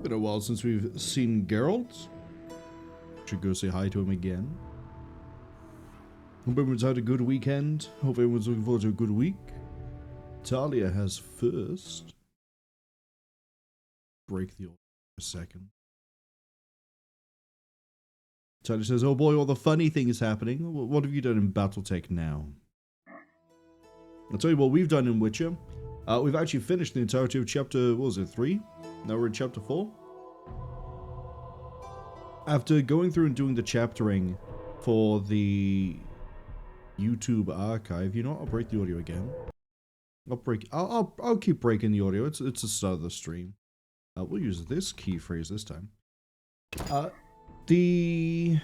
Been a while since we've seen Geralt. Should go say hi to him again. Hope everyone's had a good weekend. Hope everyone's looking forward to a good week. Talia has first. Break the order for a second. Talia says, oh boy, all the funny things happening. What have you done in Battletech now? I'll tell you what we've done in Witcher. We've actually finished the entirety of chapter, what was it, 3? Now we're in chapter 4. After going through and doing the chaptering for the YouTube archive, you know what, I'll break the audio again. I'll keep breaking the audio. It's the start of the stream. We'll use this key phrase this time. The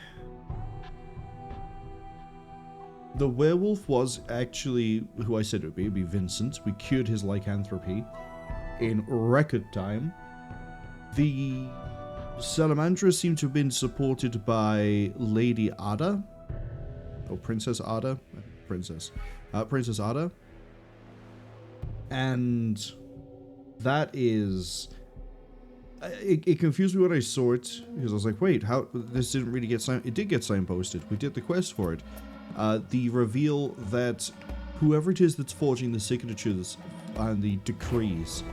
werewolf was actually who I said it would be. It'd be Vincent. We cured his lycanthropy in record time. The Salamandra seemed to have been supported by Lady Ada. Or Princess Ada. Princess Ada. And that is... It confused me when I saw it, because I was like, wait, how... This didn't really get signed... It did get signposted. We did the quest for it. The reveal that whoever it is that's forging the signatures and the decrees...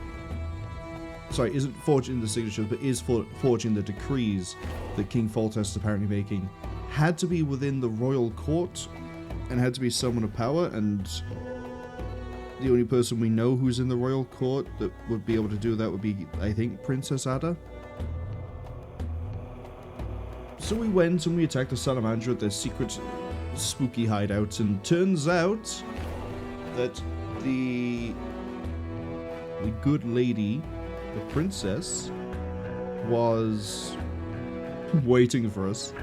Sorry, isn't forging the signatures, but is forging the decrees that King Foltest is apparently making, had to be within the royal court, and had to be someone of power, and the only person we know who's in the royal court that would be able to do that would be, I think, Princess Ada. So we went and we attacked the Salamandra at their secret spooky hideouts, and turns out that the good lady, the princess, was waiting for us.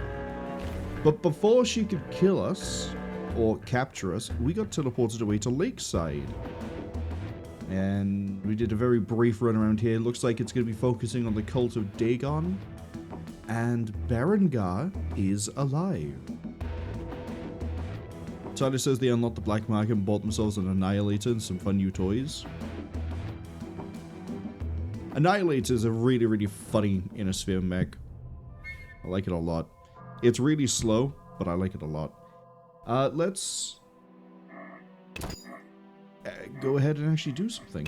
But before she could kill us, or capture us, we got teleported away to Lakeside. And we did a very brief run around here. It looks like it's going to be focusing on the cult of Dagon. And Berengar is alive. Tyler says they unlocked the black market and bought themselves an Annihilator and some fun new toys. Annihilators are really, really funny in a sphere mech. I like it a lot. It's really slow, but I like it a lot. Let's go ahead and actually do something.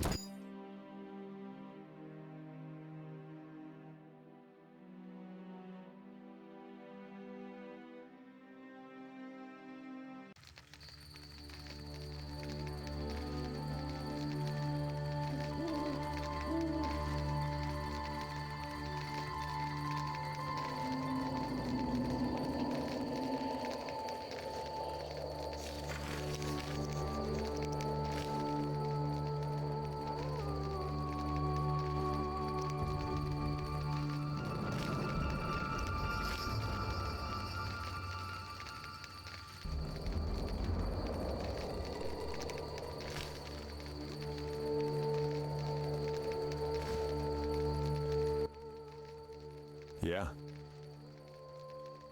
Yeah.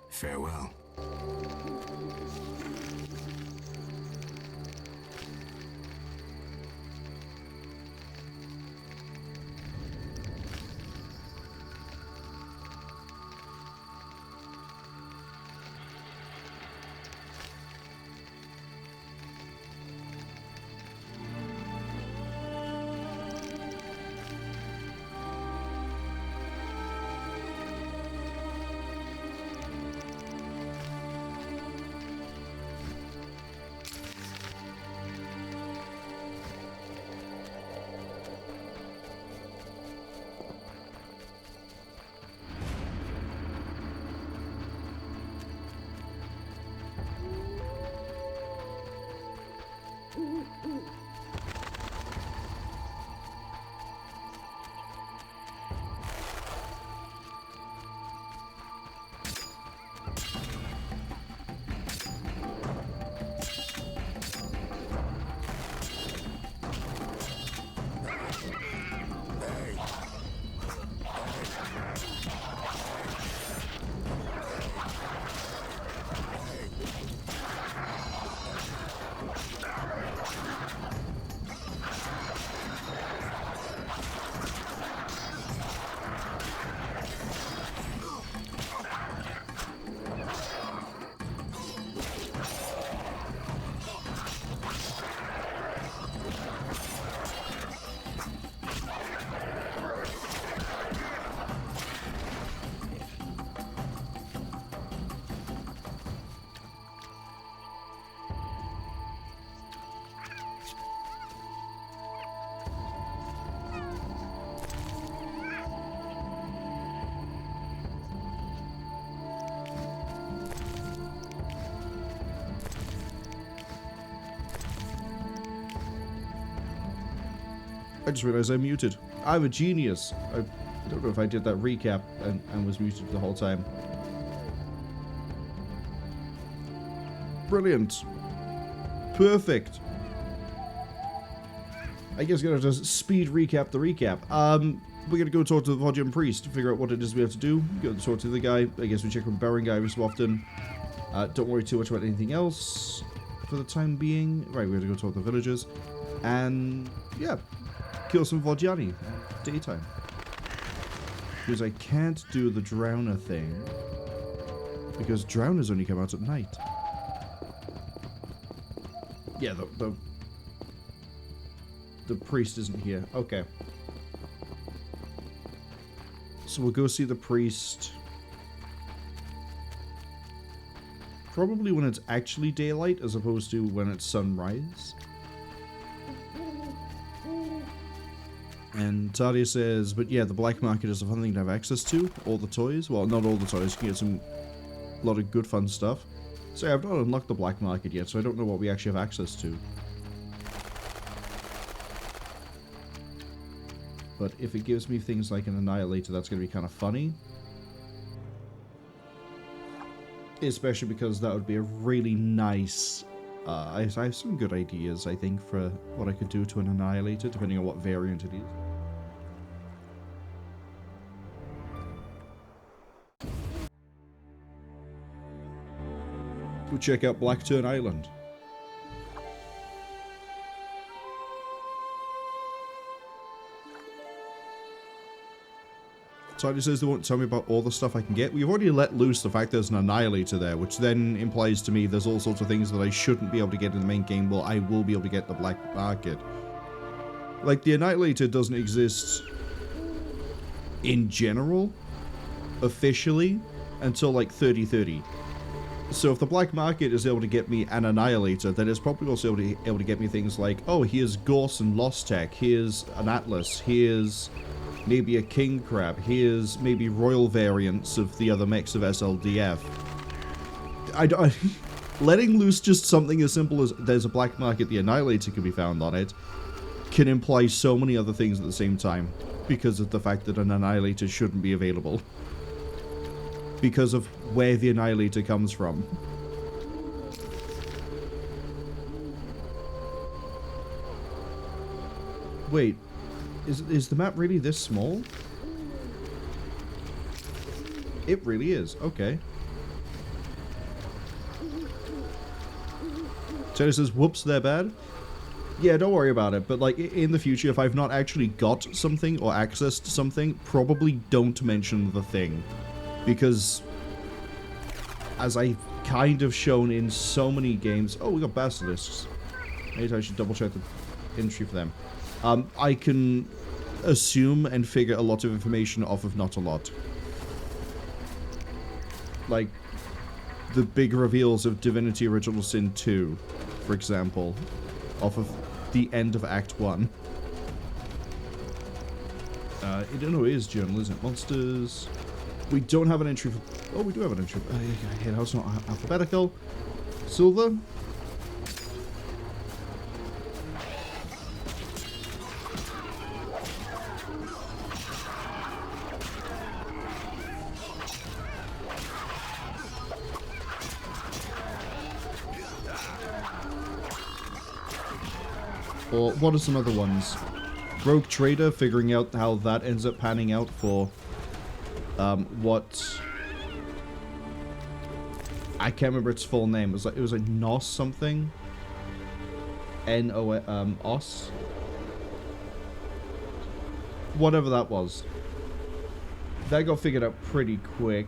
Farewell. I just realized I'm muted. I'm a genius. I don't know if I did that recap and was muted the whole time. Brilliant. Perfect. I guess we're gonna just speed recap the recap. We're gonna go talk to the Vodyan priest to figure out what it is we have to do. Go talk to the guy. I guess we check with Berengar every so often. Don't worry too much about anything else for the time being. Right, we're gonna go talk to the villagers. And, yeah, kill some Vodjani. Daytime. Because I can't do the Drowner thing. Because Drowners only come out at night. Yeah, the priest isn't here. Okay. So we'll go see the priest. Probably when it's actually daylight as opposed to when it's sunrise. And Tadia says, but yeah, the black market is a fun thing to have access to. All the toys. Well, not all the toys. You can get a lot of good fun stuff. So I've not unlocked the black market yet, so I don't know what we actually have access to. But if it gives me things like an Annihilator, that's going to be kind of funny. Especially because that would be a really nice... I have some good ideas, I think, for what I could do to an Annihilator, depending on what variant it is. We'll check out Blackturn Island. Tiny says they won't tell me about all the stuff I can get. We've already let loose the fact there's an Annihilator there, which then implies to me there's all sorts of things that I shouldn't be able to get in the main game, but I will be able to get the black market. Like, the Annihilator doesn't exist in general, officially, until like 3030. So if the black market is able to get me an Annihilator, then it's probably also able to get me things like, oh, here's Gorse and Lost Tech, here's an Atlas, here's maybe a King Crab, here's maybe royal variants of the other mechs of SLDF. Letting loose just something as simple as there's a black market, the Annihilator can be found on it, can imply so many other things at the same time, because of the fact that an Annihilator shouldn't be available. Because of where the Annihilator comes from. Wait, is the map really this small? It really is, okay. Taylor says, whoops, they're bad. Yeah, don't worry about it, but like, in the future, if I've not actually got something or accessed something, probably don't mention the thing. Because, as I've kind of shown in so many games... Oh, we got basilisks. Maybe I should double check the entry for them. I can assume and figure a lot of information off of not a lot. Like, the big reveals of Divinity Original Sin 2, for example, off of the end of Act 1. I don't know, it is journal, isn't it? Monsters... We don't have an entry for... Oh, we do have an entry. Yeah, that's not alphabetical. Silver. Or what are some other ones? Rogue Trader, figuring out how that ends up panning out for... what... I can't remember its full name. It was like Nos something. Os. Whatever that was. That got figured out pretty quick.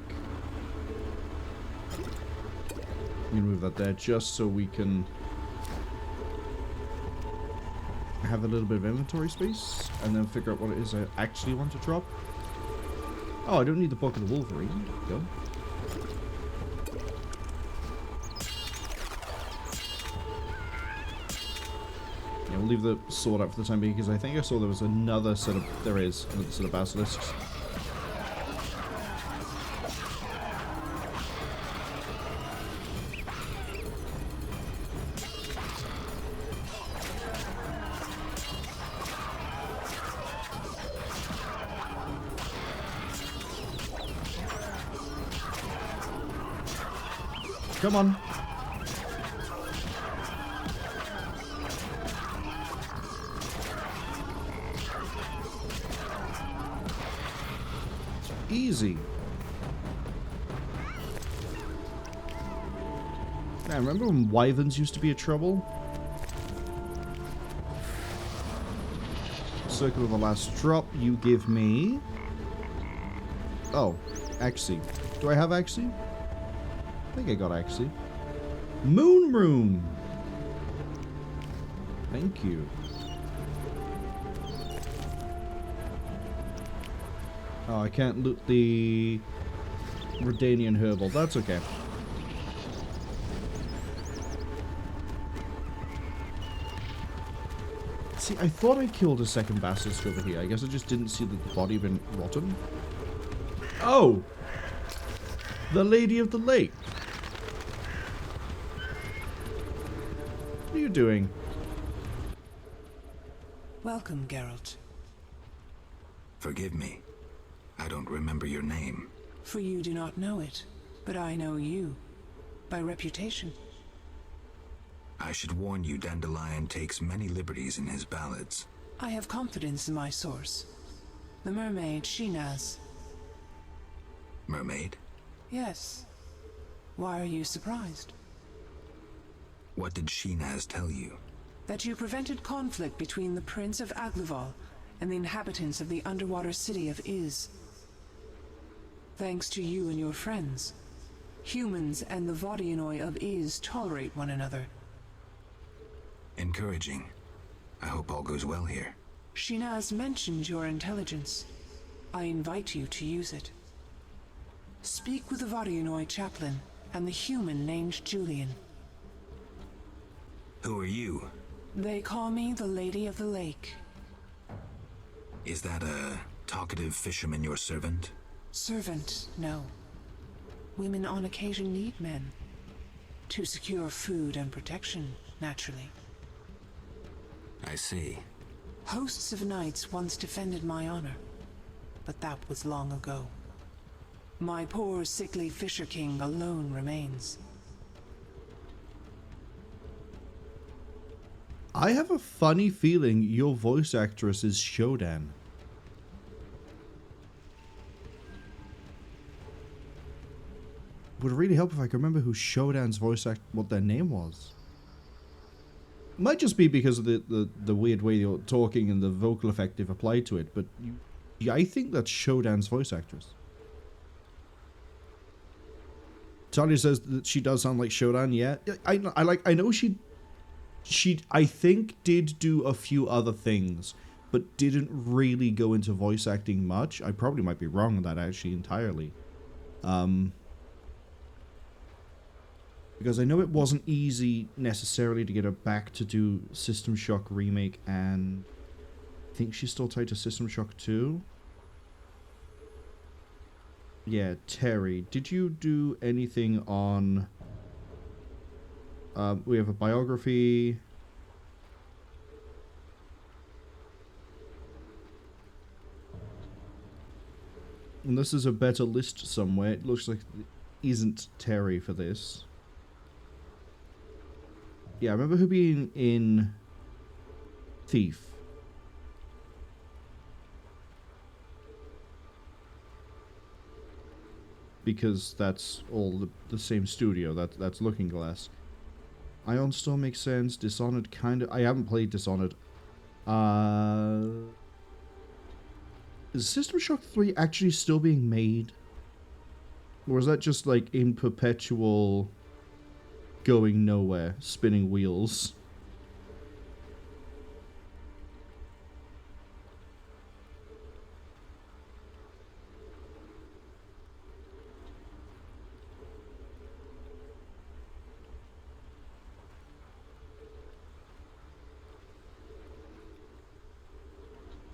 I'm gonna move that there just so we can have a little bit of inventory space and then figure out what it is I actually want to drop. Oh, I don't need the Book of the Wolverine. There we go. Yeah, we'll leave the sword up for the time being because I think I saw there was another set of... There is another set of basilisks. Come on. Easy. I remember when wyverns used to be a trouble? Circle of the last drop you give me. Oh, Axie. Do I have Axie? I think I got Axie. Moon Rune! Thank you. Oh, I can't loot the Redanian Herbal. That's okay. See, I thought I killed a second basilisk over here. I guess I just didn't see that the body had been rotten. Oh! The Lady of the Lake. What are you doing? Welcome, Geralt. Forgive me. I don't remember your name. For you do not know it, but I know you. By reputation. I should warn you, Dandelion takes many liberties in his ballads. I have confidence in my source. The mermaid, Shinaz. Mermaid? Yes. Why are you surprised? What did Shinaz tell you? That you prevented conflict between the Prince of Aglaval and the inhabitants of the underwater city of Iz. Thanks to you and your friends, humans and the Vodianoi of Iz tolerate one another. Encouraging. I hope all goes well here. Shinaz mentioned your intelligence. I invite you to use it. Speak with the Vodianoi chaplain and the human named Julian. Who are you? They call me the Lady of the Lake. Is that a talkative fisherman your servant? Servant, no. Women on occasion need men. To secure food and protection, naturally. I see. Hosts of knights once defended my honor, but that was long ago. My poor, sickly Fisher King alone remains. I have a funny feeling your voice actress is Shodan. Would really help if I could remember who Shodan's voice act, what their name was. Might just be because of the weird way you're talking and the vocal effect they've applied to it, but I think that's Shodan's voice actress. Talia says that she does sound like Shodan. Yeah, I know she I think did do a few other things, but didn't really go into voice acting much. I probably might be wrong on that actually entirely. Because I know it wasn't easy necessarily to get her back to do System Shock Remake, and I think she's still tied to System Shock 2. Yeah, Terry, did you do anything on... we have a biography. And this is a better list somewhere. It looks like it isn't Terry for this. Yeah, I remember her being in Thief. Because that's all the same studio. That's Looking Glass. Ion Storm makes sense. Dishonored kind of... I haven't played Dishonored. Is System Shock 3 actually still being made? Or is that just like in perpetual going nowhere, spinning wheels?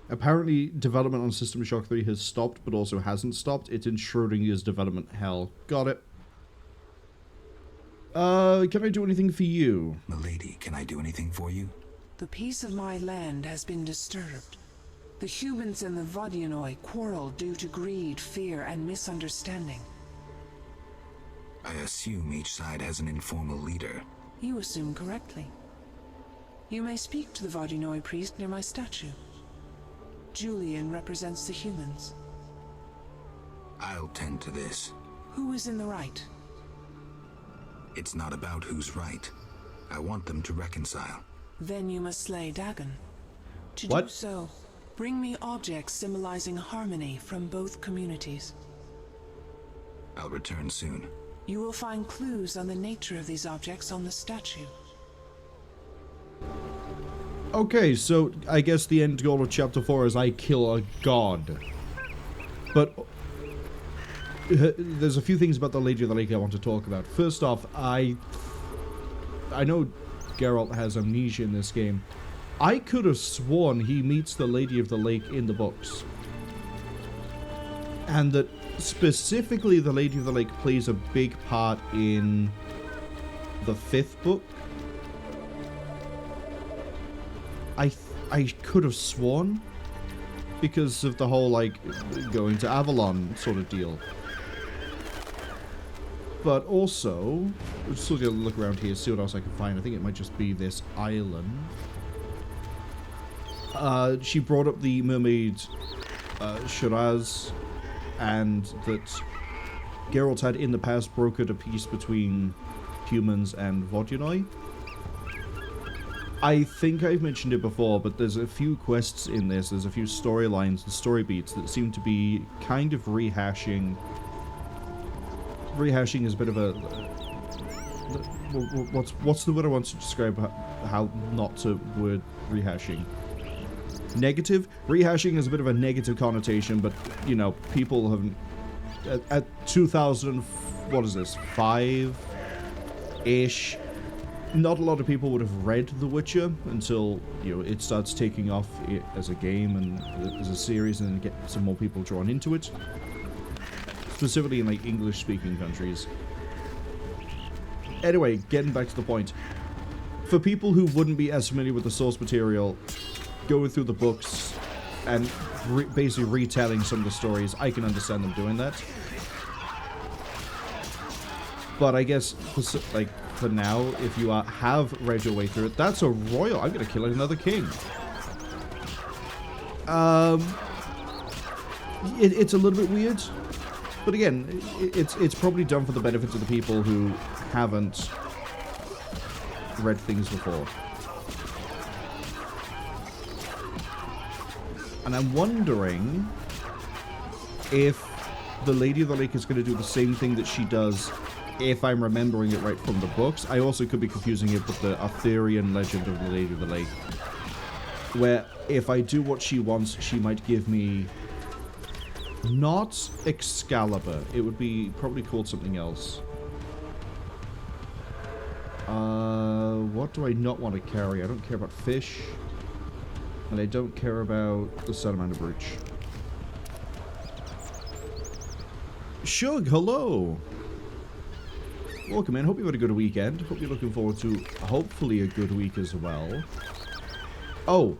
Apparently, development on System Shock 3 has stopped, but also hasn't stopped. It's in Schrodinger's development hell. Got it. Can I do anything for you? Milady, can I do anything for you? The peace of my land has been disturbed. The humans and the Vodianoi quarrel due to greed, fear, and misunderstanding. I assume each side has an informal leader. You assume correctly. You may speak to the Vardinoi priest near my statue. Julian represents the humans. I'll tend to this. Who is in the right? It's not about who's right. I want them to reconcile. Then you must slay Dagon. To What? do so, bring me objects symbolizing harmony from both communities. I'll return soon. You will find clues on the nature of these objects on the statue. Okay, so I guess the end goal of Chapter 4 is I kill a god. But there's a few things about the Lady of the Lake I want to talk about. First off, I know Geralt has amnesia in this game. I could have sworn he meets the Lady of the Lake in the books. And that specifically the Lady of the Lake plays a big part in the 5th book. I could have sworn because of the whole, like, going to Avalon sort of deal. But also, I'm still gonna look around here, see what else I can find. I think it might just be this island. She brought up the mermaid Shiraz, and that Geralt had in the past brokered a peace between humans and Vardinoi. I think I've mentioned it before, but there's a few quests in this, there's a few storylines and story beats that seem to be kind of rehashing. Rehashing is a bit of a... What's the word I want to describe how not to word rehashing? Negative? Rehashing is a bit of a negative connotation, but, you know, people haven't... At 2000... What is this? 5-ish... Not a lot of people would have read The Witcher until, you know, it starts taking off as a game and as a series, and then get some more people drawn into it. Specifically in, like, English-speaking countries. Anyway, getting back to the point. For people who wouldn't be as familiar with the source material, going through the books and basically retelling some of the stories, I can understand them doing that. But I guess, like, for now, if you have read your way through it, that's a royal. I'm going to kill another king. It's a little bit weird. But again, it's probably done for the benefit of the people who haven't read things before. And I'm wondering if the Lady of the Lake is going to do the same thing that she does, if I'm remembering it right from the books. I also could be confusing it with the Arthurian legend of the Lady of the Lake, where if I do what she wants, she might give me not Excalibur. It would be probably called something else. What do I not want to carry? I don't care about fish, and I don't care about the Salamander Brooch. Shug, hello! Welcome in. Hope you've had a good weekend. Hope you're looking forward to hopefully a good week as well. Oh,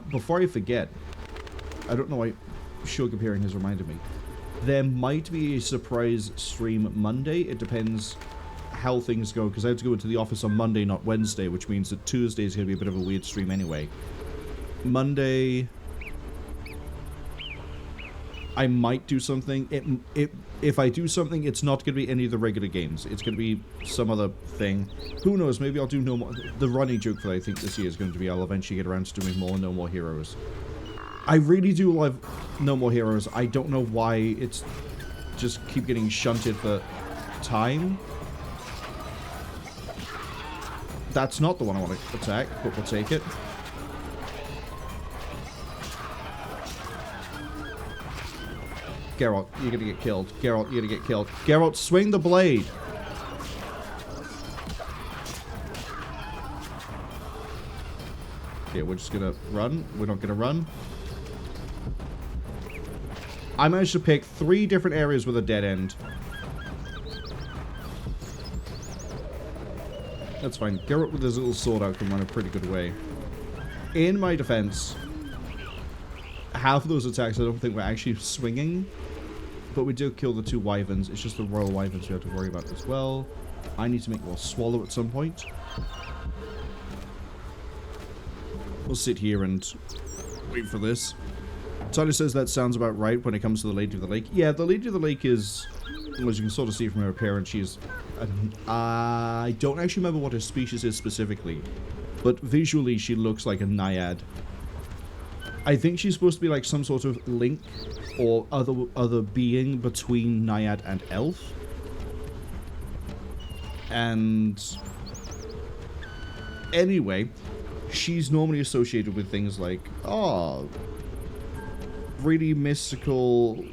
before I forget, I don't know why Shug appearing has reminded me. There might be a surprise stream Monday. It depends how things go, because I have to go into the office on Monday, not Wednesday, which means that Tuesday is going to be a bit of a weird stream anyway. Monday, I might do something. If I do something, it's not going to be any of the regular games. It's going to be some other thing. Who knows? Maybe I'll do No More... The running joke that I think this year is going to be I'll eventually get around to doing more No More Heroes. I really do love No More Heroes. I don't know why it's just keep getting shunted for time. That's not the one I want to attack, but we'll take it. Geralt, you're gonna get killed. Geralt, you're gonna get killed. Geralt, swing the blade! Okay, we're just gonna run. We're not gonna run. I managed to pick 3 different areas with a dead end. That's fine. Geralt with his little sword out can run a pretty good way. In my defense, half of those attacks I don't think were actually swinging, But we do kill the 2 wyverns. It's just the royal wyverns we have to worry about as well. I need to make more swallow at some point. We'll sit here and wait for this. Tyler says that sounds about right when it comes to the Lady of the Lake. Yeah, the Lady of the Lake is, as you can sort of see from her appearance, she's... I don't actually remember what her species is specifically, but visually she looks like a naiad. I think she's supposed to be like some sort of link or other being between naiad and elf. And anyway, she's normally associated with things like, really mystical,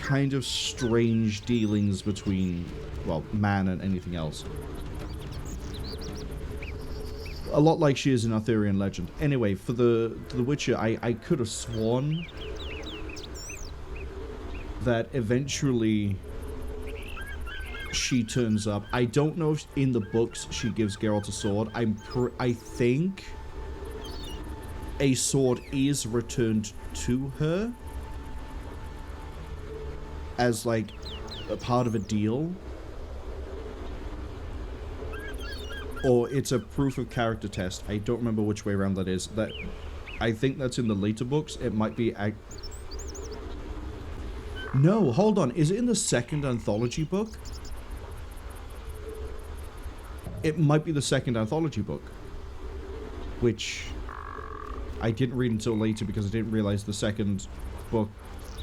kind of strange dealings between, well, man and anything else. A lot like she is in Arthurian legend. Anyway, for the Witcher, I could have sworn that eventually she turns up. I don't know if in the books she gives Geralt a sword. I think a sword is returned to her as like a part of a deal, or it's a proof of character test. I don't remember which way around that is. That I think that's in the later books. It might be no, hold on. Is it in the second anthology book? It might be the second anthology book, which I didn't read until later because I didn't realize the second book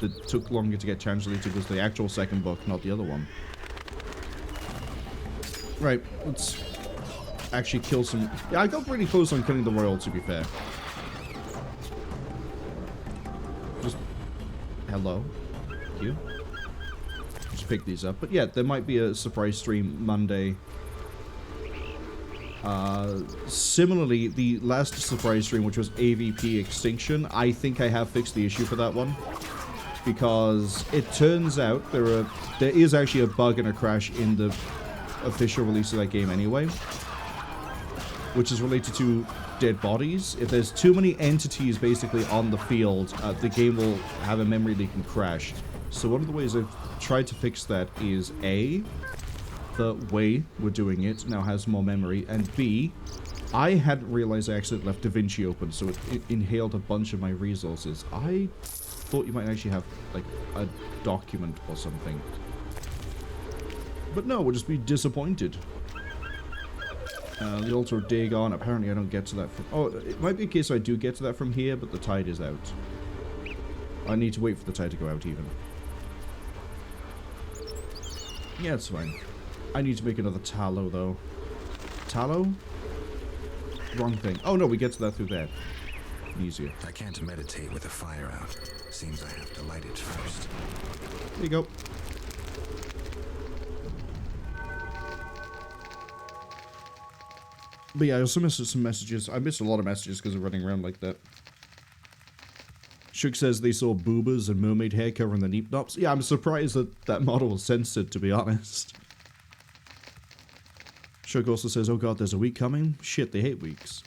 that took longer to get translated was the actual second book, not the other one. Right, let's actually kill some... Yeah, I got pretty close on killing the royal, to be fair. Just... Hello. Thank you. Just pick these up. But yeah, there might be a surprise stream Monday. Similarly, the last surprise stream, which was AVP Extinction, I think I have fixed the issue for that one. Because it turns out there is actually a bug and a crash in the official release of that game anyway, which is related to dead bodies. If there's too many entities basically on the field, the game will have a memory leak and crash. So one of the ways I've tried to fix that is A, the way we're doing it now has more memory, and B, I hadn't realized I accidentally left DaVinci open, so it inhaled a bunch of my resources. I thought you might actually have like a document or something, but no, we'll just be disappointed. The altar of Dagon, apparently I don't get to that from... Oh, it might be a case I do get to that from here, but the tide is out. I need to wait for the tide to go out even. Yeah, it's fine. I need to make another tallow, though. Tallow? Wrong thing. Oh, no, we get to that through there. Easier. I can't meditate with the fire out. Seems I have to light it first. There you go. But yeah, I also missed some messages. I missed a lot of messages because of running around like that. Shug says they saw boobas and mermaid hair covering the neep-nops. Yeah, I'm surprised that that model was censored, to be honest. Shug also says, oh god, there's a week coming? Shit, they hate weeks.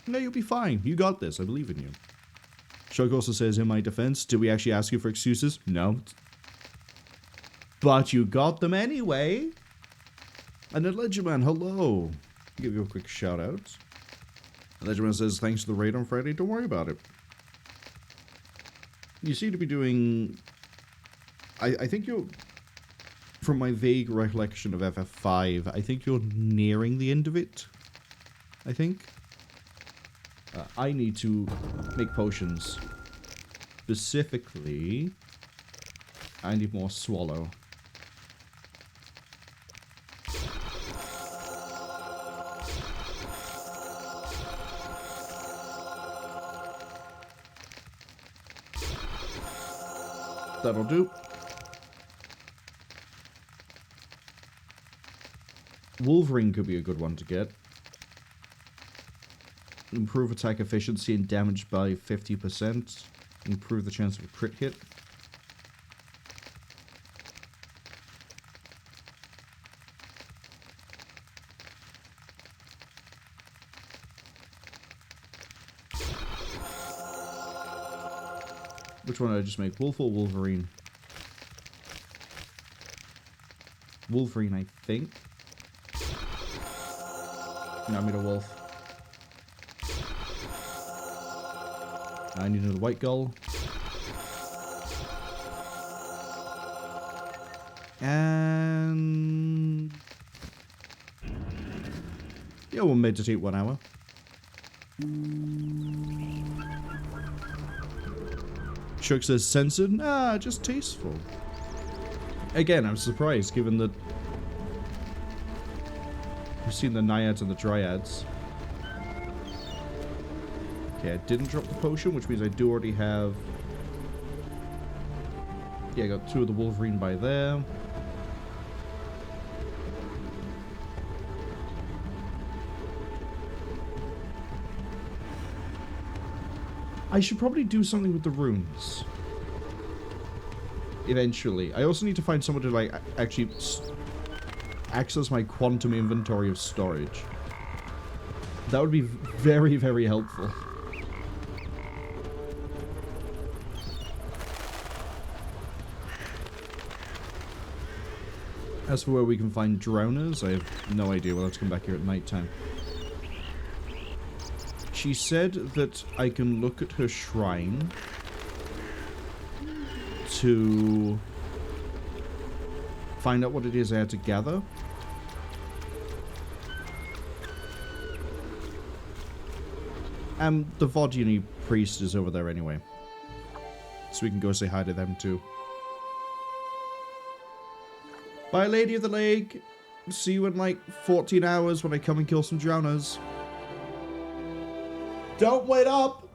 No, you'll be fine. You got this. I believe in you. Shug also says, in my defense, did we actually ask you for excuses? No. But you got them anyway. And then Ledgerman, hello. I'll give you a quick shout out. Ledgerman says, thanks for the raid on Friday. Don't worry about it. You seem to be doing... I think you're... From my vague recollection of FF5, I think you're nearing the end of it. I think. I need to make potions. Specifically, I need more swallow. That'll do. Wolverine could be a good one to get. Improve attack efficiency and damage by 50%. Improve the chance of a crit hit. Which one did I just make? Wolf or Wolverine? Wolverine, I think. No, I made a wolf. I need another white gull. And... yeah, we'll meditate 1 hour. Chuck says censored? Nah, just tasteful. Again, I'm surprised given that we've seen the naiads and the dryads. Okay, I didn't drop the potion, which means I do already have... yeah, I got 2 of the Wolverine by there. I should probably do something with the runes. Eventually. I also need to find someone to, like, actually access my quantum inventory of storage. That would be very, very helpful. As for where we can find drowners, I have no idea. We'll have to come back here at night time. She said that I can look at her shrine to find out what it is I had to gather. And the Voduni priest is over there anyway. So we can go say hi to them too. Bye, Lady of the Lake. See you in like 14 hours when I come and kill some drowners. Don't wait up!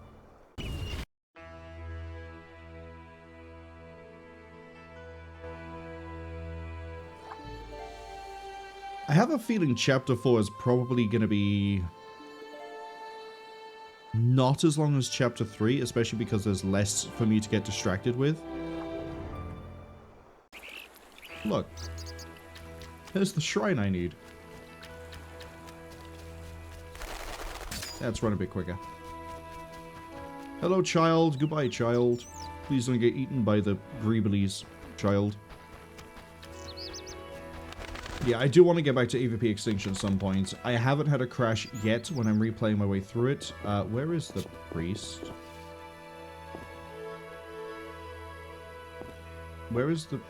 I have a feeling Chapter 4 is probably going to be not as long as Chapter 3, especially because there's less for me to get distracted with. Look. There's the shrine I need. Let's run a bit quicker. Hello, child. Goodbye, child. Please don't get eaten by the Greeblies, child. Yeah, I do want to get back to AVP Extinction at some point. I haven't had a crash yet when I'm replaying my way through it. Where is the priest? Where is the...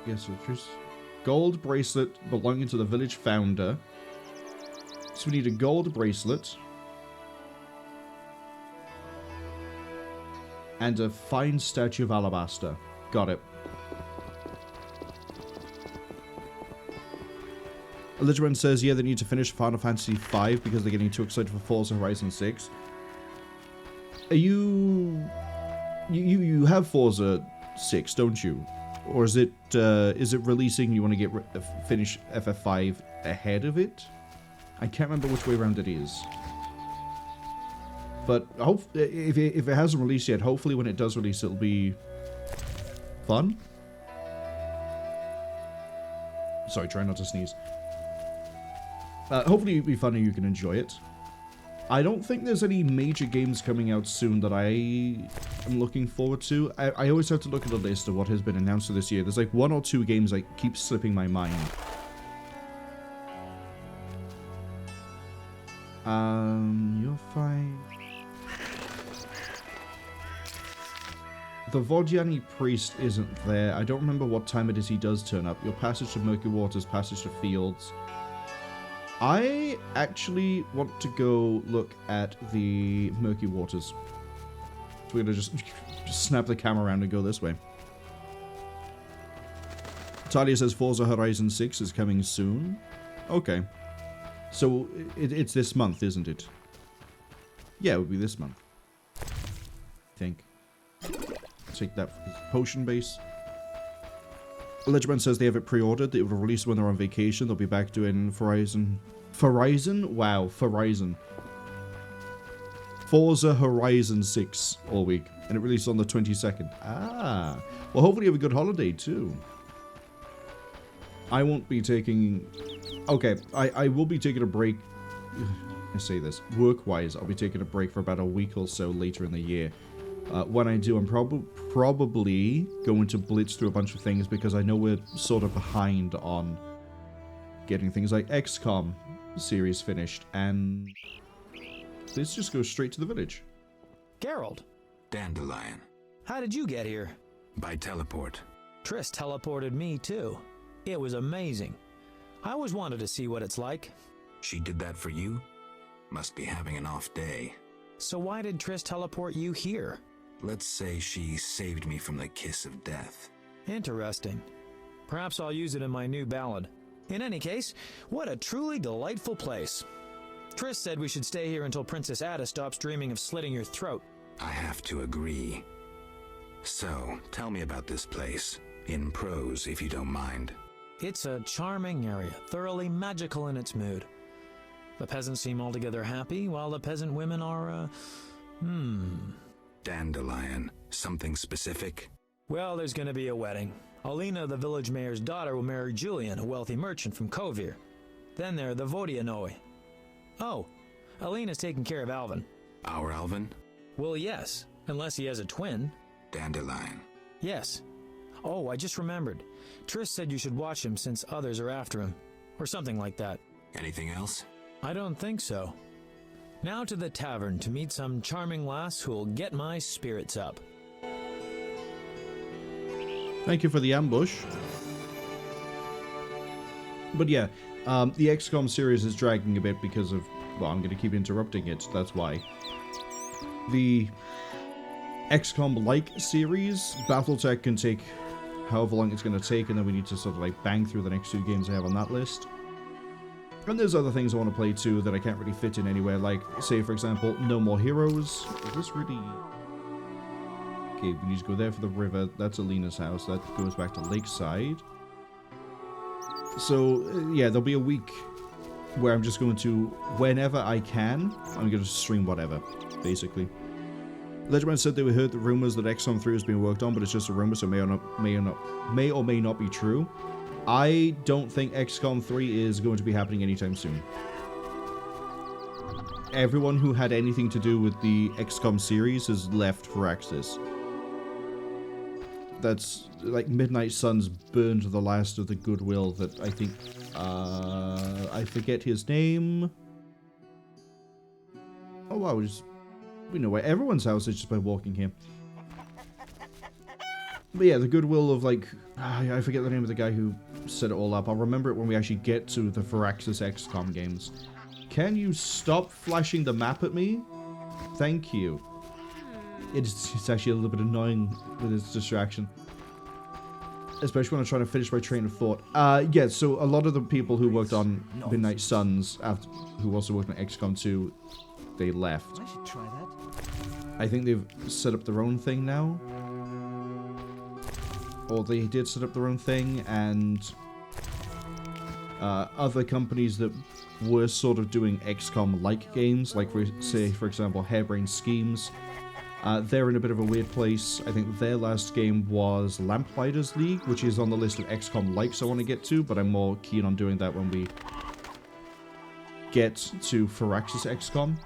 Yes, it's gold bracelet belonging to the village founder. So we need a gold bracelet. And a fine statue of alabaster. Got it. Elizabeth says, yeah, they need to finish Final Fantasy V because they're getting too excited for Forza Horizon 6. Are you have Forza 6, don't you? Or is it releasing, you want to get finish FF5 ahead of it? I can't remember which way around it is. But if it hasn't released yet, hopefully when it does release, it'll be fun. Sorry, try not to sneeze. Hopefully it'll be fun and you can enjoy it. I don't think there's any major games coming out soon that I am looking forward to. I always have to look at a list of what has been announced for this year. There's like 1 or 2 games that keep slipping my mind. You're fine. The Vodjani priest isn't there. I don't remember what time it is he does turn up. Your passage to Murky Waters, passage to Fields. I actually want to go look at the Murky Waters. We're gonna just snap the camera around and go this way. Talia says Forza Horizon 6 is coming soon. Okay. So, it's this month, isn't it? Yeah, it would be this month. I think. Take that for potion base. Legend says they have it pre-ordered. It will release when they're on vacation. They'll be back doing Horizon. Horizon? Wow, Horizon. Forza Horizon 6 all week. And it released on the 22nd. Ah. Well, hopefully you have a good holiday, too. I won't be taking... Okay, I will be taking a break I say this, work-wise, I'll be taking a break for about a week or so later in the year. When I do, I'm probably going to blitz through a bunch of things because I know we're sort of behind on getting things like XCOM series finished, and let's just go straight to the village. Geralt, Dandelion. how did you get here? By teleport. Triss teleported me too. It was amazing. I always wanted to see what it's like. She did that for you? Must be having an off day. So why did Triss teleport you here? Let's say she saved me from the kiss of death. Interesting. Perhaps I'll use it in my new ballad. In any case, what a truly delightful place. Triss said we should stay here until Princess Ada stops dreaming of slitting your throat. I have to agree. So, tell me about this place. In prose, if you don't mind. It's a charming area, thoroughly magical in its mood. The peasants seem altogether happy, while the peasant women are, Dandelion. Something specific? Well, there's gonna be a wedding. Alina, the village mayor's daughter, will marry Julian, a wealthy merchant from Kovir. Then there are the Vodianoi. Oh, Alina's taking care of Alvin. Our Alvin? Well, yes, unless he has a twin. Dandelion. Yes. Oh, I just remembered. Triss said you should watch him since others are after him. Or something like that. Anything else? I don't think so. Now to the tavern to meet some charming lass who'll get my spirits up. Thank you for the ambush. But yeah, the XCOM series is dragging a bit because of, well, I'm going to keep interrupting it, that's why. The XCOM-like series, Battletech can take however long it's going to take, and then we need to sort of like bang through the next 2 games I have on that list. And there's other things I want to play too that I can't really fit in anywhere, like, say for example, No More Heroes. Is this really... Okay, we need to go there for the river. That's Alina's house. That goes back to Lakeside. So, yeah, there'll be a week where I'm just going to, whenever I can, I'm going to stream whatever, basically. Legendman said they heard the rumors that XCOM 3 has been worked on, but it's just a rumor, so may or may not be true. I don't think XCOM 3 is going to be happening anytime soon. Everyone who had anything to do with the XCOM series has left Firaxis. That's, like, Midnight Suns burned the last of the goodwill that I think, I forget his name. Oh wow, we know where everyone's house is just by walking here. But yeah, the goodwill of, like, I forget the name of the guy who set it all up. I'll remember it when we actually get to the Firaxis XCOM games. Can you stop flashing the map at me? Thank you. It's actually a little bit annoying with its distraction. Especially when I'm trying to finish my train of thought. Yeah, so a lot of the people who worked on Midnight Suns, who also worked on XCOM 2, they left. I should try that. I think they've set up their own thing now. Or they did set up their own thing, and other companies that were sort of doing XCOM-like games, like, say, for example, Harebrained Schemes, they're in a bit of a weird place. I think their last game was Lamplighters League, which is on the list of XCOM-likes I want to get to, but I'm more keen on doing that when we get to Firaxis XCOM.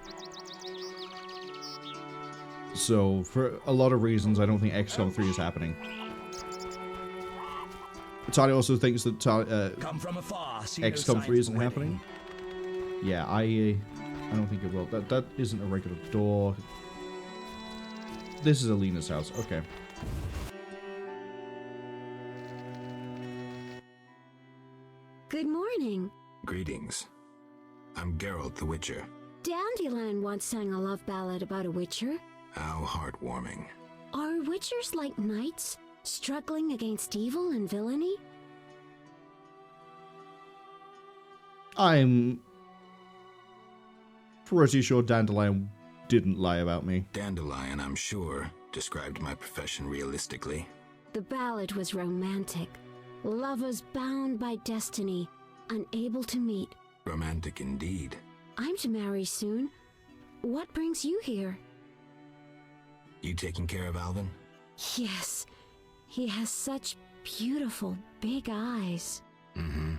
So, for a lot of reasons, I don't think XCOM 3 is happening. Tali also thinks that Come from afar, XCOM 3 isn't happening. Yeah, I don't think it will. That isn't a regular door. This is Alina's house. Okay. Good morning. Greetings. I'm Geralt the Witcher. Dandelion once sang a love ballad about a witcher. How heartwarming. Are witchers like knights, struggling against evil and villainy? I'm pretty sure Dandelion didn't lie about me. Dandelion, I'm sure, described my profession realistically. The ballad was romantic. Lovers bound by destiny, unable to meet. Romantic indeed. I'm to marry soon. What brings you here? You taking care of Alvin? Yes, he has such beautiful big eyes. Mm-hmm.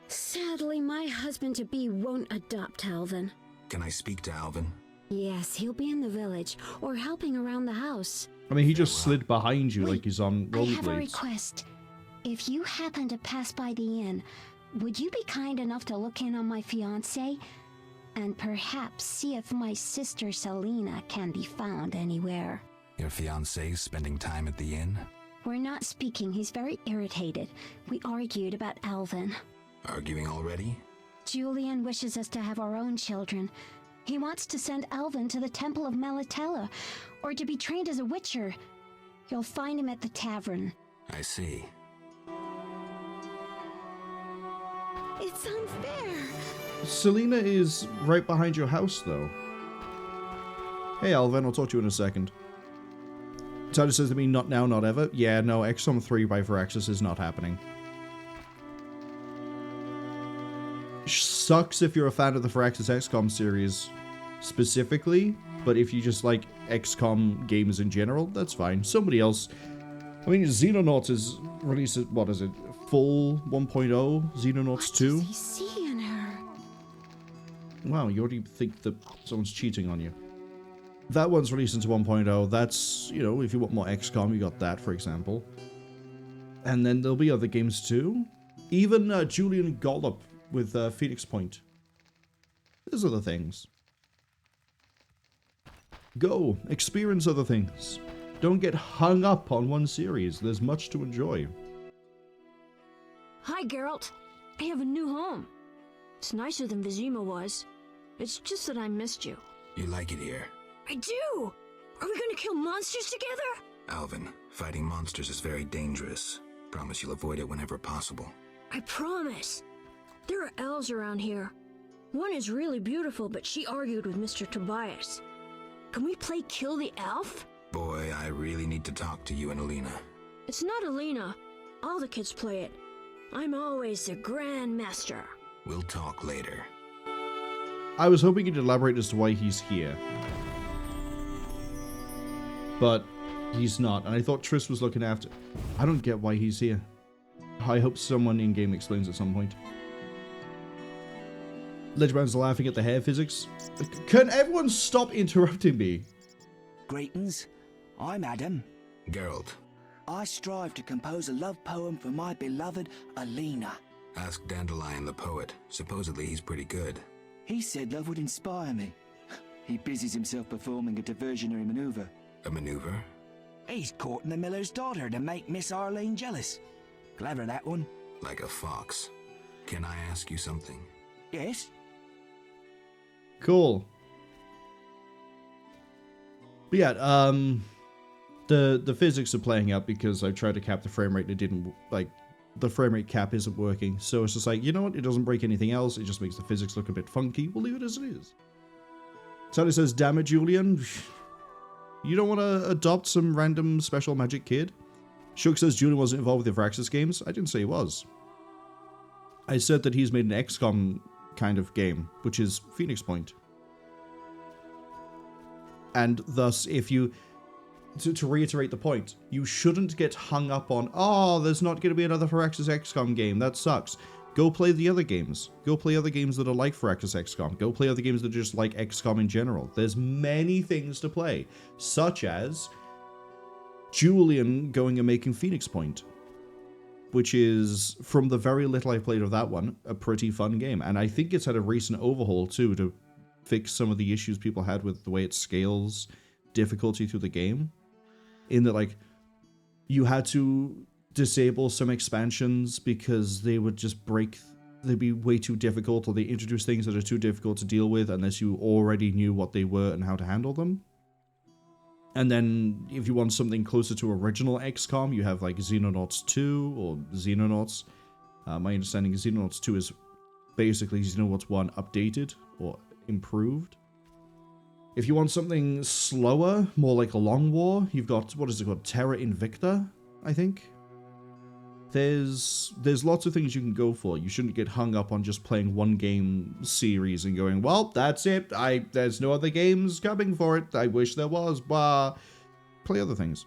Sadly, my husband-to-be won't adopt Alvin. Can I speak to Alvin? Yes, he'll be in the village, or helping around the house. I mean, he just slid behind you like he's on I have a rollerblades. request. If you happen to pass by the inn, would you be kind enough to look in on my fiancé? And perhaps see if my sister Selena can be found anywhere. Your fiancé's spending time at the inn? We're not speaking. He's very irritated. We argued about Alvin. Arguing already? Julian wishes us to have our own children. He wants to send Alvin to the Temple of Melatella, or to be trained as a witcher. You'll find him at the tavern. I see. It's unfair. Selena is right behind your house, though. Hey, Alvin, I'll talk to you in a second. Tyler says to me, not now, not ever. Yeah, no, XCOM 3 by Firaxis is not happening. Sucks if you're a fan of the Firaxis XCOM series specifically, but if you just like XCOM games in general, that's fine. Somebody else... I mean, Xenonauts is released at, what is it, full 1.0? Xenonauts 2? What does he see in her? Wow, you already think that someone's cheating on you. That one's released into 1.0. That's, you know, if you want more XCOM, you got that, for example. And then there'll be other games too. Even Julian Gollop with Phoenix Point. There's other things. Go, experience other things. Don't get hung up on one series. There's much to enjoy. Hi, Geralt. I have a new home. It's nicer than Vizima was. It's just that I missed you. You like it here? I do! Are we gonna kill monsters together? Alvin, fighting monsters is very dangerous. Promise you'll avoid it whenever possible. I promise. There are elves around here. One is really beautiful, but she argued with Mr. Tobias. Can we play Kill the Elf? Boy, I really need to talk to you and Alina. It's not Alina. All the kids play it. I'm always the Grand Master. We'll talk later. I was hoping you'd elaborate as to why he's here. But he's not, and I thought Triss was looking after... I don't get why he's here. I hope someone in-game explains at some point. Ledgerman's laughing at the hair physics. Can everyone stop interrupting me? Greetings. I'm Adam. Geralt, I strive to compose a love poem for my beloved Alina. ask Dandelion the poet. Supposedly he's pretty good. He said love would inspire me. He busies himself performing a diversionary maneuver. A maneuver? He's courting the miller's daughter to make Miss Arlene jealous. Clever, that one. Like a fox. Can I ask you something? Yes? Cool. But yeah, the physics are playing up because I tried to cap the frame rate and it didn't, like, the frame rate cap isn't working. So it's just like, you know what, it doesn't break anything else, it just makes the physics look a bit funky. We'll leave it as it is. Sally says, damn it, Julian. You don't want to adopt some random special magic kid? Shook says Julian wasn't involved with the Firaxis games. I didn't say he was. I said that he's made an XCOM kind of game, which is Phoenix Point. And thus, if you... To reiterate the point, you shouldn't get hung up on, oh, there's not going to be another Firaxis XCOM game, that sucks. Go play the other games. Go play other games that are like Firaxis XCOM. Go play other games that are just like XCOM in general. There's many things to play, such as Julian going and making Phoenix Point, which is, from the very little I played of that one, a pretty fun game. And I think it's had a recent overhaul, too, to fix some of the issues people had with the way it scales difficulty through the game. In that, like, you had to disable some expansions because they would just break, they'd be way too difficult, or they introduce things that are too difficult to deal with unless you already knew what they were and how to handle them. And then, if you want something closer to original XCOM, you have, like, Xenonauts 2, or Xenonauts. My understanding is Xenonauts 2 is basically Xenonauts 1 updated, or improved. If you want something slower, more like a long war, you've got, what is it called, Terra Invicta, I think? There's lots of things you can go for. You shouldn't get hung up on just playing one game series and going, well, that's it. There's no other games coming for it. I wish there was, but play other things.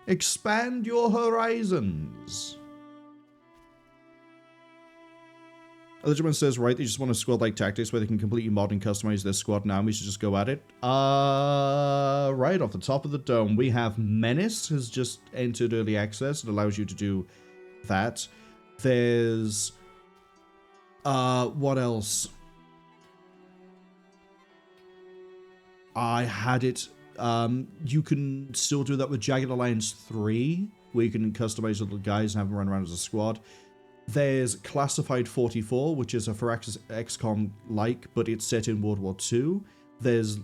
Expand your horizons. Elizabeth says, right, they just want a squad-like tactics where they can completely mod and customize their squad now. We should just go at it. Right off the top of the dome, we have Menace has just entered early access. It allows you to do that. There's... what else? I had it. You can still do that with Jagged Alliance 3, where you can customize little guys and have them run around as a squad. There's Classified 44, which is a Firaxis XCOM-like, but it's set in World War II. There's...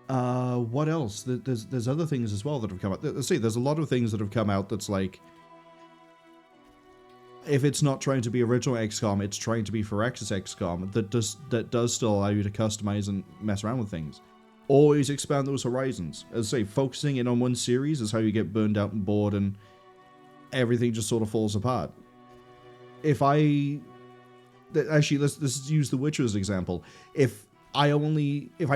what else? There's other things as well that have come out. Let's see, there's a lot of things that have come out that's like... If it's not trying to be original XCOM, it's trying to be Firaxis XCOM that does still allow you to customize and mess around with things. Always expand those horizons. As I say, focusing in on one series is how you get burned out and bored and everything just sort of falls apart. Actually, let's use The Witcher as an example. If I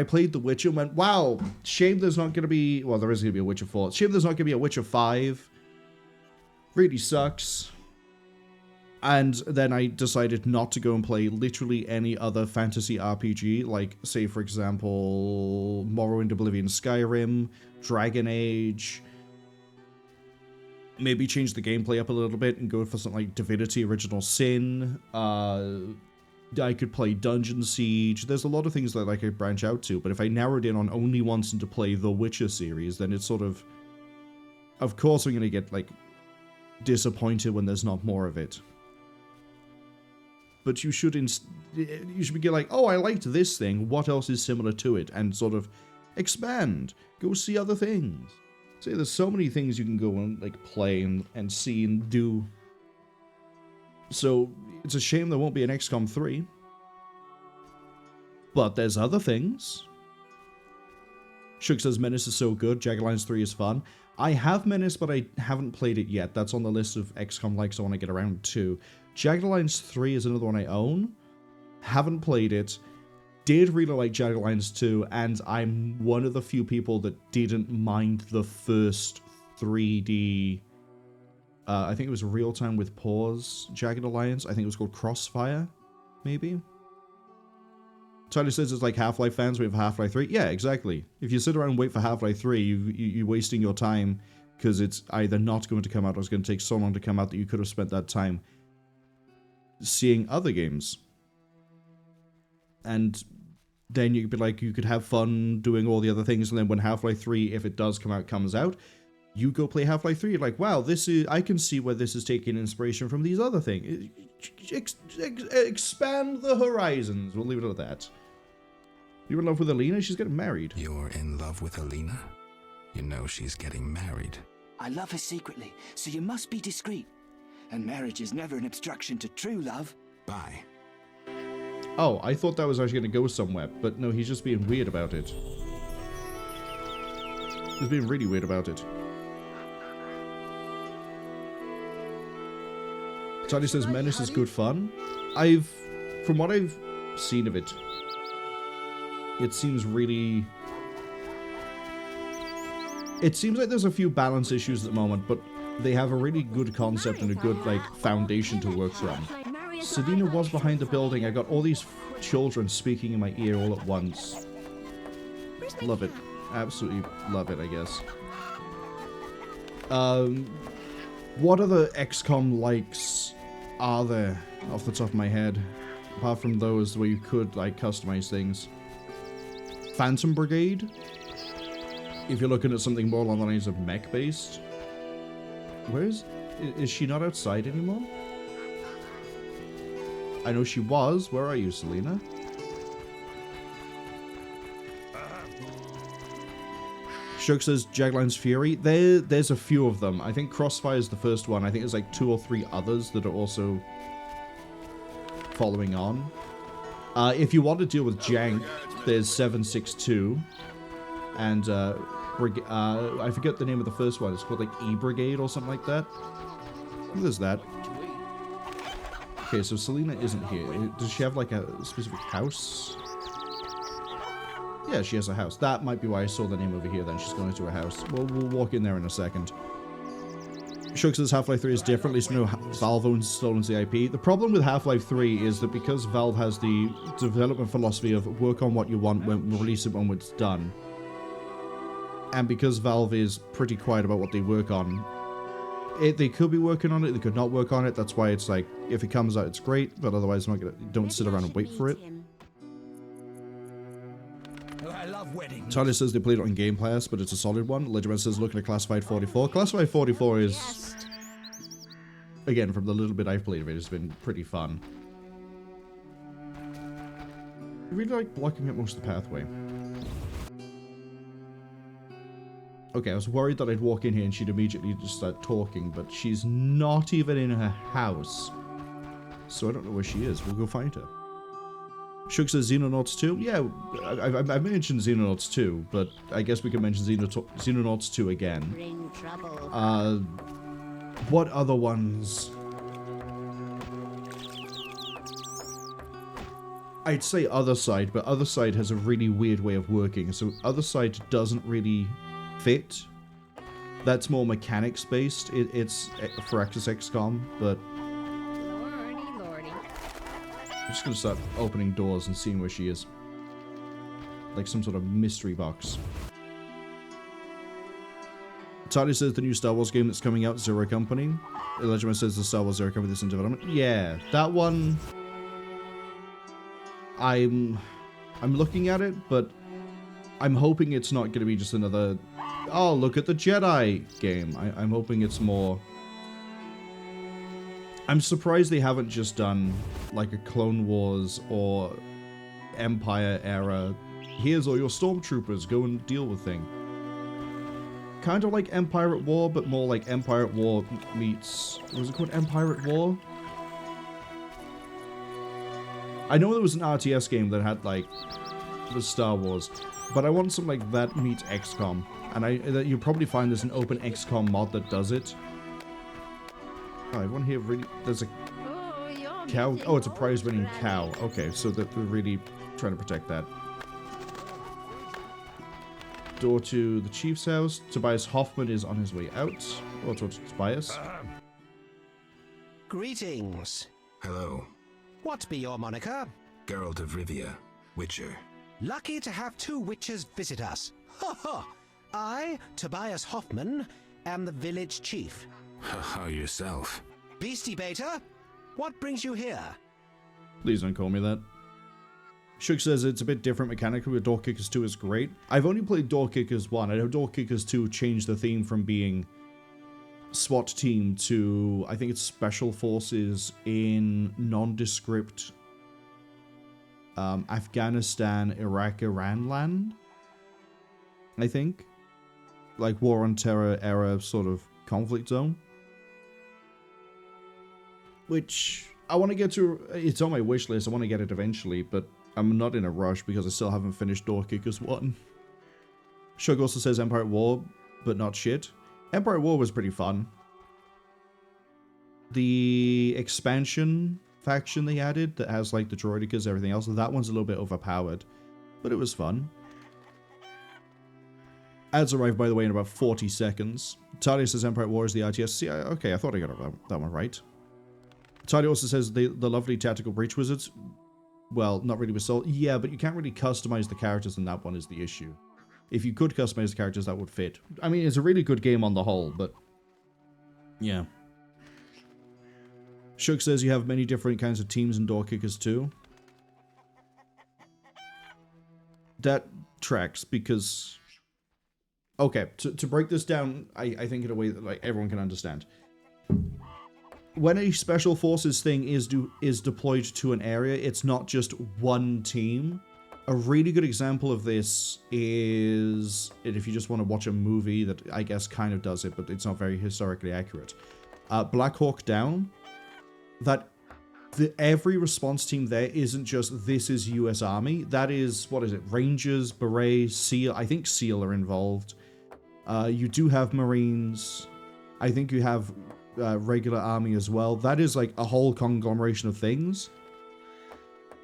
played The Witcher and went, wow, shame there's not going to be, well, there is going to be a Witcher 4. Shame there's not going to be a Witcher 5. Really sucks. And then I decided not to go and play literally any other fantasy RPG, like, say, for example, Morrowind, Oblivion, Skyrim, Dragon Age. Maybe change the gameplay up a little bit and go for something like Divinity Original Sin. I could play Dungeon Siege. There's a lot of things that I could branch out to, but if I narrowed in on only wanting to play the Witcher series, then it's sort of course I'm going to get, like, disappointed when there's not more of it. But you should be like, oh, I liked this thing, what else is similar to it? And sort of expand. Go see other things. See, there's so many things you can go and like play and see and do. So it's a shame there won't be an XCOM 3. But there's other things. Shug says Menace is so good, Jagged Alliance 3 is fun. I have Menace, but I haven't played it yet. That's on the list of XCOM likes I want to get around to. Jagged Alliance 3 is another one I own. Haven't played it. Did really like Jagged Alliance 2, and I'm one of the few people that didn't mind the first 3D... I think it was Real Time with Pause Jagged Alliance. I think it was called Crossfire, maybe? Tyler says it's like Half-Life fans wait for Half-Life 3. Yeah, exactly. If you sit around and wait for Half-Life 3, you're wasting your time because it's either not going to come out or it's going to take so long to come out that you could have spent that time seeing other games. And then you could be like, you could have fun doing all the other things, and then when Half-Life 3, if it does come out, comes out, you go play Half-Life 3, you're like, wow, I can see where this is taking inspiration from these other things. Expand the horizons. We'll leave it at that. You're in love with Alina? She's getting married. You're in love with Alina? You know she's getting married. I love her secretly, so you must be discreet. And marriage is never an obstruction to true love. Bye. Oh, I thought that was actually going to go somewhere, but no, he's just being weird about it. He's being really weird about it. Tony says Menace is good fun. From what I've seen of it, it seems really... It seems like there's a few balance issues at the moment, but they have a really good concept and a good, like, foundation to work from. Selina was behind the building. I got all these children speaking in my ear all at once. Love it. Absolutely love it, I guess. What other XCOM likes are there off the top of my head? Apart from those where you could, like, customize things. Phantom Brigade? If you're looking at something more along the lines of mech-based. Where is she not outside anymore? I know she was. Where are you, Selina? Shug says Jaggedline's Fury. There's a few of them. I think Crossfire is the first one. I think there's like 2 or 3 others that are also following on. If you want to deal with jank, there's 762. And I forget the name of the first one. It's called like E-Brigade or something like that. I think there's that. Okay, so Selina isn't here. Does she have like a specific house? Yeah, she has a house. That might be why I saw the name over here then. She's going into her house. We'll walk in there in a second. Shug says Half-Life 3 is different, at least no Valve owns stolen the IP. The problem with Half-Life 3 is that because Valve has the development philosophy of work on what you want, when release it when it's done, and because Valve is pretty quiet about what they work on, they could be working on it, they could not work on it. That's why it's like, if it comes out, it's great, but otherwise, don't sit around and wait for it. I love weddings. Charlie says they played it on Game Pass, but it's a solid one. Legend says looking at Classified 44. Classified 44 is, again, from the little bit I've played of it, it's been pretty fun. I really like blocking up most of the pathway. Okay, I was worried that I'd walk in here and she'd immediately just start talking, but she's not even in her house. So I don't know where she is. We'll go find her. Shug says Xenonauts 2. Yeah, I've mentioned Xenonauts 2, but I guess we can mention Xenonauts 2 again. What other ones? I'd say Other Side, but Other Side has a really weird way of working, so Other Side doesn't really fit. That's more mechanics based. It's for XCOM, but I'm just gonna start opening doors and seeing where she is. Like some sort of mystery box. Charlie says the new Star Wars game that's coming out, Zero Company. Legend says the Star Wars Zero Company that's in development. Yeah, that one. I'm looking at it, but I'm hoping it's not gonna be just another, oh, look at the Jedi game. I'm hoping it's more. I'm surprised they haven't just done like a Clone Wars or Empire era, here's all your stormtroopers, go and deal with thing. Kind of like Empire at War, but more like Empire at War meets, what was it called, Empire at War? I know there was an RTS game that had like the Star Wars, but I want something like that meets XCOM. And you'll probably find there's an open XCOM mod that does it. Oh, everyone here really... There's a cow... Oh, it's a prize-winning cow. Okay, so that we're really trying to protect that. Door to the chief's house. Tobias Hoffman is on his way out. Or to Tobias. Greetings. Hello. What be your moniker? Geralt of Rivia, Witcher. Lucky to have two witches visit us. Ha ha! I, Tobias Hoffman, am the village chief. Haha, yourself. Beastie Beta, what brings you here? Please don't call me that. Shug says it's a bit different mechanically, but Door Kickers 2 is great. I've only played Door Kickers 1. I know Door Kickers 2 changed the theme from being SWAT team to, I think it's Special Forces in nondescript Afghanistan, Iraq, Iran land, I think. Like War on Terror era sort of conflict zone. Which I want to get to. It's on my wish list. I want to get it eventually, but I'm not in a rush because I still haven't finished Door Kickers 1. Shug also says Empire at War, but not shit. Empire at War was pretty fun. The expansion faction they added that has like the droidicas, everything else, that one's a little bit overpowered, but it was fun. Ads arrive, by the way, in about 40 seconds. Talia says Empire at War is the RTS. See, okay, I thought I got that one right. Talia also says the lovely tactical breach wizards. Well, not really with Soul. Yeah, but you can't really customize the characters, and that one is the issue. If you could customize the characters, that would fit. I mean, it's a really good game on the whole, but yeah. Shug says you have many different kinds of teams in Door Kickers too. That tracks because... Okay, to break this down, I think in a way that like everyone can understand. When a special forces thing is deployed to an area, it's not just one team. A really good example of this is, if you just want to watch a movie that I guess kind of does it, but it's not very historically accurate. Black Hawk Down. That every response team there isn't just this is US Army. That is, what is it? Rangers, Beret, SEAL. I think SEAL are involved. You do have Marines. I think you have regular Army as well. That is like a whole conglomeration of things.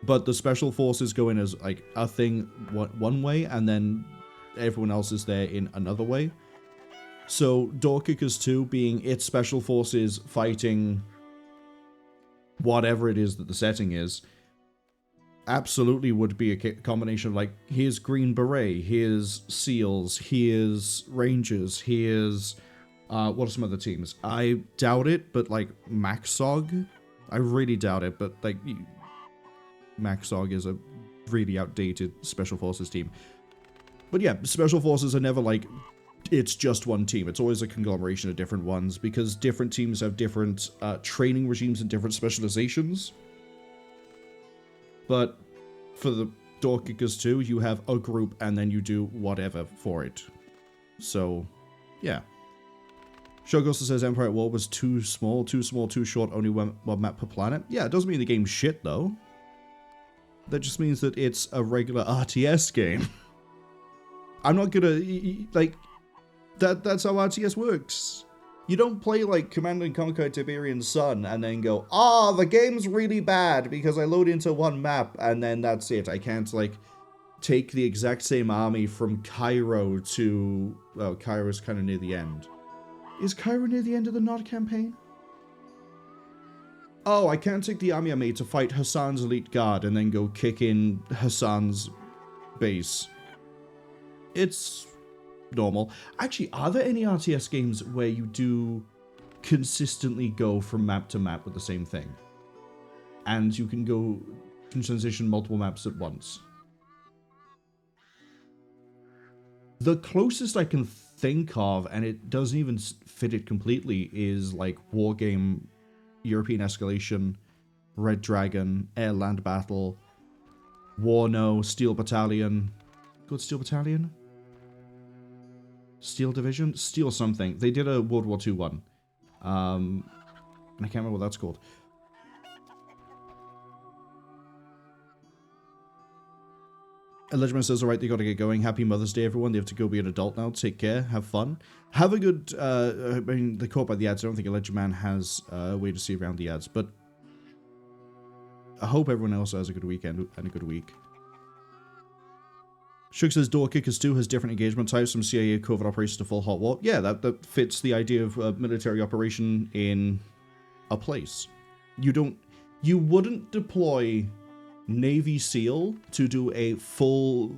But the Special Forces go in as like a thing one way, and then everyone else is there in another way. So, Door Kickers 2 being its special forces fighting whatever it is that the setting is, absolutely would be a combination of, like, here's Green Beret, here's SEALs, here's Rangers, here's, what are some other teams? I doubt it, but, like, MacSog? I really doubt it, but, like, MacSog is a really outdated Special Forces team. But yeah, Special Forces are never, like, it's just one team. It's always a conglomeration of different ones, because different teams have different training regimes and different specializations. But for the Door Kickers 2, you have a group and then you do whatever for it. So, yeah. Shug also says Empire at War was too small, too short, only one map per planet. Yeah, it doesn't mean the game's shit, though. That just means that it's a regular RTS game. I'm not gonna, like, that's how RTS works. You don't play, like, Command & Conquer Tiberian Sun and then go, the game's really bad because I load into one map and then that's it. I can't, like, take the exact same army from Cairo to... Well, Cairo's kind of near the end. Is Cairo near the end of the Nod campaign? Oh, I can't take the army I made to fight Hassan's elite guard and then go kick in Hassan's base. It's normal. Actually, are there any RTS games where you do consistently go from map to map with the same thing? And you can transition multiple maps at once? The closest I can think of, and it doesn't even fit it completely, is like Wargame, European Escalation, Red Dragon, Air-Land Battle, Warno, Steel Battalion. Good Steel Battalion? Steel Division? Steel something. They did a World War II one. And I can't remember what that's called. Legend says, alright, they gotta get going. Happy Mother's Day, everyone. They have to go be an adult now. Take care. Have fun. Have a good, I mean, they're caught by the ads. I don't think a Legend Man has a way to see around the ads, but I hope everyone else has a good weekend and a good week. Shug says Door Kickers 2 has different engagement types from CIA covert operations to full hot war. Yeah, that fits the idea of a military operation in a place. You wouldn't deploy Navy SEAL to do a full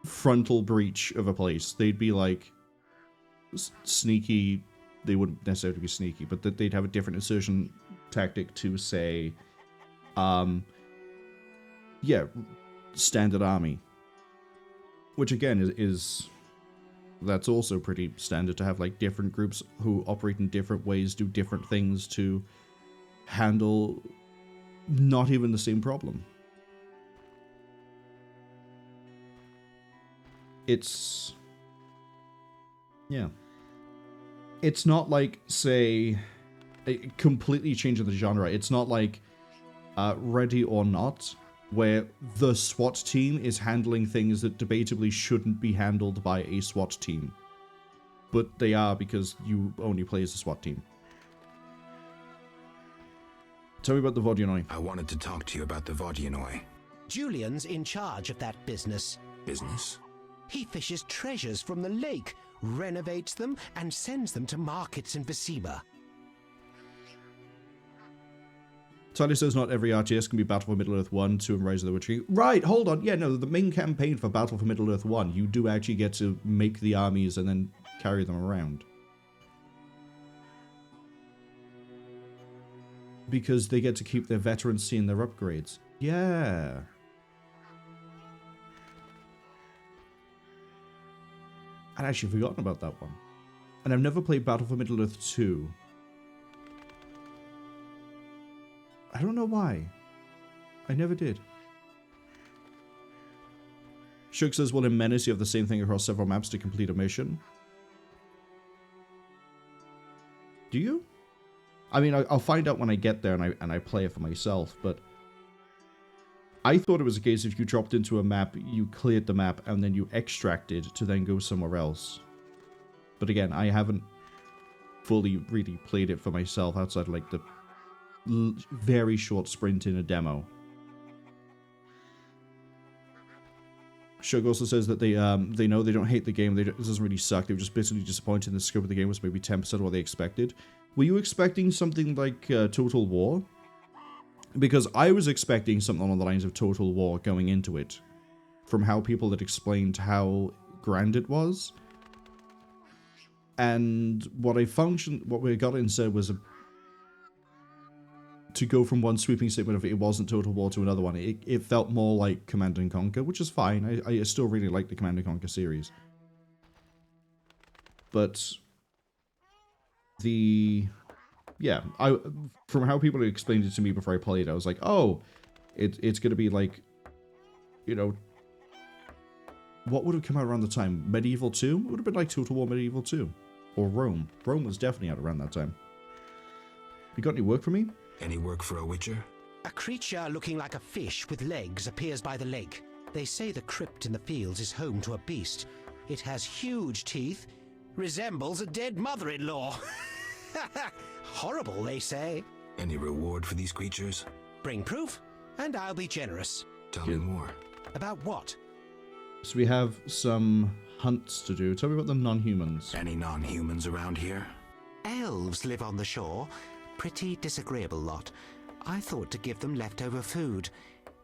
frontal breach of a place. They'd be like sneaky. They wouldn't necessarily be sneaky, but they'd have a different insertion tactic to say, yeah, standard army. Which again is that's also pretty standard to have, like, different groups who operate in different ways, do different things to handle not even the same problem. It's... yeah. It's not like, say, completely changing the genre. It's not like Ready or Not, where the SWAT team is handling things that debatably shouldn't be handled by a SWAT team. But they are, because you only play as a SWAT team. Tell me about the Vodyanoi. I wanted to talk to you about the Vodyanoi. Julian's in charge of that business. Business? He fishes treasures from the lake, renovates them, and sends them to markets in Vizima. Sally says not every RTS can be Battle for Middle-earth 1, 2, and Rise of the Witch King. Right, hold on. Yeah, no, the main campaign for Battle for Middle-earth 1, you do actually get to make the armies and then carry them around. Because they get to keep their veterans seeing their upgrades. Yeah. I'd actually forgotten about that one. And I've never played Battle for Middle-earth 2. I don't know why. I never did. Shug says, well, in Menace, you have the same thing across several maps to complete a mission. Do you? I mean, I'll find out when I get there and I play it for myself, but I thought it was a case if you dropped into a map, you cleared the map, and then you extracted to then go somewhere else. But again, I haven't fully really played it for myself outside of, like, the very short sprint in a demo. Shug also says that they know they don't hate the game. It doesn't really suck. They were just bitterly disappointed in the scope of the game was maybe 10% of what they expected. Were you expecting something like Total War? Because I was expecting something along the lines of Total War going into it, from how people had explained how grand it was. And what we got instead was to go from one sweeping statement of it wasn't Total War to another one. It felt more like Command and Conquer, which is fine. I still really like the Command and Conquer series. But from how people had explained it to me before I played, I was like, oh, it's going to be like, you know, what would have come out around the time? Medieval 2? It would have been like Total War Medieval 2. Or Rome. Rome was definitely out around that time. You got any work for me? Any work for a witcher? A creature looking like a fish with legs appears by the lake. They say the crypt in the fields is home to a beast. It has huge teeth, resembles a dead mother-in-law. Horrible, they say. Any reward for these creatures? Bring proof, and I'll be generous. Tell me more. About what? So we have some hunts to do. Tell me about the non-humans. Any non-humans around here? Elves live on the shore. Pretty disagreeable lot. I thought to give them leftover food.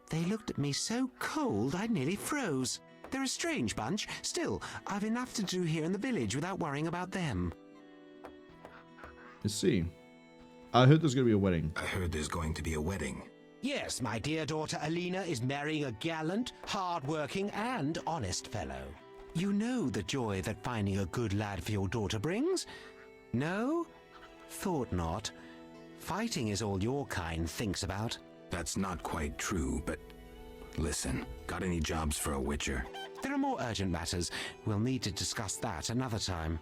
They looked at me so cold I nearly froze. They're a strange bunch. Still, I've enough to do here in the village without worrying about them. Let's see. I heard there's going to be a wedding. I heard there's going to be a wedding. Yes, my dear daughter Alina is marrying a gallant, hard-working and honest fellow. You know the joy that finding a good lad for your daughter brings? No? Thought not. Fighting is all your kind thinks about. That's not quite true, but listen, got any jobs for a witcher? There are more urgent matters. We'll need to discuss that another time.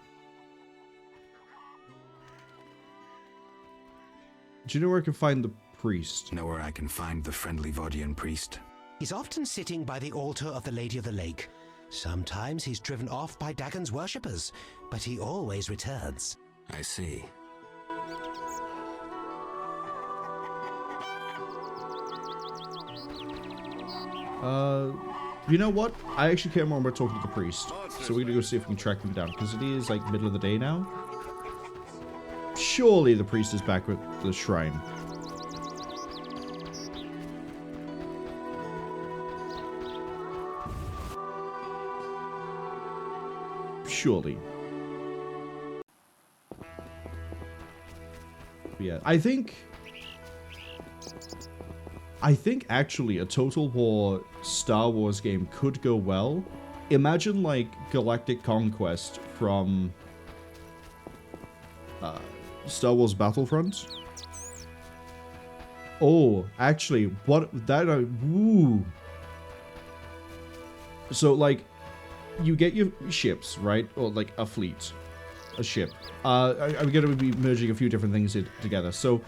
Do you know where I can find the priest? Know where I can find the friendly Vodian priest? He's often sitting by the altar of the Lady of the Lake. Sometimes he's driven off by Dagon's worshippers, but he always returns. I see. You know what? I actually care more about talking to the priest. So we're gonna go see if we can track him down, because it is like middle of the day now. Surely the priest is back with the shrine. Surely. Yeah, I think actually a Total War Star Wars game could go well. Imagine like Galactic Conquest from Star Wars Battlefront. Oh, actually, what that woo. So like you get your ships, right? Or like a fleet. A ship. I'm going to be merging a few different things together. So,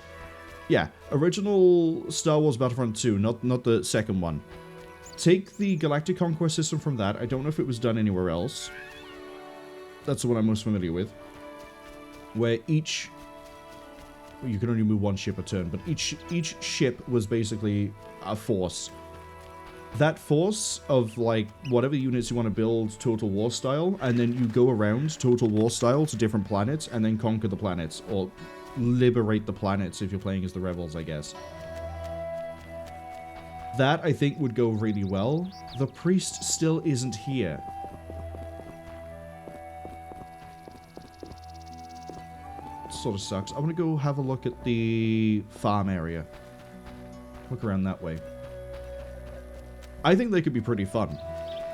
yeah. Original Star Wars Battlefront 2, not the second one. Take the Galactic Conquest system from that. I don't know if it was done anywhere else. That's the one I'm most familiar with. Where each... Well, you can only move one ship a turn, but each ship was basically a force. That force of, like, whatever units you want to build Total War style, and then you go around Total War style to different planets, and then conquer the planets, or liberate the planets if you're playing as the rebels, I guess. That, I think, would go really well. The priest still isn't here. Sort of sucks. I want to go have a look at the farm area. Look around that way. I think they could be pretty fun.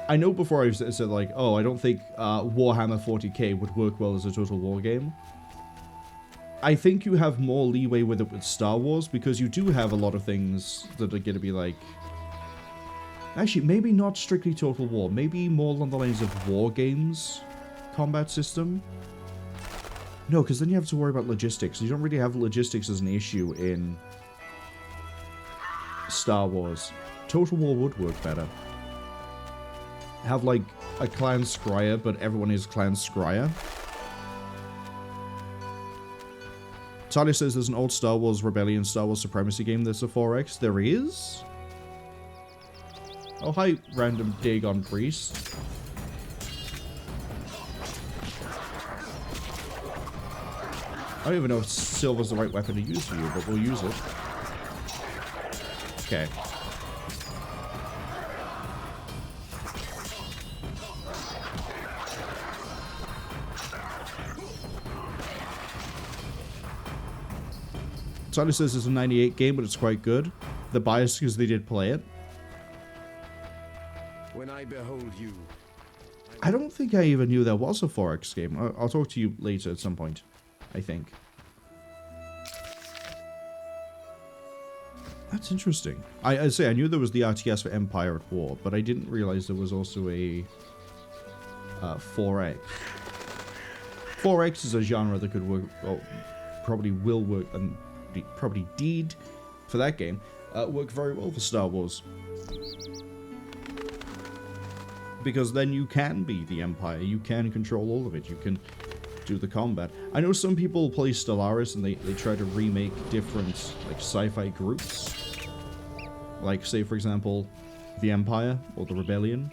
I know before I said like, oh, I don't think Warhammer 40k would work well as a Total War game. I think you have more leeway with it with Star Wars, because you do have a lot of things that are going to be like... Actually, maybe not strictly Total War. Maybe more along the lines of War Games combat system. No, because then you have to worry about logistics. You don't really have logistics as an issue in Star Wars. Total War would work better. Have, like, a clan scryer, but everyone is clan scryer. Talia says there's an old Star Wars Rebellion, Star Wars Supremacy game that's a 4X. There is? Oh, hi, random Dagon priest. I don't even know if silver's the right weapon to use for you, but we'll use it. Okay. Sally says it's a 98 game, but it's quite good. The bias because they did play it. When I behold you, I don't think I even knew there was a 4X game. I'll talk to you later at some point, I think. That's interesting. I say I knew there was the RTS for Empire at War, but I didn't realize there was also a 4X. 4X is a genre that could work, well, probably will work, and probably did for that game, work very well for Star Wars. Because then you can be the Empire, you can control all of it, you can do the combat. I know some people play Stellaris and they try to remake different like sci-fi groups. Like, say for example, the Empire or the Rebellion.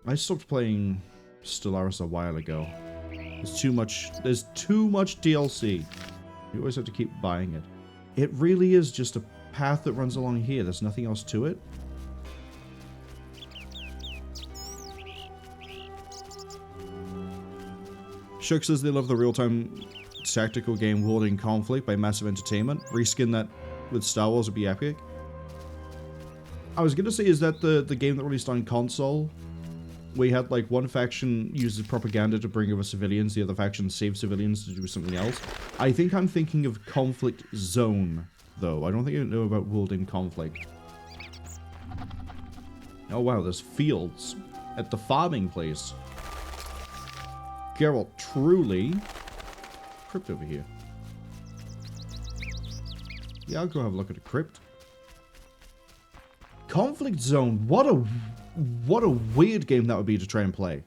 I stopped playing Stellaris a while ago. There's too much DLC. You always have to keep buying it. It really is just a path that runs along here. There's nothing else to it. Shook says they love the real-time tactical game World in Conflict by Massive Entertainment. Reskin that with Star Wars would be epic. I was gonna say, is that the game that released on console? Where you had like one faction uses propaganda to bring over civilians, the other faction saves civilians to do something else. I think I'm thinking of Conflict Zone, though. I don't think I know about World in Conflict. Oh wow, there's fields at the farming place. Geralt, truly. Crypt over here. Yeah, I'll go have a look at a crypt. Conflict Zone. What a weird game that would be to try and play.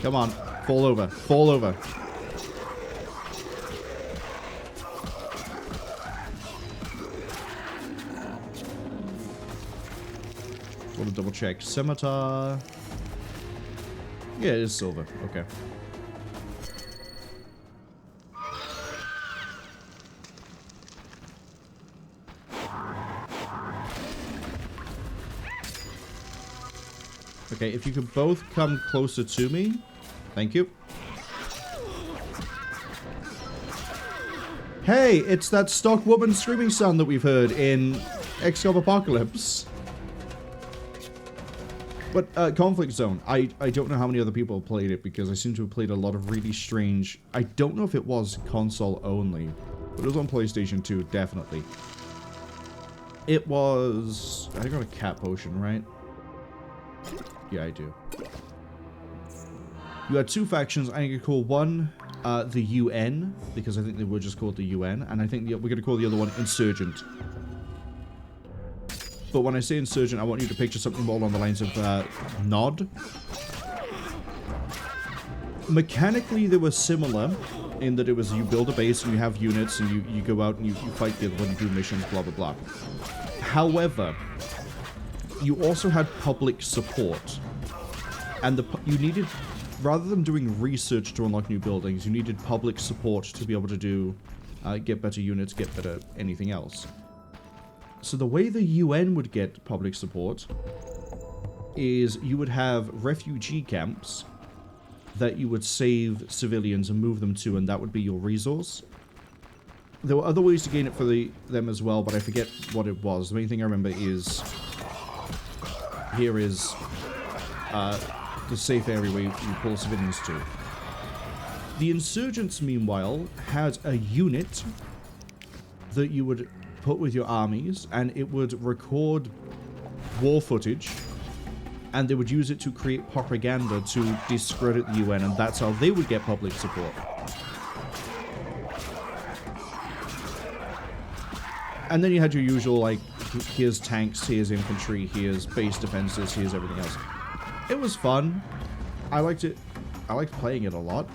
Come on, fall over, fall over. Want to double check. Scimitar. Yeah, it is silver. Okay. Okay, if you could both come closer to me. Thank you. Hey, it's that stock woman screaming sound that we've heard in XCOM Apocalypse. But, Conflict Zone. I don't know how many other people have played it, because I seem to have played a lot of really strange... I don't know if it was console only, but it was on PlayStation 2, definitely. It was... I got a cat potion, right? Yeah, I do. You had two factions. I think you could call one the UN, because I think they were just called the UN, and I think we're going to call the other one Insurgent. But when I say Insurgent, I want you to picture something more along the lines of Nod. Mechanically, they were similar in that it was you build a base and you have units and you go out and you fight the other one, you do missions, blah, blah, blah. However, you also had public support. And you needed, rather than doing research to unlock new buildings, you needed public support to be able to do, get better units, get better anything else. So the way the UN would get public support is you would have refugee camps that you would save civilians and move them to, and that would be your resource. There were other ways to gain it for them as well, but I forget what it was. The main thing I remember is... Here is the safe area where you pull civilians to. The insurgents, meanwhile, had a unit that you would put with your armies, and it would record war footage and they would use it to create propaganda to discredit the UN, and that's how they would get public support. And then you had your usual, like, here's tanks, here's infantry, here's base defenses, here's everything else. It was fun. I liked it. I liked playing it a lot.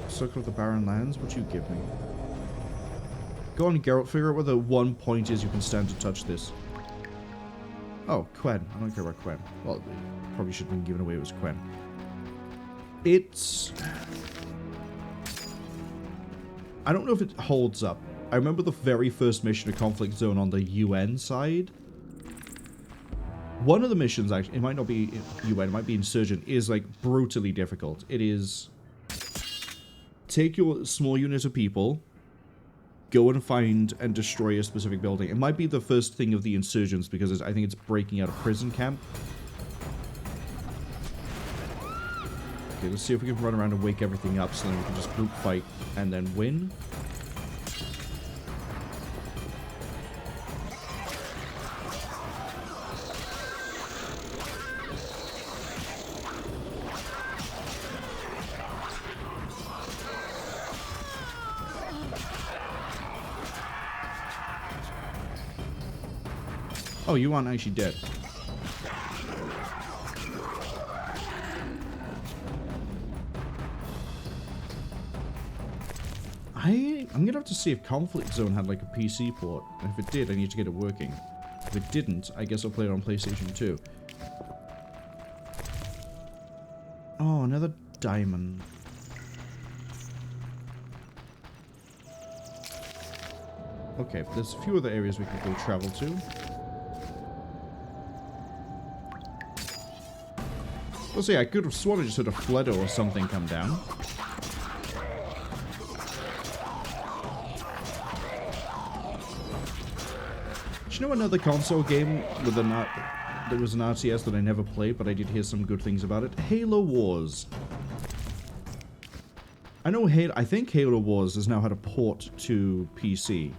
Circle of the Barren Lands, what you give me? Go on, Geralt, figure out where the one point is you can stand to touch this. Oh, Cwen. I don't care about Cwen. Well, it probably should have been given away it was Cwen. It's... I don't know if it holds up. I remember the very first mission of Conflict Zone on the UN side. One of the missions, actually, it might not be UN, it might be Insurgent, is, like, brutally difficult. It is... Take your small unit of people, go and find and destroy a specific building. It might be the first thing of the Insurgents, because I think it's breaking out a prison camp. Okay, let's see if we can run around and wake everything up, so then we can just group fight and then win. Oh, you aren't actually dead. I'm gonna have to see if Conflict Zone had like a PC port. And if it did, I need to get it working. If it didn't, I guess I'll play it on PlayStation 2. Oh, another diamond. Okay, there's a few other areas we could go travel to. Well, see, I could have sworn I just heard a Fledder or something come down. Do you know another console game with that was an RTS that I never played, but I did hear some good things about it? Halo Wars. I think Halo Wars has now had a port to PC.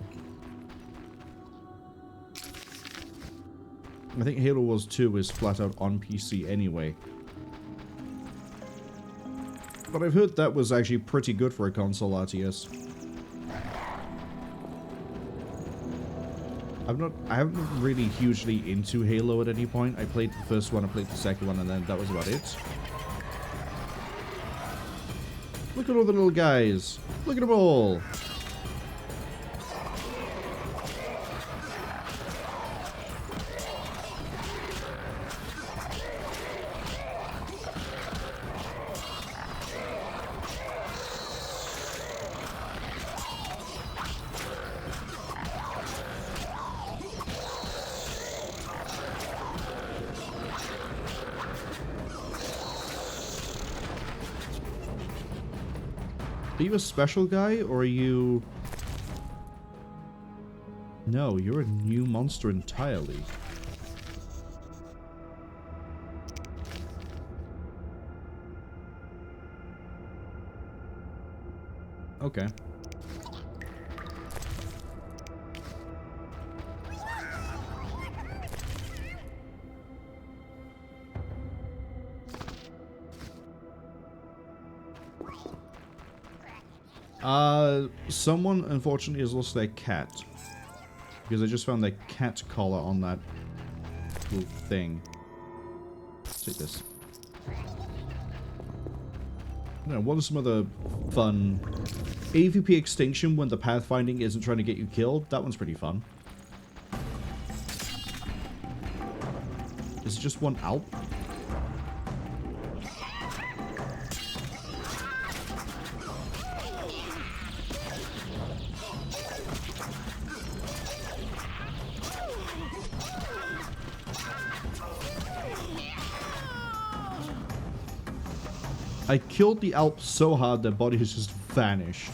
I think Halo Wars 2 is flat out on PC anyway. But I've heard that was actually pretty good for a console RTS. I haven't really hugely into Halo at any point. I played the first one, I played the second one, and then that was about it. Look at all the little guys. Look at them all. Are you a special guy, or are you... No, you're a new monster entirely. Okay. Someone unfortunately has lost their cat. Because I just found their cat collar on that little thing. Take this. I don't know, what are some other fun... AVP extinction when the pathfinding isn't trying to get you killed? That one's pretty fun. Is it just one Alp? I killed the Alp so hard their body has just vanished.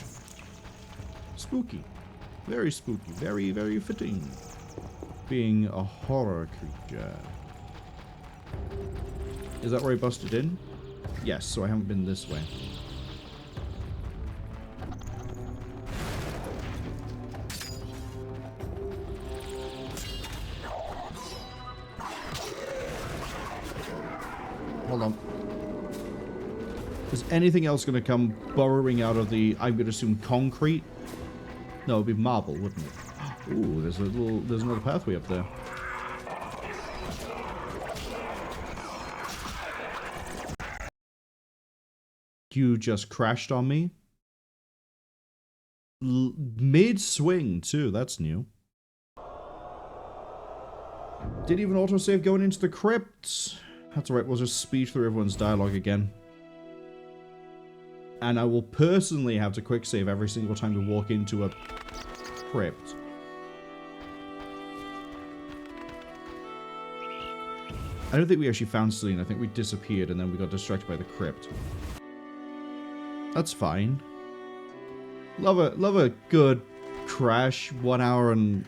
Spooky. Very spooky. Very, very fitting. Being a horror creature. Is that where I busted in? Yes, so I haven't been this way. hold on. Is anything else going to come burrowing out of the, I'm going to assume, concrete? No, it'd be marble, wouldn't it? Ooh, there's another pathway up there. You just crashed on me. Mid-swing, too. That's new. Didn't even autosave going into the crypt. That's alright, we'll just speed through everyone's dialogue again. And I will personally have to quick save every single time we walk into a crypt. I don't think we actually found Selene. I think we disappeared and then we got distracted by the crypt. That's fine. Love a good crash 1 hour and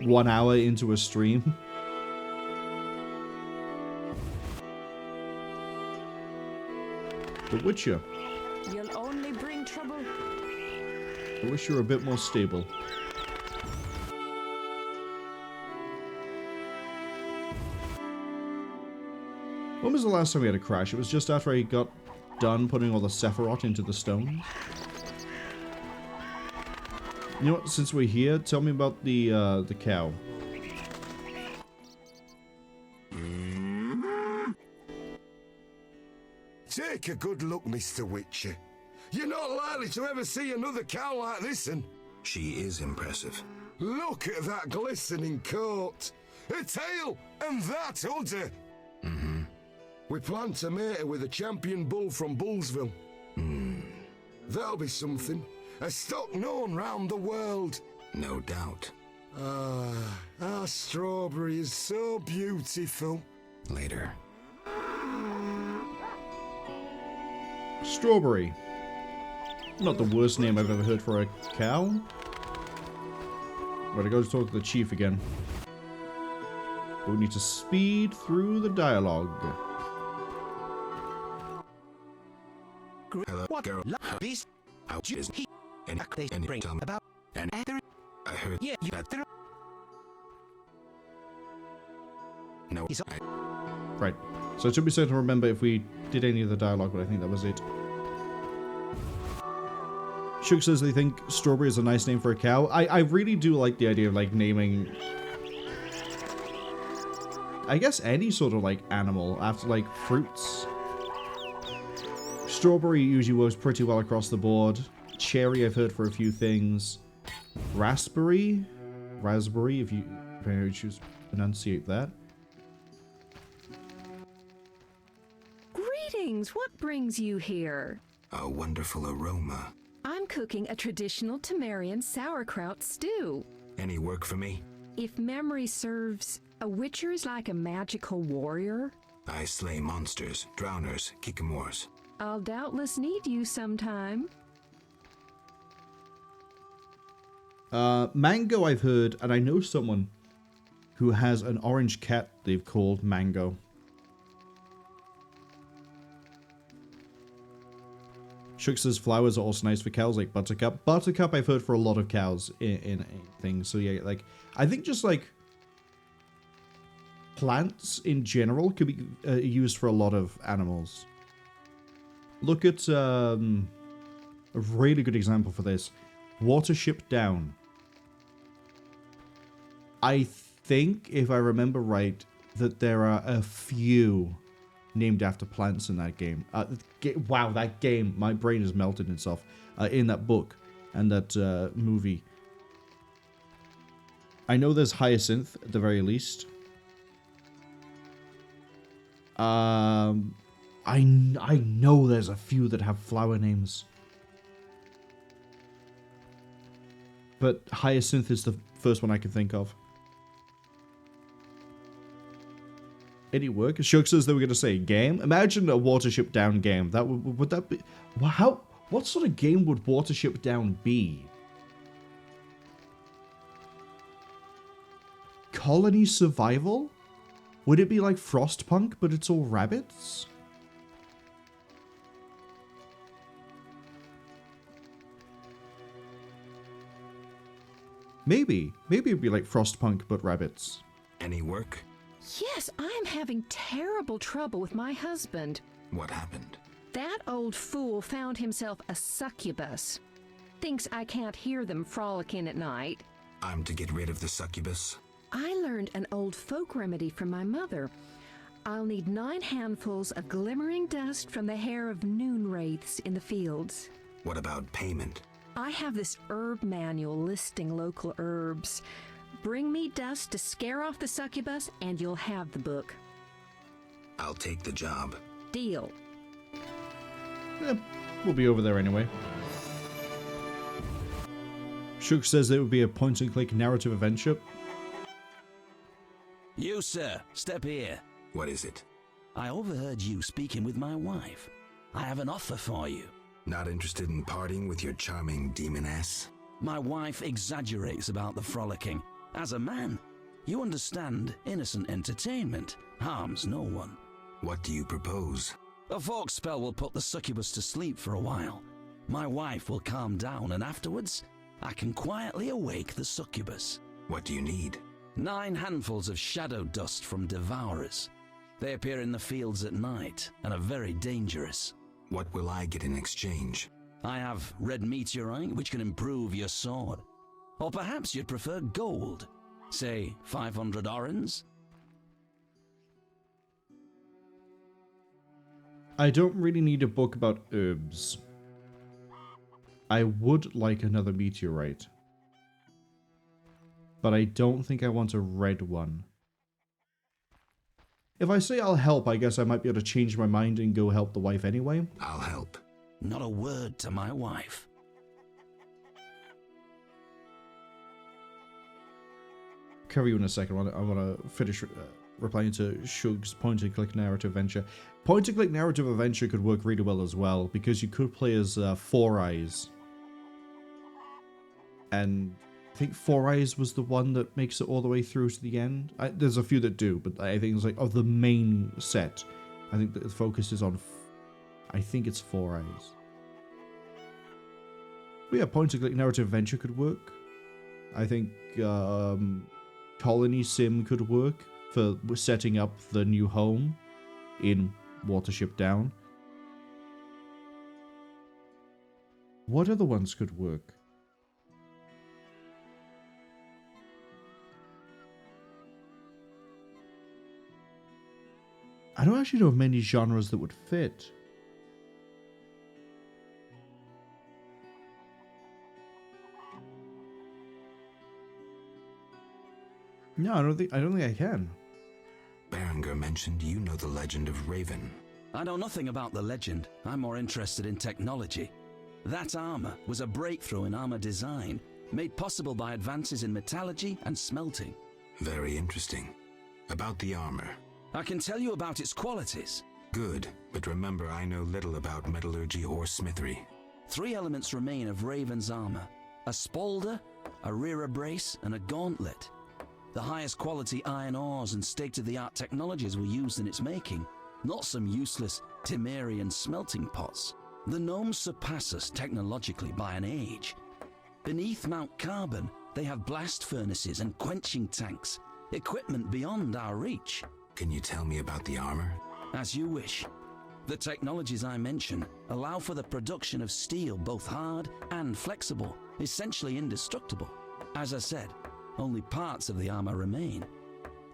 1 hour into a stream. The Witcher. You'll only bring trouble. I wish you were a bit more stable. When was the last time we had a crash? It was just after I got done putting all the Sephiroth into the stones. You know what? Since we're here, tell me about the cow. Take a good look, Mr. Witcher. You're not likely to ever see another cow like this, and She is impressive. look at that glistening coat, a tail, and that udder. Mm-hmm. We plan to mate her with a champion bull from Bullsville. That'll be something. A stock known round the world. No doubt. Ah, our strawberry is so beautiful. Later. Strawberry. Not the worst name I've ever heard for a cow. Right, I go to talk to the chief again. We need to speed through the dialogue. Hello, girl. How is he? And they tell me about and I heard that there. No, Right. So it should be certain to remember if we did any of the dialogue, but I think that was it. Shook says they think strawberry is a nice name for a cow. I really do like the idea of like naming, I guess, any sort of like animal after like fruits. Strawberry usually works pretty well across the board. Cherry I've heard for a few things. Raspberry, if you choose to pronunciate that. Greetings, what brings you here? a wonderful aroma. I'm cooking a traditional Temerian sauerkraut stew. Any work for me? If memory serves, a witcher is like a magical warrior. I slay monsters, drowners, kikimors. I'll doubtless need you sometime. Mango I've heard, and I know someone who has an orange cat they've called Mango. Shook says flowers are also nice for cows, like Buttercup. Buttercup I've heard for a lot of cows in things. So yeah, like, I think just like plants in general could be used for a lot of animals. Look at a really good example for this. Watership Down. I think, if I remember right, that there are a few named after plants in that game. Wow, that game, my brain has melted itself. In that book and that movie. I know there's Hyacinth, at the very least. I know there's a few that have flower names. But Hyacinth is the first one I can think of. Any work? Shook says they were going to say game. Imagine a Watership Down game. That would that be? How? What sort of game would Watership Down be? Colony survival? Would it be like Frostpunk, but it's all rabbits? Maybe. Maybe it'd be like Frostpunk, but rabbits. Any work? Yes, I'm having terrible trouble with my husband. What happened? That old fool found himself a succubus. Thinks I can't hear them frolicking at night. I'm to get rid of the succubus? I learned an old folk remedy from my mother. I'll need 9 handfuls of glimmering dust from the hair of noon wraiths in the fields. What about payment? I have this herb manual listing local herbs. Bring me dust to scare off the succubus, and you'll have the book. I'll take the job. Deal. We'll be over there anyway. Shook says it would be a point-and-click narrative adventure. You, sir, step here. What is it? I overheard you speaking with my wife. I have an offer for you. Not interested in parting with your charming demoness? My wife exaggerates about the frolicking. As a man, you understand innocent entertainment harms no one. What do you propose? A fog spell will put the succubus to sleep for a while. My wife will calm down, and afterwards, I can quietly awake the succubus. What do you need? 9 handfuls of shadow dust from devourers. They appear in the fields at night and are very dangerous. What will I get in exchange? I have red meteorite, which can improve your sword. Or perhaps you'd prefer gold. Say 500 orens? I don't really need a book about herbs. I would like another meteorite. But I don't think I want a red one. If I say I'll help, I guess I might be able to change my mind and go help the wife anyway. I'll help. Not a word to my wife. Cover you in a second. I want to finish replying to Shug's point-and-click narrative adventure. Point-and-click narrative adventure could work really well as well, because you could play as Four Eyes. And I think Four Eyes was the one that makes it all the way through to the end. There's a few that do, but I think it's like, of the main set, I think the focus is on, I think it's Four Eyes. But yeah, point-and-click narrative adventure could work. I think Colony Sim could work for setting up the new home in Watership Down. What other ones could work? I don't actually know of many genres that would fit. No, I don't think I can. Berengar mentioned you know the legend of Raven. I know nothing about the legend. I'm more interested in technology. That armor was a breakthrough in armor design, made possible by advances in metallurgy and smelting. Very interesting. About the armor. I can tell you about its qualities. Good, but remember I know little about metallurgy or smithery. 3 elements remain of Raven's armor. A spalder, a rear brace, and a gauntlet. The highest quality iron ores and state-of-the-art technologies were used in its making, not some useless Temerian smelting pots. The gnomes surpass us technologically by an age. Beneath Mount Carbon, they have blast furnaces and quenching tanks, equipment beyond our reach. Can you tell me about the armor? As you wish. The technologies I mention allow for the production of steel both hard and flexible, essentially indestructible. As I said, only parts of the armor remain.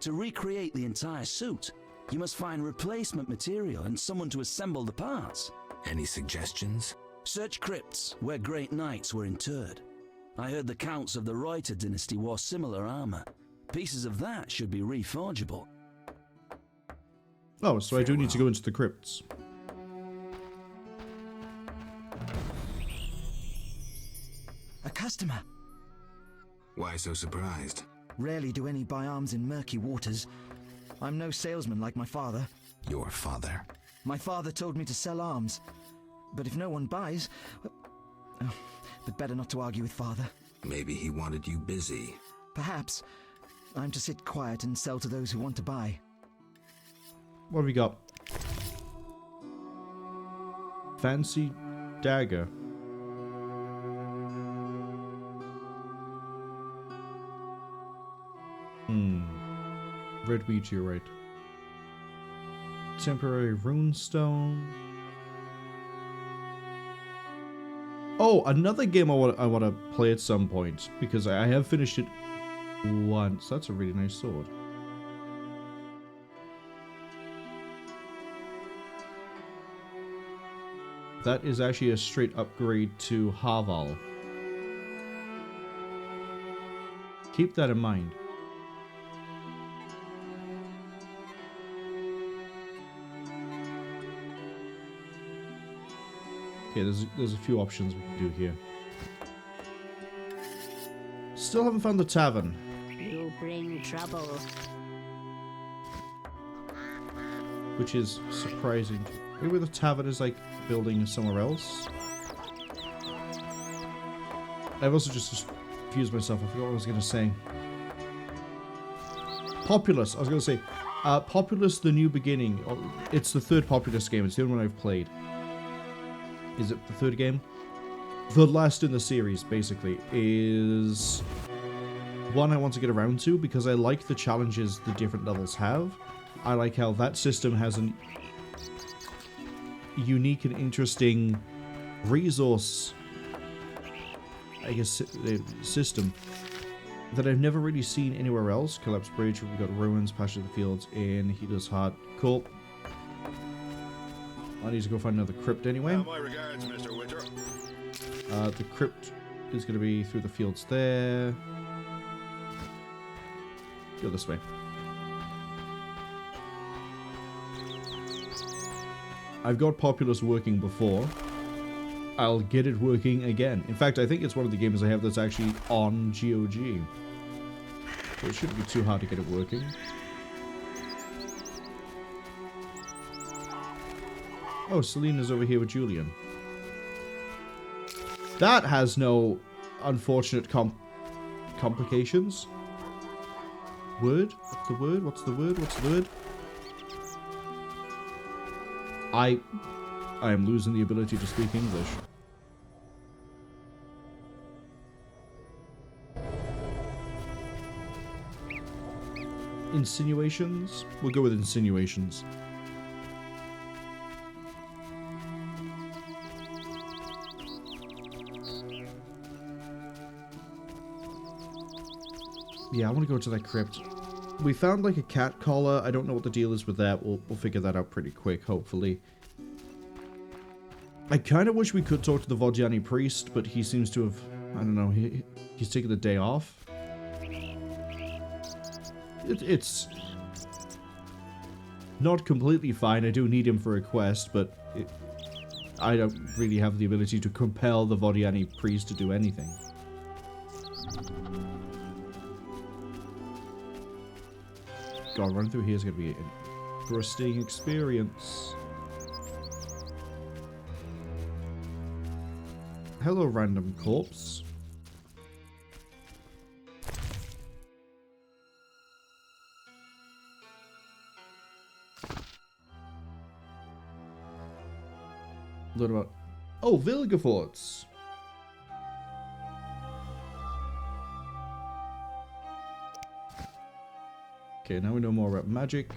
To recreate the entire suit, you must find replacement material and someone to assemble the parts. Any suggestions? Search crypts where great knights were interred. I heard the counts of the Reuter dynasty wore similar armor. Pieces of that should be reforgeable. Oh, so I do need to go into the crypts. A customer. Why so surprised? Rarely do any buy arms in murky waters. I'm no salesman like my father. Your father? My father told me to sell arms. But if no one buys... Oh, but better not to argue with father. Maybe he wanted you busy. Perhaps. I'm to sit quiet and sell to those who want to buy. What have we got? Fancy dagger. Red meteorite. Temporary runestone. Oh, another game I want to play at some point, because I have finished it once. That's a really nice sword. That is actually a straight upgrade to Harval. Keep that in mind. Okay, there's a few options we can do here. Still haven't found the tavern. You bring trouble. Which is surprising. Maybe the tavern is like building somewhere else. I've also just confused myself. I forgot what I was going to say. Populous. I was going to say, Populous: The New Beginning. It's the third Populous game. It's the only one I've played. Is it the third game? The last in the series, basically, is one I want to get around to because I like the challenges the different levels have. I like how that system has a unique and interesting resource, I guess, system that I've never really seen anywhere else. Collapsed Bridge, we've got Ruins, Pasture of the Fields, in Healer's Heart. Cool. I need to go find another crypt anyway. My regards, Mr. Winter. The crypt is going to be through the fields there. Go this way. I've got Populous working before. I'll get it working again. In fact, I think it's one of the games I have that's actually on GOG. So it shouldn't be too hard to get it working. Oh, Selena's over here with Julian. That has no unfortunate complications. Word? What's the word? What's the word? What's the word? I am losing the ability to speak English. Insinuations? We'll go with insinuations. Yeah, I want to go to that crypt. We found like a cat collar. I don't know what the deal is with that. We'll figure that out pretty quick, hopefully. I kind of wish we could talk to the Vodiani priest, but he seems to have, I don't know, he's taken the day off. It's not completely fine. I do need him for a quest, but I don't really have the ability to compel the Vodiani priest to do anything. God, running through here is going to be an interesting experience. Hello, random corpse. What about... Oh, Vilgefortz! Okay, now we know more about magic.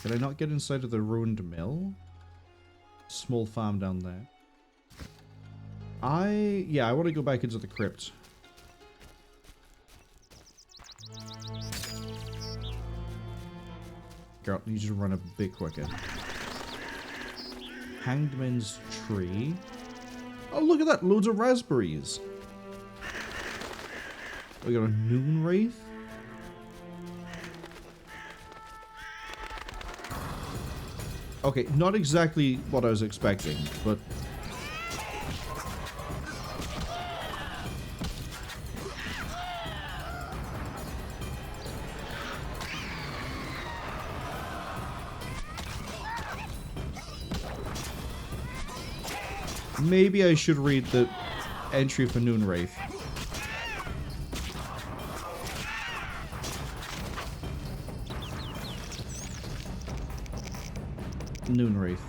Did I not get inside of the ruined mill? Small farm down there. Yeah, I want to go back into the crypt. Geralt, you need to run a bit quicker. Hangman's Tree. Oh, look at that! Loads of raspberries. We got a Noon Wraith. Okay, not exactly what I was expecting, but... Maybe I should read the entry for Noon Wraith. Noon Wraith.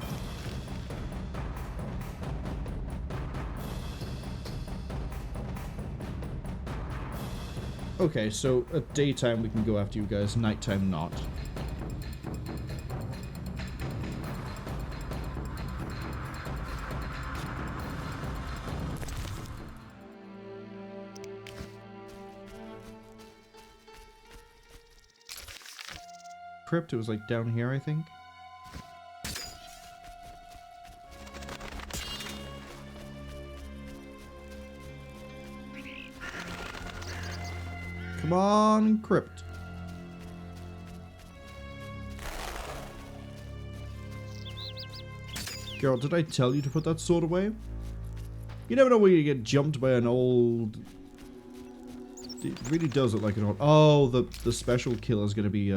Okay, so at daytime we can go after you guys, nighttime not. Crypt, it was like down here, I think. Come on, Crypt. Geralt, did I tell you to put that sword away? You never know when you get jumped by an old... It really does look like an old... Oh, the special kill is going to be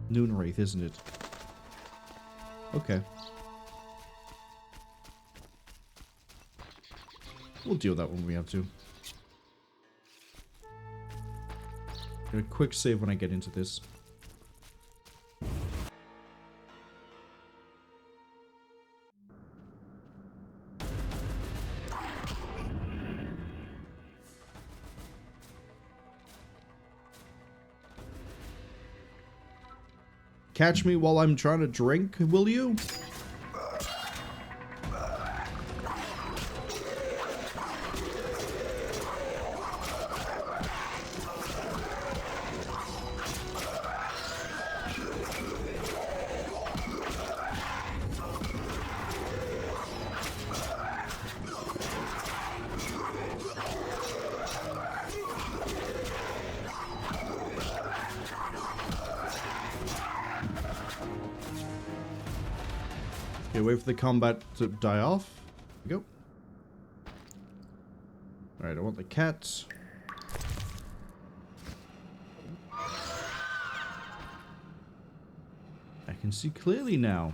Noonwraith, isn't it? Okay. We'll deal with that when we have to. Get a quick save when I get into this. Catch me while I'm trying to drink, will you? Okay, wait for the combat to die off. There we go. Alright, I want the cats. I can see clearly now.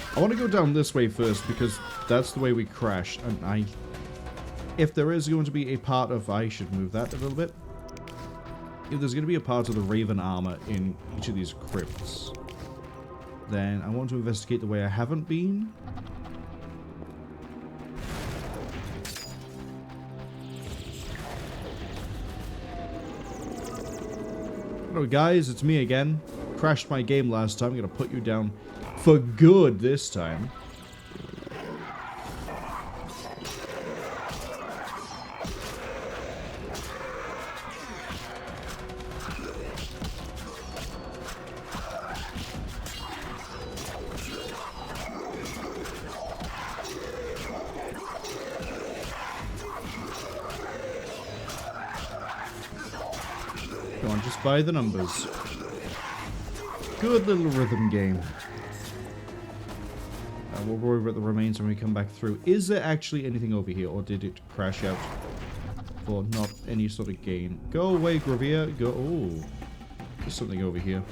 I want to go down this way first because that's the way we crashed, and if there is going to be a part of... I should move that a little bit. If there's going to be a part of the Raven armor in each of these crypts, then I want to investigate the way I haven't been. Hello guys, it's me again. Crashed my game last time, I'm going to put you down for good this time. Come on, just by the numbers. Good little rhythm game. We'll worry about the remains when we come back through. Is there actually anything over here, or did it crash out for not any sort of gain? Go away, Gravier. Go. Oh, there's something over here.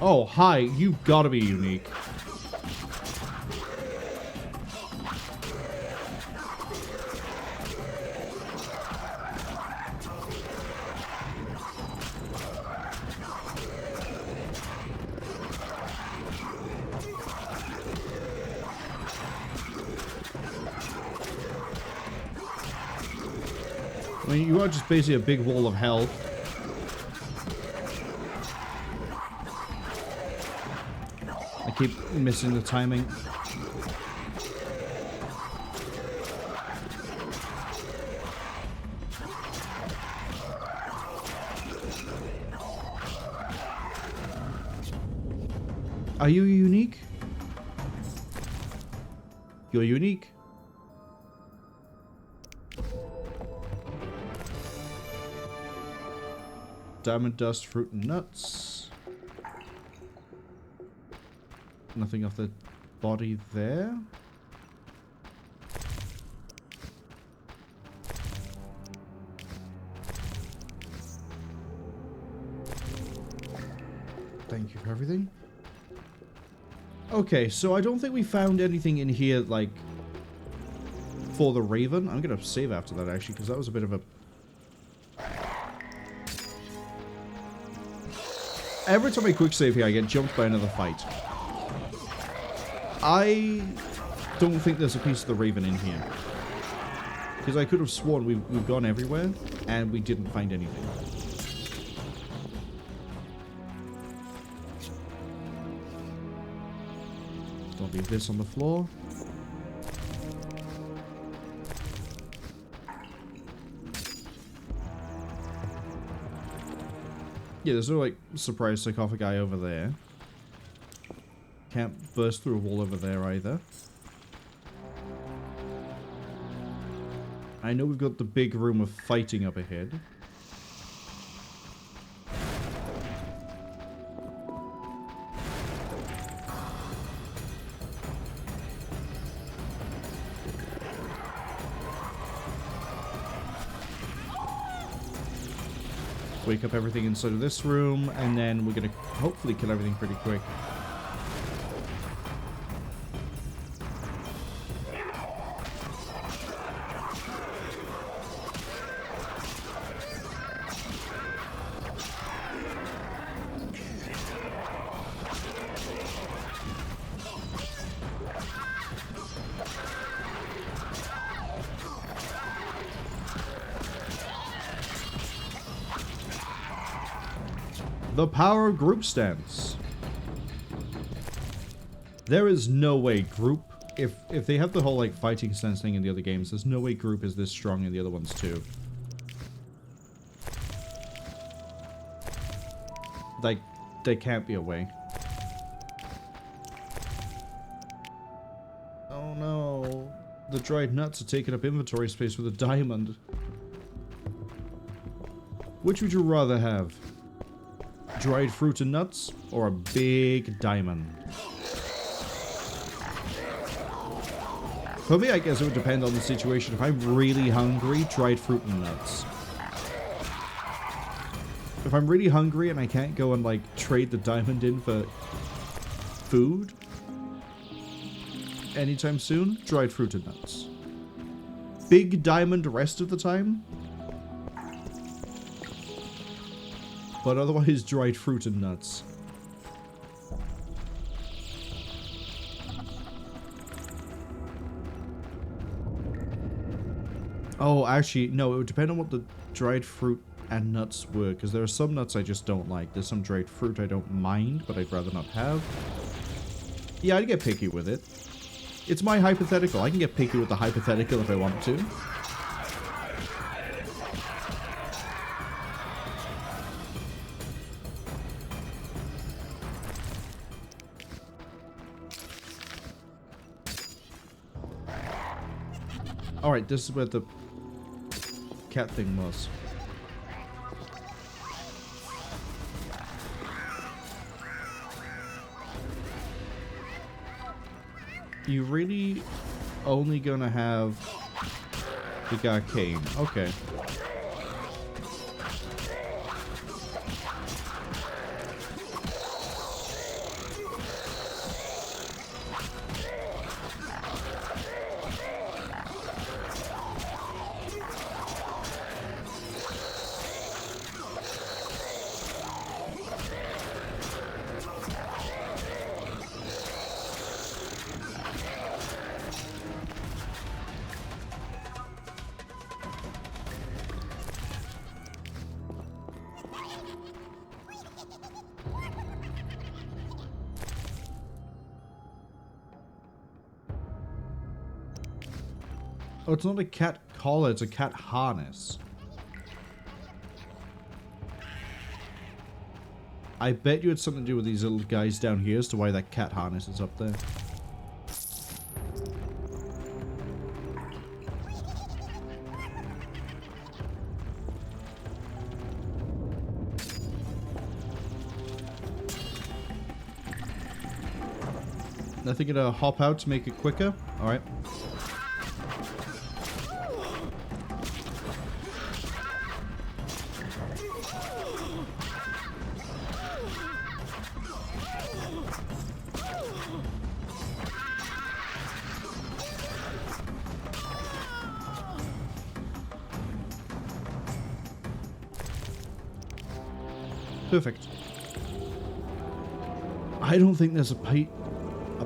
Oh, hi. You've got to be unique. I mean, you are just basically a big wall of hell. Keep missing the timing. Are you unique? You're unique. Diamond dust, fruit, and nuts. Nothing off the body there. Thank you for everything. Okay, so I don't think we found anything in here, like, for the Raven. I'm gonna save after that, actually, because that was a bit of a... Every time I quick save here, I get jumped by another fight. I don't think there's a piece of the Raven in here. Because I could have sworn we've gone everywhere, and we didn't find anything. Don't leave this on the floor. Yeah, there's no, like, surprise sarcophagi over there. Can't burst through a wall over there either. I know we've got the big room of fighting up ahead. Wake up everything inside of this room, and then we're gonna hopefully kill everything pretty quick. The power of group stance. There is no way group, if they have the whole like fighting stance thing in the other games, there's no way group is this strong in the other ones too. Like, there can't be a way. Oh no. The dried nuts are taking up inventory space with a diamond. Which would you rather have? Dried fruit and nuts, or a big diamond? For me, I guess it would depend on the situation. If I'm really hungry, dried fruit and nuts. If I'm really hungry and I can't go and, like, trade the diamond in for food anytime soon, dried fruit and nuts. Big diamond the rest of the time? But otherwise, dried fruit and nuts. Oh, actually, no, it would depend on what the dried fruit and nuts were, because there are some nuts I just don't like. There's some dried fruit I don't mind, but I'd rather not have. Yeah, I'd get picky with it. It's my hypothetical. I can get picky with the hypothetical if I want to. Alright, this is where the cat thing was. You really only gonna have the arcane. Okay. Oh, it's not a cat collar, it's a cat harness. I bet you it's something to do with these little guys down here as to why that cat harness is up there. Nothing gonna hop out to make it quicker? Alright. Perfect. I don't think there's a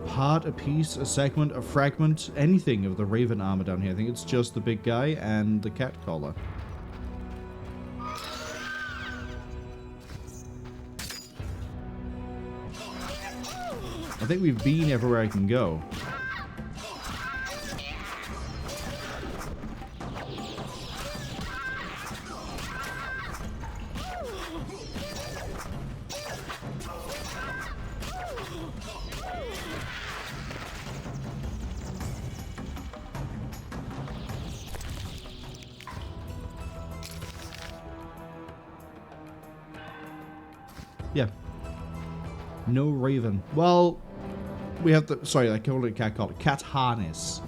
part, a piece, a segment, a fragment, anything of the Raven armor down here. I think it's just the big guy and the cat collar. I think we've been everywhere I can go. Yeah. No Raven. Well, we have the... Sorry, I called it a cat collar. Cat harness.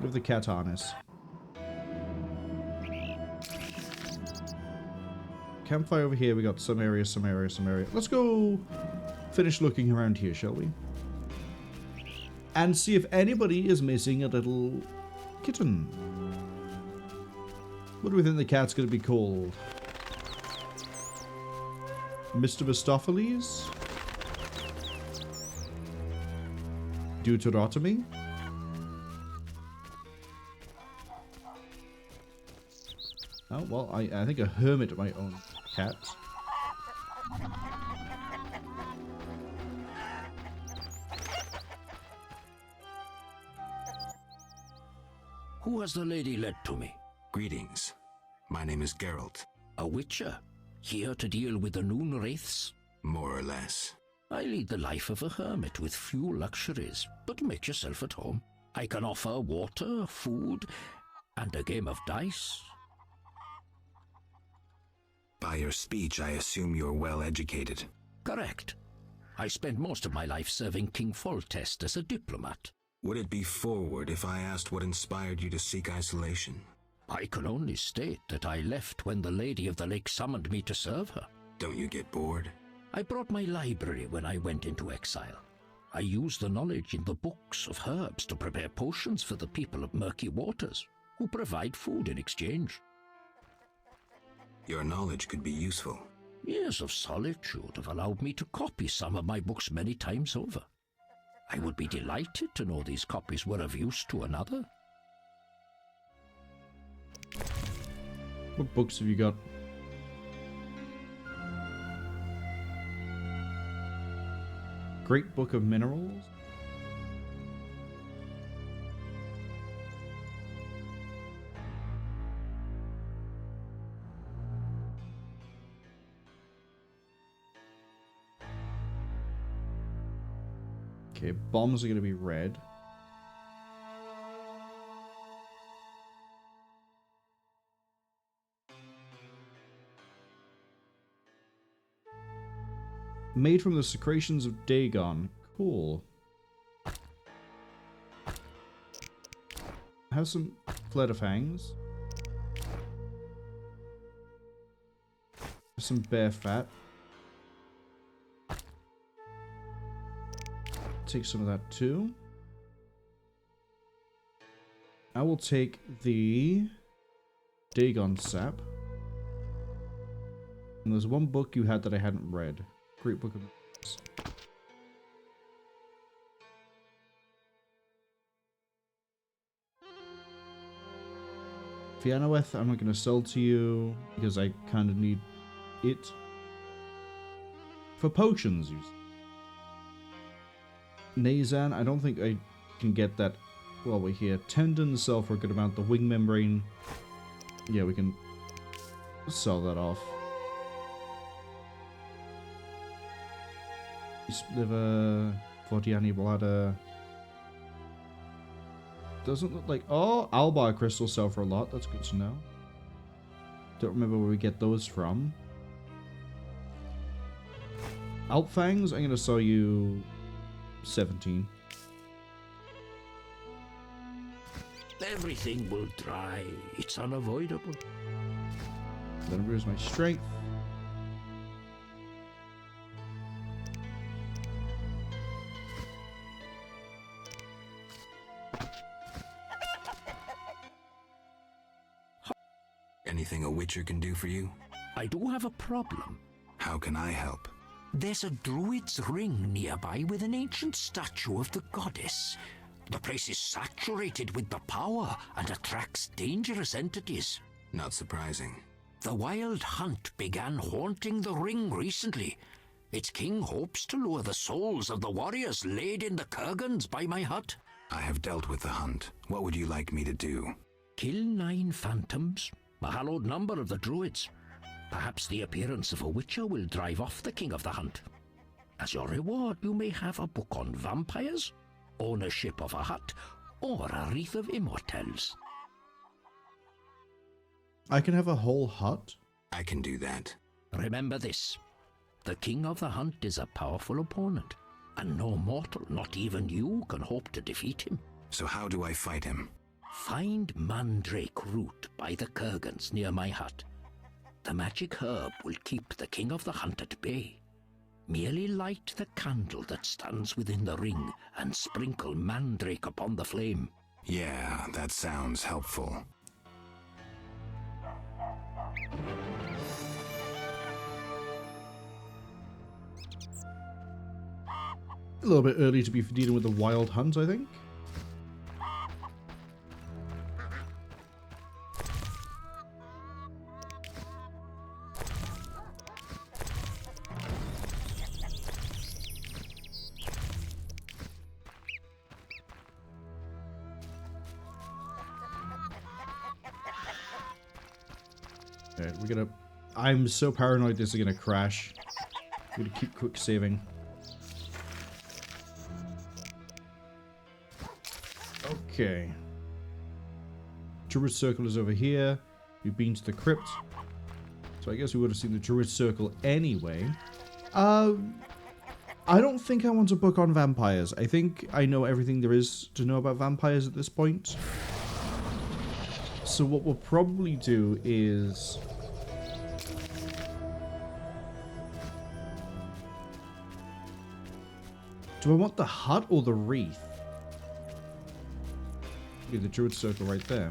We have the cat harness. Campfire over here. We got some area, some area, some area. Let's go finish looking around here, shall we? And see if anybody is missing a little kitten. What do we think the cat's going to be called? Mr. Mistopheles? Deuterotomy? Oh, well, I think a hermit might own cats. Who has the lady led to me? Greetings. My name is Geralt. A witcher? Here to deal with the noon wraiths? More or less. I lead the life of a hermit with few luxuries, but make yourself at home. I can offer water, food, and a game of dice. By your speech, I assume you're well educated. Correct. I spent most of my life serving King Foltest as a diplomat. Would it be forward if I asked what inspired you to seek isolation? I can only state that I left when the Lady of the Lake summoned me to serve her. Don't you get bored? I brought my library when I went into exile. I used the knowledge in the books of herbs to prepare potions for the people of Murky Waters, who provide food in exchange. Your knowledge could be useful. Years of solitude have allowed me to copy some of my books many times over. I would be delighted to know these copies were of use to another. What books have you got? Great Book of Minerals? Okay, bombs are going to be red. Made from the secretions of Dagon. Cool. Have some Fled of Fangs. Some bear fat. Take some of that too. I will take the Dagon sap. And there's one book you had that I hadn't read. Great Book of Minerals. Fianoweth, I'm not going to sell to you because I kind of need it for potions. Nazan, I don't think I can get that while we're here. Tendons sell for a good amount. The wing membrane, yeah, we can sell that off. Liver, Fortiani bladder. Doesn't look like... Oh, Albar crystals sell for a lot. That's good to know. Don't remember where we get those from. Alpfangs, I'm going to sell you 17. Everything will dry. It's unavoidable. Then where's my strength? Anything a witcher can do for you? I do have a problem. How can I help? There's a druid's ring nearby with an ancient statue of the goddess. The place is saturated with the power and attracts dangerous entities. Not surprising. The Wild Hunt began haunting the ring recently. Its king hopes to lure the souls of the warriors laid in the kurgans by my hut. I have dealt with the hunt. What would you like me to do? Kill 9 phantoms, a hallowed number of the druids. Perhaps the appearance of a witcher will drive off the king of the hunt. As your reward, you may have a book on vampires, ownership of a hut, or a wreath of immortelles. I can have a whole hut? I can do that. Remember this. The king of the hunt is a powerful opponent, and no mortal, not even you, can hope to defeat him. So how do I fight him? Find mandrake root by the kurgans near my hut. The magic herb will keep the king of the hunt at bay. Merely light the candle that stands within the ring and sprinkle mandrake upon the flame. Yeah, that sounds helpful. A little bit early to be dealing with the wild hunt, I think. Alright, we're gonna... I'm so paranoid this is gonna crash. I'm gonna keep quick saving. Okay. Druid Circle is over here. We've been to the crypt. So I guess we would have seen the Druid Circle anyway. I don't think I want a book on vampires. I think I know everything there is to know about vampires at this point. So what we'll probably do is... Do I want the hut or the wreath? Okay, the Druid Circle right there.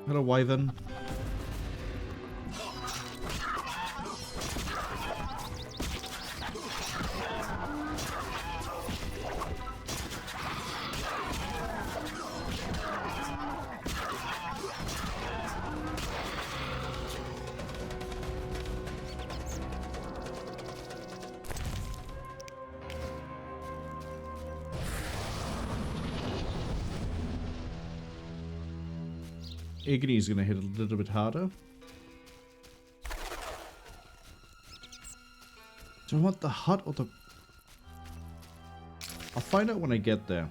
Hello, Wyvern. Iggy's gonna hit a little bit harder. Do I want the hut or the... I'll find out when I get there.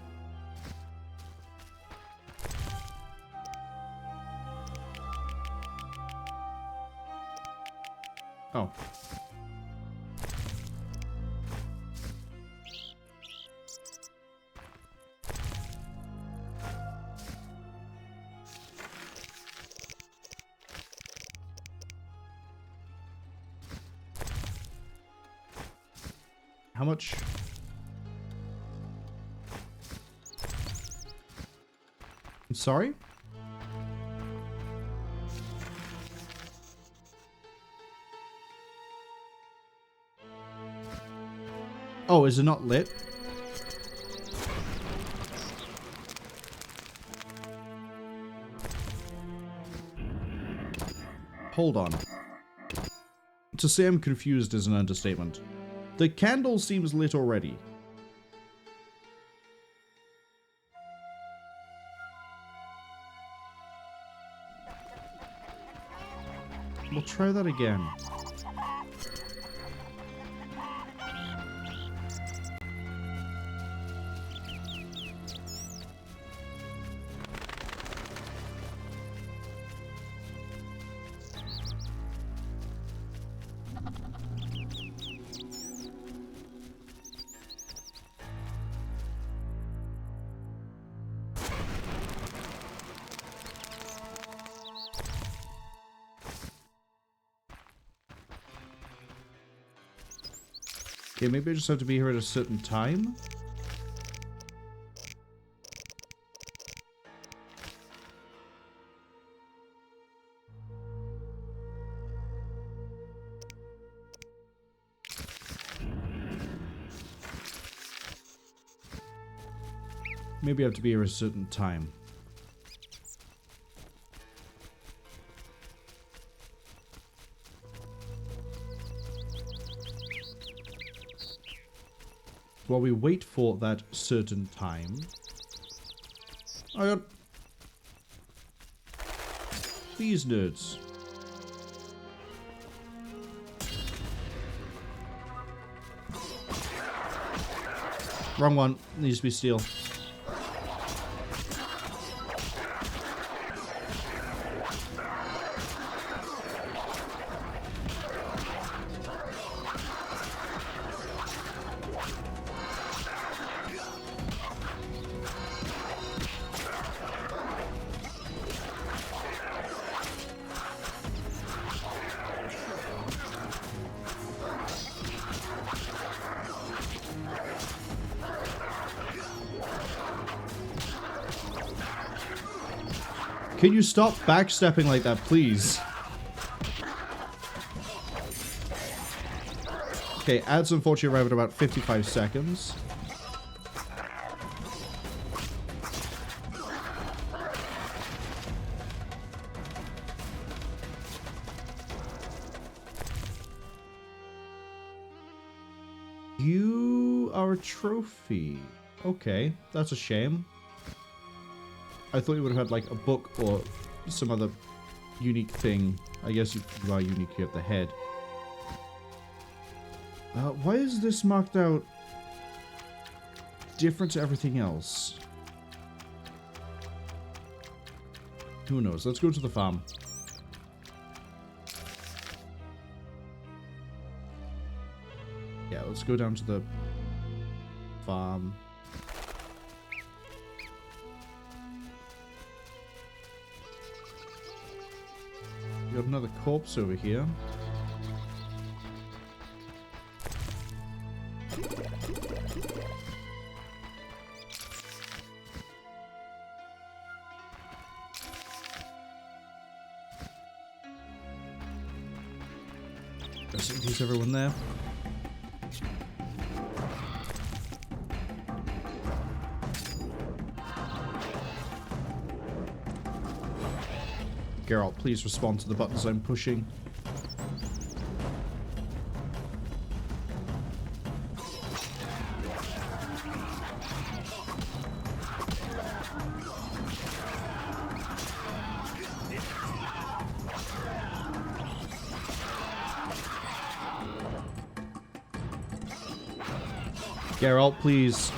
Oh. How much? I'm sorry? Oh, is it not lit? Hold on. To say I'm confused is an understatement. The candle seems lit already. We'll try that again. Okay, maybe I just have to be here at a certain time? Maybe I have to be here at a certain time. While we wait for that certain time... I got... these nerds. Wrong one. Needs to be steel. Can you stop backstepping like that, please? Okay, ads unfortunately arrive at about 55 seconds. You are a trophy. Okay, that's a shame. I thought you would have had, like, a book or some other unique thing. I guess you are unique, you have the head. Why is this marked out different to everything else? Who knows? Let's go to the farm. Yeah, let's go down to the farm. We got another corpse over here. Rest in peace, everyone there. Geralt, please respond to the buttons I'm pushing. Geralt, please.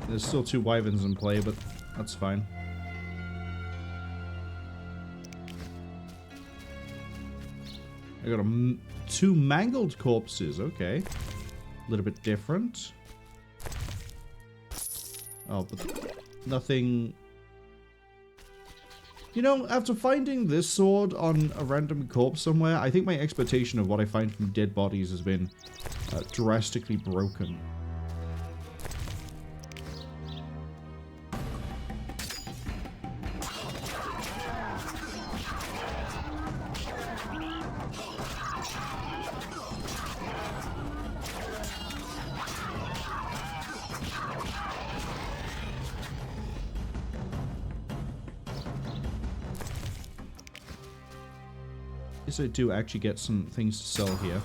There's still 2 wyverns in play, but that's fine. I got 2 mangled corpses. Okay. A little bit different. Oh, but nothing... You know, after finding this sword on a random corpse somewhere, I think my expectation of what I find from dead bodies has been drastically broken. I do actually get some things to sell here.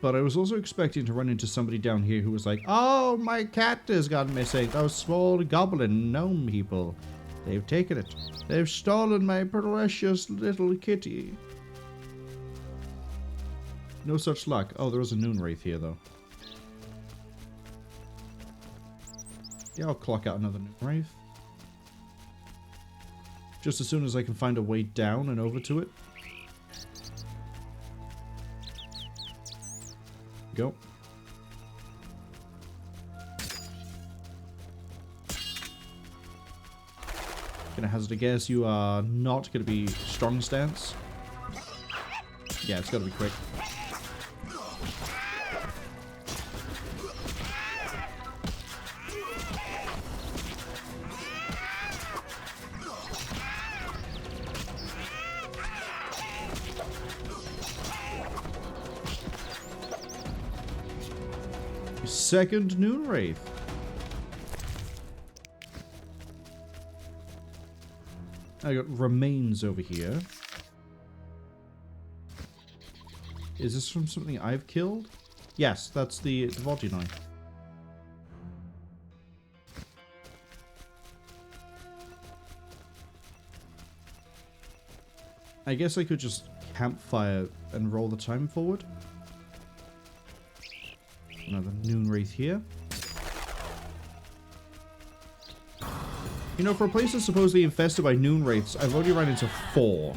But I was also expecting to run into somebody down here who was like, oh, my cat has gone missing. Those small goblin gnome people. They've taken it. They've stolen my precious little kitty. No such luck. Oh, there was a noon wraith here, though. Yeah, I'll clock out another noon wraith. Just as soon as I can find a way down and over to it. Go. Gonna hazard a guess you are not gonna be strong stance. Yeah, it's gotta be quick. Second noon wraith. I got remains over here. Is this from something I've killed? Yes, that's the Vodunoi. I guess I could just campfire and roll the time forward. Another noon wraith here. You know, for a place that's supposedly infested by noon wraiths, I've already run into 4.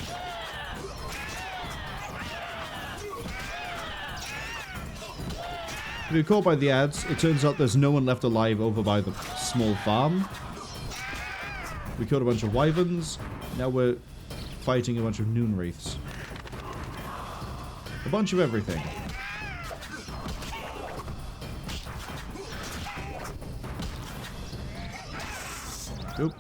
If you're caught by the ads, it turns out there's no one left alive over by the small farm. We killed a bunch of wyverns. Now we're fighting a bunch of noon wraiths. A bunch of everything. Nope.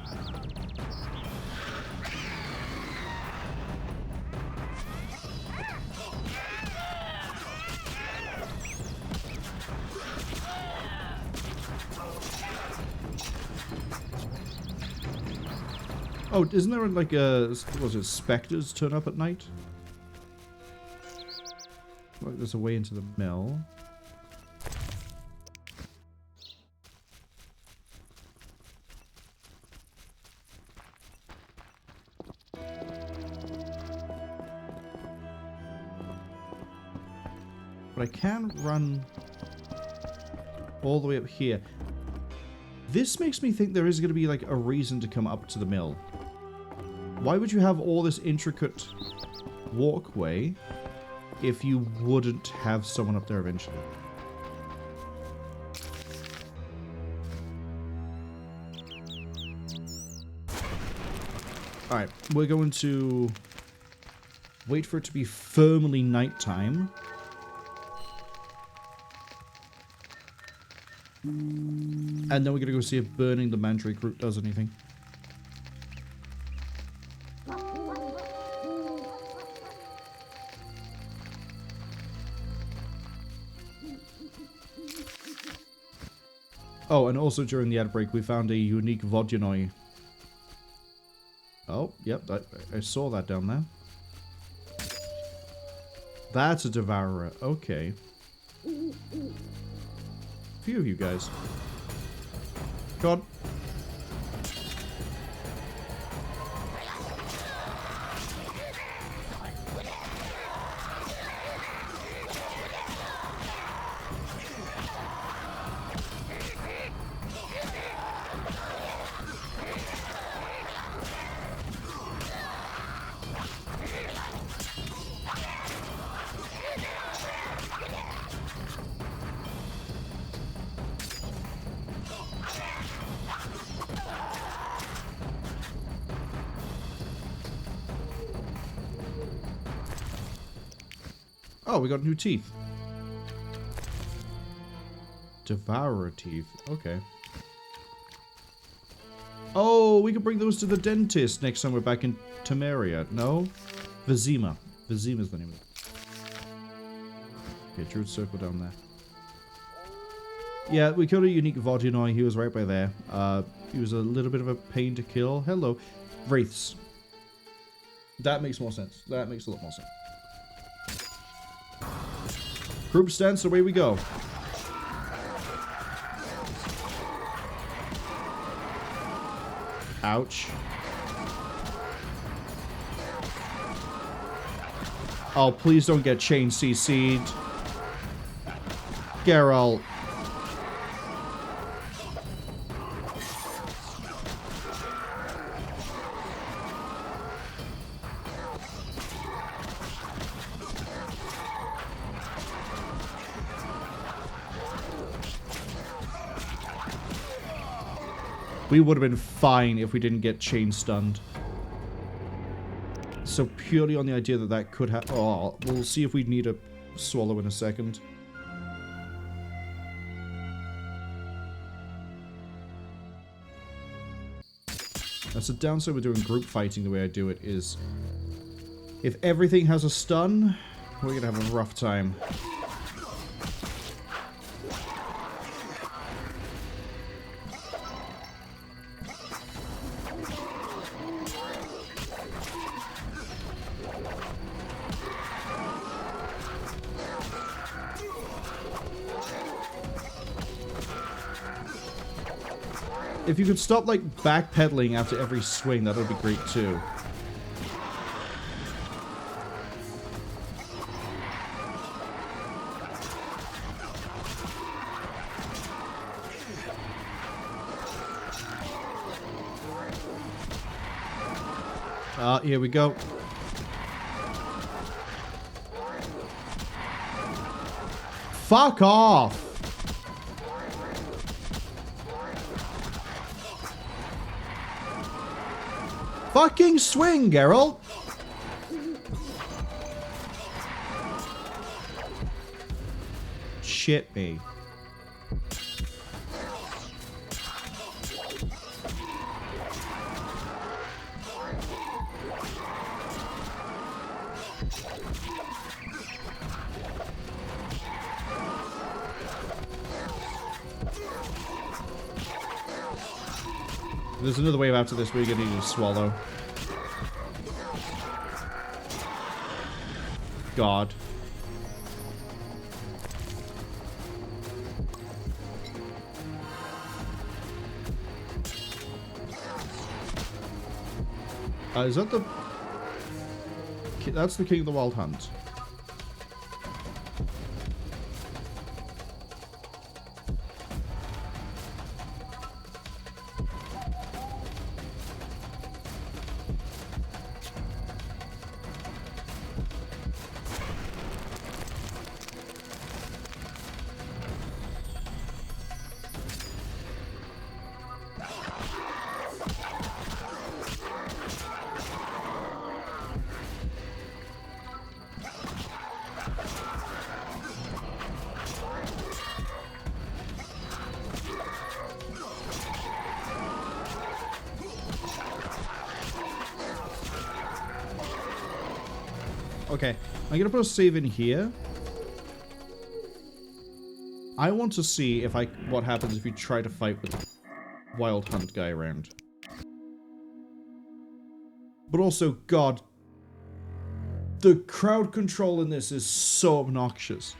Oh, isn't there like a, was it specters turn up at night? Like there's a way into the mill. But I can run all the way up here. This makes me think there is going to be like a reason to come up to the mill. Why would you have all this intricate walkway if you wouldn't have someone up there eventually? Alright, we're going to wait for it to be firmly nighttime. And then we're going to go see if burning the mandrake root does anything. Oh, and also during the ad break, we found a unique Vodunoi. Oh, yep, I saw that down there. That's a devourer. Okay. Few of you guys. God. Oh, we got new teeth. Devourer teeth. Okay. Oh, we can bring those to the dentist next time we're back in Temeria. No? Vizima. Vizima's the name of it. Okay, Druid Circle down there. Yeah, we killed a unique Vodunoi. He was right by there. He was a little bit of a pain to kill. Hello. Wraiths. That makes more sense. That makes a lot more sense. Group stance, away we go. Ouch. Oh, please don't get chain CC'd. Geralt. We would have been fine if we didn't get chain stunned. So purely on the idea that that could happen. Oh, we'll see if we need a swallow in a second. That's the downside with doing group fighting the way I do it is if everything has a stun, we're gonna have a rough time. If you could stop, like, backpedaling after every swing, that would be great, too. Ah, here we go. Fuck off! Fucking swing, Geralt! Shit me. There's another wave after this where you're gonna need to swallow. God. Is that the... That's the King of the Wild Hunt. Okay, I'm gonna put a save in here. I want to see if what happens if you try to fight with the Wild Hunt guy around. But also, God, the crowd control in this is so obnoxious.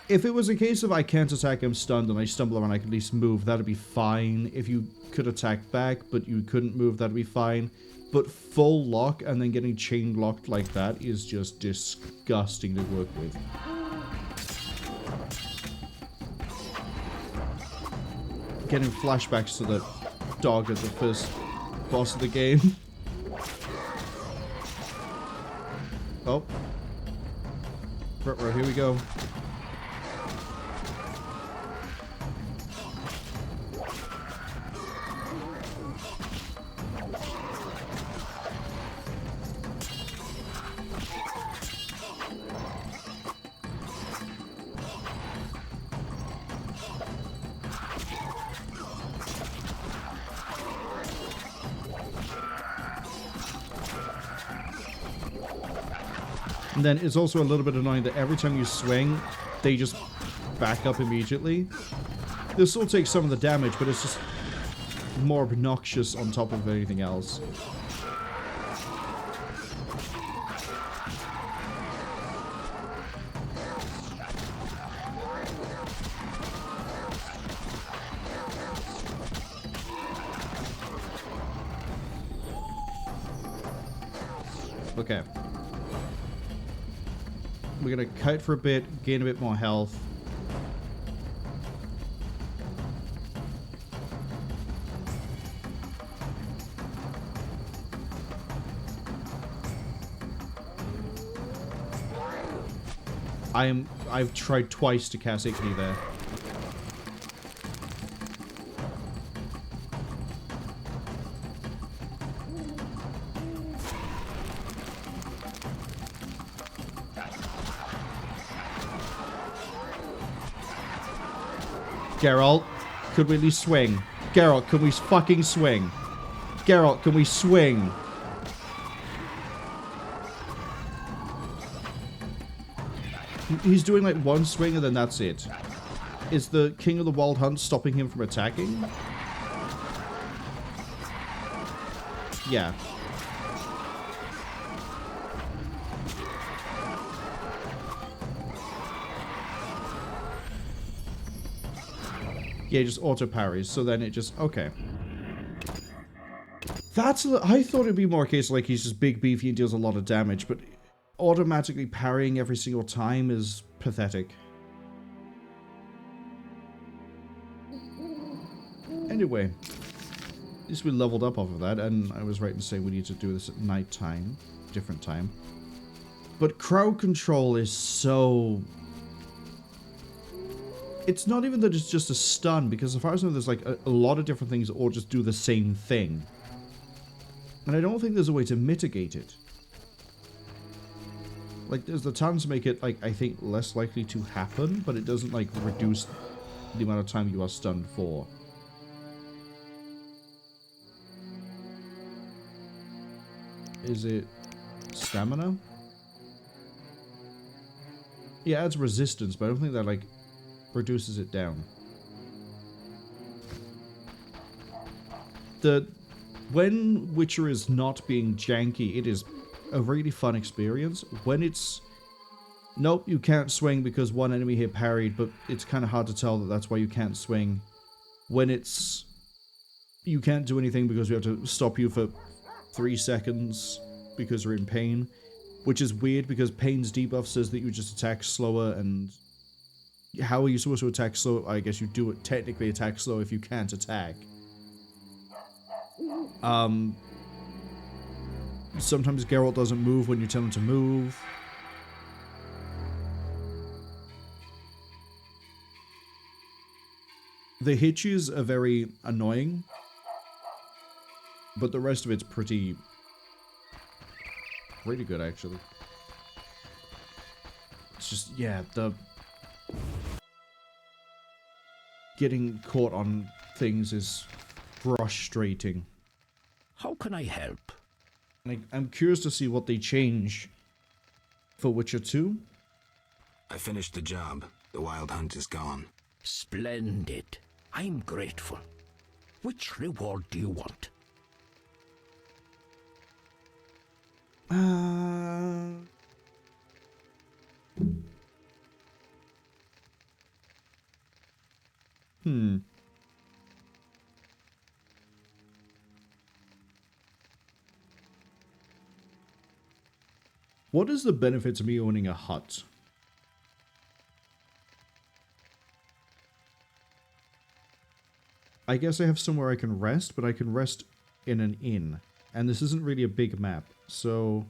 If it was a case of I can't attack him stunned and I stumble around, I can at least move, that'd be fine. If you could attack back, but you couldn't move, that'd be fine. But full lock and then getting chain locked like that is just disgusting to work with. Getting flashbacks to the dog at the first boss of the game. Oh. Here we go. And then it's also a little bit annoying that every time you swing, they just back up immediately. This still takes some of the damage, but it's just more obnoxious on top of anything else. Okay. We're gonna kite for a bit, gain a bit more health. I've tried twice to cast Igni there. Geralt, could we at least swing? Geralt, can we fucking swing? Geralt, can we swing? He's doing like one swing and then that's it. Is the King of the Wild Hunt stopping him from attacking? Yeah. Yeah, just auto parries. So then it just okay. That's I thought it'd be more a case like he's just big beefy and deals a lot of damage, but automatically parrying every single time is pathetic. Anyway, at least we leveled up off of that, and I was right in saying we need to do this at night time, different time. But crowd control is so... It's not even that it's just a stun, because as far as I know, there's like a lot of different things that all just do the same thing. And I don't think there's a way to mitigate it. Like, there's the chance to make it, like, I think less likely to happen, but it doesn't, like, reduce the amount of time you are stunned for. Is it stamina? Yeah, it adds resistance, but I don't think that, like, reduces it down. When Witcher is not being janky, it is a really fun experience. When it's... Nope, you can't swing because one enemy here parried, but it's kind of hard to tell that that's why you can't swing. When it's... You can't do anything because we have to stop you for 3 seconds because you're in pain. Which is weird because Pain's debuff says that you just attack slower, and... How are you supposed to attack slow? I guess you do it technically attack slow if you can't attack. Sometimes Geralt doesn't move when you tell him to move. The hitches are very annoying, but the rest of it's pretty good, actually. It's just, yeah, the... Getting caught on things is frustrating. How can I help? I'm curious to see what they change for Witcher 2. I finished the job. The Wild Hunt is gone. Splendid. I'm grateful. Which reward do you want? What is the benefit to me owning a hut? I guess I have somewhere I can rest, but I can rest in an inn. And this isn't really a big map, so...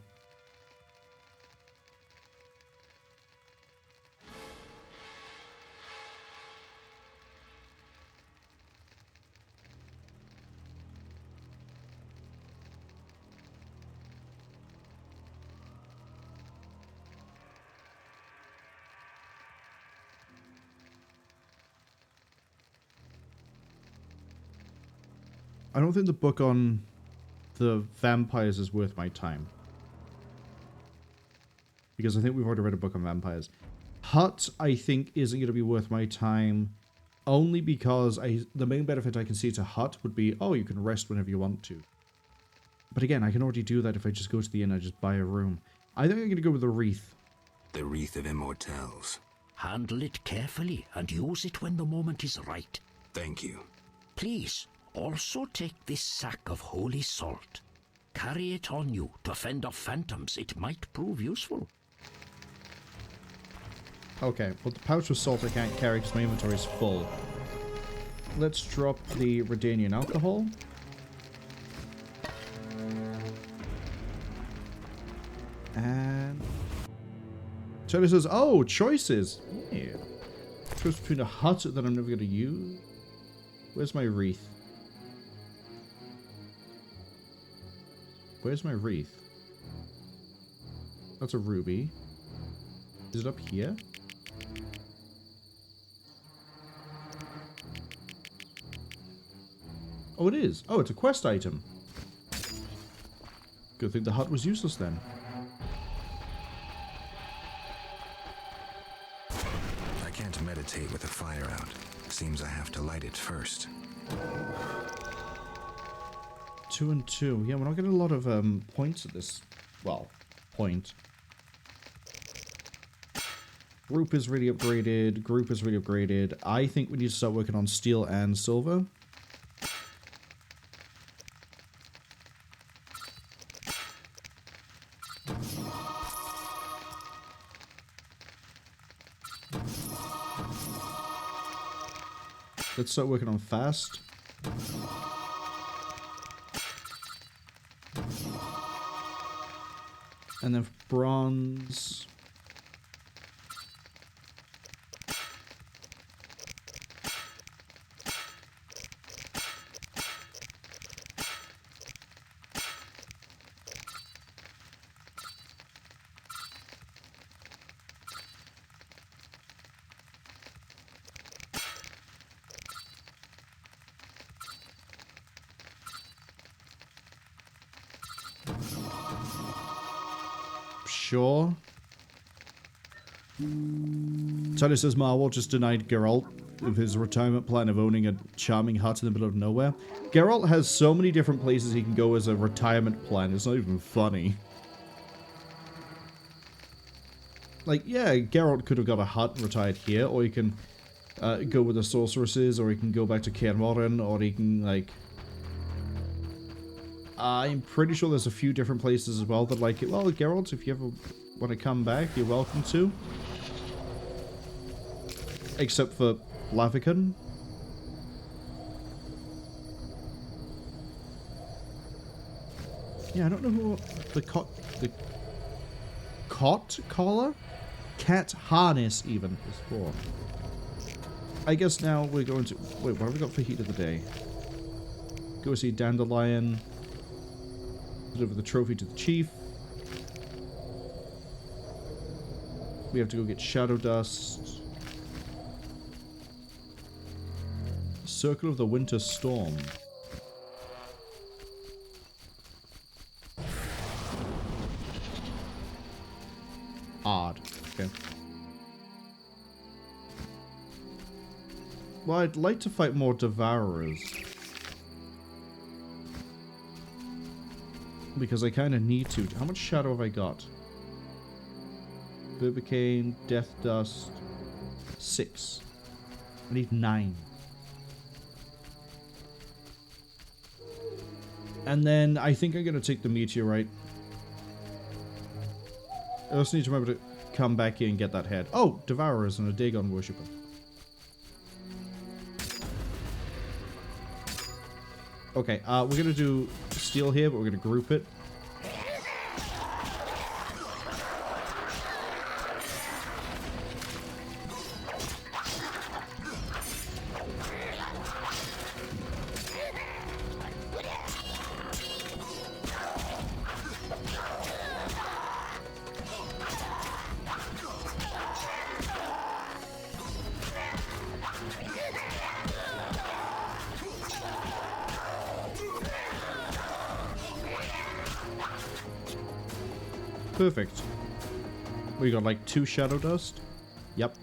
I don't think the book on the vampires is worth my time. Because I think we've already read a book on vampires. Hut, I think, isn't going to be worth my time. Only because the main benefit I can see to Hut would be, oh, you can rest whenever you want to. But again, I can already do that if I just go to the inn and I just buy a room. I think I'm going to go with the Wreath. The Wreath of Immortelles. Handle it carefully and use it when the moment is right. Thank you. Please, also take this sack of holy salt. Carry it on you to fend off phantoms. It might prove useful. Okay, well the pouch with salt I can't carry because my inventory is full. Let's drop the Redanian alcohol. And... Charlie says, oh, choices! Yeah. Choice between a hut that I'm never going to use. Where's my wreath? Where's my wreath? That's a ruby. Is it up here? Oh, it is. Oh, it's a quest item. Good thing the hut was useless then. I can't meditate with the fire out. Seems I have to light it first. 2 and 2. Yeah, we're not getting a lot of points at this, well, point. Group is really upgraded. Group is really upgraded. I think we need to start working on steel and silver. Let's start working on fast. And then bronze. Sure. Tony says Marwol just denied Geralt of his retirement plan of owning a charming hut in the middle of nowhere. Geralt has so many different places he can go as a retirement plan, it's not even funny. Like, yeah, Geralt could have got a hut and retired here, or he can go with the sorceresses, or he can go back to Cwningen, or he can, like... I'm pretty sure there's a few different places as well that like it. Well, Geralt, if you ever want to come back, you're welcome to. Except for Lavican. Yeah, I don't know who the cot collar? Cat harness even is for. I guess now we're going to... Wait, what have we got for heat of the day? Go see Dandelion. Deliver the trophy to the chief. We have to go get Shadow Dust. Circle of the Winter Storm. Odd. Okay. Well, I'd like to fight more Devourers. Because I kind of need to. How much shadow have I got? Verbicane, Death Dust, 6. I need 9. And then I think I'm going to take the meteorite. I also need to remember to come back here and get that head. Oh, Devourers and a Dagon Worshipper. Okay, we're going to do steel here, but we're going to group it. Perfect. We got like 2 Shadow Dust. Yep.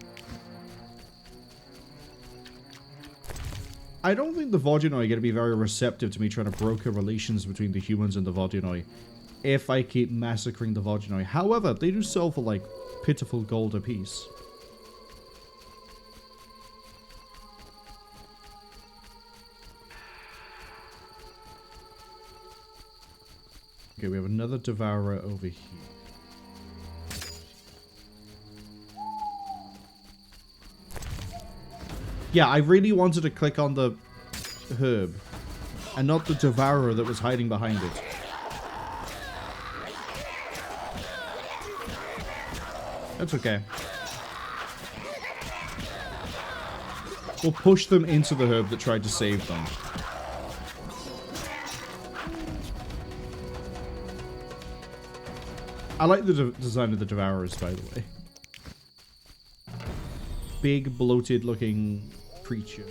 I don't think the Vodunoi are going to be very receptive to me trying to broker relations between the humans and the Vodunoi if I keep massacring the Vodunoi. However, they do sell for like pitiful gold apiece. Okay, we have another devourer over here. Yeah, I really wanted to click on the herb and not the devourer that was hiding behind it. That's okay. We'll push them into the herb that tried to save them. I like the design of the devourers, by the way. Big, bloated looking creature.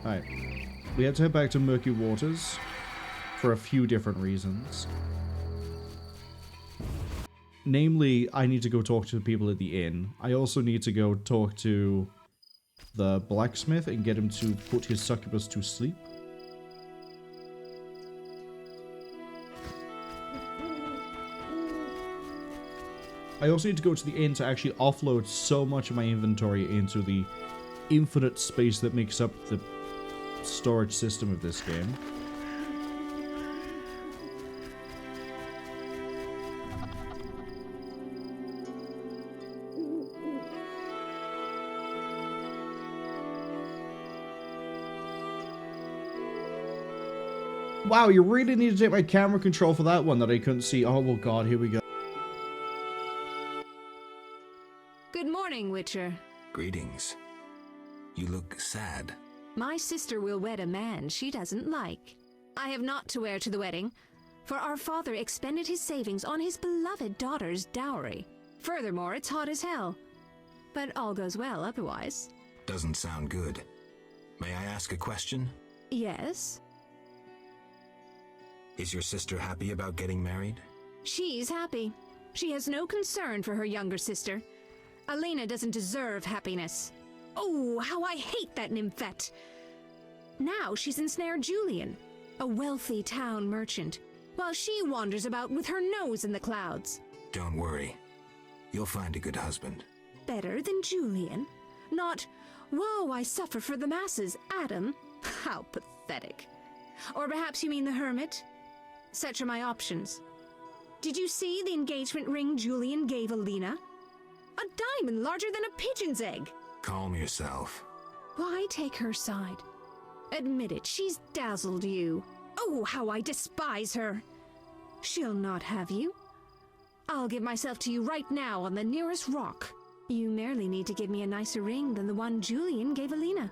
Alright. We had to head back to Murky Waters for a few different reasons. Namely, I need to go talk to the people at the inn. I also need to go talk to the blacksmith and get him to put his succubus to sleep. I also need to go to the inn to actually offload so much of my inventory into the infinite space that makes up the storage system of this game. Wow, you really need to take my camera control for that one that I couldn't see. Oh, well, God, here we go. Good morning, Witcher. Greetings. You look sad. My sister will wed a man she doesn't like. I have naught to wear to the wedding, for our father expended his savings on his beloved daughter's dowry. Furthermore, it's hot as hell. But all goes well otherwise. Doesn't sound good. May I ask a question? Yes? Is your sister happy about getting married? She's happy. She has no concern for her younger sister. Alina doesn't deserve happiness. Oh, how I hate that nymphette! Now she's ensnared Julian, a wealthy town merchant, while she wanders about with her nose in the clouds. Don't worry. You'll find a good husband. Better than Julian? Not, woe, I suffer for the masses, Adam? How pathetic. Or perhaps you mean the hermit? Such are my options. Did you see the engagement ring Julian gave Alina? A diamond larger than a pigeon's egg. Calm yourself. Why take her side? Admit it, she's dazzled you. Oh, how I despise her. She'll not have you. I'll give myself to you right now on the nearest rock. You merely need to give me a nicer ring than the one Julian gave Alina.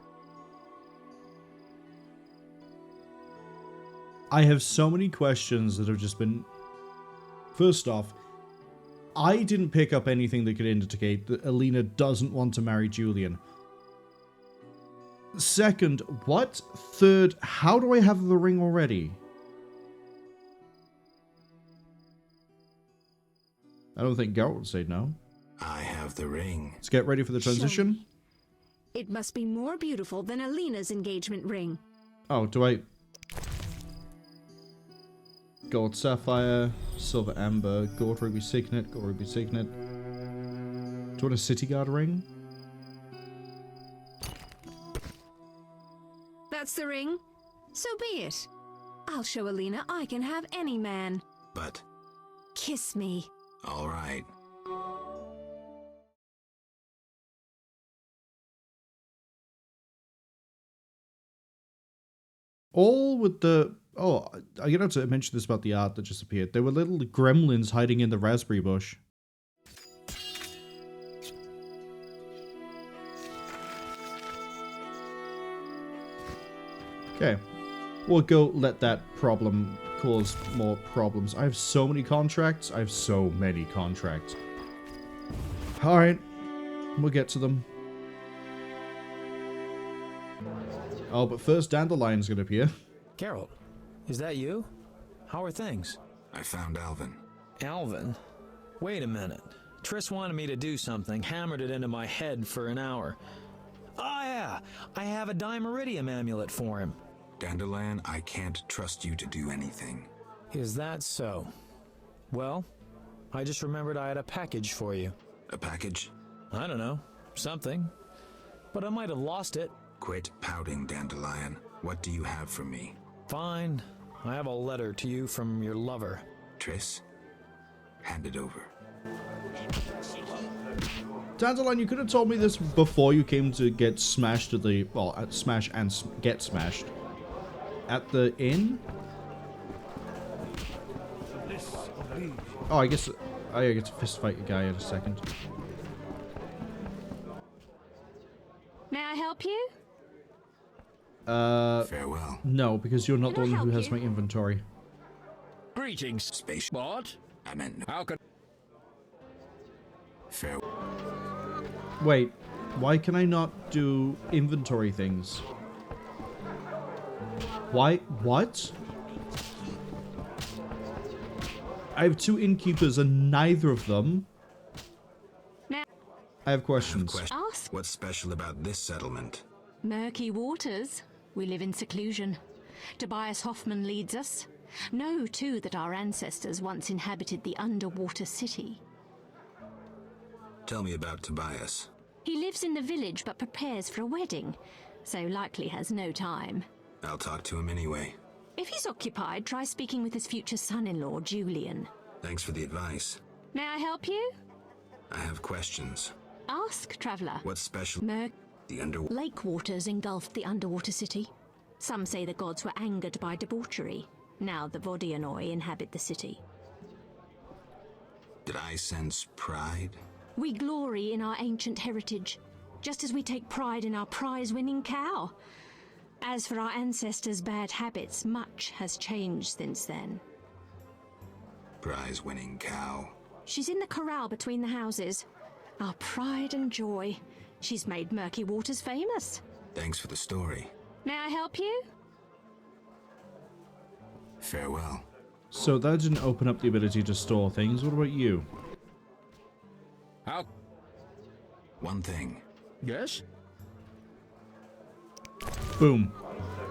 I have so many questions that have just been... First off, I didn't pick up anything that could indicate that Alina doesn't want to marry Julian. Second, what? Third, how do I have the ring already? I don't think Geralt would say no. I have the ring. Let's get ready for the transition. It must be more beautiful than Alina's engagement ring. Oh, do I... Gold Sapphire, Silver Amber, Gold Ruby Signet, Gold Ruby Signet. Do you want a City Guard ring? That's the ring? So be it. I'll show Alina I can have any man. But... Kiss me. All right. All with the... Oh, I get to mention this about the art that just appeared. There were little gremlins hiding in the raspberry bush. Okay. We'll go let that problem cause more problems. I have so many contracts. I have so many contracts. Alright. We'll get to them. Oh, but first Dandelion's gonna appear. Geralt, is that you? How are things? I found Alvin. Alvin? Wait a minute. Triss wanted me to do something, hammered it into my head for an hour. Oh yeah, I have a Dimeridium amulet for him. Dandelion, I can't trust you to do anything. Is that so? Well, I just remembered I had a package for you. A package? I don't know. Something. But I might have lost it. Quit pouting, Dandelion. What do you have for me? Fine. I have a letter to you from your lover. Triss, hand it over. Dandelion, you could have told me this before you came to get smashed at the... Well, smash and get smashed. At the inn? Oh, I guess I get to fist fight a guy in a second. May I help you? Farewell. No, because you're not Can the I one who help has you? my inventory. Greetings. Space. What? I meant How could... farewell. Wait, why can I not do inventory things? Why? What? I have 2 innkeepers and neither of them... Now, I have questions. ask. What's special about this settlement? Murky waters. We live in seclusion. Tobias Hoffman leads us. Know, too, that our ancestors once inhabited the underwater city. Tell me about Tobias. He lives in the village but prepares for a wedding, so likely has no time. I'll talk to him anyway. If he's occupied, try speaking with his future son-in-law, Julian. Thanks for the advice. May I help you? I have questions. Ask, traveller. What's special? The Lake waters engulfed the underwater city. Some say the gods were angered by debauchery. Now the Vodianoi inhabit the city. Did I sense pride? We glory in our ancient heritage, just as we take pride in our prize-winning cow. As for our ancestors' bad habits, much has changed since then. Prize-winning cow. She's in the corral between the houses. Our pride and joy. She's made Murky Waters famous. Thanks for the story. May I help you? Farewell. So that didn't open up the ability to store things. What about you? How? One thing. Yes? Boom.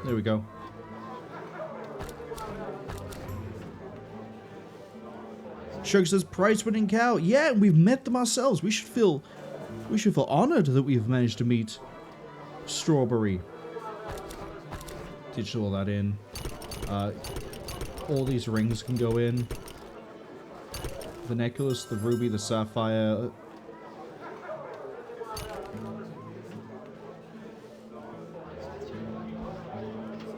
There we go. Shug says, prize-winning cow. Yeah, we've met them ourselves. We should feel honored that we've managed to meet Strawberry. Digital that in. All these rings can go in. The necklace, the ruby, the sapphire.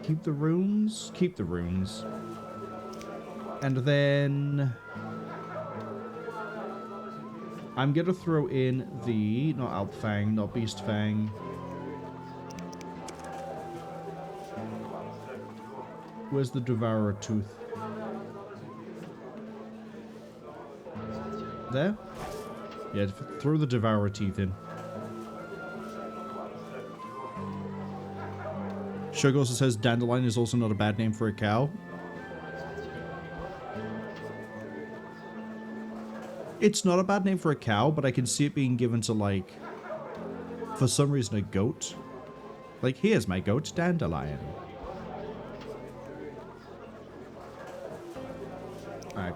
Keep the runes? Keep the runes. And then... I'm gonna throw in the... Not Alp Fang, not Beast Fang. Where's the Devourer Tooth? There? Yeah, throw the Devourer Teeth in. Shug also says Dandelion is also not a bad name for a cow. It's not a bad name for a cow, but I can see it being given to, like, for some reason, a goat. Like, here's my goat, Dandelion. Alright.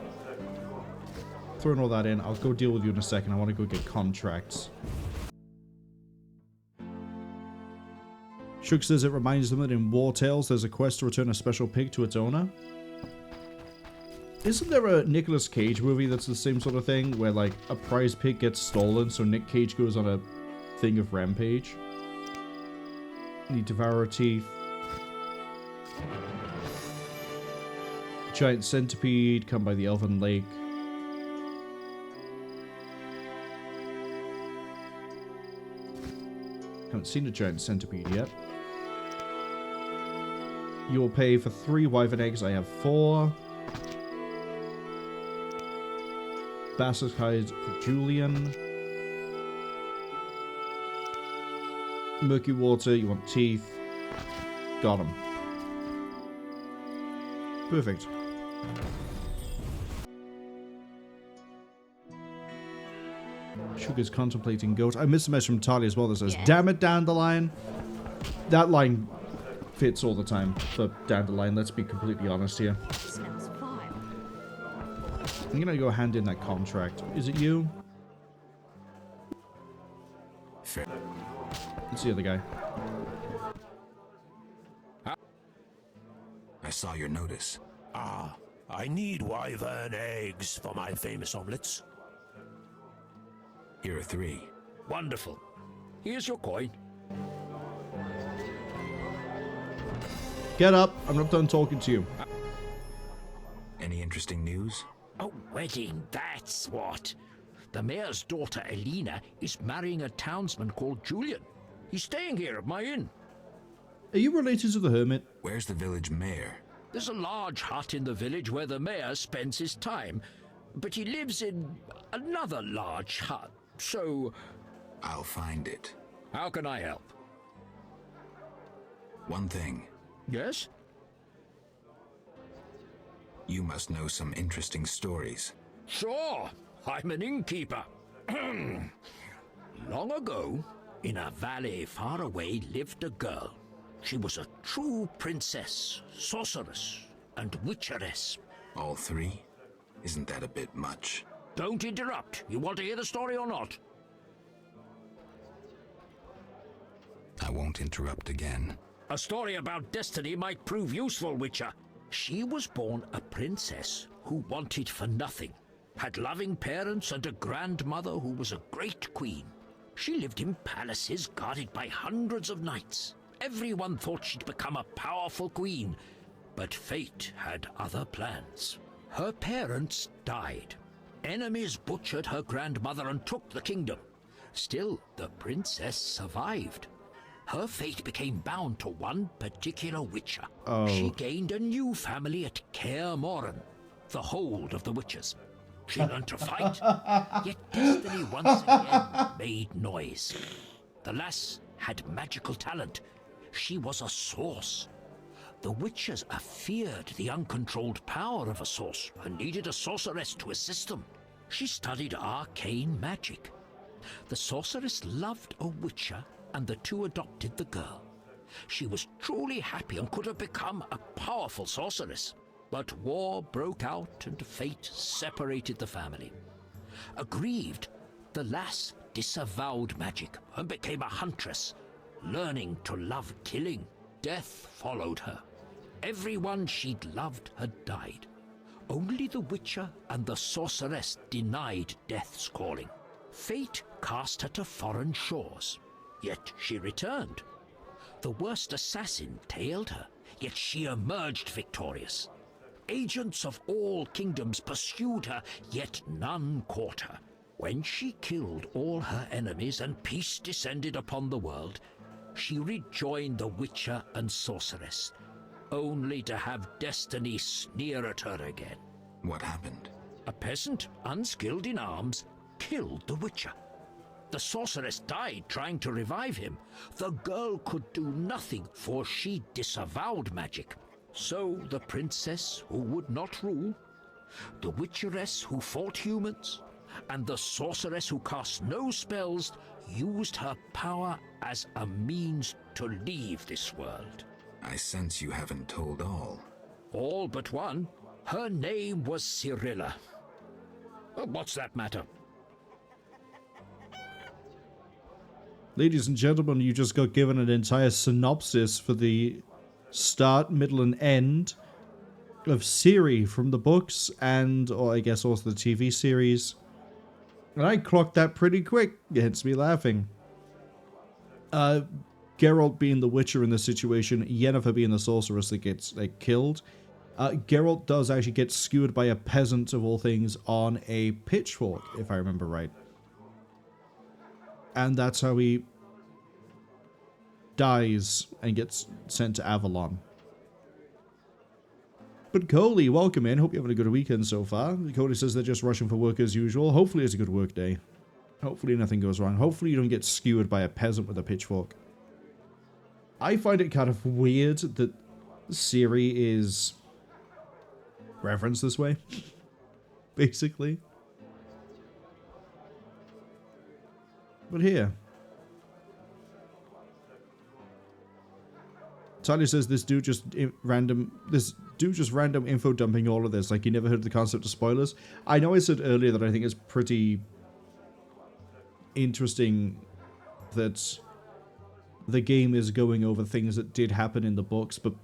Throwing all that in. I'll go deal with you in a second. I want to go get contracts. Shug says it reminds them that in War Tales there's a quest to return a special pig to its owner. Isn't there a Nicolas Cage movie that's the same sort of thing? Where, like, a prize pig gets stolen, so Nick Cage goes on a thing of rampage? Need Devourer Teeth. Giant centipede, come by the Elven Lake. Haven't seen a giant centipede yet. You will pay for 3 wyvern eggs. I have 4. Basset hide for Julian. Murky water, you want teeth. Got him. Perfect. Sugar's contemplating goat. I missed a message from Talia as well that says, damn it, Dandelion. That line fits all the time for Dandelion, let's be completely honest here. Smells vile. I'm gonna go hand in that contract. Is it you? Fair. It's the other guy. saw your notice. Ah, I need wyvern eggs for my famous omelets. Here are 3. Wonderful. Here's your coin. Get up. I'm not done talking to you. Any interesting news? A wedding, that's what. The mayor's daughter, Alina, is marrying a townsman called Julian. He's staying here at my inn. Are you related to the hermit? Where's the village mayor? There's a large hut in the village where the mayor spends his time, but he lives in another large hut, so... I'll find it. How can I help? One thing. Yes? You must know some interesting stories. Sure, I'm an innkeeper. Long ago, in a valley far away lived a girl. She was a true princess, sorceress, and witcheress. All 3? Isn't that a bit much? Don't interrupt. You want to hear the story or not? I won't interrupt again. A story about destiny might prove useful, Witcher. She was born a princess who wanted for nothing, had loving parents and a grandmother who was a great queen. She lived in palaces guarded by hundreds of knights. Everyone thought she'd become a powerful queen, but fate had other plans. Her parents died. Enemies butchered her grandmother and took the kingdom. Still, the princess survived. Her fate became bound to one particular witcher. Oh. She gained a new family at Kaer Morhen, the hold of the witches. She learned to fight, yet destiny once again made noise. The lass had magical talent. She was a source. The witches feared the uncontrolled power of a source and needed a sorceress to assist them. She studied arcane magic. The sorceress loved a witcher, and the two adopted the girl. She was truly happy and could have become a powerful sorceress. But war broke out and fate separated the family. Aggrieved, the lass disavowed magic and became a huntress, learning to love killing. Death followed her. Everyone she'd loved had died. Only the witcher and the sorceress denied death's calling. Fate cast her to foreign shores. Yet she returned. The worst assassin tailed her, yet she emerged victorious. Agents of all kingdoms pursued her, yet none caught her. When she killed all her enemies and peace descended upon the world, she rejoined the witcher and sorceress, only to have destiny sneer at her again. What happened? A peasant, unskilled in arms, killed the witcher. The sorceress died trying to revive him. The girl could do nothing, for she disavowed magic. So the princess who would not rule, the witcheress who fought humans, and the sorceress who cast no spells used her power as a means to leave this world. I sense you haven't told all. All but one. Her name was Cyrilla. What's that matter? Ladies and gentlemen, you just got given an entire synopsis for the start, middle, and end of Ciri from the books and, or I guess also the TV series. And I clocked that pretty quick, hence me laughing. Geralt being the Witcher in this situation, Yennefer being the sorceress that gets killed. Geralt does actually get skewered by a peasant of all things on a pitchfork, if I remember right. And that's how he dies and gets sent to Avalon. But Coley, welcome in. Hope you're having a good weekend so far. Coley says they're just rushing for work as usual. Hopefully it's a good work day. Hopefully nothing goes wrong. Hopefully you don't get skewered by a peasant with a pitchfork. I find it kind of weird that Ciri is referenced this way. Basically. But here. Talia says this dude just random info dumping all of this. Like, you never heard the concept of spoilers. I know I said earlier that I think it's pretty interesting that the game is going over things that did happen in the books, but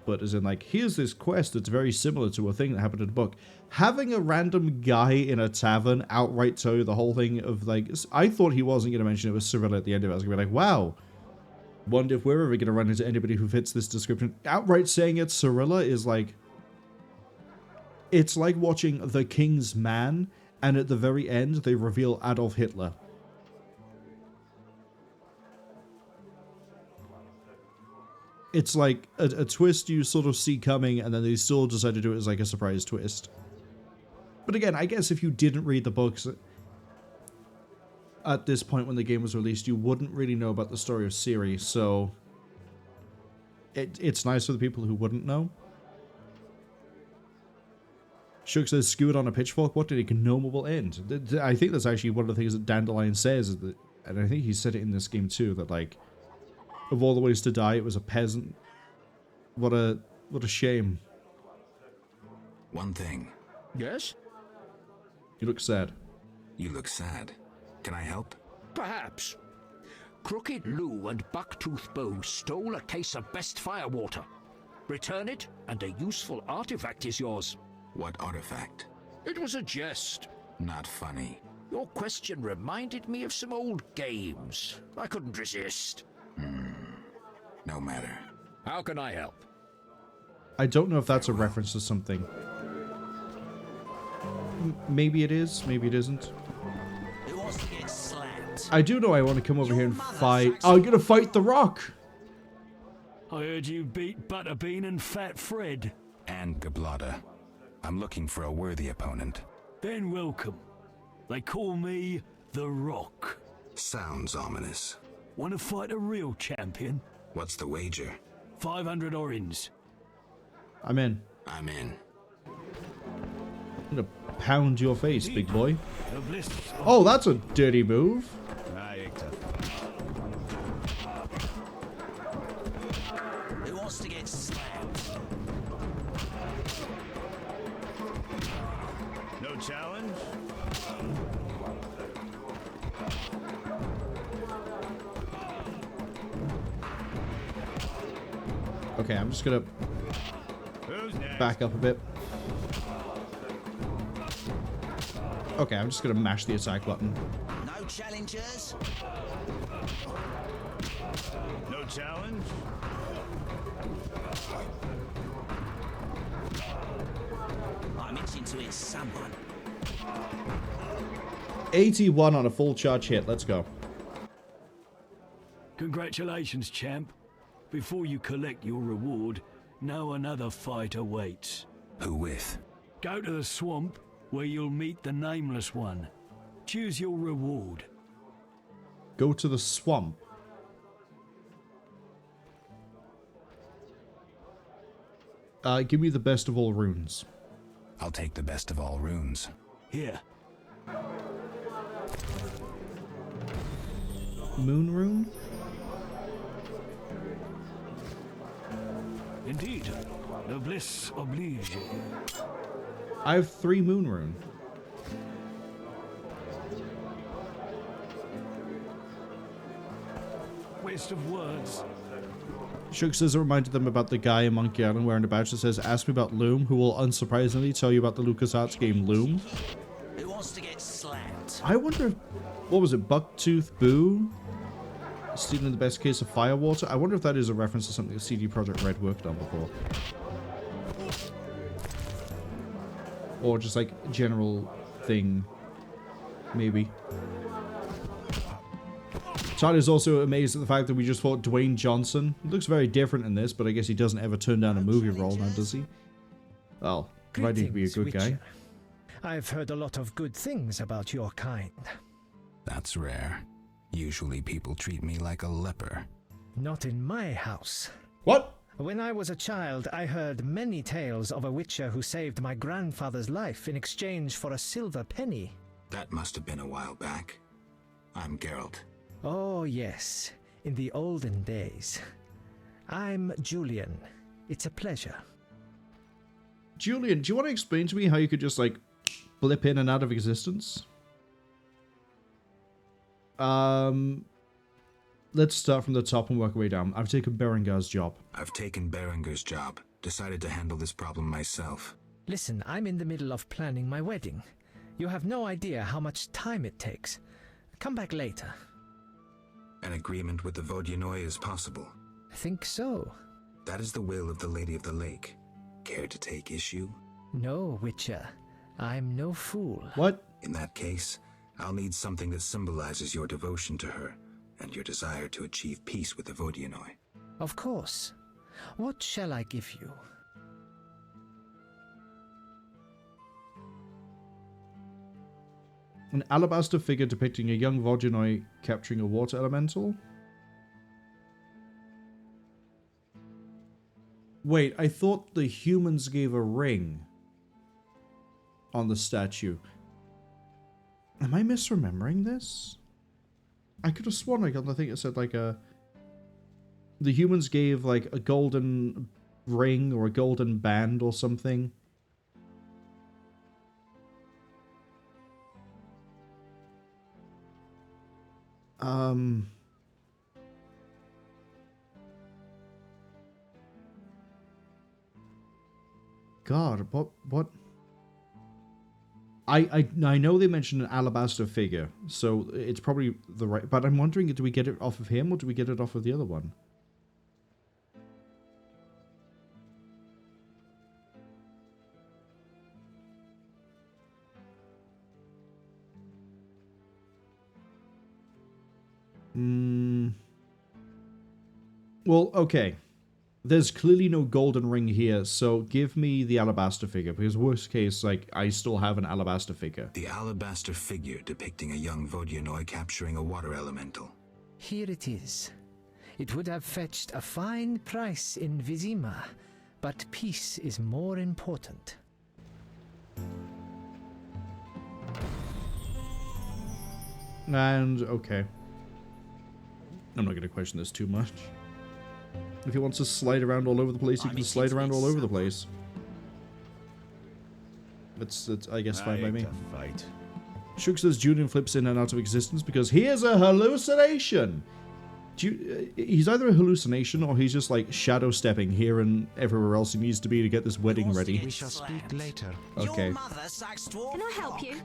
but as in, like, here's this quest that's very similar to a thing that happened in the book. Having a random guy in a tavern outright tell you the whole thing of, like, I thought he wasn't going to mention it was Cyrilla at the end of it. I was going to be like, wow, wonder if we're ever going to run into anybody who fits this description. Outright saying it's Cyrilla is like, it's like watching The King's Man, and at the very end, they reveal Adolf Hitler. It's like a twist you sort of see coming, and then they still decide to do it as like a surprise twist. But again, I guess if you didn't read the books at this point when the game was released, you wouldn't really know about the story of Ciri, so it's nice for the people who wouldn't know. Shook says, skewered on a pitchfork, what did a gnomable end? I think that's actually one of the things that Dandelion says, is that, and I think he said it in this game too, that like, of all the ways to die, it was a peasant. What a shame. One thing. Yes? You look sad. You look sad. Can I help? Perhaps. Crooked Lou and Bucktooth Bow stole a case of best firewater. Return it, and a useful artifact is yours. What artifact? It was a jest. Not funny. Your question reminded me of some old games. I couldn't resist. No matter. How can I help? I don't know if that's a reference to something. Maybe it is, maybe it isn't. Who wants to get slapped? I do know I want to come over here and fight. Oh, I'm gonna fight the Rock! I heard you beat Butterbean and Fat Fred. And Gablada. I'm looking for a worthy opponent. Then welcome. They call me The Rock. Sounds ominous. Want to fight a real champion? What's the wager? 500 orins. I'm in. I'm in. I'm gonna pound your face, big boy. Oh, that's a dirty move. Who wants to get slapped? No challenge? Okay, I'm just gonna back up a bit. Okay, I'm just gonna mash the attack button. No challengers? No challenge? I'm itching to hit someone. 81 on a full charge hit. Let's go. Congratulations, champ. Before you collect your reward, know another fight awaits. Who with? Go to the swamp, where you'll meet the Nameless One. Choose your reward. Go to the swamp. Give me the best of all runes. I'll take the best of all runes. Here. Moon rune? Indeed. Noblesse oblige. I have 3 moon rune. Waste of words. Shook says it reminded them about the guy in Monkey Island wearing a badge that says, ask me about Loom, who will unsurprisingly tell you about the LucasArts game Loom. Who wants to get slapped? I wonder if, what was it, Bucktooth Boo? Stealing the best case of firewater? I wonder if that is a reference to something that CD Projekt Red worked on before. Or just like a general thing. Maybe. Todd is also amazed at the fact that we just fought Dwayne Johnson. He looks very different in this, but I guess he doesn't ever turn down a movie role now, does he? Well, provided he be a good guy. I've heard a lot of good things about your kind. That's rare. Usually people treat me like a leper. Not in my house. What? When I was a child, I heard many tales of a witcher who saved my grandfather's life in exchange for a silver penny. That must have been a while back. I'm Geralt. Oh, yes. In the olden days. I'm Julian. It's a pleasure. Julian, do you want to explain to me how you could just, like, blip in and out of existence? let's start from the top and work our way down. I've taken Berengar's job. I've taken Berengar's job. Decided to handle this problem myself. Listen, I'm in the middle of planning my wedding. You have no idea how much time it takes. Come back later. An agreement with the Vodyanoi is possible. I think so. That is the will of the Lady of the Lake. Care to take issue? No, Witcher. I'm no fool. What? In that case, I'll need something that symbolizes your devotion to her and your desire to achieve peace with the Vodyanoi. Of course. What shall I give you? An alabaster figure depicting a young Vodyanoi capturing a water elemental? Wait, I thought the humans gave a ring on the statue. Am I misremembering this? I could have sworn I got the thing that said like a... The humans gave like a golden ring or a golden band or something. God, what? I know they mentioned an alabaster figure, so it's probably the right... But I'm wondering, do we get it off of him, or do we get it off of the other one? Well, okay. There's clearly no golden ring here, so give me the alabaster figure, because worst case, like, I still have an alabaster figure. The alabaster figure depicting a young Vodyanoi capturing a water elemental. Here it is. It would have fetched a fine price in Vizima, but peace is more important. And, okay. I'm not going to question this too much. If he wants to slide around all over the place, he can slide around all over the place. That's I guess, fine by me. Shook says Julian flips in and out of existence because he is a hallucination! He's either a hallucination or he's just like shadow stepping here and everywhere else he needs to be to get this wedding ready. We shall speak later. Okay. Can I help you?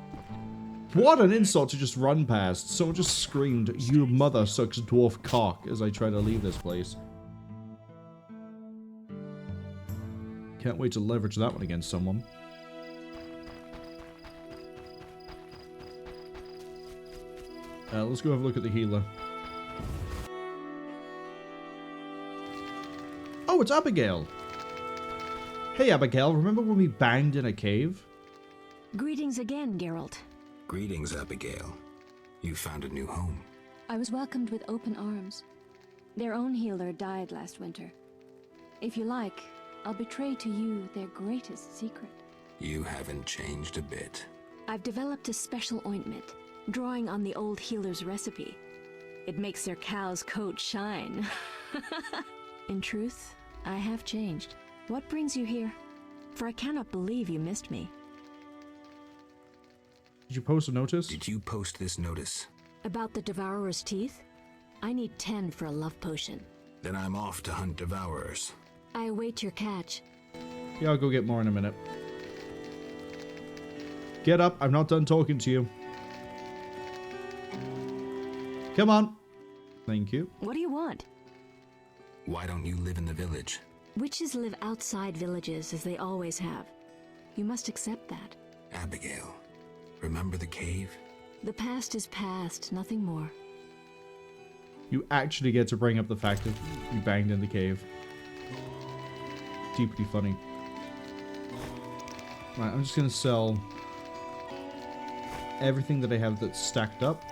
What an insult to just run past. Someone just screamed, "Your mother sucks dwarf cock," as I try to leave this place. Can't wait to leverage that one against someone. Let's go have a look at the healer. Oh, it's Abigail! Hey Abigail, remember when we banged in a cave? Greetings again, Geralt. Greetings, Abigail. You found a new home. I was welcomed with open arms. Their own healer died last winter. If you like, I'll betray to you their greatest secret. You haven't changed a bit. I've developed a special ointment, drawing on the old healer's recipe. It makes their cow's coat shine. In truth, I have changed. What brings you here? For I cannot believe you missed me. Did you post a notice? Did you post this notice? About the Devourer's teeth? I need 10 for a love potion. Then I'm off to hunt Devourers. I await your catch. Yeah, I'll go get more in a minute. Get up, I'm not done talking to you. Come on. Thank you. What do you want? Why don't you live in the village? Witches live outside villages, as they always have. You must accept that. Abigail, remember the cave? The past is past, nothing more. You actually get to bring up the fact that you banged in the cave. Deeply funny. Right, I'm just gonna sell everything that I have that's stacked up.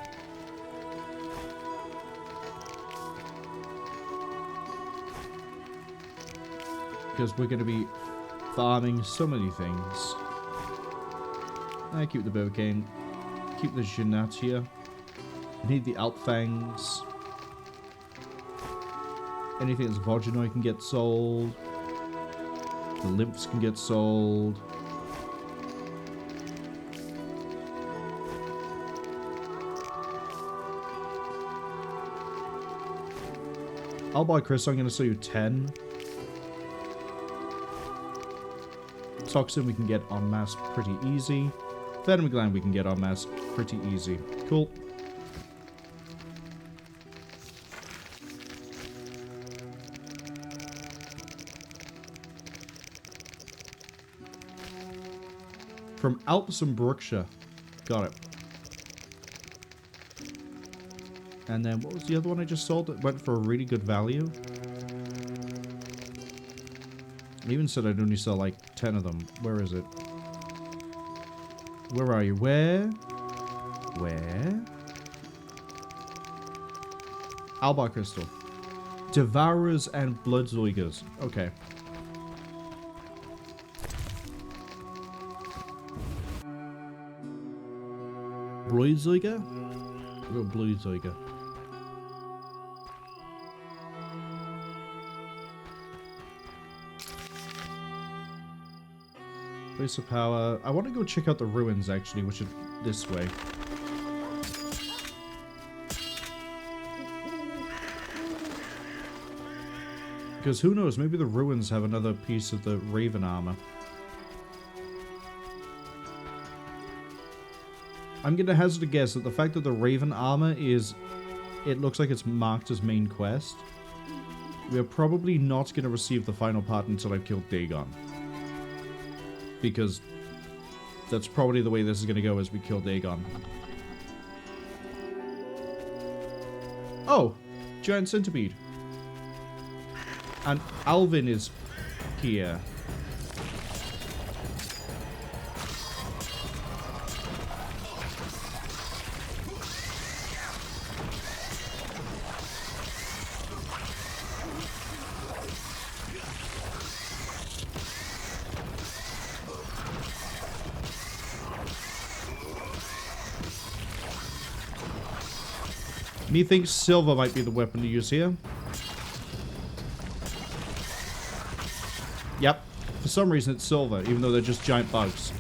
Because we're gonna be farming so many things. I keep the Bouquet, keep the Jeanette here. Need the Altfangs. Anything that's Vodyanoi can get sold. The Lymphs can get sold. I'll buy Crystal. I'm going to sell you 10. Toxin we can get en masse pretty easy. Venom Gland we can get en masse pretty easy. Cool. From Alps and Brookshire. Got it. And then what was the other one I just sold that went for a really good value? I even said I'd only sell like 10 of them. Where is it? Where are you? Where? Where? Albar Crystal. Devourers and Bloodzoigers. Okay. Bloodzoiger? Or Bloodzoiger? Place of power. I want to go check out the ruins, actually, which are this way. Because who knows, maybe the ruins have another piece of the Raven armor. I'm going to hazard a guess that the fact that the Raven armor is... It looks like it's marked as main quest. We're probably not going to receive the final part until I've killed Dagon. Because that's probably the way this is going to go as we kill Dagon. Oh! Giant centipede. And Alvin is here. Methinks silver might be the weapon to use here. Yep. For some reason it's silver, even though they're just giant bugs.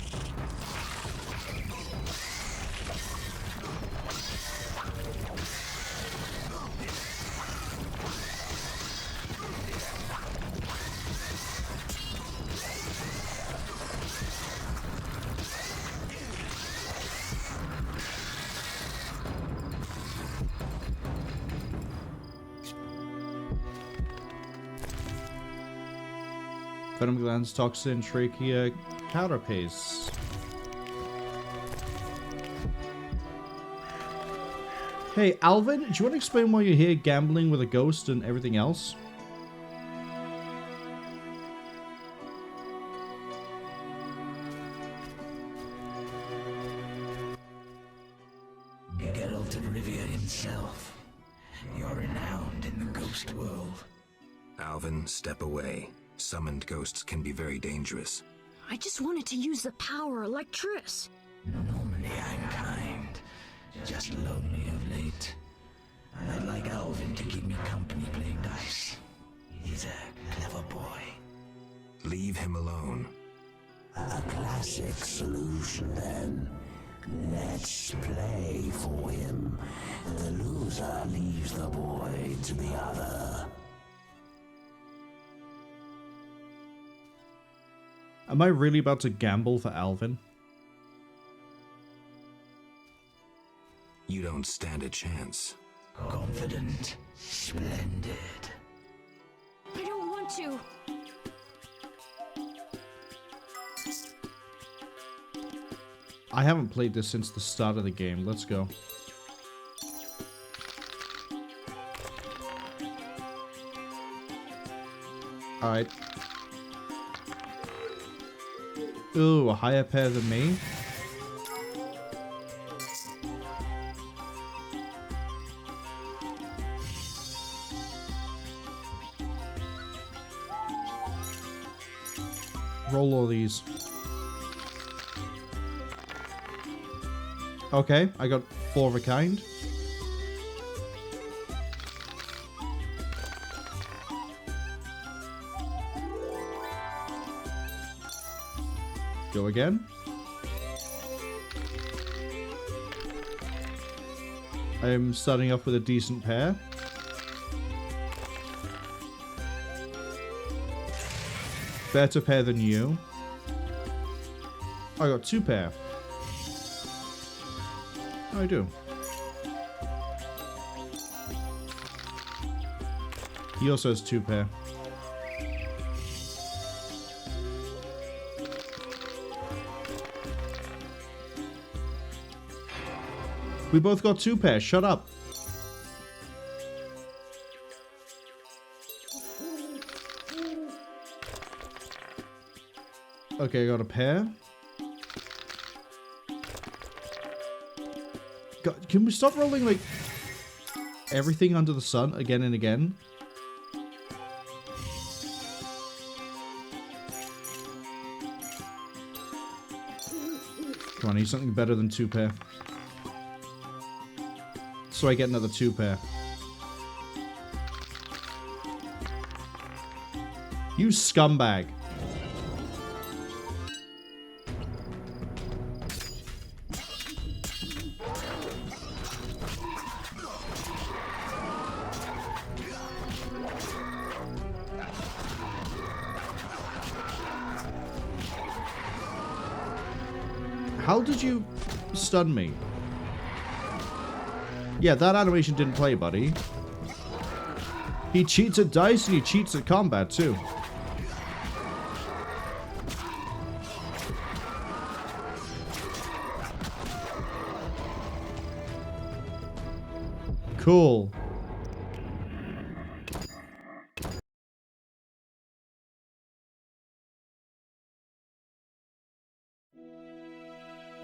Venom glands, toxin, trachea, carapace. Hey, Alvin, do you want to explain why you're here gambling with a ghost and everything else? Geralt of Rivia himself. You're renowned in the ghost world. Alvin, step away. Summoned ghosts can be very dangerous. I just wanted to use the power like Triss. Normally I'm kind, just lonely of late. I'd like Alvin to keep me company playing dice. He's a clever boy. Leave him alone. A classic solution then. Let's play for him. The loser leaves the boy to the other. Am I really about to gamble for Alvin? You don't stand a chance. Confident, splendid. I don't want to. I haven't played this since the start of the game. Let's go. Alright. Ooh, a higher pair than me. Roll all these. Okay, I got 4 of a kind. Go again. I'm starting off with a decent pair. better pair than you. I got 2 pair. I do. He also has 2 pair. We both got 2 pairs. Shut up. Okay, I got a pair. God, can we stop rolling, like, everything under the sun again and again? Come on, I need something better than 2 pair. So I get another 2 pair. You scumbag. How did you stun me? Yeah, that animation didn't play, buddy. He cheats at dice and he cheats at combat, too. Cool.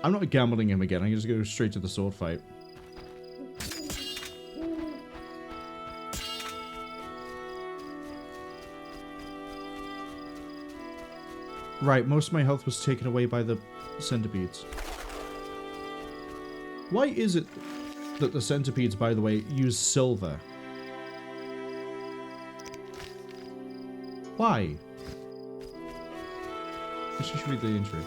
I'm not gambling him again. I'm just going to go straight to the sword fight. Right, most of my health was taken away by the centipedes. Why is it that the centipedes, by the way, use silver? Why? Let's just read the intro.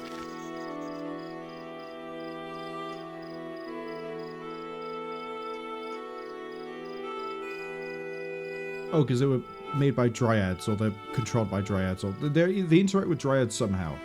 Oh, because they were made by dryads, or they're controlled by dryads, or they interact with dryads somehow.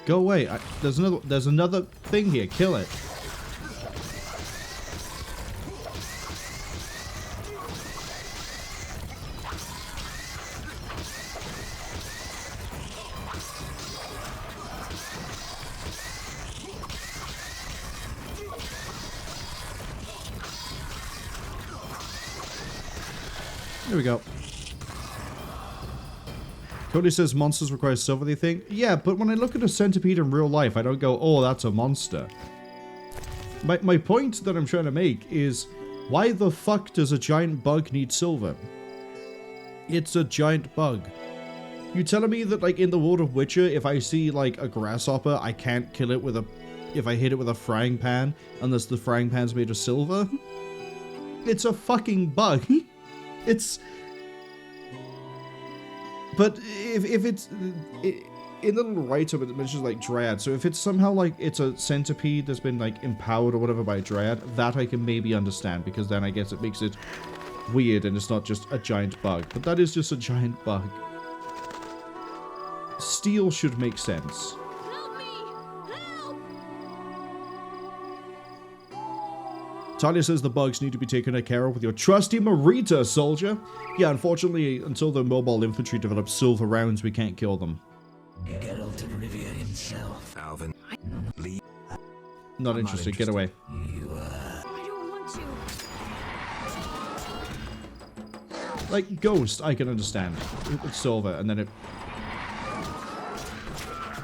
Go away. There's another thing here. Kill it. There we go. Cody says monsters require silver, they think? Yeah, but when I look at a centipede in real life, I don't go, oh, that's a monster. My point that I'm trying to make is, why the fuck does a giant bug need silver? It's a giant bug. You telling me that, like, in the world of Witcher, if I see, like, a grasshopper, I can't kill it with a... if I hit it with a frying pan, unless the frying pan's made of silver? It's a fucking bug. It's... But if it's... in the little write-up, it mentions, like, Dryad. So if it's somehow, like, it's a centipede that's been, like, empowered or whatever by a Dryad, that I can maybe understand. Because then I guess it makes it weird and it's not just a giant bug. But that is just a giant bug. Steel should make sense. Talia says the bugs need to be taken care of with your trusty Marita, soldier. Yeah, unfortunately, until the mobile infantry develops silver rounds, we can't kill them. Geralt of Rivia himself. Alvin, leave. Not interested. Get away. I don't want to. Like, Ghost, I can understand. It's silver, and then it...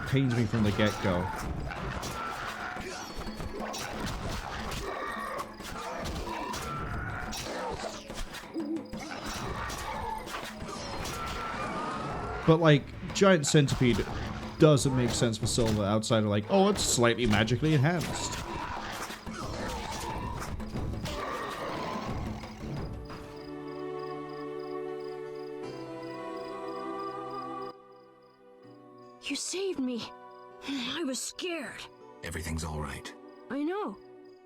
pains me from the get-go. But, like, giant centipede doesn't make sense for Silver outside of, like, oh, it's slightly magically enhanced. You saved me. I was scared. Everything's all right. I know.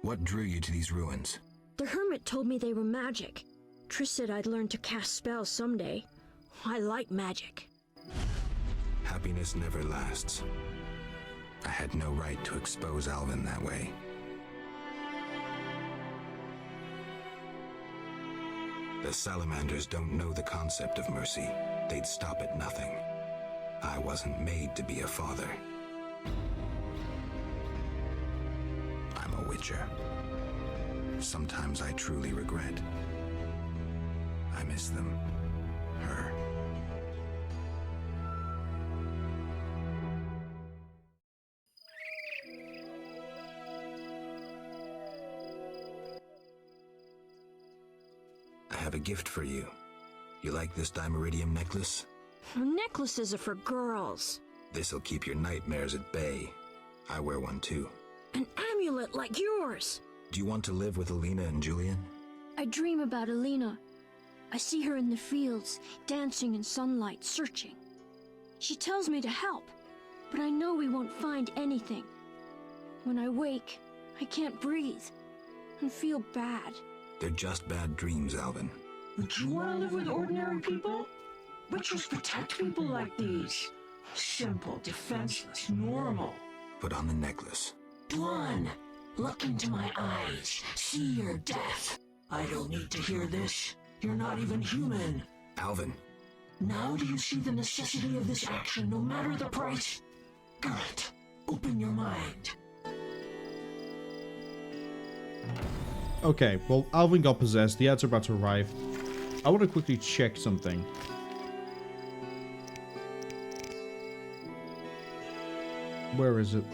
What drew you to these ruins? The hermit told me they were magic. Triss said I'd learn to cast spells someday. I like magic. Happiness never lasts. I had no right to expose Alvin that way. The salamanders don't know the concept of mercy. They'd stop at nothing. I wasn't made to be a father. I'm a witcher. Sometimes I truly regret. I miss them. Her. I have a gift for you. You like this dimeridium necklace? Necklaces are for girls. This'll keep your nightmares at bay. I wear one too. An amulet like yours. Do you want to live with Alina and Julian? I dream about Alina. I see her in the fields, dancing in sunlight, searching. She tells me to help, but I know we won't find anything. When I wake, I can't breathe and feel bad. They're just bad dreams, Alvin. Would you want to live with ordinary people? Witchers protect people like these. Simple, defenseless, normal. Put on the necklace. Dwan, look into my eyes. See your death. I don't need to hear this. You're not even human. Alvin. Now do you see the necessity of this action, no matter the price? Geralt, open your mind. Okay, well, Alvin got possessed. The ads are about to arrive. I want to quickly check something. Where is it?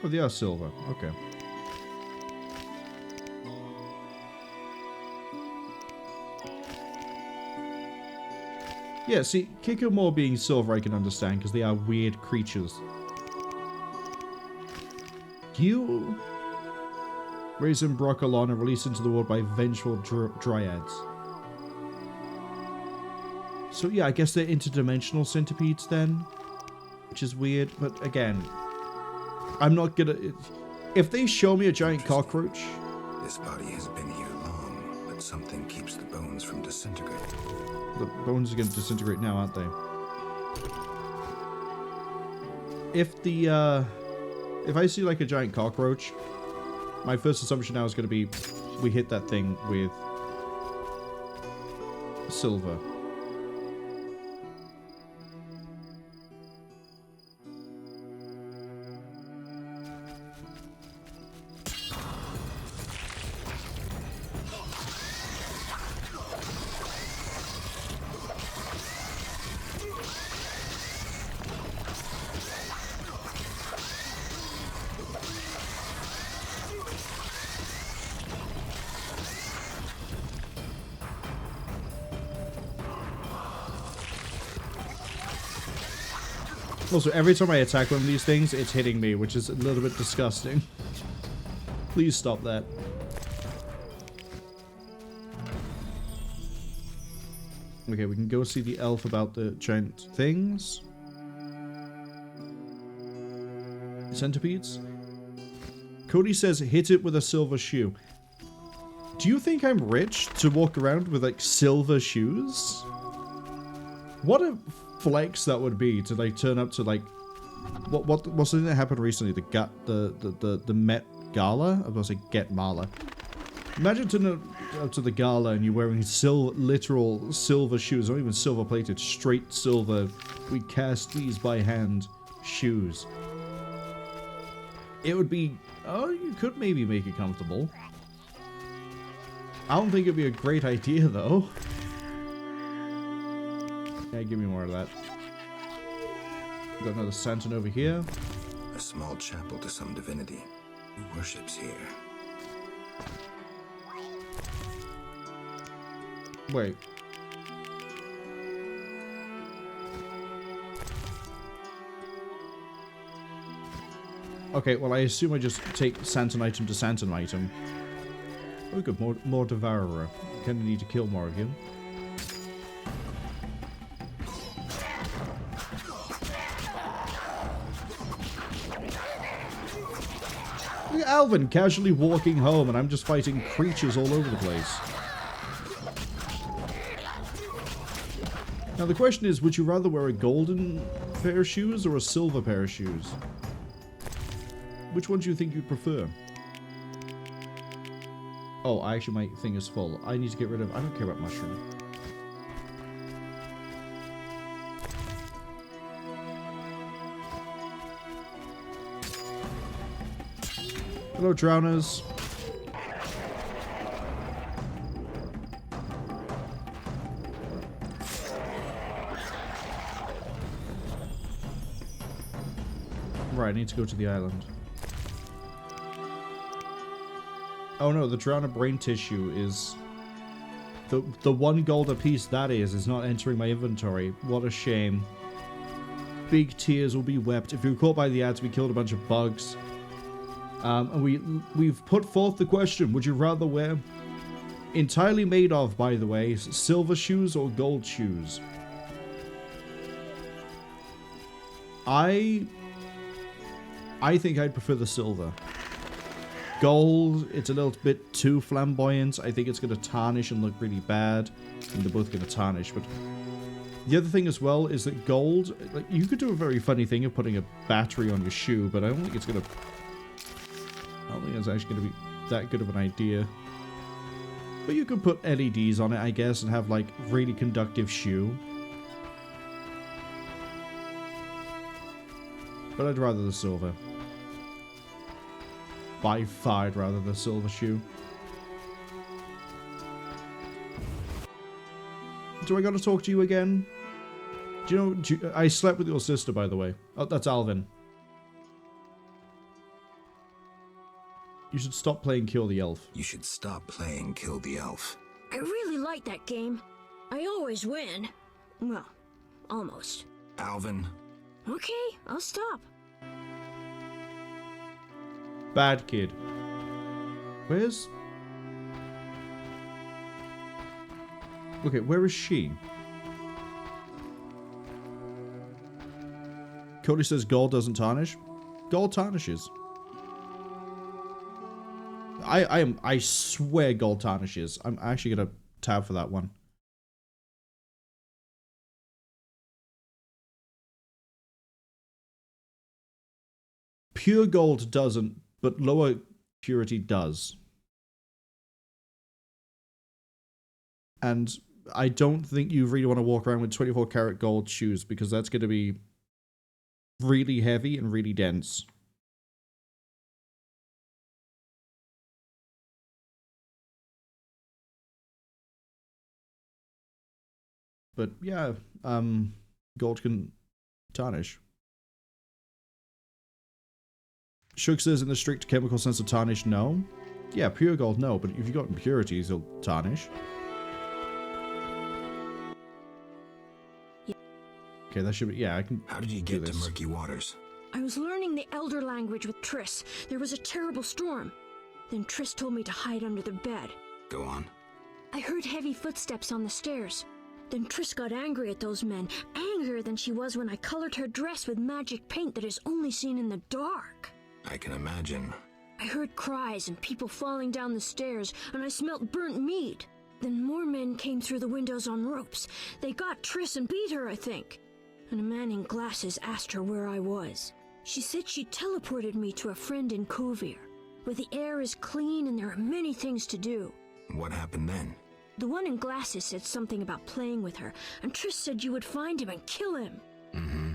Oh, they are silver. Okay. Yeah, see, Kikomore being silver I can understand, because they are weird creatures. You... raised in Broccolon and released into the world by vengeful dryads. So yeah, I guess they're interdimensional centipedes then, which is weird, but again, I'm not gonna... if they show me a giant cockroach... This body has been here long, but something keeps the bones from disintegrating. The bones are gonna disintegrate now, aren't they? If the, if I see like a giant cockroach, my first assumption now is gonna be we hit that thing with silver. Also, every time I attack one of these things, it's hitting me, which is a little bit disgusting. Please stop that. Okay, we can go see the elf about the giant things. Centipedes. Cody says, hit it with a silver shoe. Do you think I'm rich to walk around with, like, silver shoes? What a flex that would be to, like, turn up to, like, what's the thing that happened recently? The Met Gala? I was going to say Get Mala. Imagine turning up to the gala and you're wearing literal silver shoes, not even silver plated, straight silver. We cast these by hand shoes. It would be... Oh, you could maybe make it comfortable. I don't think it'd be a great idea, though. Yeah, give me more of that. Got another Santon over here. A small chapel to some divinity. Who worships here? Wait. Okay, well, I assume I just take Santon item to Santon item. Oh, good, more Devourer. Kinda need to kill more of you. Look at Alvin casually walking home, and I'm just fighting creatures all over the place. Now the question is, would you rather wear a golden pair of shoes or a silver pair of shoes? Which one do you think you'd prefer? Oh, actually my thing is full. I need to get rid of... I don't care about mushroom. Hello, drowners. Right, I need to go to the island. Oh no, the drowner brain tissue is... The 1 gold apiece that is not entering my inventory. What a shame. Big tears will be wept. If you were caught by the ads, we killed a bunch of bugs. And we've put forth the question, would you rather wear... Entirely made of, by the way, silver shoes or gold shoes? I think I'd prefer the silver. Gold, it's a little bit too flamboyant. I think it's going to tarnish and look really bad. And they're both going to tarnish. But the other thing as well is that gold, like, you could do a very funny thing of putting a battery on your shoe, but I don't think it's going to... I don't think it's actually going to be that good of an idea. But you could put LEDs on it, I guess, and have, like, really conductive shoe. But I'd rather the silver. By far, I'd rather the silver shoe. Do I gotta talk to you again? Do you know, I slept with your sister, by the way. Oh, that's Alvin. You should stop playing Kill the Elf. You should stop playing Kill the Elf. I really like that game. I always win. Well, almost. Alvin. Okay, I'll stop. Bad kid. Where's... Okay, where is she? Cody says gold doesn't tarnish. Gold tarnishes. I swear gold tarnishes. I'm actually gonna tab for that one. Pure gold doesn't, but lower purity does. And I don't think you really want to walk around with 24 karat gold shoes, because that's going to be really heavy and really dense. But yeah, gold can tarnish. Shug says in the strict chemical sense of tarnish, no. Yeah, pure gold, no, but if you've got impurities, it'll tarnish. Okay, that should be, yeah, I can. How did you get to murky waters? I was learning the Elder language with Triss. There was a terrible storm. Then Triss told me to hide under the bed. Go on. I heard heavy footsteps on the stairs. Then Triss got angry at those men, angrier than she was when I colored her dress with magic paint that is only seen in the dark. I can imagine. I heard cries and people falling down the stairs, and I smelt burnt meat. Then more men came through the windows on ropes. They got Triss and beat her, I think. And a man in glasses asked her where I was. She said she teleported me to a friend in Kovir, where the air is clean and there are many things to do. What happened then? The one in glasses said something about playing with her, and Triss said you would find him and kill him. Mm-hmm.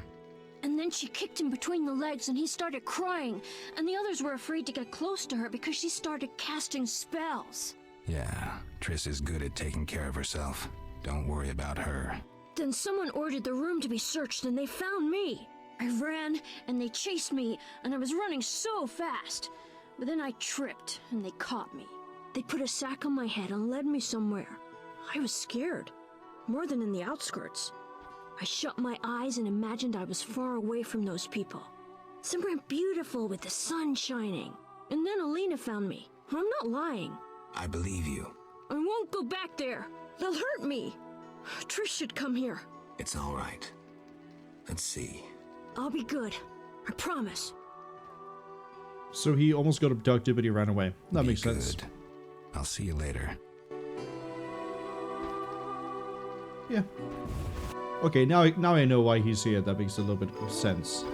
And then she kicked him between the legs and he started crying, and the others were afraid to get close to her because she started casting spells. Yeah, Triss is good at taking care of herself. Don't worry about her. Then someone ordered the room to be searched and they found me. I ran and they chased me and I was running so fast. But then I tripped and they caught me. They put a sack on my head and led me somewhere. I was scared, more than in the outskirts. I shut my eyes and imagined I was far away from those people. Somewhere beautiful with the sun shining. And then Alina found me. I'm not lying. I believe you. I won't go back there. They'll hurt me. Trish should come here. It's all right. Let's see. I'll be good. I promise. So he almost got abducted, but he ran away. That makes sense. I'll see you later. Yeah. Okay, now I know why he's here. That makes a little bit of sense.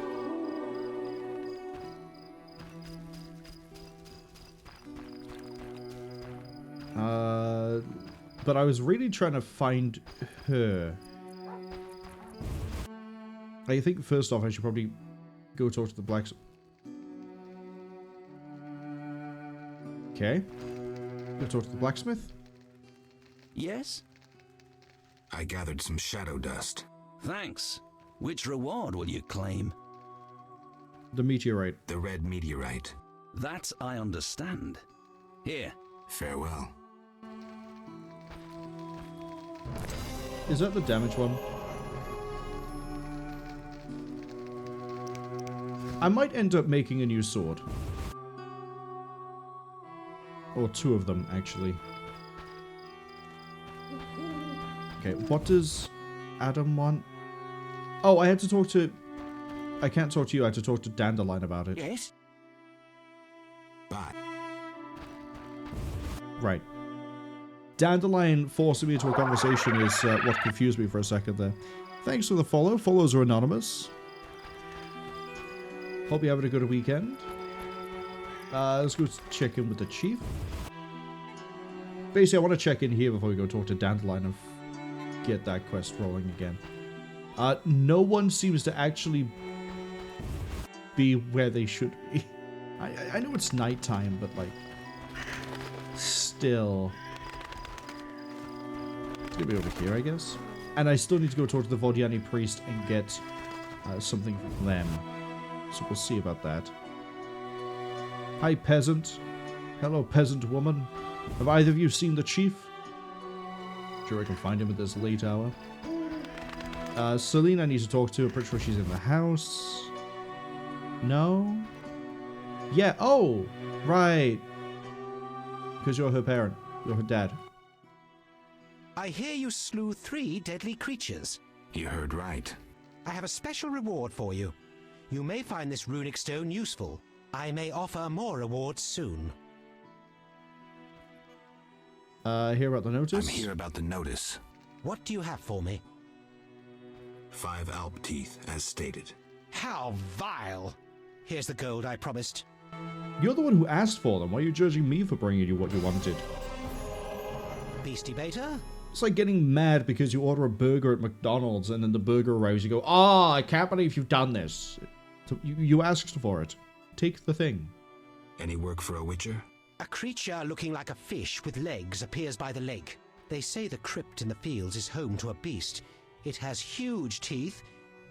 But I was really trying to find her. I think first off I should probably go talk to the blacksmith. Okay. Go talk to the blacksmith. Yes? I gathered some shadow dust. Thanks. Which reward will you claim? The meteorite. The red meteorite. That I understand. Here. Farewell. Is that the damaged one? I might end up making a new sword. Or two of them, actually. Okay, what does Adam want? Oh, I had to talk to... I can't talk to you, I had to talk to Dandelion about it. Yes? Bye. Right. Dandelion forcing me into a conversation is what confused me for a second there. Thanks for the follow. Follows are anonymous. Hope you're having a good weekend. Let's go check in with the chief. Basically, I want to check in here before we go talk to Dandelion and get that quest rolling again. No one seems to actually be where they should be. I know it's nighttime, but like, still. It's gonna be over here, I guess. And I still need to go talk to the Vodiani priest and get something from them. So we'll see about that. Hi, peasant. Hello, peasant woman. Have either of you seen the chief? Sure I can find him at this late hour. Selena I need to talk to. I'm pretty sure she's in the house. No? Yeah, oh! Right. Because you're her parent. You're her dad. I hear you slew 3 deadly creatures. You heard right. I have a special reward for you. You may find this runic stone useful. I may offer more rewards soon. Hear about the notice? I'm here about the notice. What do you have for me? 5 alp teeth, as stated. How vile! Here's the gold I promised. You're the one who asked for them. Why are you judging me for bringing you what you wanted? Beastie baiter? It's like getting mad because you order a burger at McDonald's and then the burger arrives. You go, "Oh, I can't believe you've done this." So you asked for it. Take the thing. Any work for a witcher? A creature looking like a fish with legs appears by the lake. They say the crypt in the fields is home to a beast. It has huge teeth,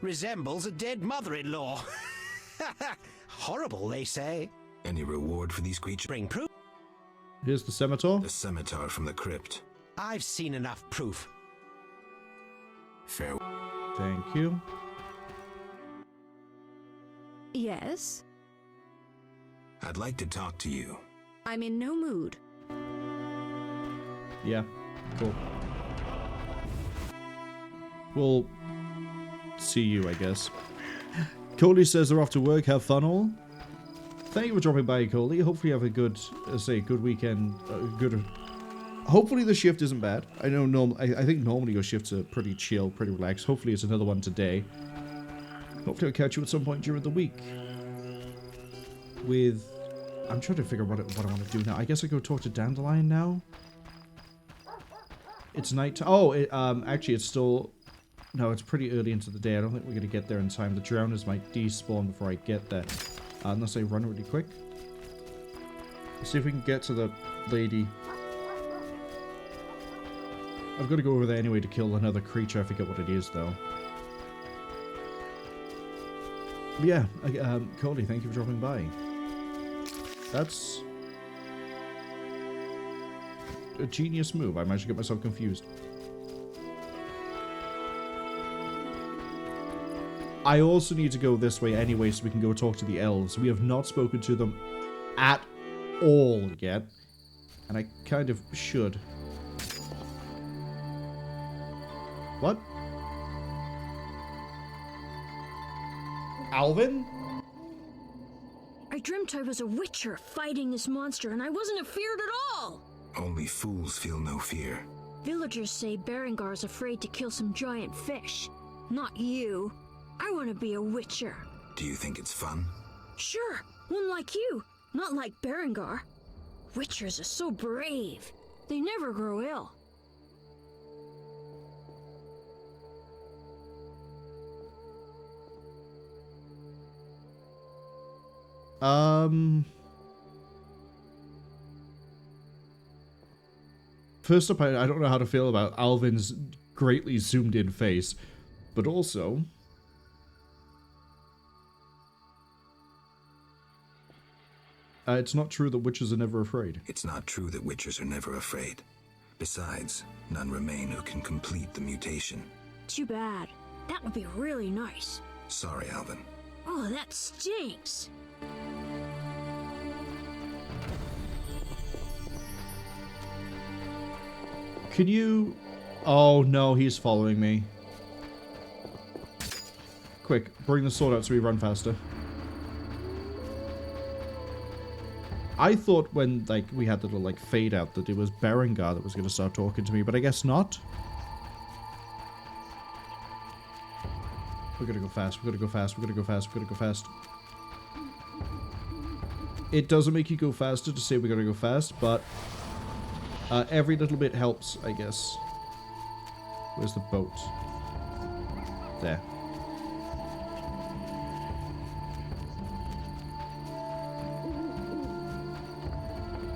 resembles a dead mother-in-law. Horrible, they say. Any reward for these creatures? Bring proof. Here's the scimitar. The scimitar from the crypt. I've seen enough proof. Farewell. Thank you. Yes? I'd like to talk to you. I'm in no mood. Yeah, cool. We'll see you, I guess. Coley says they're off to work. Have fun, all. Thank you for dropping by, Coley. Hopefully you have a good, good weekend. Hopefully the shift isn't bad. I know I think normally your shifts are pretty chill, pretty relaxed. Hopefully it's another one today. Hopefully I'll catch you at some point during the week. I'm trying to figure out what I want to do now. I guess I go talk to Dandelion now. It's night. Oh, actually, it's still No, it's pretty early into the day. I don't think we're going to get there in time. The drowners might despawn before I get there. Unless I run really quick. Let's see if we can get to the lady. I've got to go over there anyway to kill another creature. I forget what it is, though. But yeah, Cody, thank you for dropping by. That's a genius move. I managed to get myself confused. I also need to go this way anyway so we can go talk to the elves. We have not spoken to them at all yet. And I kind of should. What? Alvin? I dreamt I was a witcher fighting this monster and I wasn't afeared at all! Only fools feel no fear. Villagers say Berengar is afraid to kill some giant fish. Not you. I want to be a witcher. Do you think it's fun? Sure, one like you, not like Berengar. Witchers are so brave. They never grow ill. First up, I don't know how to feel about Alvin's greatly zoomed in face, but also it's not true that witches are never afraid. It's not true that witchers are never afraid. Besides, none remain who can complete the mutation. Too bad. That would be really nice. Sorry, Alvin. Oh, that stinks. Can you... Oh no, he's following me. Quick, bring the sword out so we run faster. I thought when, like, we had the little, like, fade out that it was Berengar that was going to start talking to me, but I guess not. We're going to go fast, we're going to go fast, we're going to go fast, we're going to go fast. It doesn't make you go faster to say we're going to go fast, but every little bit helps, I guess. Where's the boat? There.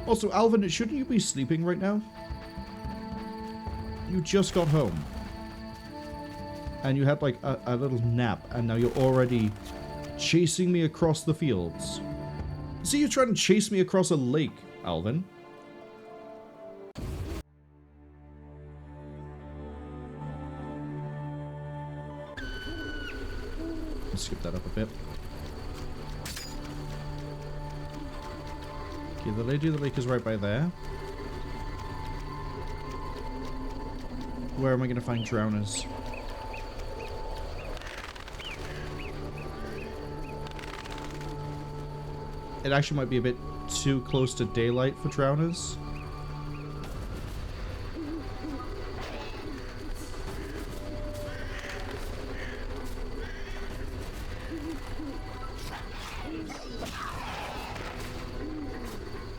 Also, Alvin, shouldn't you be sleeping right now? You just got home. And you had, like, a little nap, and now you're already chasing me across the fields. See, you're trying to chase me across a lake, Alvin. Let's skip that up a bit. Okay, the Lady of the Lake is right by there. Where am I going to find drowners? It actually might be a bit too close to daylight for drowners.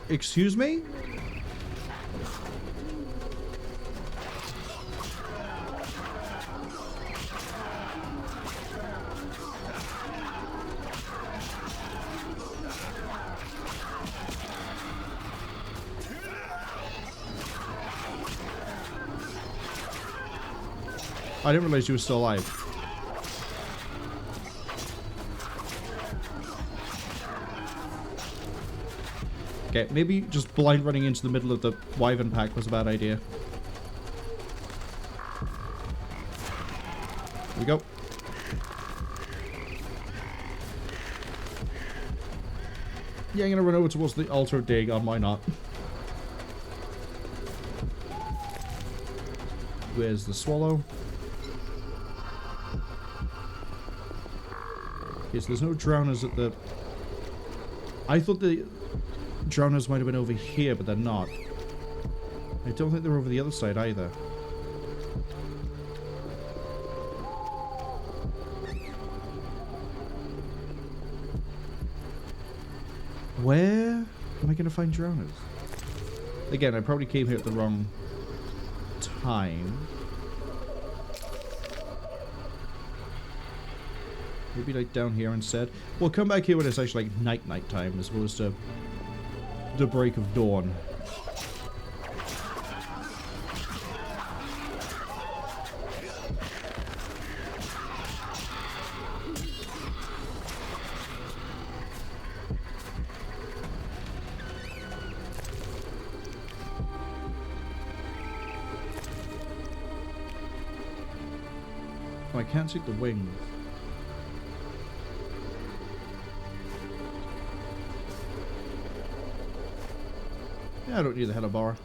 Excuse me? I didn't realize you were still alive. Okay, maybe just blind running into the middle of the wyvern pack was a bad idea. Here we go. Yeah, I'm gonna run over towards the altar of Dagon, why not? Where's the swallow? Okay, so there's no drowners at the... I thought the drowners might have been over here, but they're not. I don't think they're over the other side either. Where am I going to find drowners? Again, I probably came here at the wrong time. Maybe like down here instead. We'll come back here when it's actually like night time as opposed to the break of dawn. Oh, I can't take the wings. Yeah, I don't need the header bar.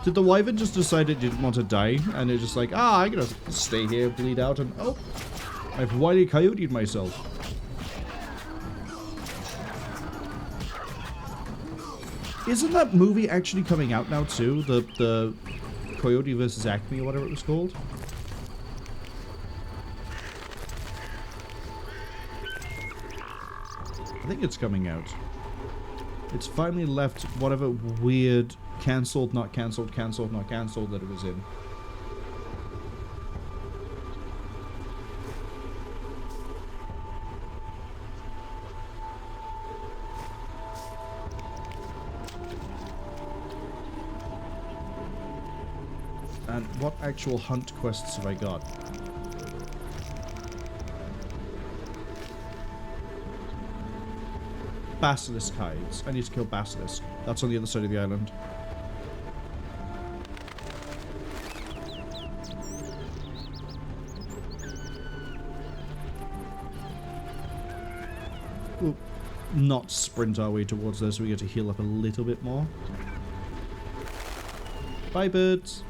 Did the wyvern just decide it didn't want to die, and it's just like, I'm gonna stay here, bleed out, and oh, I've wily coyote'd myself. Isn't that movie actually coming out now too? The Coyote vs. Acme or whatever it was called? I think it's coming out. It's finally left whatever weird cancelled, not cancelled, cancelled, not cancelled that it was in. And what actual hunt quests have I got? Basilisk hides. I need to kill Basilisk. That's on the other side of the island. We'll not sprint our way towards there so we get to heal up a little bit more. Bye, birds.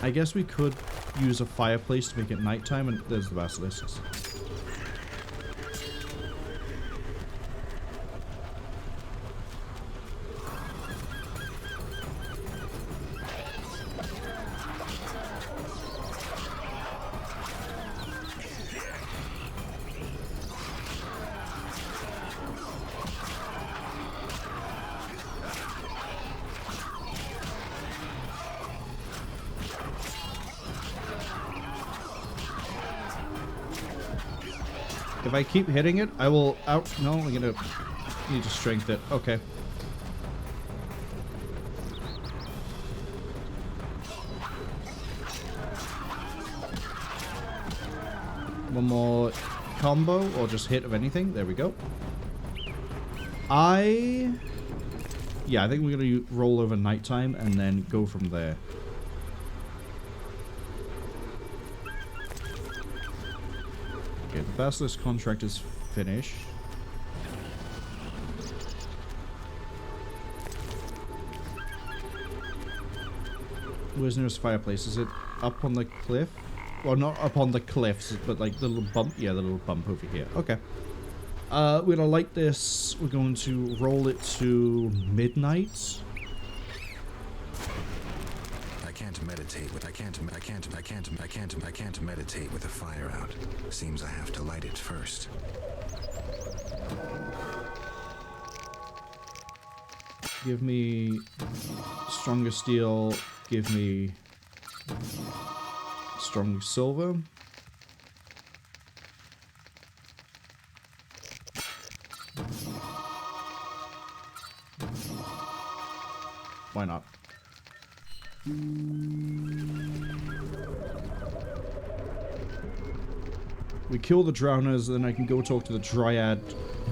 I guess we could use a fireplace to make it nighttime, and there's the basilisks. If I keep hitting it, I will out... No, I'm gonna need to strength it. Okay. One more combo, or just hit of anything. There we go. Yeah, I think we're gonna roll over nighttime and then go from there. Okay, the Basilisk contract is finished. Where's the nearest fireplace? Is it up on the cliff? Well, not up on the cliffs, but like the little bump. Yeah, the little bump over here. Okay. We're gonna light this. We're going to roll it to midnight. I can't meditate with the fire out. Seems I have to light it first. Give me stronger steel. Give me strong silver. Why not? We kill the drowners, then I can go talk to the dryad,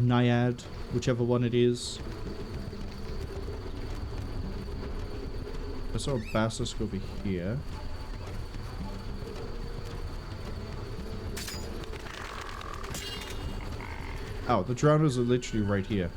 naiad, whichever one it is. I saw a basilisk over here. Oh, the drowners are literally right here.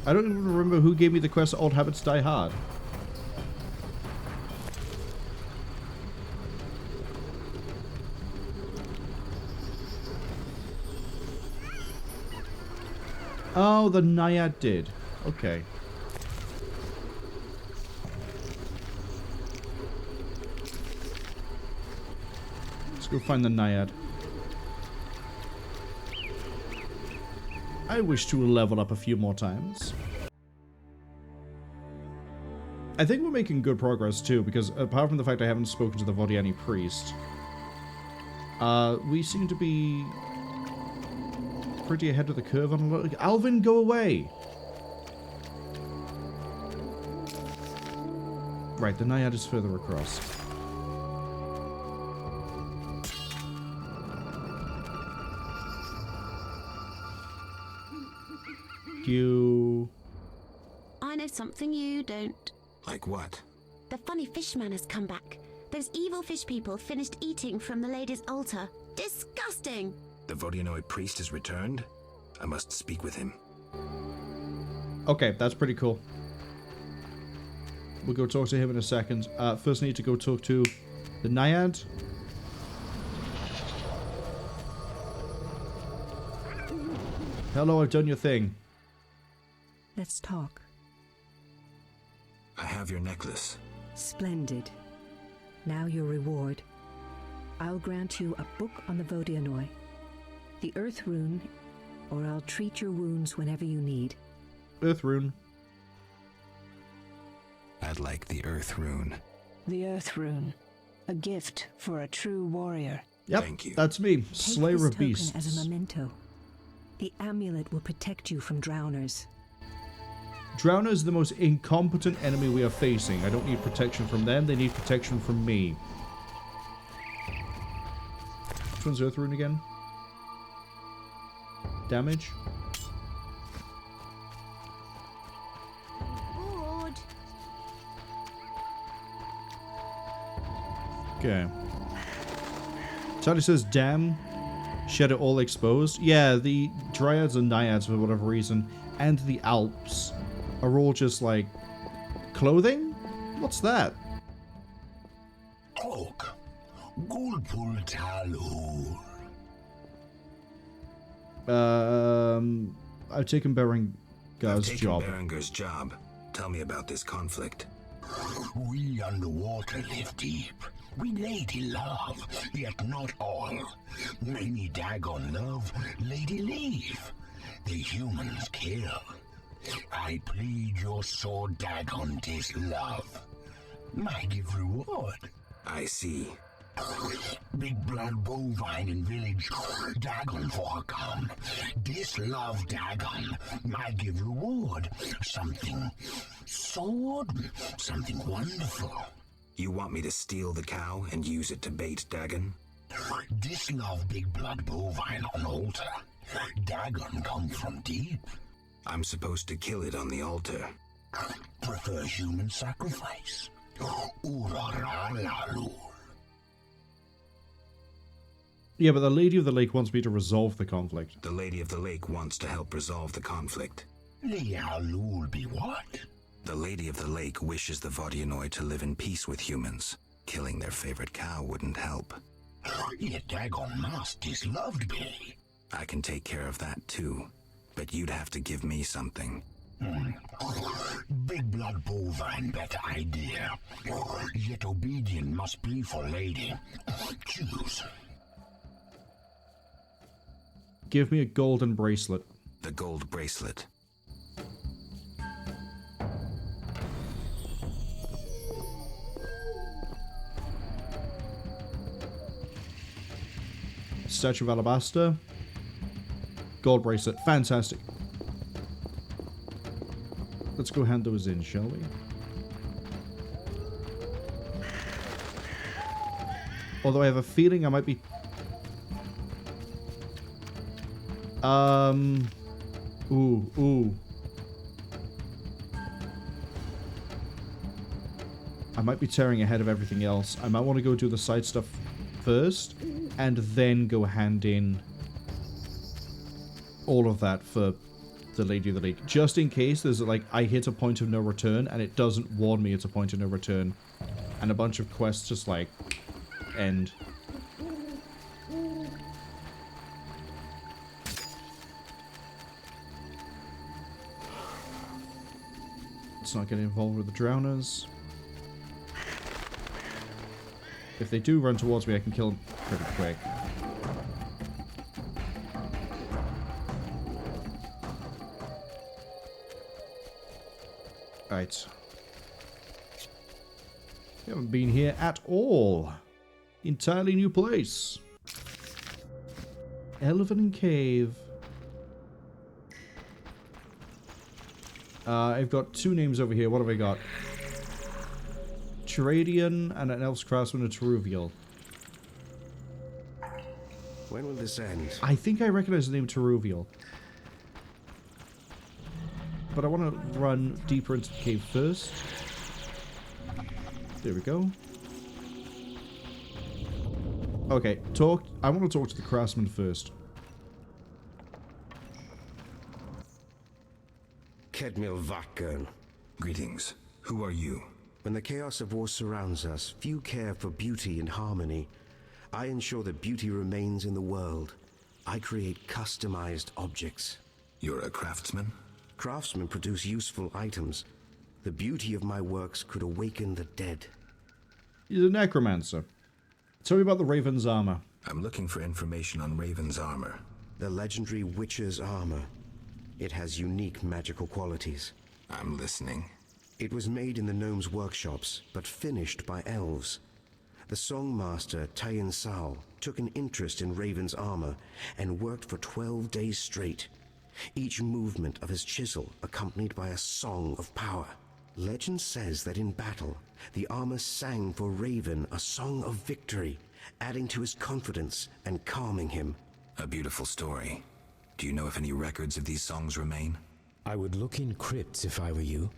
I don't even remember who gave me the quest Old Habits Die Hard. Oh, the Naiad did. Okay. Let's go find the Naiad. I wish to level up a few more times. I think we're making good progress too, because apart from the fact I haven't spoken to the Vodiani priest, we seem to be pretty ahead of the curve on a lot. Alvin, go away! Right, the Naiad is further across. I know something you don't. Like what? The funny fishman has come back. Those evil fish people finished eating from the lady's altar. Disgusting! The Vodianoid priest has returned? I must speak with him. Okay, that's pretty cool. We'll go talk to him in a second. First I need to go talk to the Naiad. Hello, I've done your thing. Let's talk. I have your necklace. Splendid. Now your reward. I'll grant you a book on the Vodianoi, the Earth Rune, or I'll treat your wounds whenever you need. Earth Rune. I'd like the Earth Rune. The Earth Rune. A gift for a true warrior. Yep, thank you. That's me, Take Slayer this of Beasts. token as a memento. The amulet will protect you from drowners. Drowners is the most incompetent enemy we are facing. I don't need protection from them, they need protection from me. Which one's Earth Rune again? Damage? Lord. Okay. Charlie says, damn. Shed it all exposed. Yeah, the Dryads and Naiads, for whatever reason, and the Alps are all just like clothing? What's that? Cloak. Gulpul Talur. I've taken Berengar's job. Berengar's job. Tell me about this conflict. We underwater live deep. We lady love, yet not all. Many Dagon love, lady leave. The humans kill. I plead your sword, Dagon, 'tis love. I give reward. I see. Big blood bovine in village, Dagon for her come. This love, Dagon, I give reward. Something sword, something wonderful. You want me to steal the cow and use it to bait Dagon? This love big blood bovine on altar. Dagon come from deep. I'm supposed to kill it on the altar. Prefer human sacrifice. Uraralalul. Yeah, but the Lady of the Lake wants me to resolve the conflict. The Lady of the Lake wants to help resolve the conflict. Lialul be what? The Lady of the Lake wishes the Vodianoi to live in peace with humans. Killing their favorite cow wouldn't help. Yet Dagon must is loved be. I can take care of that too, but you'd have to give me something. Big blood bovine better idea. Yet obedient must be for lady. Choose. Give me a golden bracelet. The gold bracelet. Statue of Alabaster. Gold bracelet. Fantastic. Let's go hand those in, shall we? Although I have a feeling I might be... Ooh. I might be tearing ahead of everything else. I might want to go do the side stuff first, and then go hand in all of that for the Lady of the Lake, just in case there's like I hit a point of no return and it doesn't warn me it's a point of no return, and a bunch of quests just like end. Let's not get involved with the drowners. If they do run towards me, I can kill them pretty quick. Right. We haven't been here at all. Entirely new place. Alvin Cave. I've got two names over here. What have I got? Geralt and an Elf's Craftsman of Teruvial. When will this end? I think I recognize the name Teruvial. But I want to run deeper into the cave first. There we go. Okay, I want to talk to the craftsman first. Kedmil Vatgern. Greetings. Who are you? When the chaos of war surrounds us, few care for beauty and harmony. I ensure that beauty remains in the world. I create customized objects. You're a craftsman? Craftsmen produce useful items. The beauty of my works could awaken the dead. He's a necromancer. Tell me about the Raven's armor. I'm looking for information on Raven's armor. The legendary Witcher's armor. It has unique magical qualities. I'm listening. It was made in the gnomes' workshops, but finished by elves. The songmaster Tayan Sal took an interest in Raven's armor and worked for 12 days straight. Each movement of his chisel accompanied by a song of power. Legend says that in battle, the armor sang for Raven a song of victory, adding to his confidence and calming him. A beautiful story. Do you know if any records of these songs remain? I would look in crypts if I were you.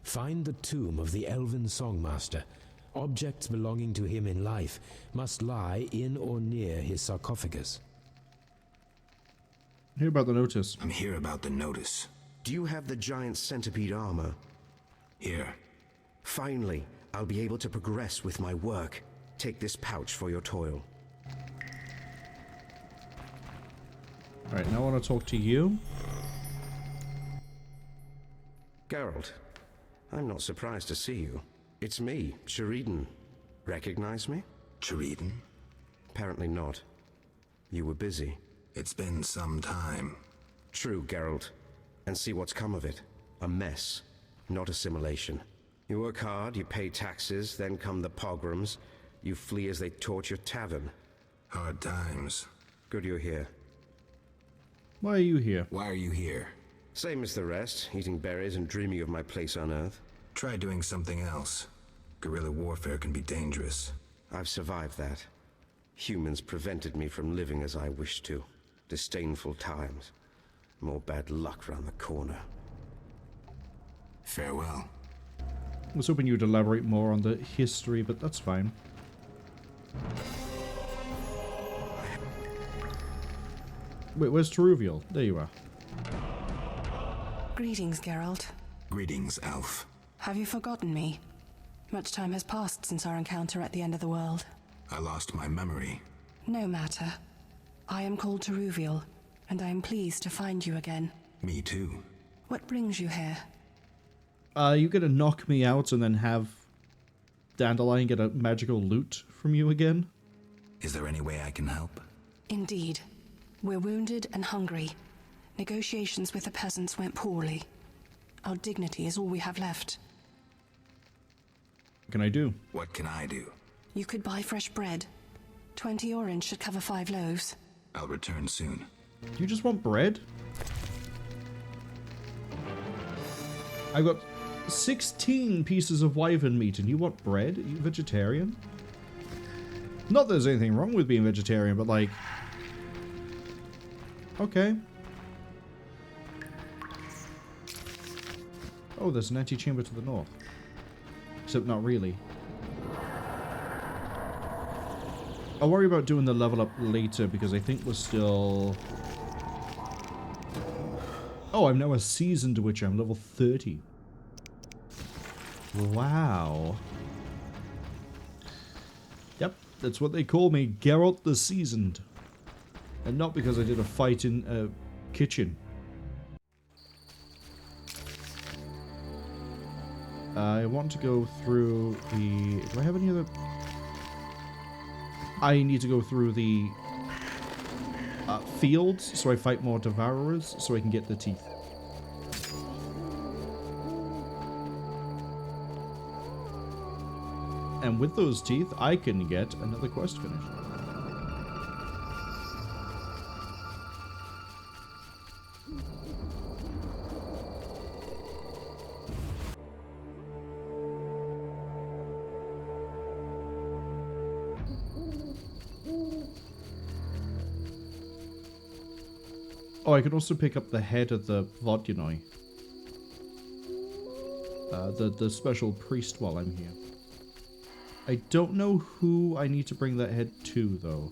Find the tomb of the elven songmaster. Objects belonging to him in life must lie in or near his sarcophagus. Hear about the notice. I'm here about the notice. Do you have the giant centipede armor? Here. Finally, I'll be able to progress with my work. Take this pouch for your toil. Alright, now I want to talk to you. Geralt, I'm not surprised to see you. It's me, Cwningen. Recognize me? Cwringen? Apparently not. You were busy. It's been some time. True, Geralt. And see what's come of it. A mess, not assimilation. You work hard, you pay taxes, then come the pogroms. You flee as they torch your tavern. Hard times. Good you're here. Why are you here? Why are you here? Same as the rest, eating berries and dreaming of my place on Earth. Try doing something else. Guerrilla warfare can be dangerous. I've survived that. Humans prevented me from living as I wished to. Disdainful times. More bad luck round the corner. Farewell. I was hoping you'd elaborate more on the history, but that's fine. Wait, where's Teruvial? There you are. Greetings, Geralt. Greetings, Elf. Have you forgotten me? Much time has passed since our encounter at the end of the world. I lost my memory. No matter. I am called Teruvial, and I am pleased to find you again. Me too. What brings you here? You gonna knock me out and then have Dandelion get a magical loot from you again? Is there any way I can help? Indeed. We're wounded and hungry. Negotiations with the peasants went poorly. Our dignity is all we have left. What can I do? What can I do? You could buy fresh bread. 20 orange should cover 5 loaves. I'll return soon. Do you just want bread? I've got 16 pieces of wyvern meat and you want bread? Are you vegetarian? Not that there's anything wrong with being vegetarian, but like... Okay. Oh, there's an antechamber to the north. Except not really. I'll worry about doing the level up later because I think we're still... Oh, I'm now a seasoned witcher. I'm level 30. Wow. Yep, that's what they call me, Geralt the Seasoned. And not because I did a fight in a kitchen. I want to go through the... Do I have any other... I need to go through the fields so I fight more Devourers so I can get the teeth. And with those teeth, I can get another quest finished. Oh, I can also pick up the head of the Vodyanoi. The special priest while I'm here. I don't know who I need to bring that head to, though.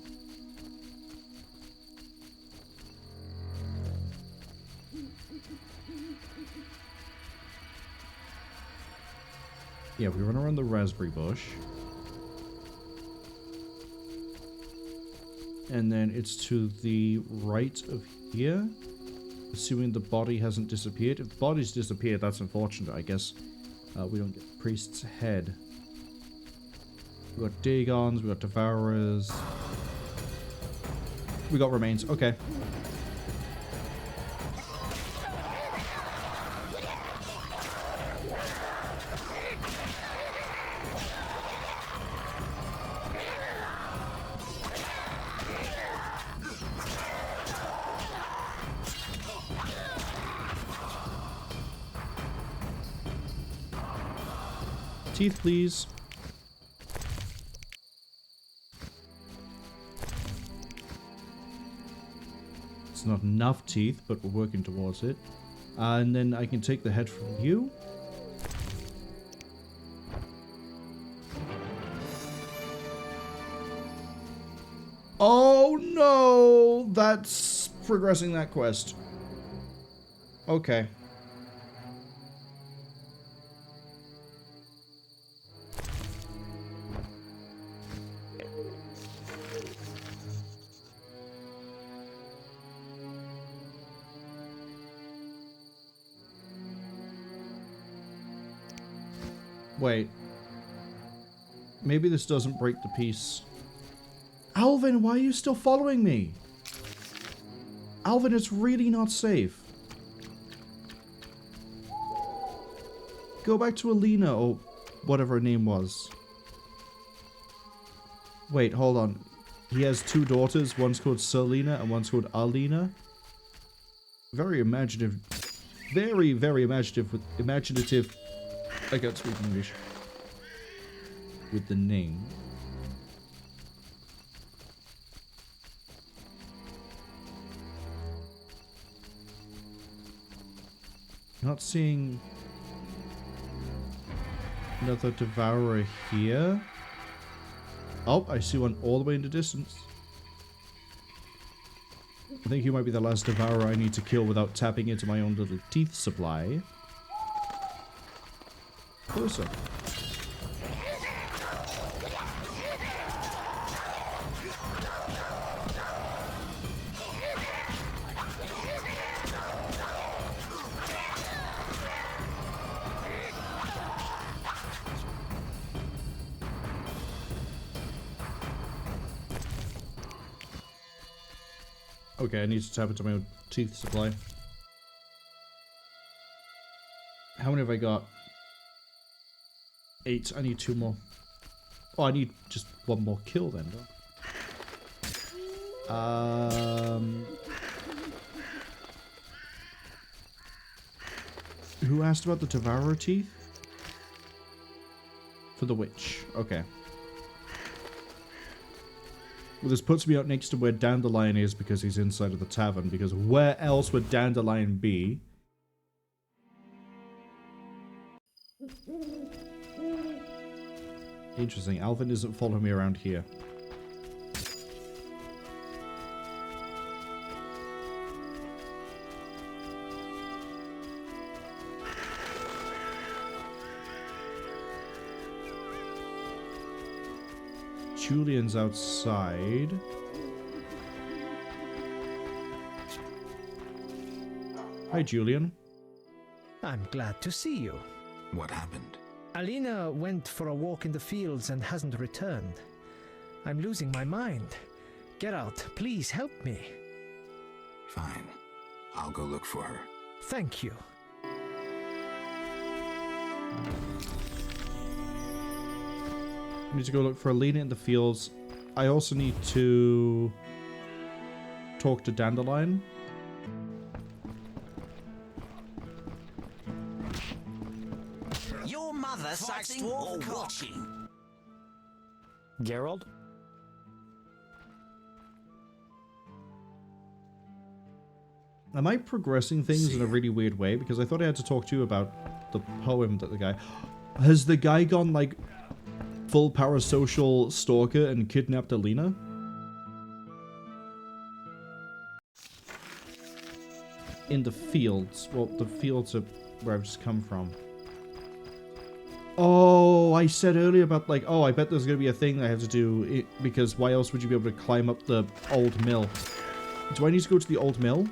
Yeah, we run around the raspberry bush. And then it's to the right of here. Assuming the body hasn't disappeared. If the body's disappeared, that's unfortunate, I guess. We don't get the priest's head. We got Dagons, we got Devourers. We got remains, okay. Teeth, please. It's not enough teeth, but we're working towards it. And then I can take the head from you. Oh no! That's progressing that quest. Okay. Wait. Maybe this doesn't break the peace. Alvin, why are you still following me? Alvin, it's really not safe. Go back to Alina, or whatever her name was. Wait, hold on. He has two daughters. One's called Selena and one's called Alina. Very imaginative. Very, very imaginative. I can't speak English. With the name. Not seeing another Devourer here. Oh, I see one all the way in the distance. I think you might be the last Devourer I need to kill without tapping into my own little teeth supply. Closer. Okay, I need to tap into my own teeth supply. How many have I got? 8. I need 2 more. Oh, I need just 1 more kill then. Who asked about the Devourer teeth? For the witch. Okay. Well, this puts me out next to where Dandelion is because he's inside of the tavern. Because where else would Dandelion be? Interesting. Alvin isn't following me around here. Julian's outside. Hi, Julian. I'm glad to see you. What happened? Alina went for a walk in the fields and hasn't returned. I'm losing my mind. Geralt, please help me. Fine. I'll go look for her. Thank you. I need to go look for Alina in the fields. I also need to talk to Dandelion. Your mother fighting or watching? Geralt? Am I progressing things in a really weird way? Because I thought I had to talk to you about the poem that the guy... Has the guy gone, like, full parasocial stalker and kidnapped Alina? In the fields. Well, the fields are where I've just come from. Oh, I said earlier about, like, oh, I bet there's going to be a thing I have to do, because why else would you be able to climb up the old mill? Do I need to go to the old mill?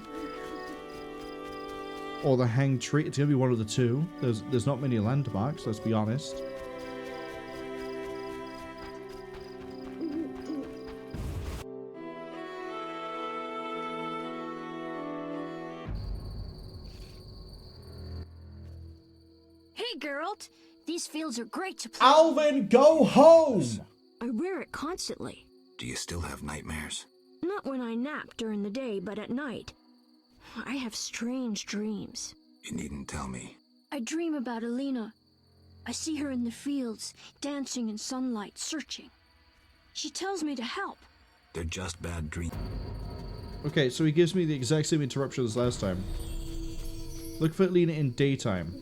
Or the hanged tree? It's going to be one of the two. There's not many landmarks, let's be honest. Hey, Geralt. These fields are great to play. Alvin, go home! I wear it constantly. Do you still have nightmares? Not when I nap during the day, but at night. I have strange dreams. You needn't tell me. I dream about Alina. I see her in the fields, dancing in sunlight, searching. She tells me to help. They're just bad dreams. Okay, so he gives me the exact same interruption as last time. Look for Alina in daytime.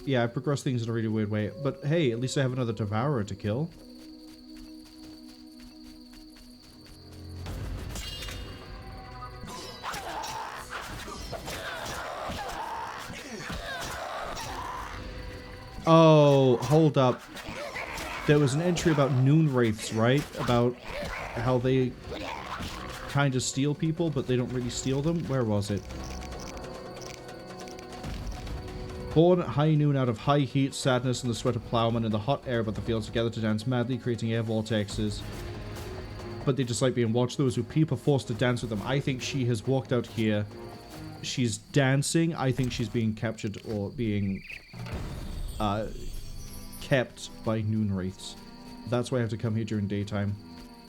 Yeah, I progressed things in a really weird way. But hey, at least I have another Devourer to kill. Oh, hold up. There was an entry about Noon Wraiths, right? About how they kind of steal people, but they don't really steal them. Where was it? Born at high noon out of high heat, sadness, and the sweat of plowmen in the hot air above the fields together to dance madly, creating air vortexes. But they just like being watched. Those who peep are forced to dance with them. I think she has walked out here. She's dancing. I think she's being captured or being kept by Noon Wraiths. That's why I have to come here during daytime.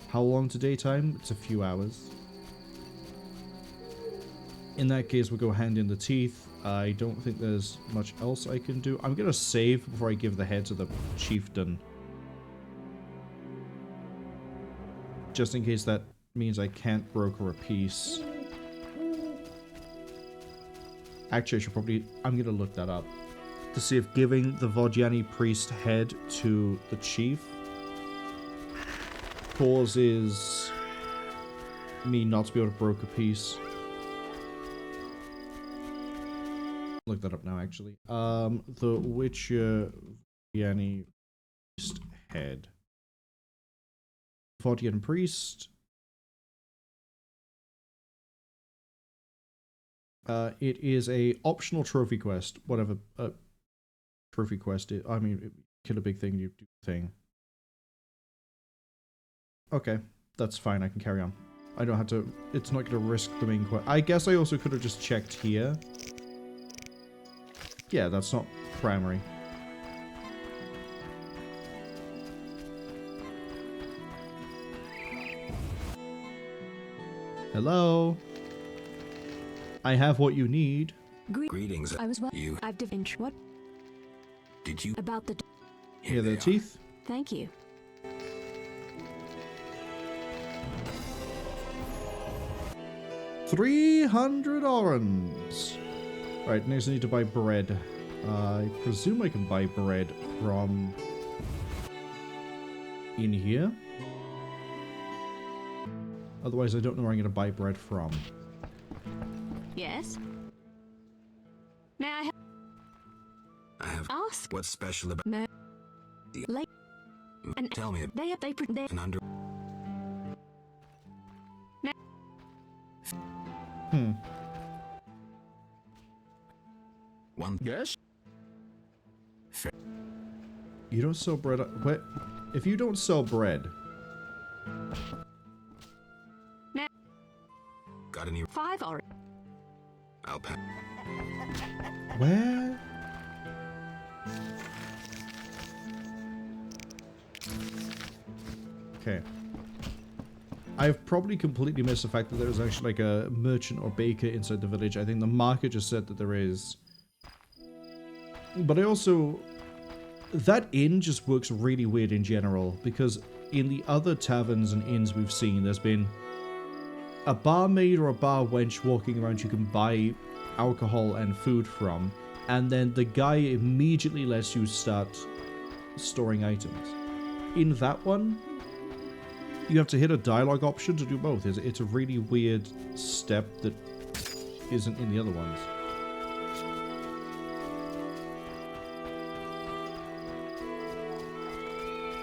How long to daytime? It's a few hours. In that case, we'll go hand in the teeth. I don't think there's much else I can do. I'm going to save before I give the head to the chieftain. Just in case that means I can't broker a peace. Actually, I should probably... I'm going to look that up. To see if giving the Vodjani priest head to the chief causes me not to be able to broker peace. Look that up now, actually. The Witcher Vodjani priest head. Vodjan priest. It is a optional trophy quest. Whatever trophy quest is. I mean, kill a big thing, you do the thing. Okay, that's fine. I can carry on. I don't have to. It's not going to risk the main quest. I guess I also could have just checked here. Yeah, that's not primary. Hello? I have what you need. Greetings. I was well. You. I've divined. What? Did you? About the... Here the teeth. Thank you. $300. Right, next I need to buy bread. I presume I can buy bread from in here. Otherwise, I don't know where I'm going to buy bread from. Yes? May I I have... ask? What's special about... No. Tell me an under... One... Yes? You don't sell bread... What? If you don't sell bread... Got any... 5 already. I'll pass. Where? Okay. I've probably completely missed the fact that there was actually like a merchant or baker inside the village. I think the market just said that there is. But I also... That inn just works really weird in general, because in the other taverns and inns we've seen, there's been a barmaid or a bar wench walking around you can buy alcohol and food from, and then the guy immediately lets you start storing items. In that one, you have to hit a dialogue option to do both. It's a really weird step that isn't in the other ones.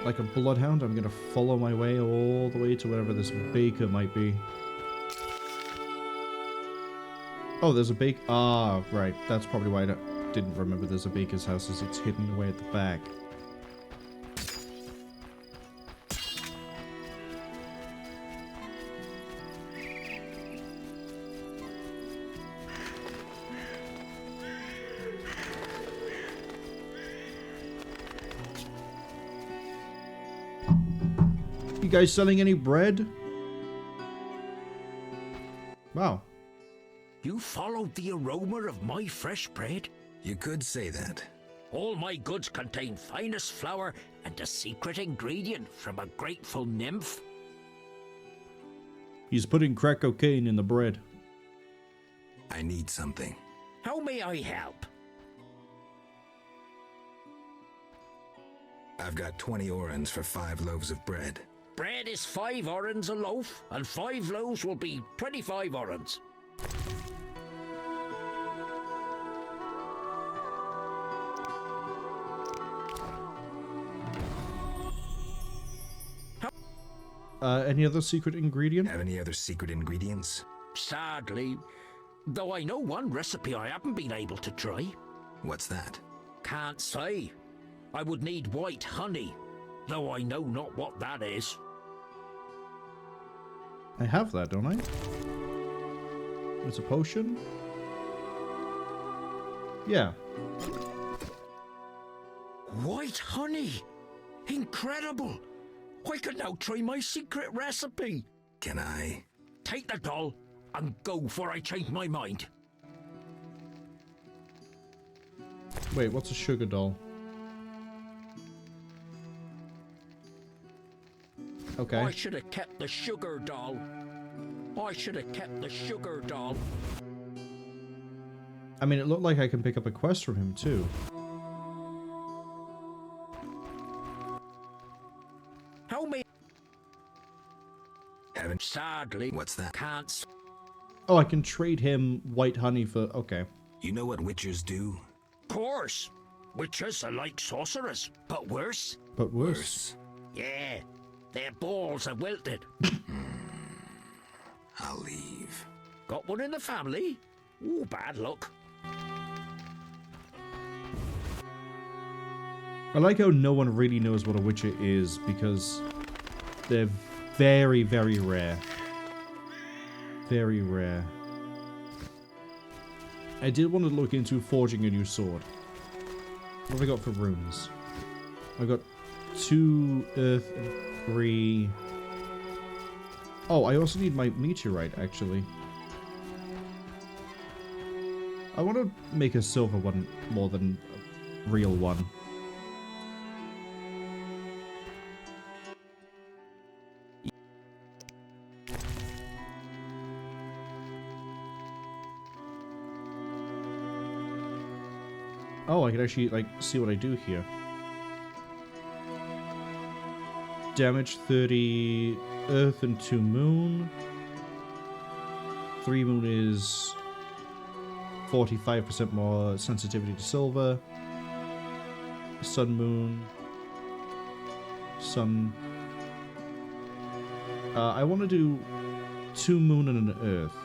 Like a bloodhound, I'm gonna follow my way all the way to wherever this baker might be. Oh, there's a bake. Ah, right. That's probably why I didn't remember there's a baker's house, as it's hidden away at the back. You guys selling any bread? Wow. You followed the aroma of my fresh bread? You could say that. All my goods contain finest flour and a secret ingredient from a grateful nymph. He's putting crack cocaine in the bread. I need something. How may I help? I've got 20 orens for 5 loaves of bread. Bread is 5 orens a loaf, and 5 loaves will be 25 orens. Any other secret ingredient? Have any other secret ingredients? Sadly, though I know one recipe I haven't been able to try. What's that? Can't say. I would need white honey, though I know not what that is. I have that, don't I? It's a potion? Yeah. White honey! Incredible! I can now try my secret recipe. Can I? Take the doll and go before I change my mind. Wait, what's a sugar doll? Okay. I should have kept the sugar doll. I should have kept the sugar doll. I mean, it looked like I can pick up a quest from him, too. How may... Sadly... What's that? Can't... Oh, I can trade him white honey for... Okay. You know what witchers do? Course. Witches are like sorcerers, but worse. But worse. Yeah. Their balls are wilted. I'll leave. Got one in the family? Ooh, bad luck. I like how no one really knows what a witcher is, because they're very, very rare. Very rare. I did want to look into forging a new sword. What have I got for runes? I got 2 earth and 3... Oh, I also need my meteorite, actually. I want to make a silver one more than a real one. Oh, I can actually, like, see what I do here. Damage 30 earth and 2 moon. 3 moon is 45% more sensitivity to silver. Sun moon. sun. I want to do 2 moon and an earth.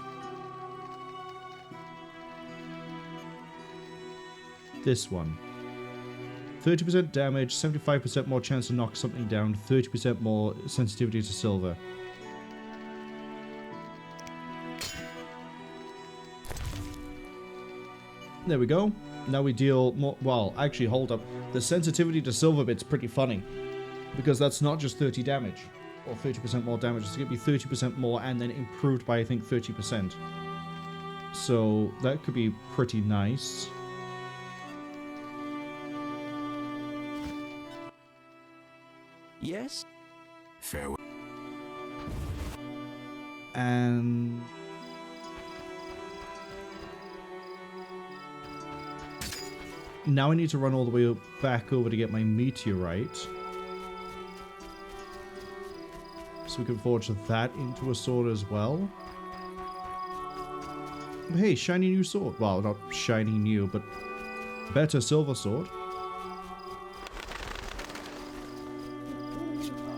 This one. 30% damage, 75% more chance to knock something down, 30% more sensitivity to silver. There we go. Now we deal more... Well, actually, hold up. The sensitivity to silver bit's pretty funny. Because that's not just 30 damage. Or 30% more damage. It's going to be 30% more and then improved by, I think, 30%. So, that could be pretty nice. Yes? Farewell. And... now I need to run all the way back over to get my meteorite. So we can forge that into a sword as well. Hey, shiny new sword. Well, not shiny new, but better silver sword.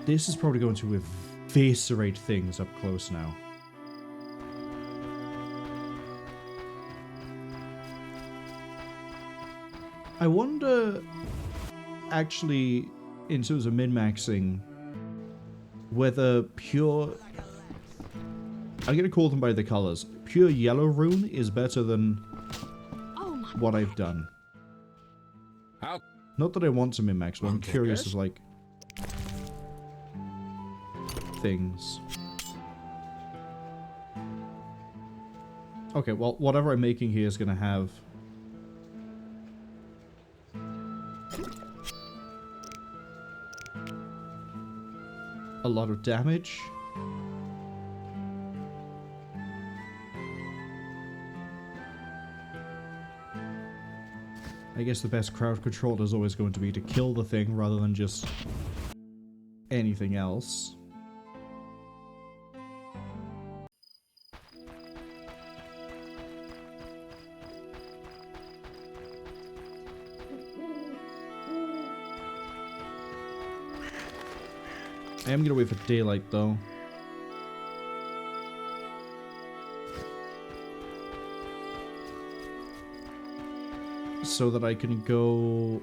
This is probably going to eviscerate things up close now. I wonder, actually, in terms of min-maxing, whether pure... I'm going to call them by the colors. Pure yellow rune is better than what I've done. Not that I want to min-max, but I'm curious as, like, things. Okay, well, whatever I'm making here is going to have... a lot of damage. I guess the best crowd control is always going to be to kill the thing rather than just anything else. I am gonna wait for daylight though. So that I can go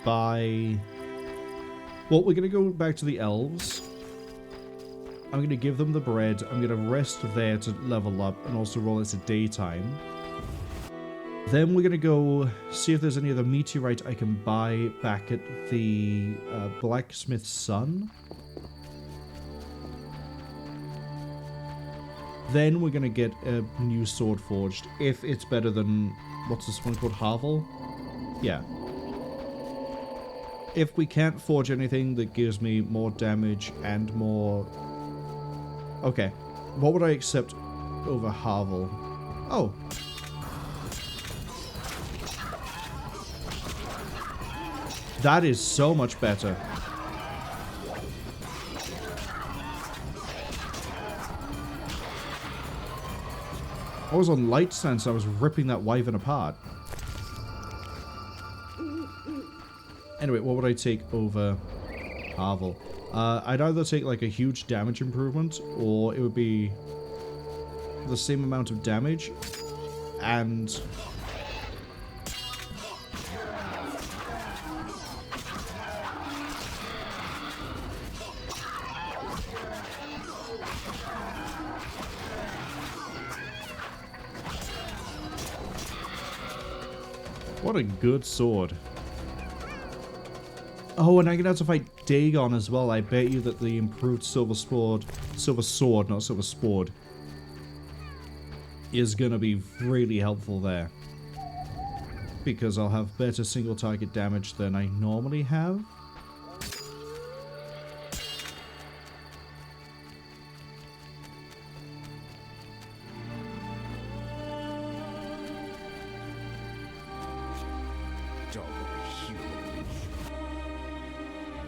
buy... Well, we're gonna go back to the elves. I'm gonna give them the bread. I'm gonna rest there to level up and also roll into daytime. Then we're gonna go see if there's any other meteorite I can buy back at the blacksmith's son. Then we're gonna get a new sword forged, if it's better than... what's this one called? Harvel? Yeah. If we can't forge anything that gives me more damage and more... Okay. What would I accept over Harvel? Oh. That is so much better. I was on light sense, I was ripping that wyvern apart. Anyway, what would I take over Harvel? I'd either take like a huge damage improvement, or it would be the same amount of damage, and... what a good sword. Oh, and I'm gonna have to fight Dagon as well. I bet you that the improved silver sword, not silver sport, is gonna be really helpful there. Because I'll have better single target damage than I normally have.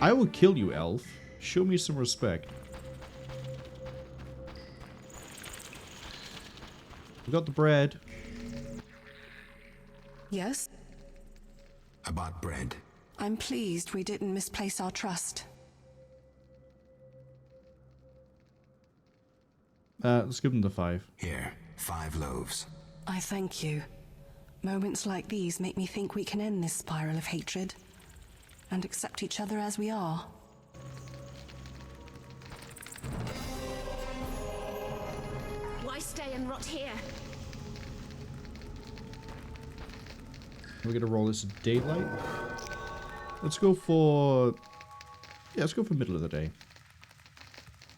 I will kill you, elf. Show me some respect. We got the bread. Yes? I bought bread. I'm pleased we didn't misplace our trust. Let's give them the 5. Here, 5 loaves. I thank you. Moments like these make me think we can end this spiral of hatred and accept each other as we are. Why stay and rot here? We're gonna roll this at daylight. Let's go for... Yeah, let's go for middle of the day.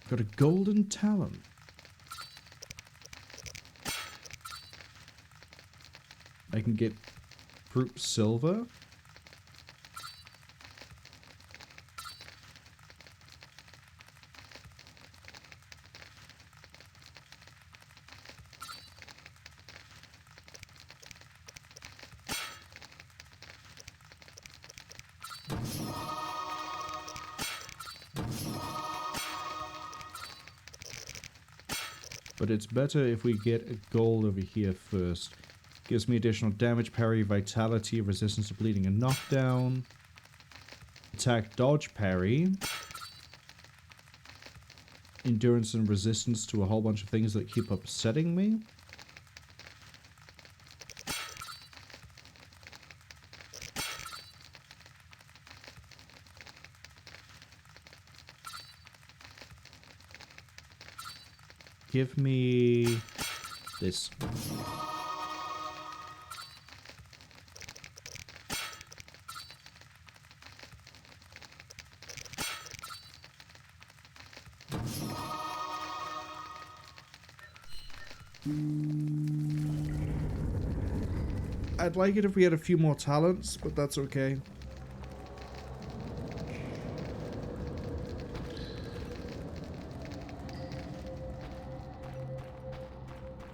Got a golden talon. I can get group silver. But it's better if we get a gold over here first. Gives me additional damage, parry, vitality, resistance to bleeding and knockdown. Attack, dodge, parry. Endurance and resistance to a whole bunch of things that keep upsetting me. Give me this. I'd like it if we had a few more talents, but that's okay.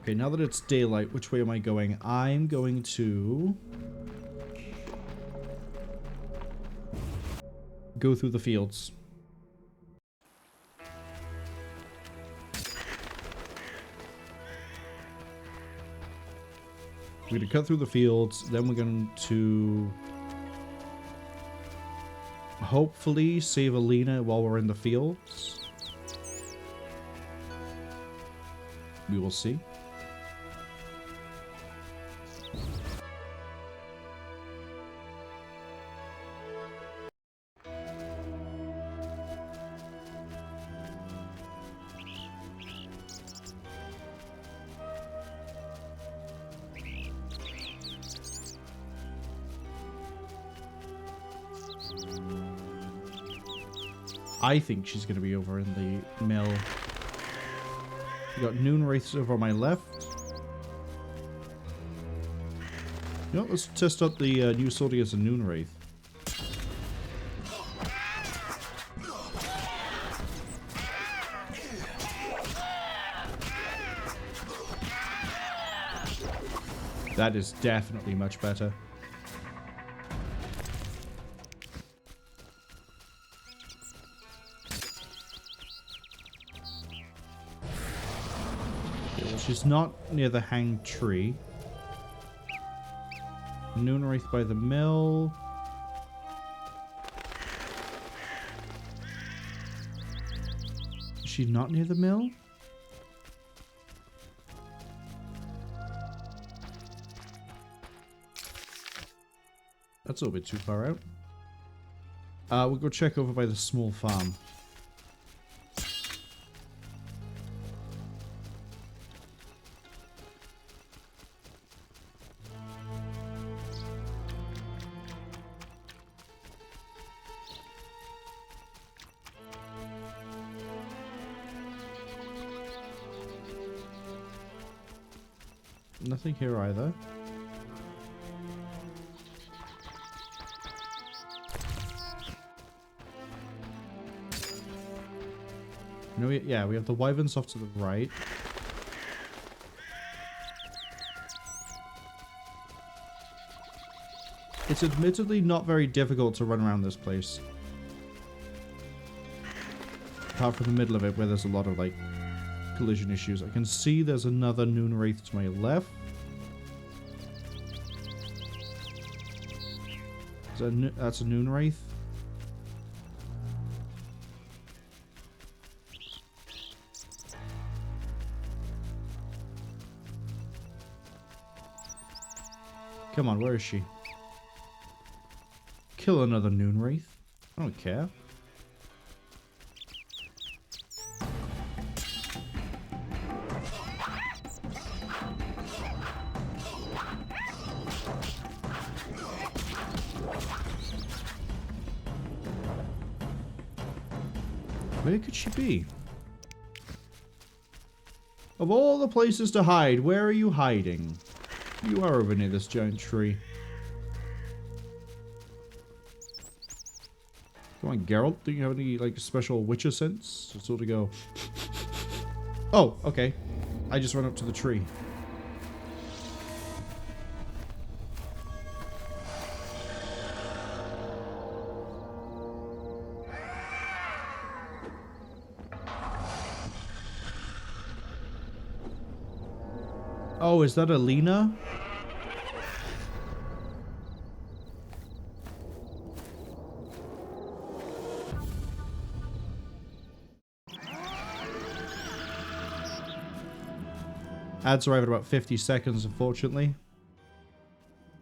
Okay, now that it's daylight, which way am I going? I'm going to go through the fields. We're going to cut through the fields, then we're going to hopefully save Alina while we're in the fields. We will see. I think she's going to be over in the mill. We got Noon Wraiths over on my left. You know, let's test out the new sword against a Noon Wraith. That is definitely much better. She's not near the hanged tree. Noon Wraith by the mill. Is she not near the mill? That's a little bit too far out. We'll go check over by the small farm. Nothing here either. No, yeah, we have the wyverns off to the right. It's admittedly not very difficult to run around this place. Apart from the middle of it where there's a lot of, like, collision issues. I can see there's another Noon Wraith to my left. That's a Noon Wraith. Come on, where is she? Kill another Noon Wraith. I don't care. Where could she be? Of all the places to hide, where are you hiding? You are over near this giant tree. Come on, Geralt. Do you have any, like, special Witcher sense? To sort of go... Oh, okay. I just went up to the tree. Oh, is that Alina? Ads arrive at about 50 seconds, unfortunately.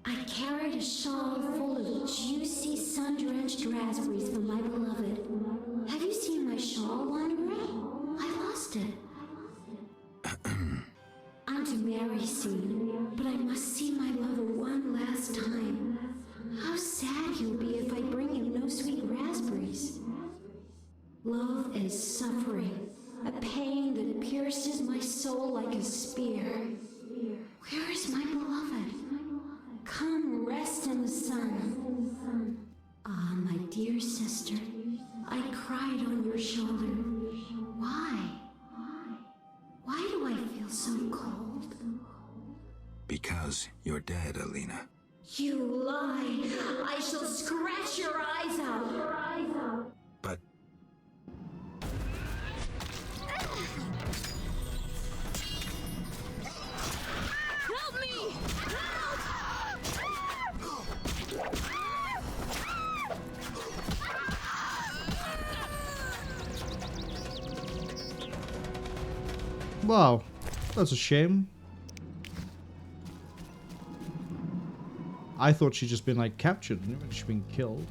I carried a shawl full of juicy, sun-drenched raspberries for my beloved. Have you seen my shawl, Wanderer? I lost it. I'm to marry soon, but I must see my lover one last time. How sad he'll be if I bring him no sweet raspberries. Love is suffering, a pain that pierces my soul like a spear. Where is my beloved? Come rest in the sun. Ah, my dear sister, I cried on your shoulder. Why? Why do I feel so cold? Because you're dead, Alina. You lie! I shall scratch your eyes out! But... Help me! Wow, that's a shame. I thought she'd just been, like, captured. I knew she'd been killed.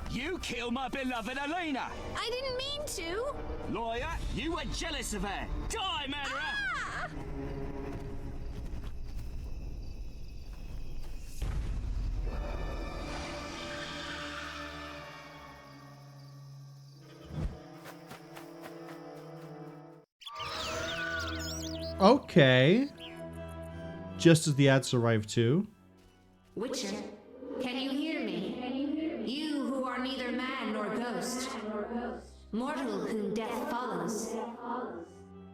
You killed my beloved Alina! I didn't mean to! Lawyer, you were jealous of her! Die, murderer! Ah! Okay. Just as the ads arrive too. Witcher, can you hear me? You who are neither man nor ghost. Mortal whom death follows.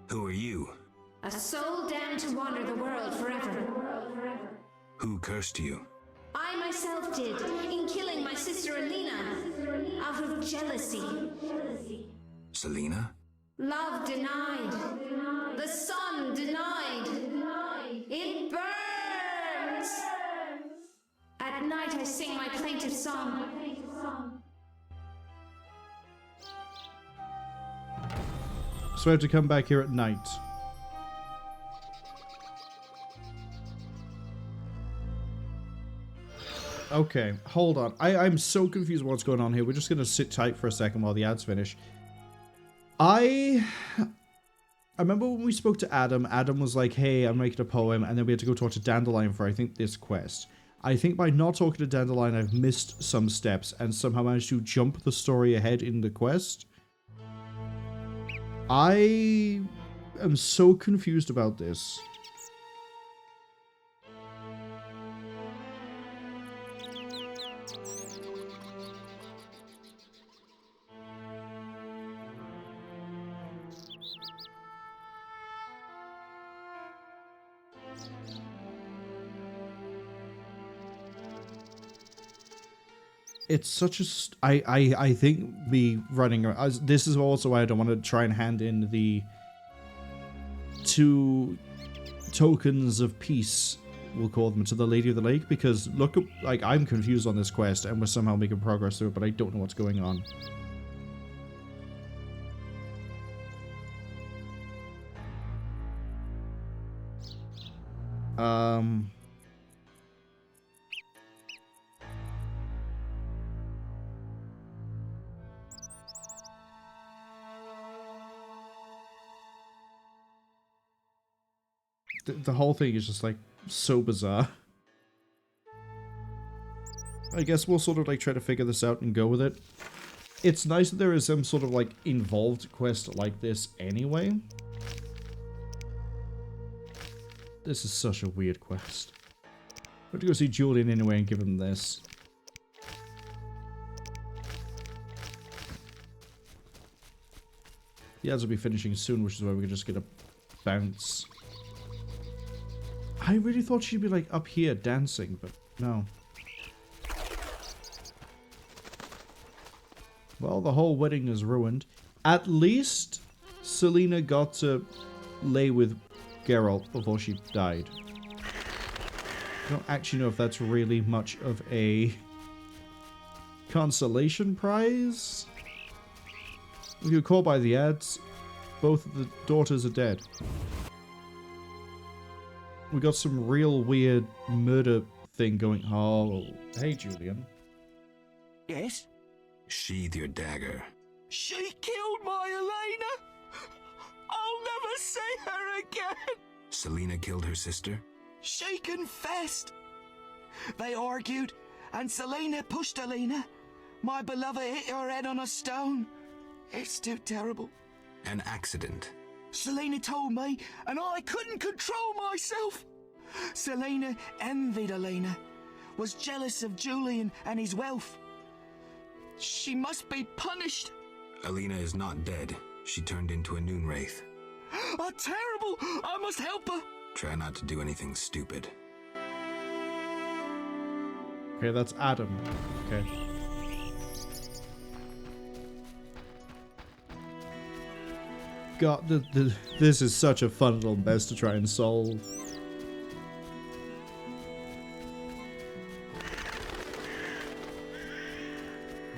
Who are you? A soul damned to wander the world forever. Who cursed you? I myself did, in killing my sister Alina, out of jealousy. Selena? Love denied. The sun denied. It burns! At night I sing my plaintive song. So I have to come back here at night. Okay, hold on. I'm so confused what's going on here. We're just going to sit tight for a second while the ads finish. I remember when we spoke to Adam. Adam was like, hey, I'm making a poem. And then we had to go talk to Dandelion for, I think, this quest. I think by not talking to Dandelion, I've missed some steps and somehow managed to jump the story ahead in the quest. I am so confused about this. It's such a... I think me running... This is also why I don't want to try and hand in the 2 tokens of peace we'll call them, to the Lady of the Lake, because look, like, I'm confused on this quest, and we're somehow making progress through it, but I don't know what's going on. The whole thing is just, like, so bizarre. I guess we'll sort of, like, try to figure this out and go with it. It's nice that there is some sort of, like, involved quest like this anyway. This is such a weird quest. I have to go see Julian anyway and give him this. The ads will be finishing soon, which is why we can just get a bounce. I really thought she'd be, like, up here dancing, but no. Well, the whole wedding is ruined. At least Selena got to lay with Geralt before she died. I don't actually know if that's really much of a consolation prize. If you call by the ads, both of the daughters are dead. We got some real weird murder thing going. Oh, hey, Julian. Yes? Sheathe your dagger. She killed my Elena! I'll never see her again! Selena killed her sister? She confessed! They argued, and Selena pushed Elena. My beloved hit her head on a stone. It's too terrible. An accident. Selena told me, and I couldn't control myself. Selena envied Elena, was jealous of Julian and his wealth. She must be punished. Elena is not dead. She turned into a noon wraith. Terrible! I must help her. Try not to do anything stupid. Okay, that's Adam. Okay. God, this is such a fun little mess to try and solve.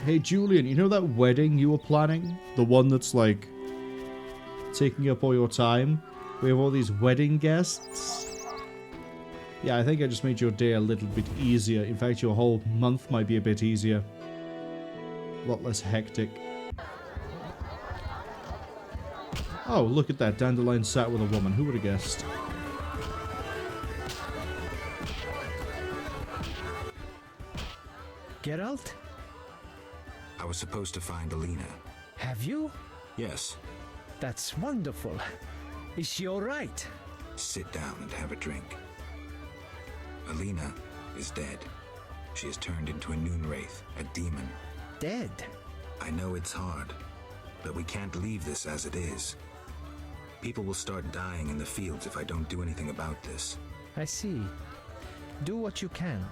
Hey Julian, you know that wedding you were planning? The one that's like taking up all your time? We have all these wedding guests. Yeah, I think I just made your day a little bit easier. In fact, your whole month might be a bit easier. A lot less hectic. Oh, look at that. Dandelion sat with a woman. Who would have guessed? Geralt? I was supposed to find Elena. Have you? Yes. That's wonderful. Is she alright? Sit down and have a drink. Elena is dead. She has turned into a noon wraith, a demon. Dead? I know it's hard, but we can't leave this as it is. People will start dying in the fields if I don't do anything about this. I see. Do what you can.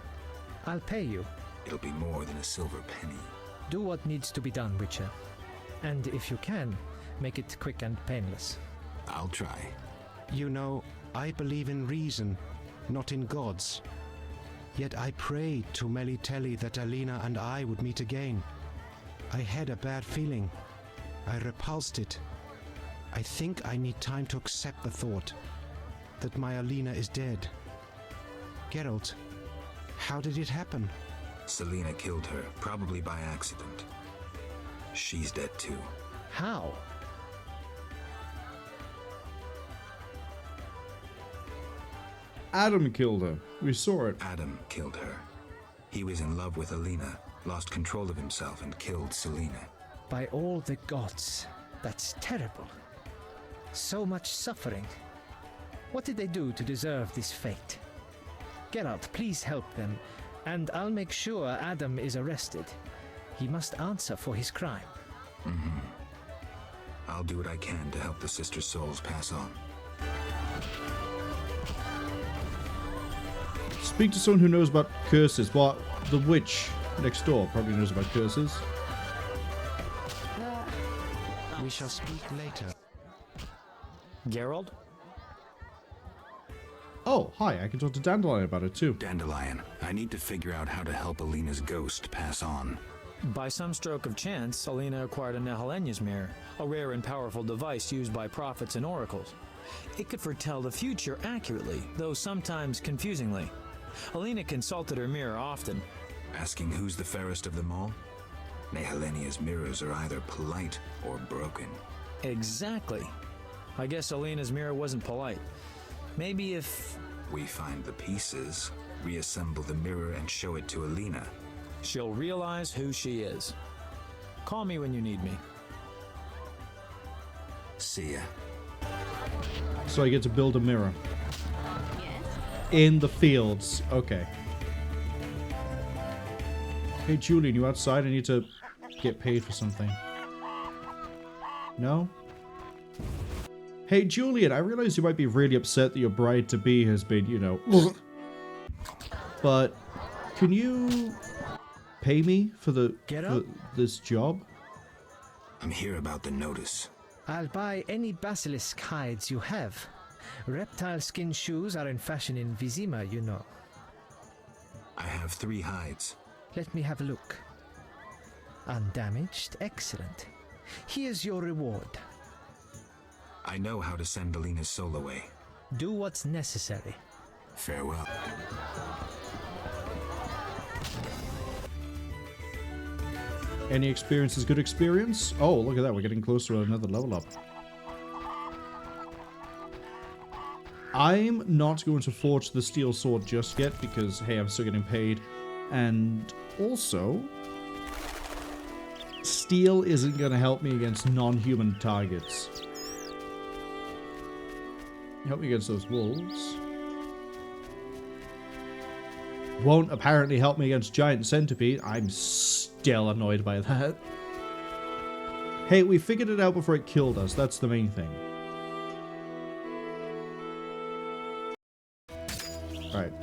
I'll pay you. It'll be more than a silver penny. Do what needs to be done, Witcher. And if you can, make it quick and painless. I'll try. You know, I believe in reason, not in gods. Yet I prayed to Melitelli that Elena and I would meet again. I had a bad feeling. I repulsed it. I think I need time to accept the thought that my Elena is dead. Geralt, how did it happen? Selena killed her, probably by accident. She's dead too. How? Adam killed her. We saw it. Adam killed her. He was in love with Elena, lost control of himself and killed Selena. By all the gods, that's terrible. So much suffering. What did they do to deserve this fate? Geralt, please help them, and I'll make sure Adam is arrested. He must answer for his crime. Mm-hmm. I'll do what I can to help the sisters' souls pass on. Speak to someone who knows about curses. Well, the witch next door probably knows about curses. We shall speak later. Geralt? Oh, hi, I can talk to Dandelion about it too. Dandelion, I need to figure out how to help Alina's ghost pass on. By some stroke of chance, Alina acquired a Nehelenya's mirror, a rare and powerful device used by prophets and oracles. It could foretell the future accurately, though sometimes confusingly. Alina consulted her mirror often. Asking who's the fairest of them all? Nehelenya's mirrors are either polite or broken. Exactly. I guess Alina's mirror wasn't polite. Maybe if we find the pieces, reassemble the mirror and show it to Alina, she'll realize who she is. Call me when you need me. See ya. So I get to build a mirror. Yes. In the fields. Okay. Hey Julian, you outside? I need to get paid for something. No? Hey Julian, I realize you might be really upset that your bride-to-be has been, you know... but can you pay me for this job? I'm here about the notice. I'll buy any basilisk hides you have. Reptile skin shoes are in fashion in Vizima, you know. I have 3 hides. Let me have a look. Undamaged? Excellent. Here's your reward. I know how to send Alina's soul away. Do what's necessary. Farewell. Any experience is good experience? Oh, look at that. We're getting closer to another level up. I'm not going to forge the steel sword just yet because, hey, I'm still getting paid. And also, steel isn't going to help me against non-human targets. Help me against those wolves. Won't apparently help me against giant centipede. I'm still annoyed by that. Hey, we figured it out before it killed us. That's the main thing. Alright.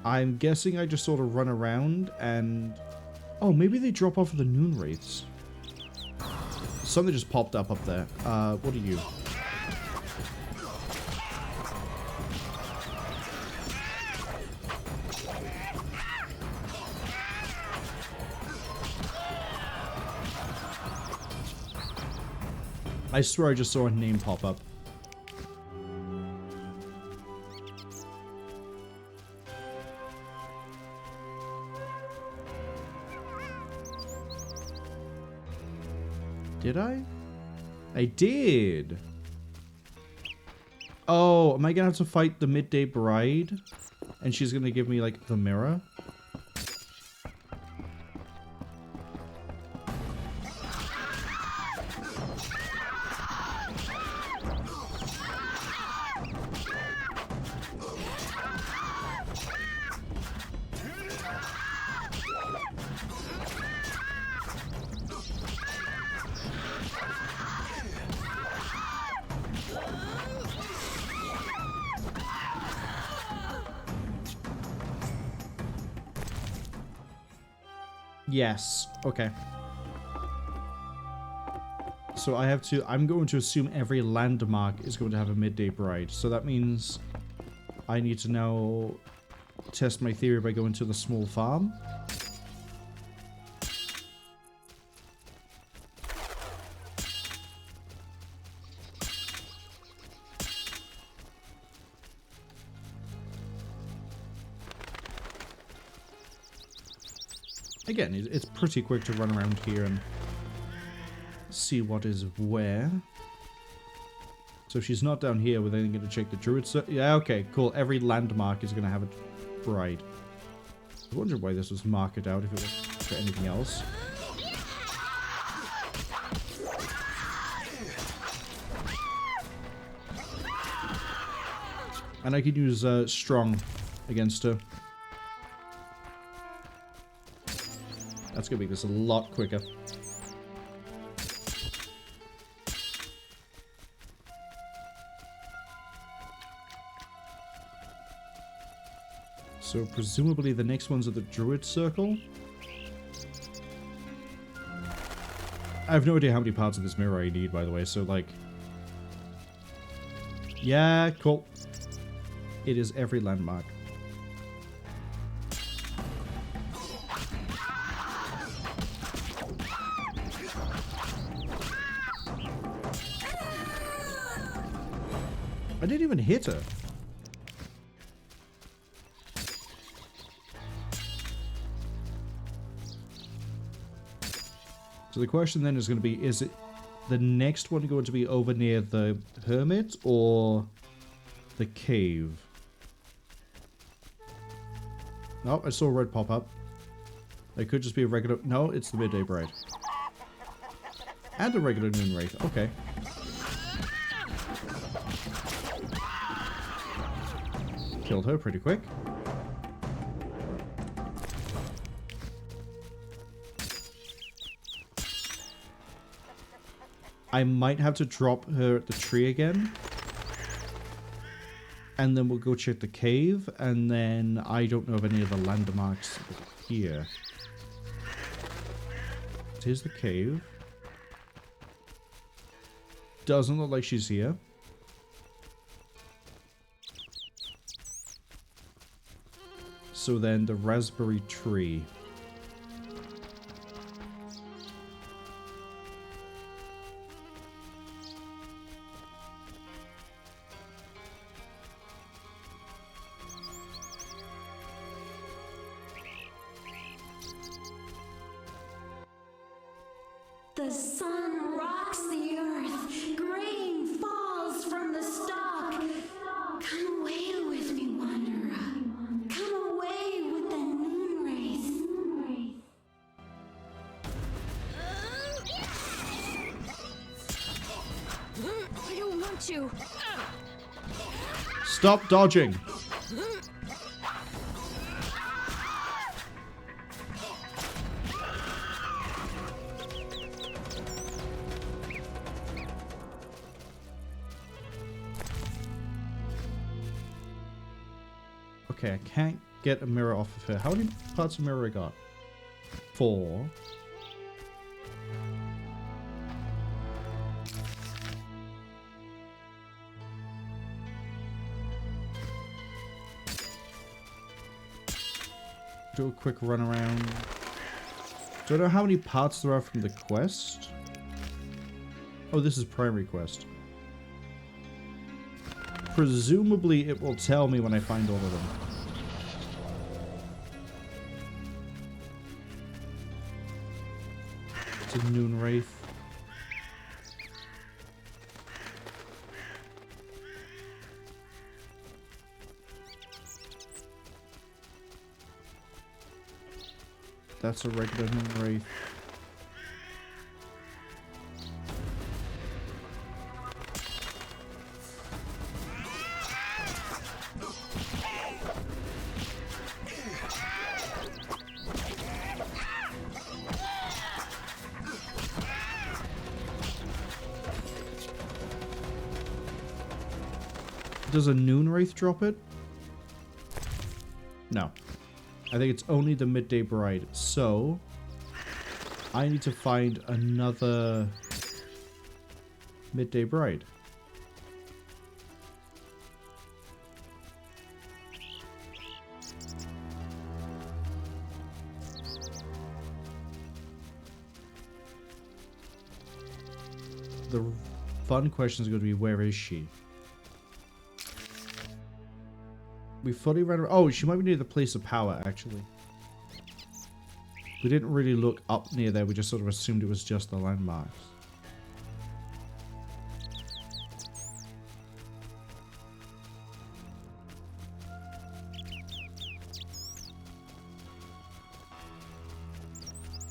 I'm guessing I just sort of run around and... Oh, maybe they drop off of the noon wraiths. Something just popped up there. What are you? I swear I just saw a name pop up. Did I? I did. Oh, am I gonna have to fight the midday bride? And she's gonna give me, like, the mirror? Yes. Okay. So I have to... I'm going to assume every landmark is going to have a midday bride. So that means I need to now test my theory by going to the small farm. Again, it's pretty quick to run around here and see what is where. So if she's not down here, we're then going to check the druids. Yeah, okay, cool. Every landmark is going to have a bride. I wonder why this was marked out if it was for anything else. And I could use strong against her. That's going to make this a lot quicker. So presumably the next one's at the druid circle. I have no idea how many parts of this mirror I need, by the way, so like... Yeah, cool. It is every landmark. I didn't even hit her. So the question then is going to be, is it the next one going to be over near the hermit or the cave? Oh, I saw a red pop up. It could just be a regular... No, it's the Midday Bride. And a regular Noon Wraith. Okay. Killed her pretty quick. I might have to drop her at the tree again. And then we'll go check the cave. And then I don't know of any of the landmarks here. Here's the cave. Doesn't look like she's here. So then the raspberry tree. The sun rocks the earth. Grain falls from the stalk. Come away with me, wanderer. Come away with the moon wraith. I don't want to. Stop dodging. Okay, I can't get a mirror off of her. How many parts of mirror I got? 4. Do a quick run around. Don't know how many parts there are from the quest. Oh, this is primary quest. Presumably it will tell me when I find all of them. It's a Noon Wraith. That's a regular Noon Wraith. Does a Noon Wraith drop it? No. I think it's only the Midday Bride. So, I need to find another Midday Bride. The fun question is going to be, where is she? We fully ran around. Oh, she might be near the place of power, actually. We didn't really look up near there. We just sort of assumed it was just the landmarks.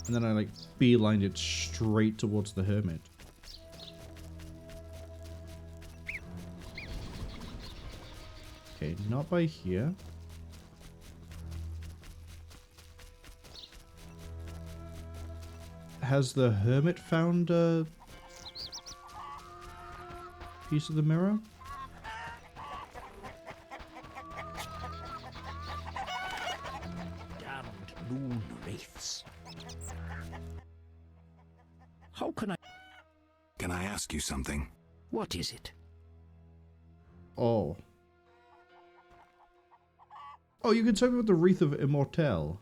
And then I, like, beelined it straight towards the hermit. Okay, not by here. Has the hermit found a piece of the mirror? Damned moon wraiths. How can I... Can I ask you something? What is it? Oh. Oh, you can tell me what the Wreath of Immortelle.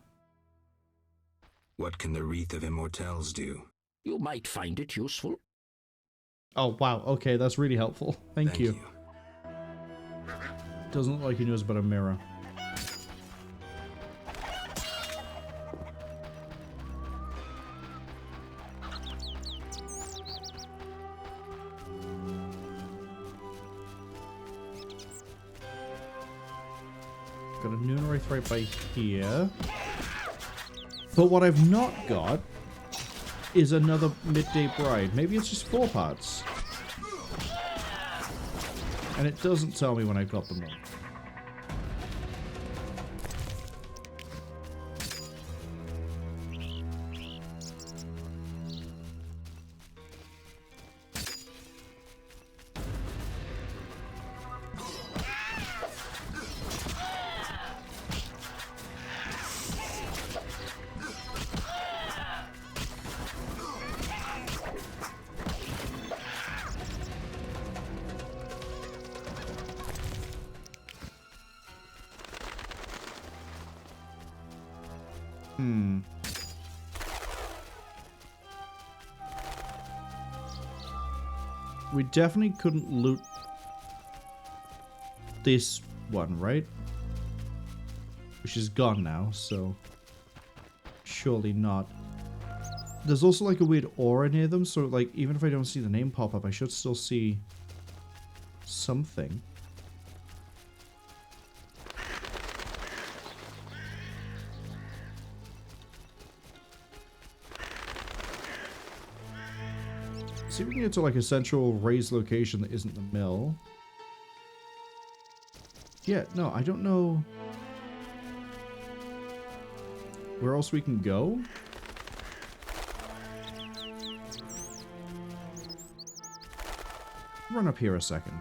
What can the Wreath of Immortelles do? You might find it useful. Oh, wow. Okay, that's really helpful. Thank you. Doesn't look like he knows about a mirror. Got a Noon Wraith right by here. But what I've not got is another Midday Bride. Maybe it's just 4 parts. And it doesn't tell me when I've got them all. We definitely couldn't loot this one, right? Which is gone now, so surely not. There's also like a weird aura near them, so like even if I don't see the name pop up, I should still see something. See if we can get to like a central raised location that isn't the mill. Yeah, no, I don't know where else we can go. Run up here a second.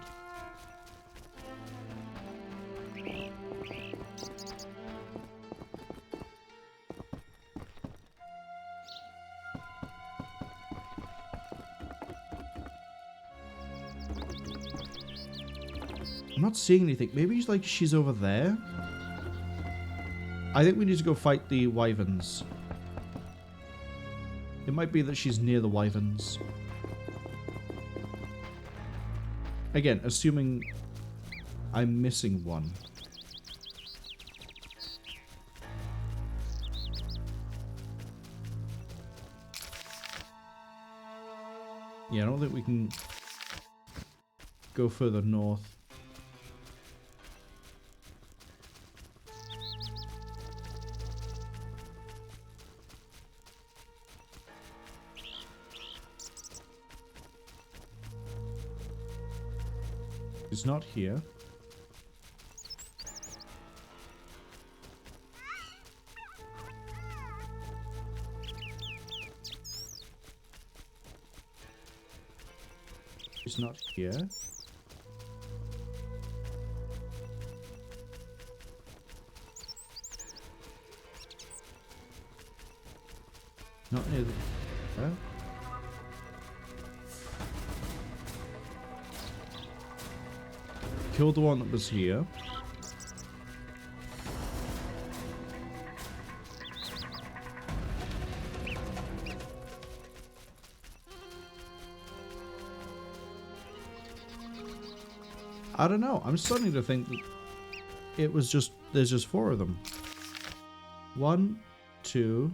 I'm not seeing anything. Maybe like she's over there. I think we need to go fight the wyverns. It might be that she's near the wyverns. Again, assuming I'm missing one. Yeah, I don't think we can go further north. It's not here. It's not here. Not near the... Huh? Killed the one that was here. I don't know. I'm starting to think that it was just... There's just 4 of them. 1, 2,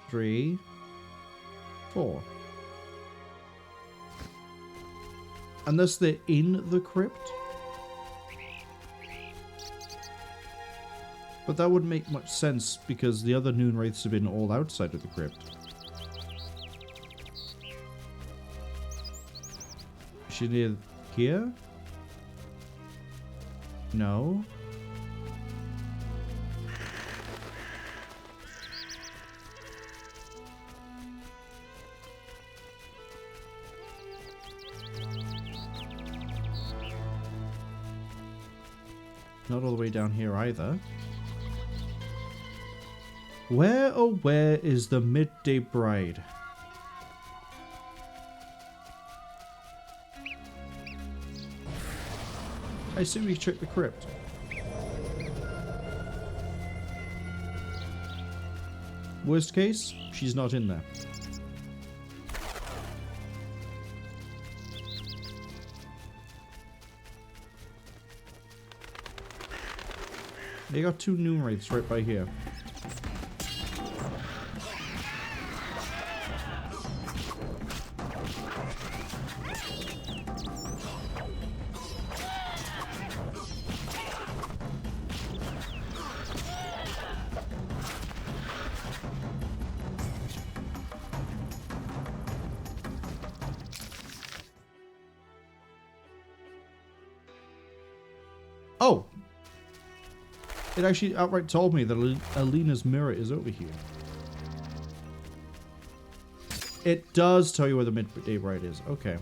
3, 4. Unless they're in the crypt. But that wouldn't make much sense because the other Noon Wraiths have been all outside of the crypt. Is she near here? No. Not all the way down here either. Where, oh where is the Midday Bride? I say we check the crypt. Worst case, she's not in there. They got 2 noon wraiths right by here. Oh! It actually outright told me that Alina's mirror is over here. It does tell you where the midday rite is. Okay.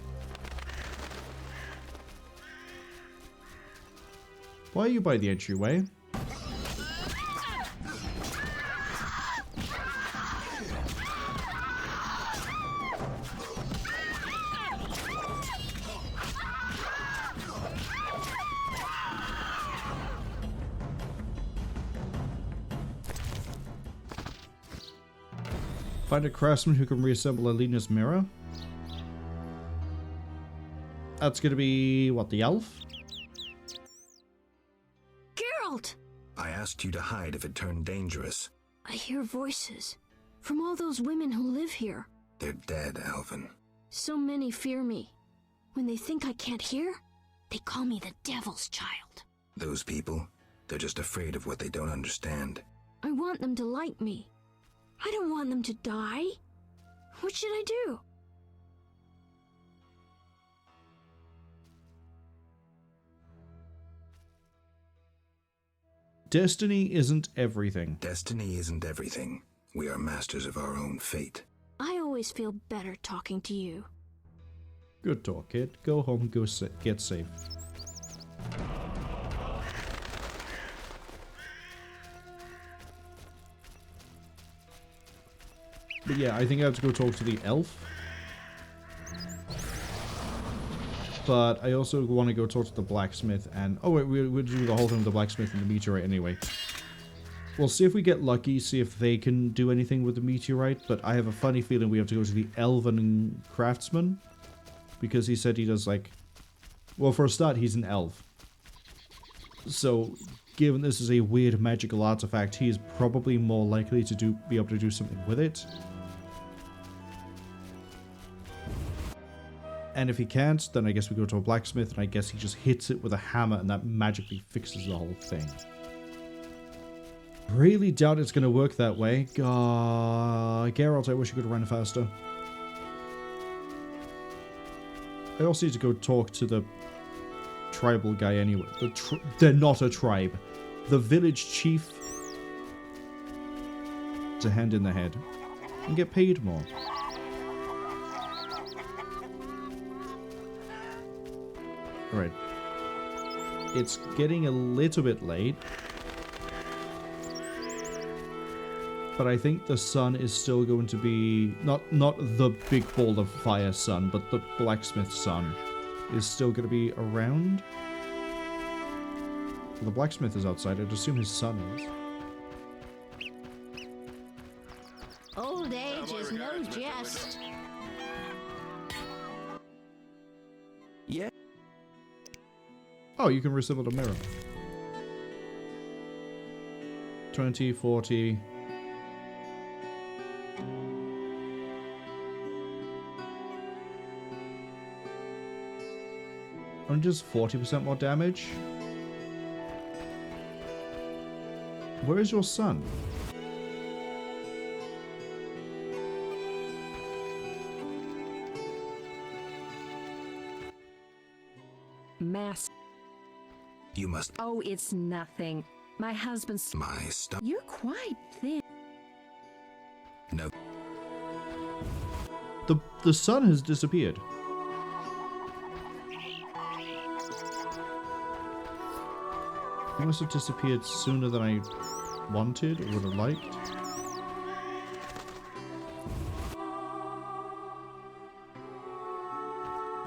Why are you by the entryway? Find a craftsman who can reassemble Alina's mirror. That's gonna be, what, the elf? Geralt! I asked you to hide if it turned dangerous. I hear voices from all those women who live here. They're dead, Alvin. So many fear me. When they think I can't hear, they call me the Devil's Child. Those people, they're just afraid of what they don't understand. I want them to like me. I don't want them to die. What should I do? Destiny isn't everything. Destiny isn't everything. We are masters of our own fate. I always feel better talking to you. Good talk, kid. Go home, get safe. But yeah, I think I have to go talk to the elf. But I also want to go talk to the blacksmith and... Oh wait, we'll do the whole thing with the blacksmith and the meteorite anyway. We'll see if we get lucky, see if they can do anything with the meteorite, but I have a funny feeling we have to go to the elven craftsman. Because he said he does like... Well, for a start, he's an elf. So, given this is a weird magical artifact, he is probably more likely to be able to do something with it. And if he can't, then I guess we go to a blacksmith, and I guess he just hits it with a hammer, and that magically fixes the whole thing. Really doubt it's going to work that way. Geralt, I wish you could run faster. I also need to go talk to the tribal guy anyway. They're not a tribe. The village chief. To hand in the head. And get paid more. Alright. It's getting a little bit late. But I think the sun is still going to be... Not the big ball of fire sun, but the blacksmith sun is still going to be around. Well, the blacksmith is outside. I'd assume his son is. Old age is no jest. Yeah. Oh, you can reassemble the mirror. 20, 40... And just 40% more damage. Where is your son? Mass. You must... Oh, it's nothing. My husband's... My stuff. You're quite thin. No. The sun has disappeared. It must have disappeared sooner than I wanted or would have liked.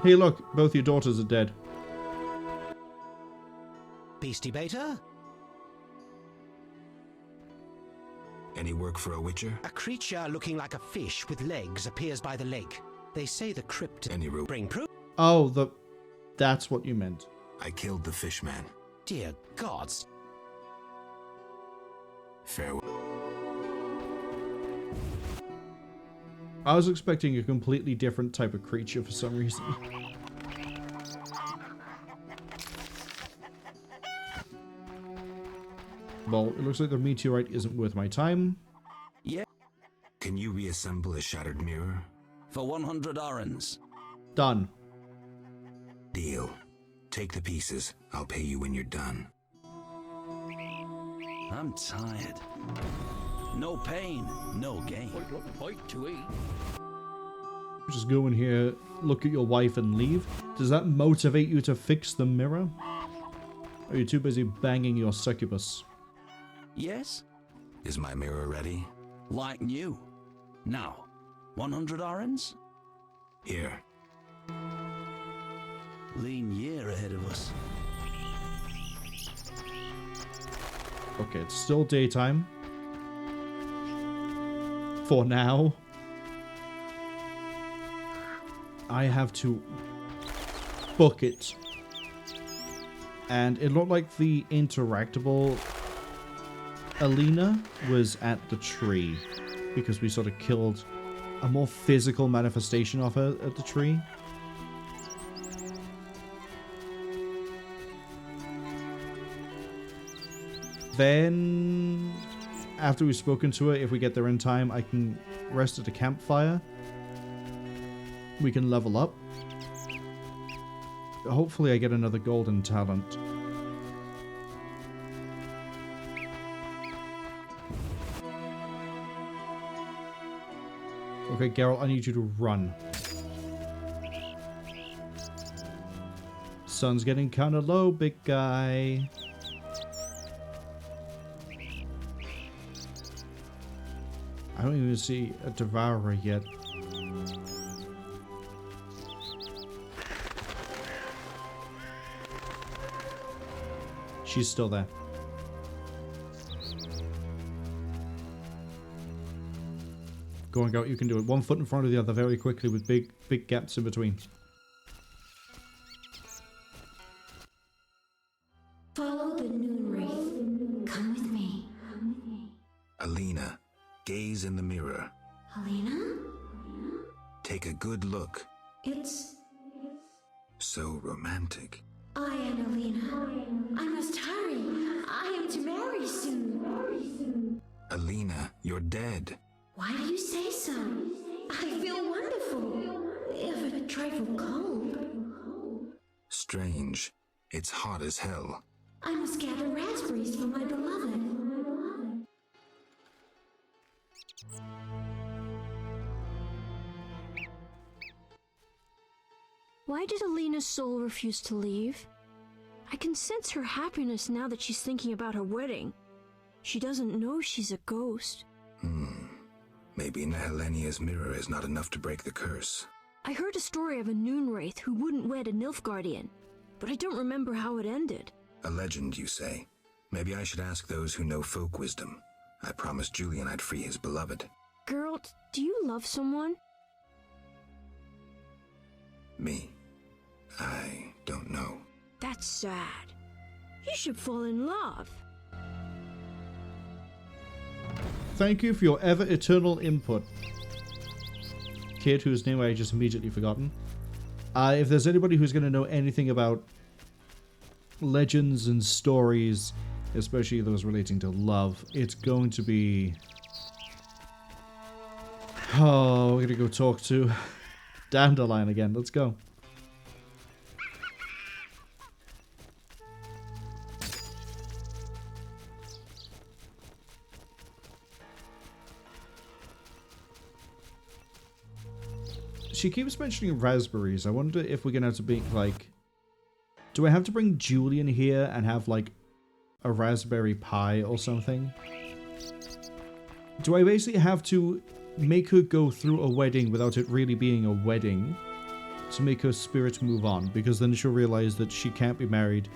Hey look, both your daughters are dead. beastie baiter. Any work for a witcher? A creature looking like a fish with legs appears by the lake. They say the crypt bring proof. Oh, that's what you meant. I killed the fishman. Dear gods. Farewell. I was expecting a completely different type of creature for some reason. Well, it looks like the meteorite isn't worth my time. Yeah. Can you reassemble a shattered mirror? For 100 orens. Done. Deal. Take the pieces. I'll pay you when you're done. I'm tired. No pain, no gain. Just go in here, look at your wife and leave. Does that motivate you to fix the mirror? Or are you too busy banging your succubus? Yes? Is my mirror ready? Like new. Now, 100 orens? Here. Lean year ahead of us. Okay, it's still daytime. For now. I have to book it. And it looked like the interactable Alina was at the tree. Because we sort of killed a more physical manifestation of her at the tree. Then, after we've spoken to her, if we get there in time, I can rest at a campfire. We can level up. Hopefully I get another golden talent. Okay, Geralt, I need you to run. Sun's getting kind of low, big guy. I don't even see a devourer yet. She's still there. Go on, go. You can do it. 1 foot in front of the other very quickly with big gaps in between. Follow the noon wraith. Come with me. Alina, gaze in the mirror. Alina? Take a good look. It's... So romantic. I am Alina. I must hurry. I am to marry soon. Alina, you're dead. Why do you say so? I feel wonderful, if a trifle cold. Strange. It's hot as hell. I must gather raspberries for my beloved. Why did Alina's soul refuse to leave? I can sense her happiness now that she's thinking about her wedding. She doesn't know she's a ghost. Maybe Nehelenia's mirror is not enough to break the curse. I heard a story of a noon wraith who wouldn't wed a Nilfgaardian, but I don't remember how it ended. A legend, you say? Maybe I should ask those who know folk wisdom. I promised Julian I'd free his beloved. Geralt, do you love someone? Me? I don't know. That's sad. You should fall in love. Thank you for your ever eternal input. Kid whose name I just immediately forgotten. If there's anybody who's going to know anything about legends and stories, especially those relating to love, it's going to be... Oh, we're going to go talk to Dandelion again. Let's go. She keeps mentioning raspberries. I wonder if we're going to have to be, like... Do I have to bring Julian here and have, like, a raspberry pie or something? Do I basically have to make her go through a wedding without it really being a wedding to make her spirit move on? Because then she'll realize that she can't be married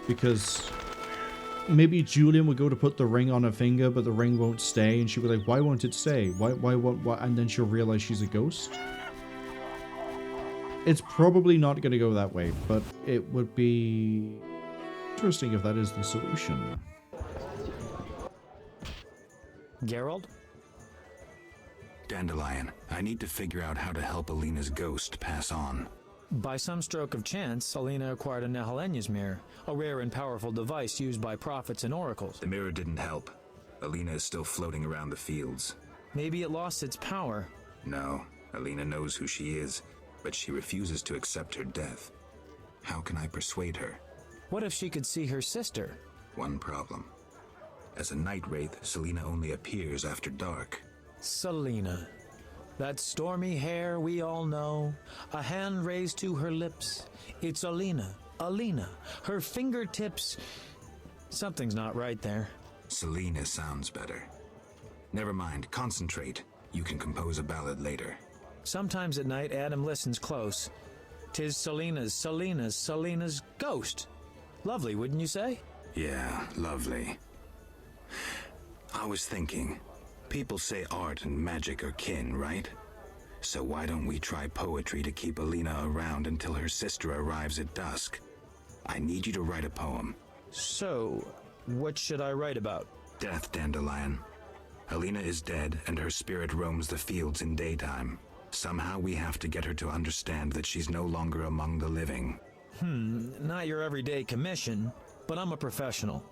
because maybe Julian would go to put the ring on her finger, but the ring won't stay, and she'll be like, why won't it stay? Why won't, why? And then she'll realize she's a ghost. It's probably not going to go that way, but it would be interesting if that is the solution. Geralt? Dandelion, I need to figure out how to help Alina's ghost pass on. By some stroke of chance, Alina acquired a Nehelenya's mirror, a rare and powerful device used by prophets and oracles. The mirror didn't help. Alina is still floating around the fields. Maybe it lost its power. No, Alina knows who she is, but she refuses to accept her death. How can I persuade her? What if she could see her sister? One problem. As a night wraith, Selena only appears after dark. Selena. That stormy hair we all know, a hand raised to her lips. It's Alina. Alina. Her fingertips. Something's not right there. Selena sounds better. Never mind, concentrate. You can compose a ballad later. Sometimes at night, Adam listens close. 'Tis Selena's ghost. Lovely, wouldn't you say? Yeah, lovely. I was thinking, people say art and magic are kin, right? So why don't we try poetry to keep Alina around until her sister arrives at dusk? I need you to write a poem. So, what should I write about? Death, Dandelion. Alina is dead and her spirit roams the fields in daytime. Somehow we have to get her to understand that she's no longer among the living. Not your everyday commission, but I'm a professional.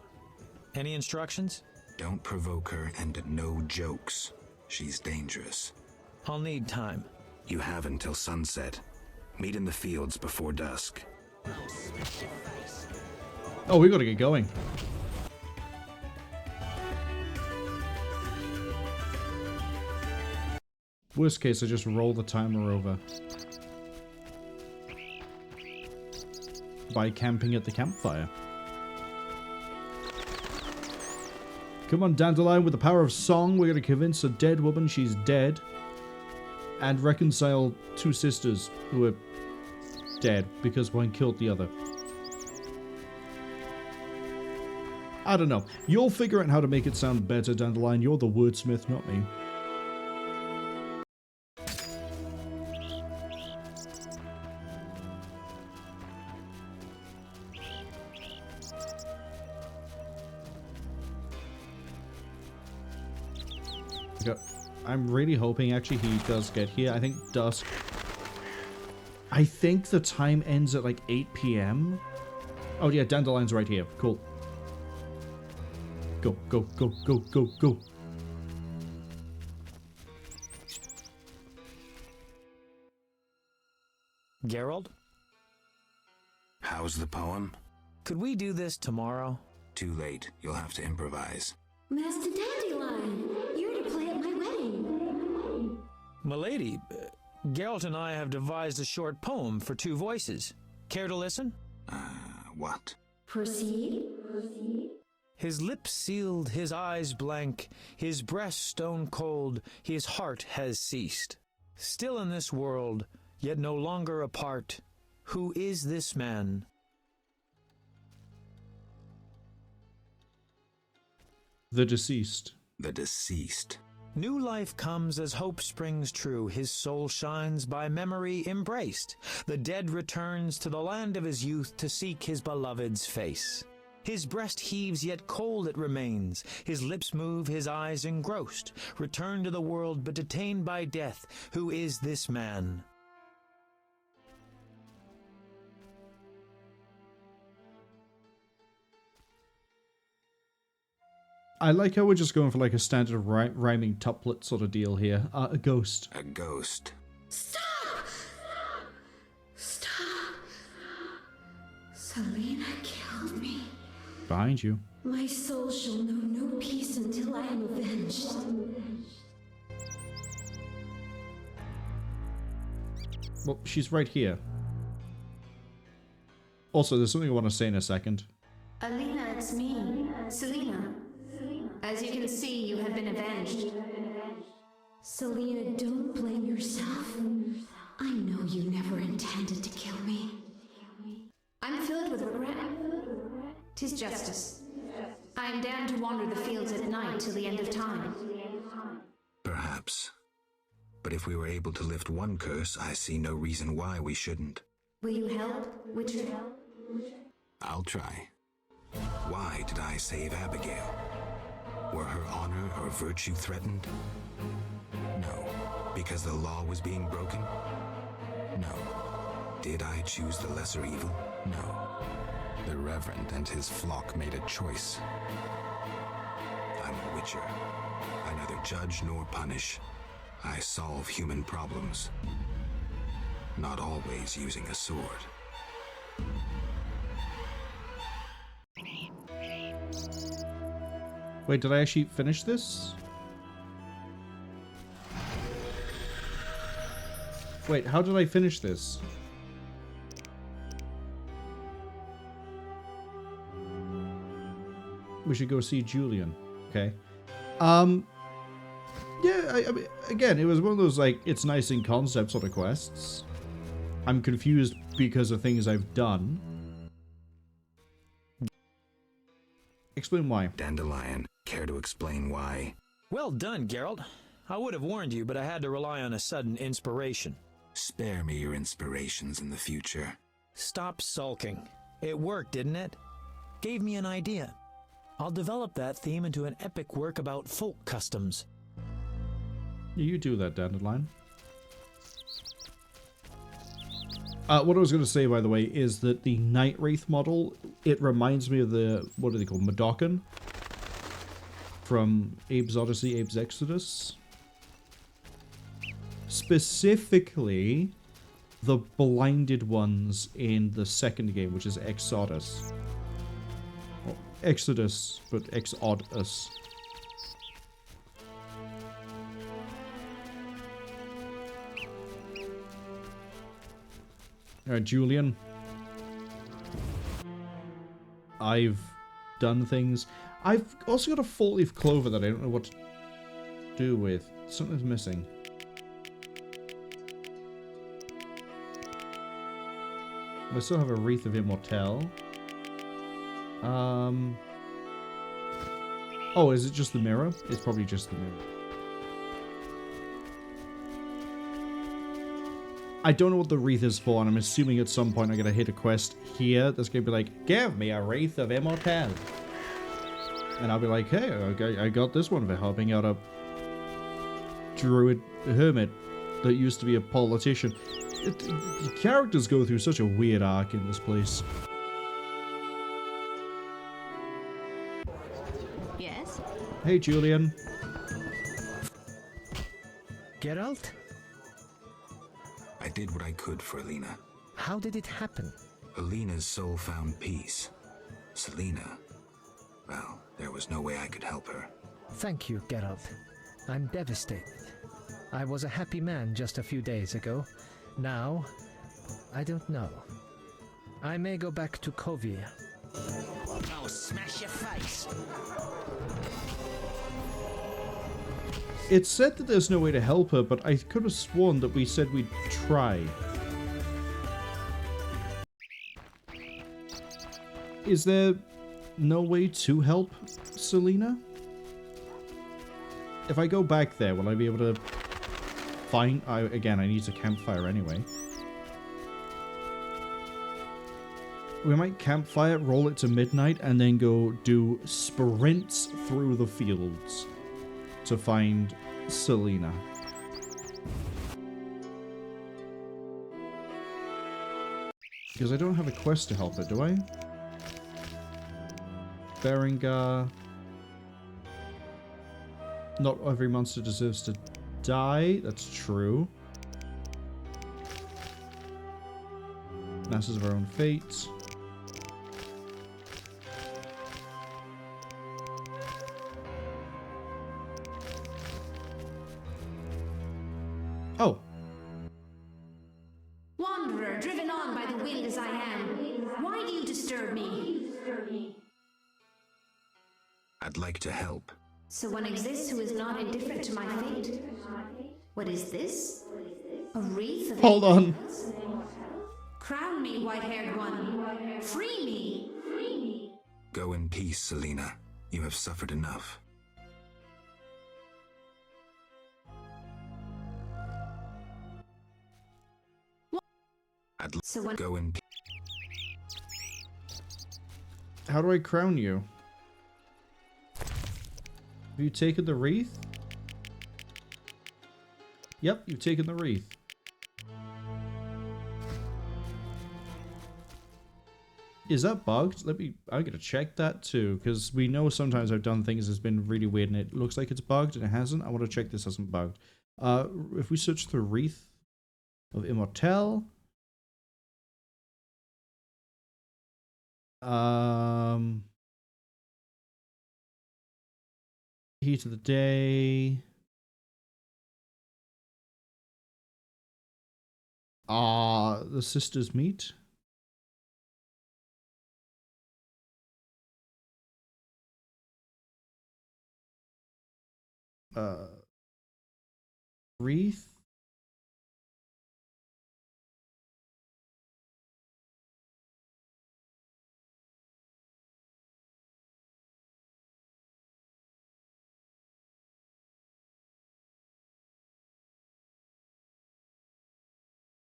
Any instructions? Don't provoke her and no jokes. She's dangerous. I'll need time. You have until sunset. Meet in the fields before dusk. Oh, we gotta get going. Worst case, I just roll the timer over. By camping at the campfire. Come on, Dandelion, with the power of song, we're gonna convince a dead woman she's dead. And reconcile two sisters who are dead because one killed the other. I don't know. You'll figure out how to make it sound better, Dandelion. You're the wordsmith, not me. I'm really hoping actually he does get here. I think dusk. I think the time ends at like 8 p.m. Oh yeah, Dandelion's right here. Cool. Go, go, go, go, go, go. Geralt? How's the poem? Could we do this tomorrow? Too late. You'll have to improvise. Master Dandelion, you're to play at my wedding. Milady, Geralt and I have devised a short poem for two voices. Care to listen? What? Proceed. His lips sealed, his eyes blank, his breast stone cold, his heart has ceased. Still in this world, yet no longer apart. Who is this man? The deceased. The deceased. New life comes as hope springs true. His soul shines by memory embraced. The dead returns to the land of his youth to seek his beloved's face. His breast heaves, yet cold it remains. His lips move, his eyes engrossed. Returned to the world, but detained by death. Who is this man? I like how we're just going for like a standard rhyming tuplet sort of deal here. A ghost. A ghost. Stop! Stop! Selena killed me. Behind you. My soul shall know no peace until I am avenged. Well, she's right here. Also, there's something I want to say in a second. Alina, it's me, Selena. As you can see, you have been avenged. Selena, don't blame yourself. I know you never intended to kill me. I'm filled with regret. 'Tis justice. I am damned to wander the fields at night till the end of time. Perhaps. But if we were able to lift one curse, I see no reason why we shouldn't. Will you help, Witcher? I'll try. Why did I save Abigail? Were her honor or virtue threatened? No. Because the law was being broken? No. Did I choose the lesser evil? No. The Reverend and his flock made a choice. I'm a Witcher. I neither judge nor punish. I solve human problems. Not always using a sword. Wait, did I actually finish this? Wait, how did I finish this? We should go see Julian. Okay. Yeah, I mean, again, it was one of those, like, it's nice in concept sort of quests. I'm confused because of things I've done. Explain why. Dandelion, care to explain why? Well done, Geralt. I would have warned you, but I had to rely on a sudden inspiration. Spare me your inspirations in the future. Stop sulking. It worked, didn't it? Gave me an idea. I'll develop that theme into an epic work about folk customs. You do that, Dandelion. What I was going to say, by the way, is that the Night Wraith model, it reminds me of the, what are they called, Madokan? From Abe's Odyssey, Abe's Exodus. Specifically, the blinded ones in the second game, which is Exodus. Well, Exodus, but Exodus. Julian. I've done things. I've also got a 4-leaf clover that I don't know what to do with. Something's missing. I still have a Wreath of Immortelle. Oh, is it just the mirror? It's probably just the mirror. I don't know what the wreath is for, and I'm assuming at some point I'm going to hit a quest here that's going to be like, give me a Wreath of Immortelle. And I'll be like, hey, I got this one for helping out a druid hermit that used to be a politician. The characters go through such a weird arc in this place. Yes? Hey, Julian. Geralt? I did what I could for Alina. How did it happen? Alina's soul found peace. Selena, well, there was no way I could help her. Thank you, Geralt. I'm devastated. I was a happy man just a few days ago. Now, I don't know. I may go back to Kovia. I'll smash your face. It's said that there's no way to help her, but I could have sworn that we said we'd try. Is there no way to help Selena? If I go back there, will I be able to find... Again, I need a campfire anyway. We might campfire, roll it to midnight, and then go do sprints through the fields to find Selena. Because I don't have a quest to help her, do I? Berengar. Not every monster deserves to die. That's true. Masters of our own fate. Oh. Wanderer, driven on by the wind as I am, why do you disturb me? I'd like to help. So one exists who is not indifferent to my fate. What is this? A wreath of... Hold on. Crown me, white-haired one. Free me. Go in peace, Selena. You have suffered enough. I'd go in peace. How do I crown you? Have you taken the wreath? Yep, you've taken the wreath. Is that bugged? I'm gonna check that too, because we know sometimes I've done things that's been really weird and it looks like it's bugged and it hasn't. I want to check this hasn't bugged. If we search the Wreath of Immortelle. Heat of the Day. The Sisters meet. Wreath.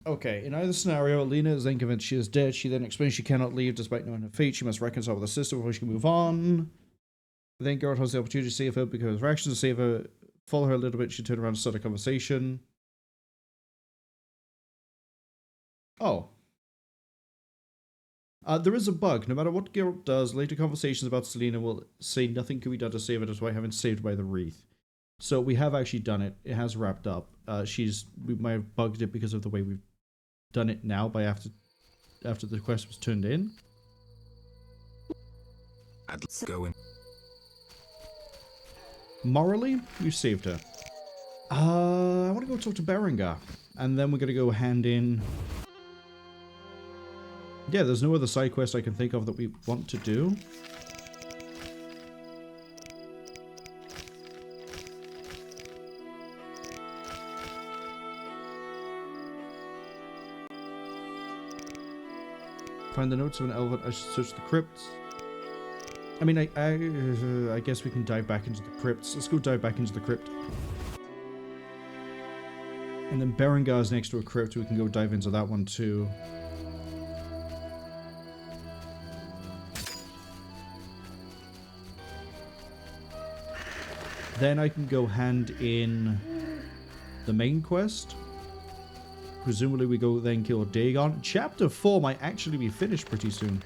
Okay, in either scenario, Alina is then convinced she is dead. She then explains she cannot leave despite knowing her fate. She must reconcile with her sister before she can move on. Then Geralt has the opportunity to save her because of her actions to save her. Follow her a little bit. She turn around and start a conversation. Oh. There is a bug. No matter what Geralt does, later conversations about Selena will say nothing can be done to save her despite having saved by the Wreath. So we have actually done it. It has wrapped up. We might have bugged it because of the way we've done it now by after the quest was turned in. I'd go in. Morally, we've saved her. I want to go talk to Berengar. And then we're going to go hand in... Yeah, there's no other side quest I can think of that we want to do. Find the notes of an Alvin. I should search the crypts. I mean, I guess we can dive back into the crypts. Let's go dive back into the crypt. And then Berengar's next to a crypt. We can go dive into that one too. Then I can go hand in the main quest. Presumably we go then kill Dagon. Chapter 4 might actually be finished pretty soon.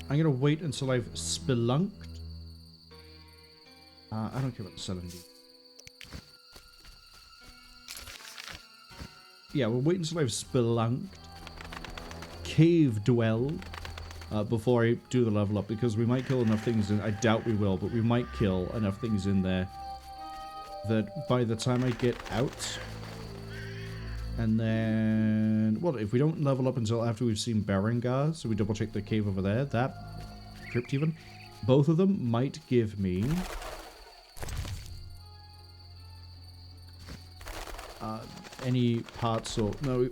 I'm gonna wait until I've spelunked. I don't care about the 70. Yeah, we'll wait until I've spelunked, cave dwelled, before I do the level up, because we might kill enough things in. I doubt we will, but we might kill enough things in there that by the time I get out, and then what if we don't level up until after we've seen Berengar? So we double check the cave over there, that crypt even. Both of them might give me any parts or no,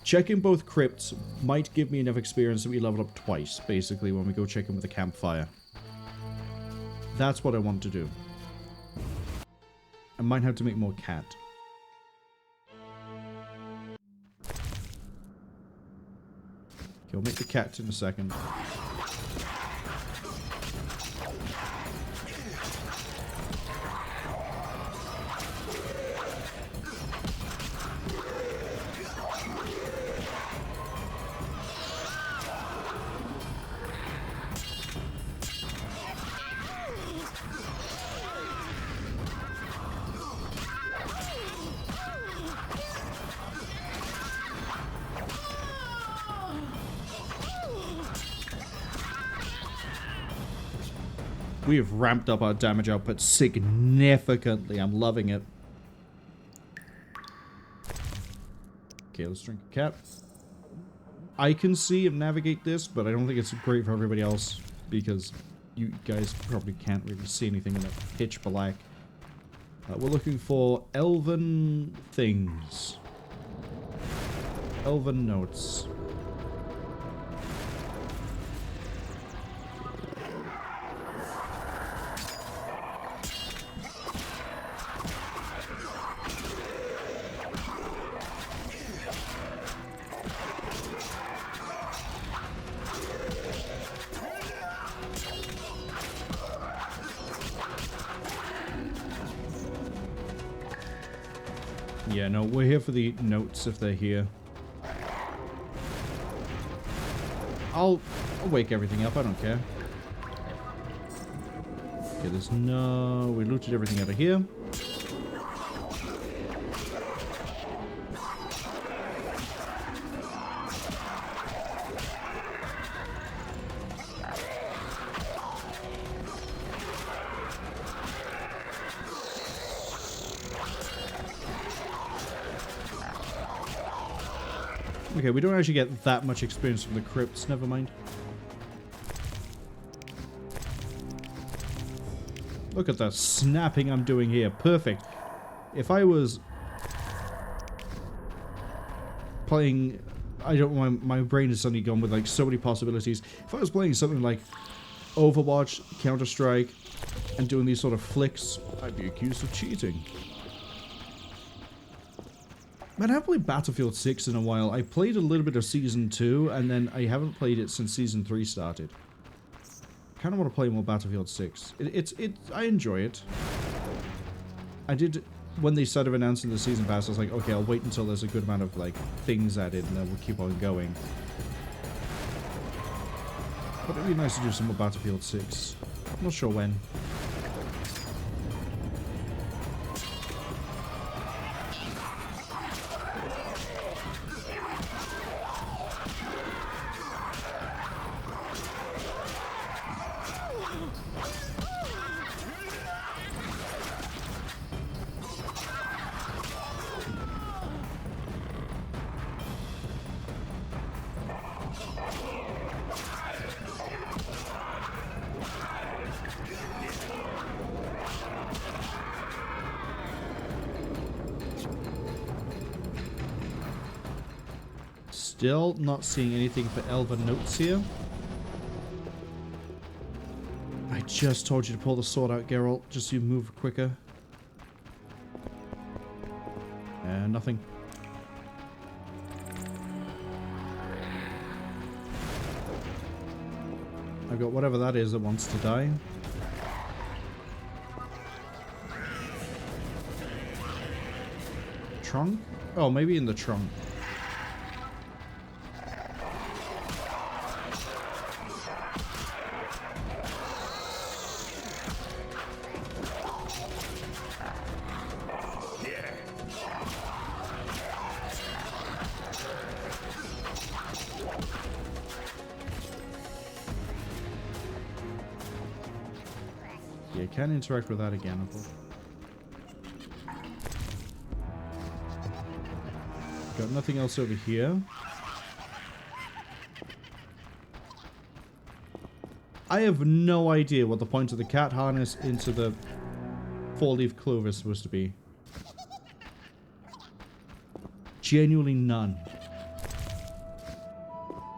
checking both crypts might give me enough experience that we level up twice, basically, when we go check in with the campfire. That's what I want to do. I might have to make more cat. Okay, we'll make the cat in a second. We have ramped up our damage output significantly. I'm loving it. Okay, let's drink a cat. I can see and navigate this, but I don't think it's great for everybody else because you guys probably can't really see anything in that pitch black. We're looking for elven things. Elven notes. Yeah, no, we're here for the notes if they're here. I'll wake everything up, I don't care. Okay, there's no... We looted everything out of here. Okay, we don't actually get that much experience from the crypts, never mind. Look at the snapping I'm doing here, perfect. If I was playing, I don't know, my brain is suddenly gone with like so many possibilities. If I was playing something like Overwatch, Counter-Strike, and doing these sort of flicks, I'd be accused of cheating. Man, I haven't played Battlefield 6 in a while. I played a little bit of Season 2, and then I haven't played it since Season 3 started. I kind of want to play more Battlefield 6. I enjoy it. I did, when they started announcing the Season Pass, I was like, okay, I'll wait until there's a good amount of, like, things added, and then we'll keep on going. But it'd be nice to do some more Battlefield 6. I'm not sure when. Still not seeing anything for elven notes here. I just told you to pull the sword out, Geralt, just so you move quicker. And nothing. I've got whatever that is that wants to die. Trunk? Oh, maybe in the trunk. Can interact with that again, I thought. Got nothing else over here. I have no idea what the point of the cat harness into the four-leaf clover is supposed to be. Genuinely none.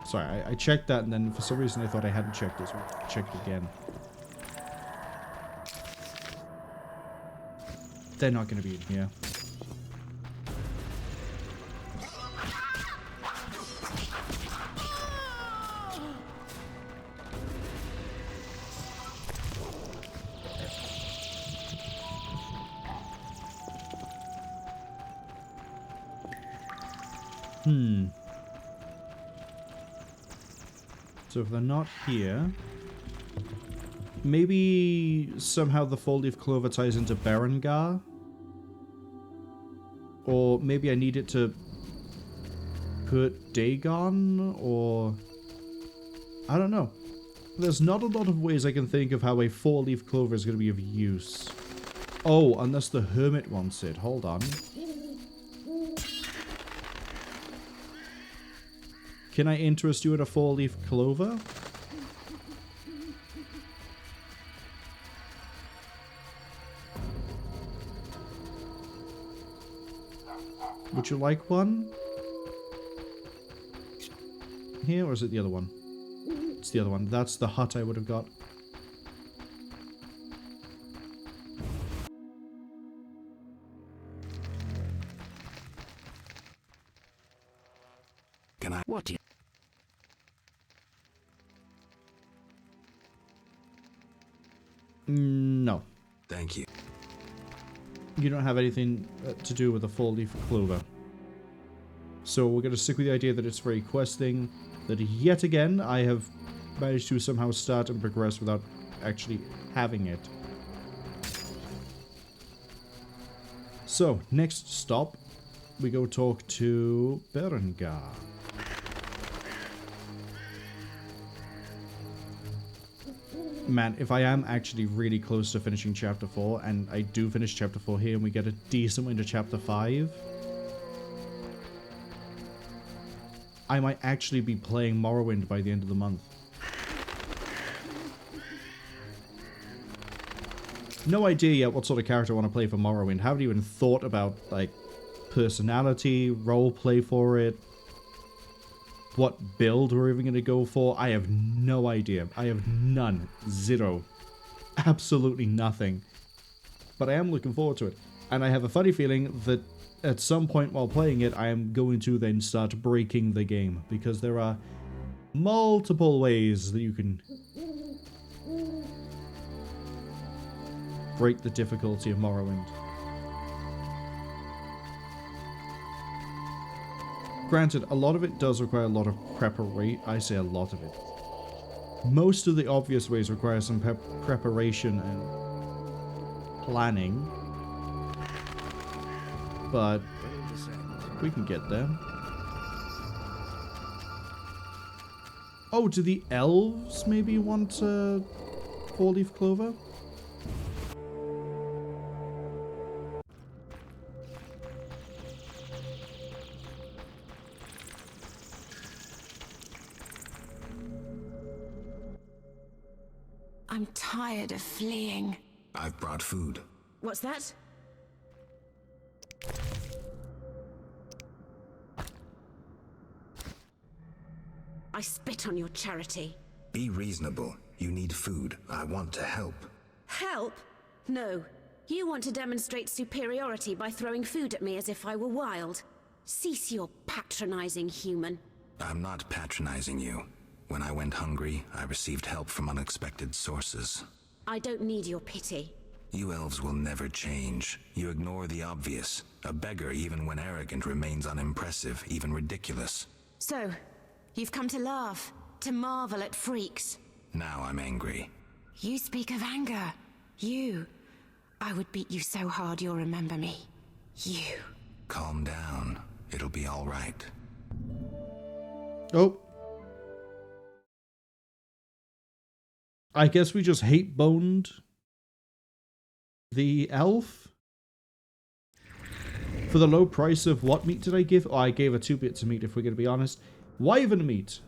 Sorry, I checked that and then for some reason I thought I hadn't checked it, so I checked again. They're not going to be in here. So if they're not here... Maybe somehow the four-leaf clover ties into Berengar? Or maybe I need it to put Deja, or... I don't know. There's not a lot of ways I can think of how a four-leaf clover is going to be of use. Oh, unless the hermit wants it. Hold on. Can I interest you in a 4-leaf clover? Would you like one? Here, or is it the other one? It's the other one. That's the hut I would have got. Can I? What? No. Thank you. You don't have anything to do with a 4-leaf clover. So we're going to stick with the idea that it's for a quest thing that yet again I have managed to somehow start and progress without actually having it. So, next stop, we go talk to Berengar. Man, if I am actually really close to finishing Chapter 4, and I do finish Chapter 4 here and we get a decent way into Chapter 5, I might actually be playing Morrowind by the end of the month. No idea yet what sort of character I want to play for Morrowind. Haven't even thought about, like, personality, roleplay for it, what build we're even going to go for. I have no idea. I have none. Zero. Absolutely nothing. But I am looking forward to it. And I have a funny feeling that at some point while playing it, I am going to then start breaking the game. Because there are multiple ways that you can break the difficulty of Morrowind. Granted, a lot of it does require a lot of preparation. I say a lot of it. Most of the obvious ways require some preparation and planning. But we can get there. Oh, do the elves maybe want a 4-leaf clover? I'm tired of fleeing. I've brought food. What's that? I spit on your charity. Be reasonable. You need food. I want to help. Help? No. You want to demonstrate superiority by throwing food at me as if I were wild. Cease your patronizing, human. I'm not patronizing you. When I went hungry, I received help from unexpected sources. I don't need your pity. You elves will never change. You ignore the obvious. A beggar, even when arrogant, remains unimpressive, even ridiculous. So, you've come to laugh, to marvel at freaks. Now I'm angry. You speak of anger. You. I would beat you so hard you'll remember me. You. Calm down. It'll be all right. Oh. I guess we just hate-boned the elf? For the low price of what meat did I give? Oh, I gave her 2 bits of meat, if we're going to be honest. Wyvern meat.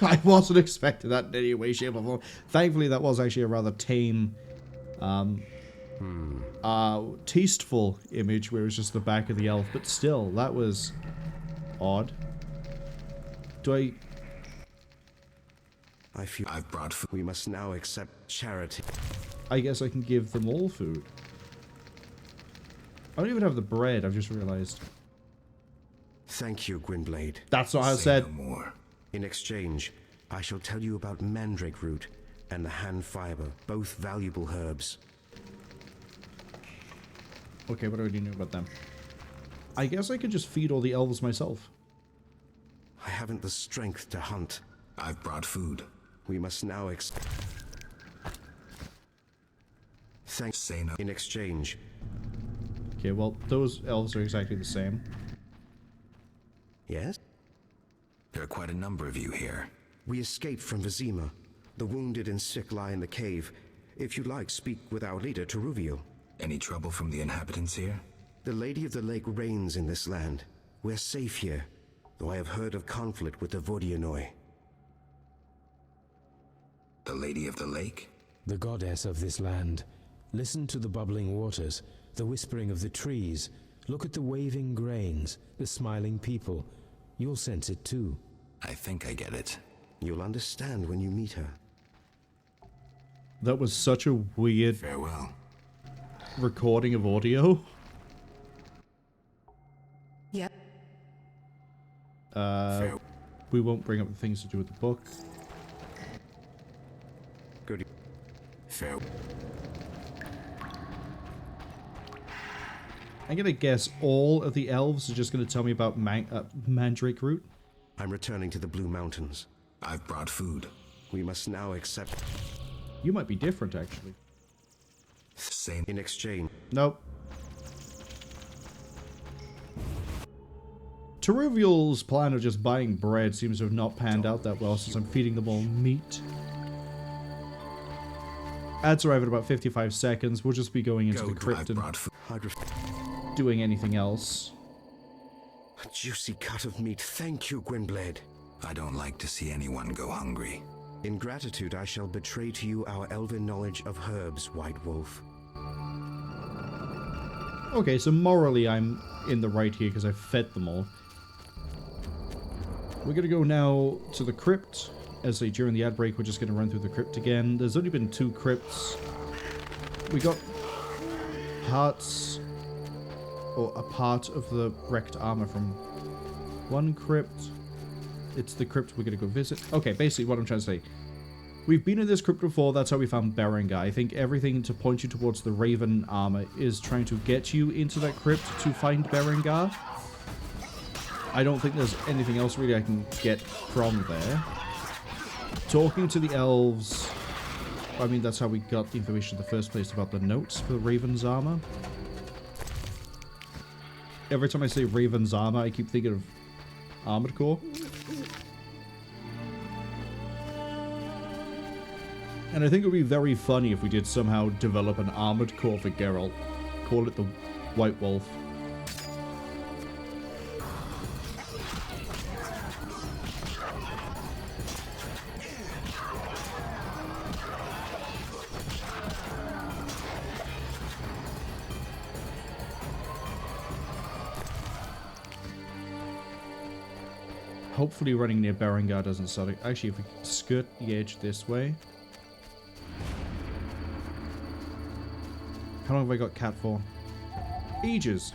I wasn't expecting that in any way, shape, or form. Thankfully, that was actually a rather tame, tasteful image where it was just the back of the elf. But still, that was odd. Do I feel I've brought food. We must now accept charity. I guess I can give them all food. I don't even have the bread, I've just realized. Thank you, Gwynblade. That's what I said. No more. In exchange, I shall tell you about mandrake root and the hand fiber, both valuable herbs. Okay, what do I need to know about them? I guess I could just feed all the elves myself. I haven't the strength to hunt. I've brought food. We must now Say no. In exchange. Okay, well, those elves are exactly the same. Yes? There are quite a number of you here. We escaped from Vizima. The wounded and sick lie in the cave. If you like, speak with our leader, Teruvio. Any trouble from the inhabitants here? The Lady of the Lake reigns in this land. We're safe here, though I have heard of conflict with the Vodyanoi. The Lady of the Lake? The goddess of this land. Listen to the bubbling waters, the whispering of the trees. Look at the waving grains, the smiling people. You'll sense it too. I think I get it. You'll understand when you meet her. That was such a weird farewell recording of audio. Yep. We won't bring up the things to do with the book. Good. Farewell. I'm gonna guess all of the elves are just gonna tell me about mandrake root. I'm returning to the Blue Mountains. I've brought food. We must now accept... You might be different, actually. Same. In exchange. Nope. Teruvial's plan of just buying bread seems to have not panned out that well since I'm feeding them all meat. Ads arrive in about 55 seconds. We'll just be going into the crypt and doing anything else. A juicy cut of meat. Thank you, Gwynblade. I don't like to see anyone go hungry. In gratitude, I shall betray to you our elven knowledge of herbs, White Wolf. Okay, so morally I'm in the right here because I've fed them all. We're gonna go now to the crypt. As I say, during the ad break, we're just gonna run through the crypt again. There's only been 2 crypts. We got parts, or a part of the wrecked armor from one crypt. It's the crypt we're gonna go visit. Okay, basically what I'm trying to say. We've been in this crypt before, that's how we found Berengar. I think everything to point you towards the Raven armor is trying to get you into that crypt to find Berengar. I don't think there's anything else really I can get from there. Talking to the elves, I mean, that's how we got the information in the first place about the notes for the Raven's armor. Every time I say Raven's armor, I keep thinking of Armored Core. And I think it would be very funny if we did somehow develop an Armored Core for Geralt. Call it the White Wolf. Hopefully running near Berengar doesn't start it. Actually, if we skirt the edge this way. How long have I got Cat for? Ages.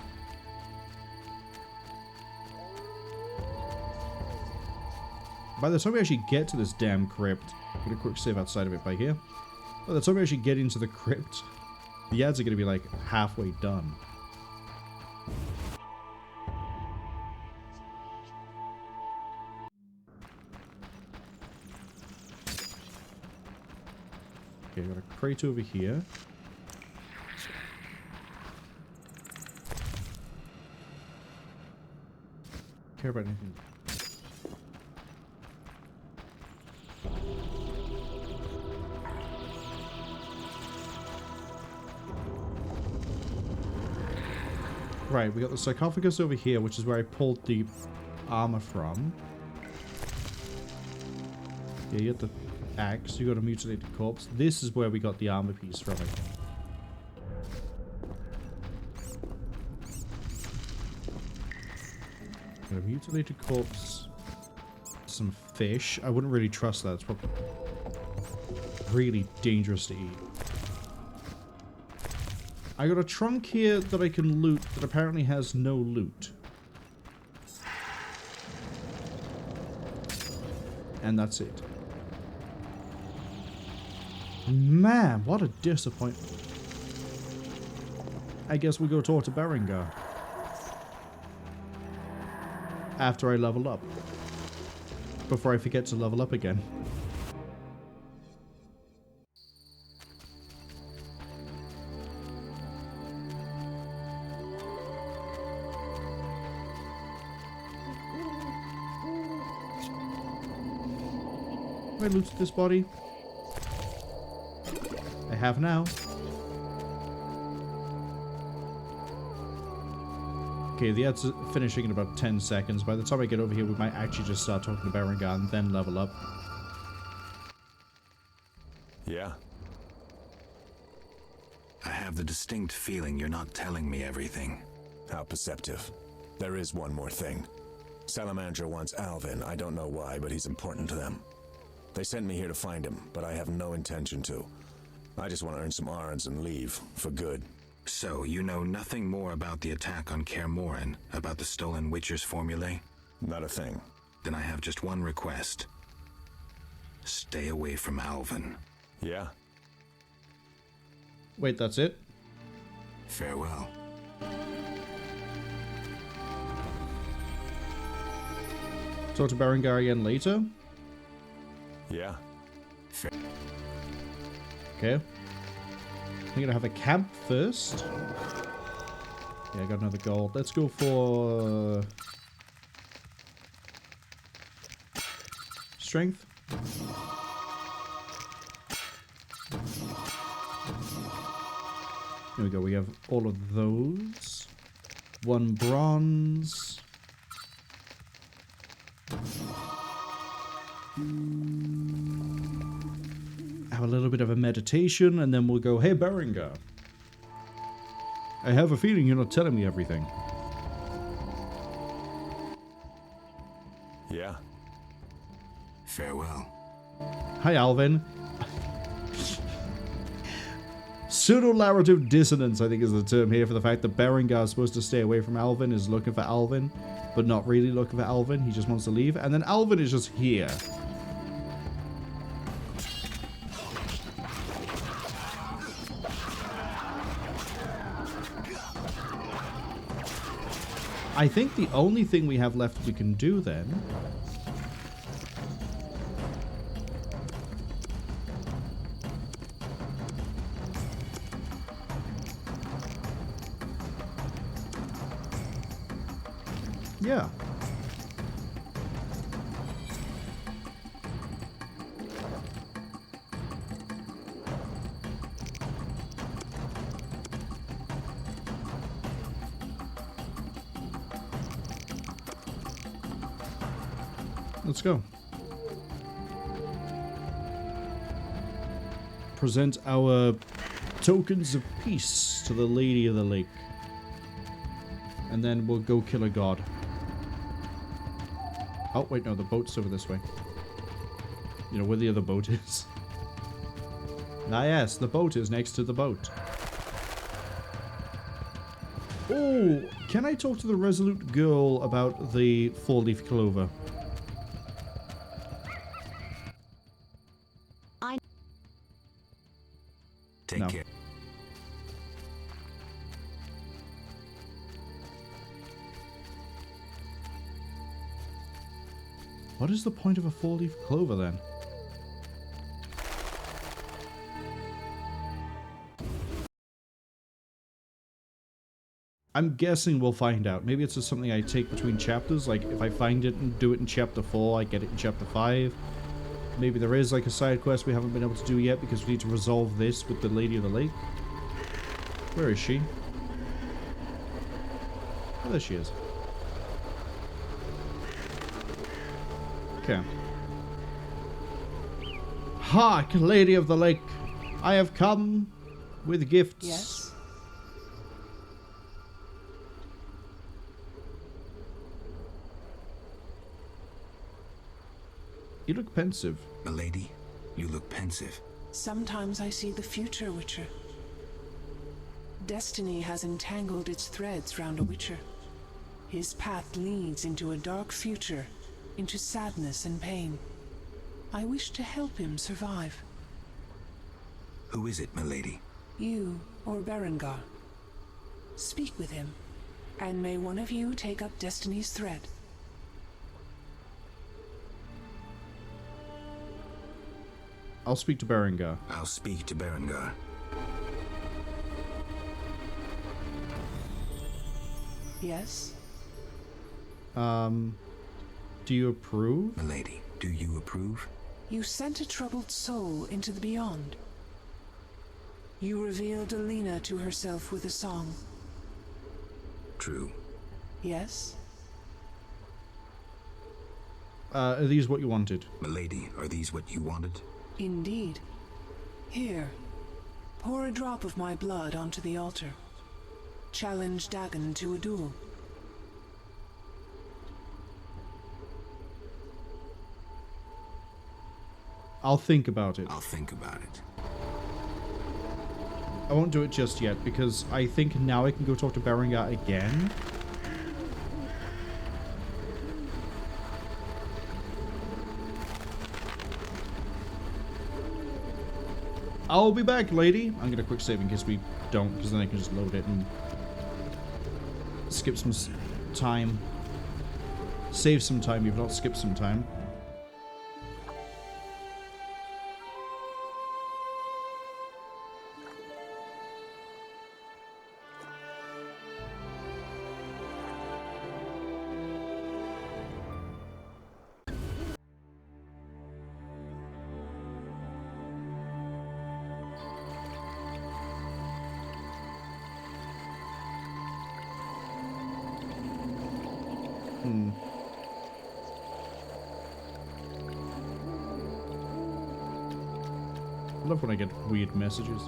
By the time we actually get to this damn crypt, get a quick save outside of it by here. By the time we actually get into the crypt, the ads are going to be like halfway done. Okay, got a crate over here. Care about anything? Right, we got the sarcophagus over here, which is where I pulled the armor from. Yeah, you got the axe, you got a mutilated corpse. This is where we got the armor piece from, I think. Got a mutilated corpse. Some fish. I wouldn't really trust that. It's probably really dangerous to eat. I got a trunk here that I can loot that apparently has no loot. And that's it. Man, what a disappointment. I guess we go talk to Berengar. After I level up. Before I forget to level up again. Have I looted this body? I have now. Okay, the ad's finishing in about 10 seconds. By the time I get over here, we might actually just start talking to Berengar and then level up. Yeah? I have the distinct feeling you're not telling me everything. How perceptive. There is one more thing. Salamander wants Alvin. I don't know why, but he's important to them. They sent me here to find him, but I have no intention to. I just want to earn some arns and leave, for good. So, you know nothing more about the attack on Kaer Morhen, about the stolen Witcher's formulae? Not a thing. Then I have just one request. Stay away from Alvin. Yeah? Wait, that's it? Farewell. Talk to Berengar again later? Yeah. Okay. I'm gonna have a camp first. Yeah, I got another gold. Let's go for... strength. Here we go. We have all of those. 1 bronze. Have a little bit of a meditation, and then we'll go, hey, Berengar. I have a feeling you're not telling me everything. Yeah. Farewell. Hi, Alvin. Pseudo-narrative dissonance, I think, is the term here for the fact that Berengar is supposed to stay away from Alvin, is looking for Alvin, but not really looking for Alvin. He just wants to leave. And then Alvin is just here. I think the only thing we have left we can do then... yeah. Let's go. Present our tokens of peace to the Lady of the Lake. And then we'll go kill a god. Oh, wait, no, the boat's over this way. You know where the other boat is? Ah, yes, the boat is next to the boat. Oh, can I talk to the resolute girl about the 4-leaf clover? Take care. What is the point of a 4-leaf clover then? I'm guessing we'll find out. Maybe it's just something I take between chapters. Like, if I find it and do it in chapter 4, I get it in chapter 5. Maybe there is like a side quest we haven't been able to do yet because we need to resolve this with the Lady of the Lake. Where is she? Oh, there she is. Okay. Hark, Lady of the Lake! I have come with gifts. Yes? You look pensive. Milady, you look pensive. Sometimes I see the future, Witcher. Destiny has entangled its threads round a Witcher. His path leads into a dark future, into sadness and pain. I wish to help him survive. Who is it, milady? You or Berengar. Speak with him, and may one of you take up Destiny's thread. I'll speak to Berengar. I'll speak to Berengar. Yes? Do you approve? Milady, do you approve? You sent a troubled soul into the beyond. You revealed Alina to herself with a song. True. Yes? Are these what you wanted? Milady, are these what you wanted? Indeed. Here, pour a drop of my blood onto the altar. Challenge Dagon to a duel. I'll think about it. I'll think about it. I won't do it just yet, because I think now I can go talk to Berengar again. I'll be back, lady. I'm gonna quick save in case we don't, because then I can just load it and skip some time. Save some time, you've not skipped some time. I love when I get weird messages.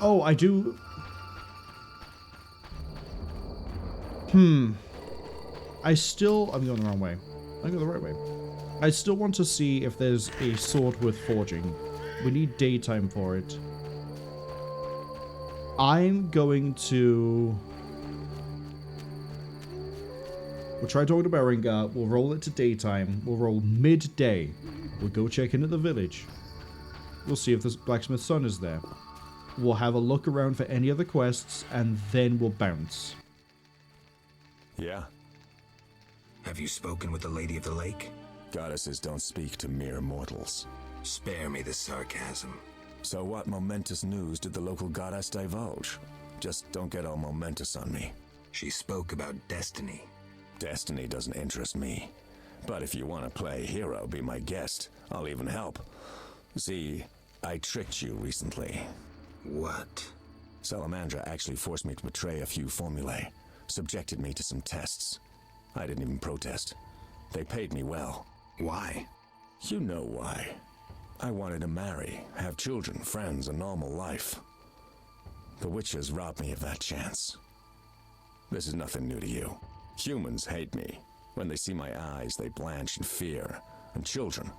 Oh, I do... I'm going the wrong way. I'm going the right way. I still want to see if there's a sword worth forging. We need daytime for it. I'm going to... We'll try talking to Berengar. We'll roll it to daytime. We'll roll midday. We'll go check in at the village. We'll see if the blacksmith's son is there. We'll have a look around for any other quests, and then we'll bounce. Yeah? Have you spoken with the Lady of the Lake? Goddesses don't speak to mere mortals. Spare me the sarcasm. So what momentous news did the local goddess divulge? Just don't get all momentous on me. She spoke about destiny. Destiny doesn't interest me. But if you want to play hero, be my guest. I'll even help. See, I tricked you recently. What? Salamandra actually forced me to betray a few formulae. Subjected me to some tests. I didn't even protest. They paid me well. Why? You know why. I wanted to marry, have children, friends, a normal life. The witches robbed me of that chance. This is nothing new to you. Humans hate me. When they see my eyes, they blanch in fear. And children.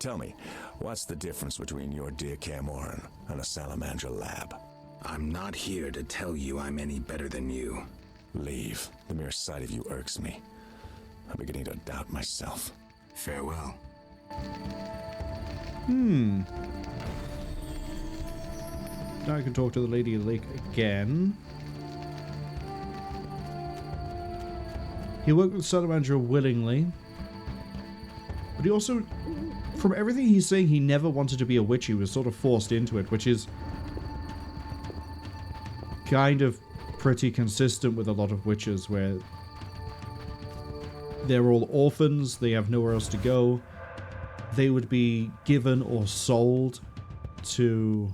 Tell me, what's the difference between your dear Camoran and a Salamandra lab? I'm not here to tell you I'm any better than you. Leave. The mere sight of you irks me. I'm beginning to doubt myself. Farewell. Now I can talk to the Lady of the Lake again. He worked with Salamandra willingly. But he also, from everything he's saying, he never wanted to be a witch. He was sort of forced into it, which is kind of pretty consistent with a lot of witches, where they're all orphans, they have nowhere else to go. They would be given or sold to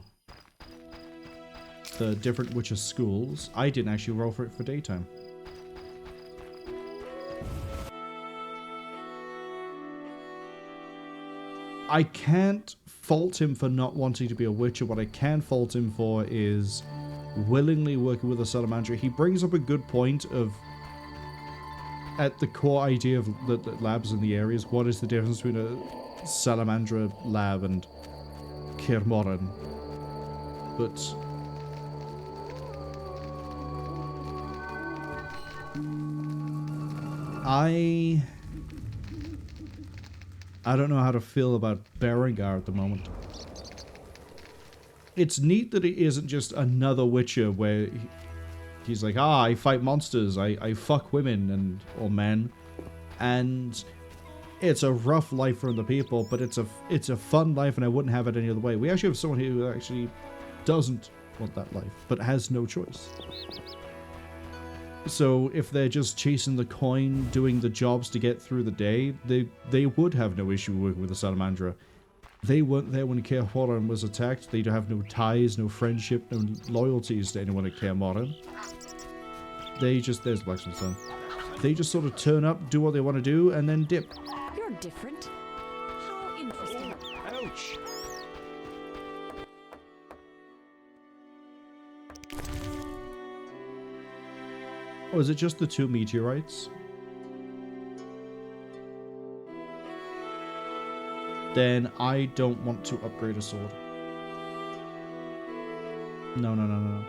the different witches' schools. I didn't actually roll for it for daytime. I can't fault him for not wanting to be a witcher. What I can fault him for is willingly working with a Salamandra. He brings up a good point of, at the core idea of the labs in the areas, what is the difference between a Salamandra lab and Kirmoran? But I don't know how to feel about Berengar at the moment. It's neat that it isn't just another Witcher where he's like, I fight monsters, I fuck women and or men, and it's a rough life for the people, but it's a fun life, and I wouldn't have it any other way. We actually have someone who actually doesn't want that life, but has no choice. So if they're just chasing the coin, doing the jobs to get through the day, they would have no issue working with a Salamandra. They weren't there when Kaer Morhen was attacked. They have no ties, no friendship, no loyalties to anyone at Kaer Morhen. They just... There's Blacksmith's son. They just sort of turn up, do what they want to do, and then dip. You're different. How interesting. Ouch. Oh, is it just the 2 meteorites? Then I don't want to upgrade a sword. No, no, no, no.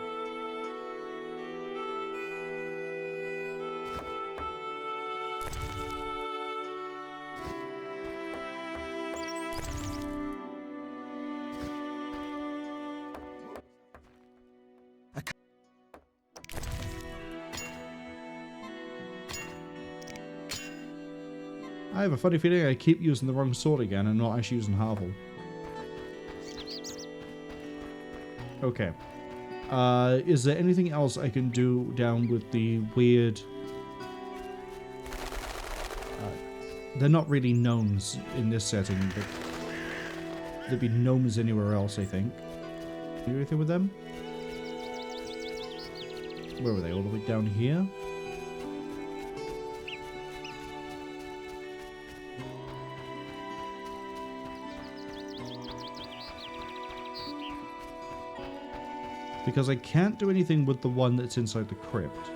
I have a funny feeling I keep using the wrong sword again and not actually using Harvel. Okay. Is there anything else I can do down with the weird... they're not really gnomes in this setting, but there'd be gnomes anywhere else, I think. Do anything with them? Where were they? All the way down here? Because I can't do anything with the one that's inside the crypt.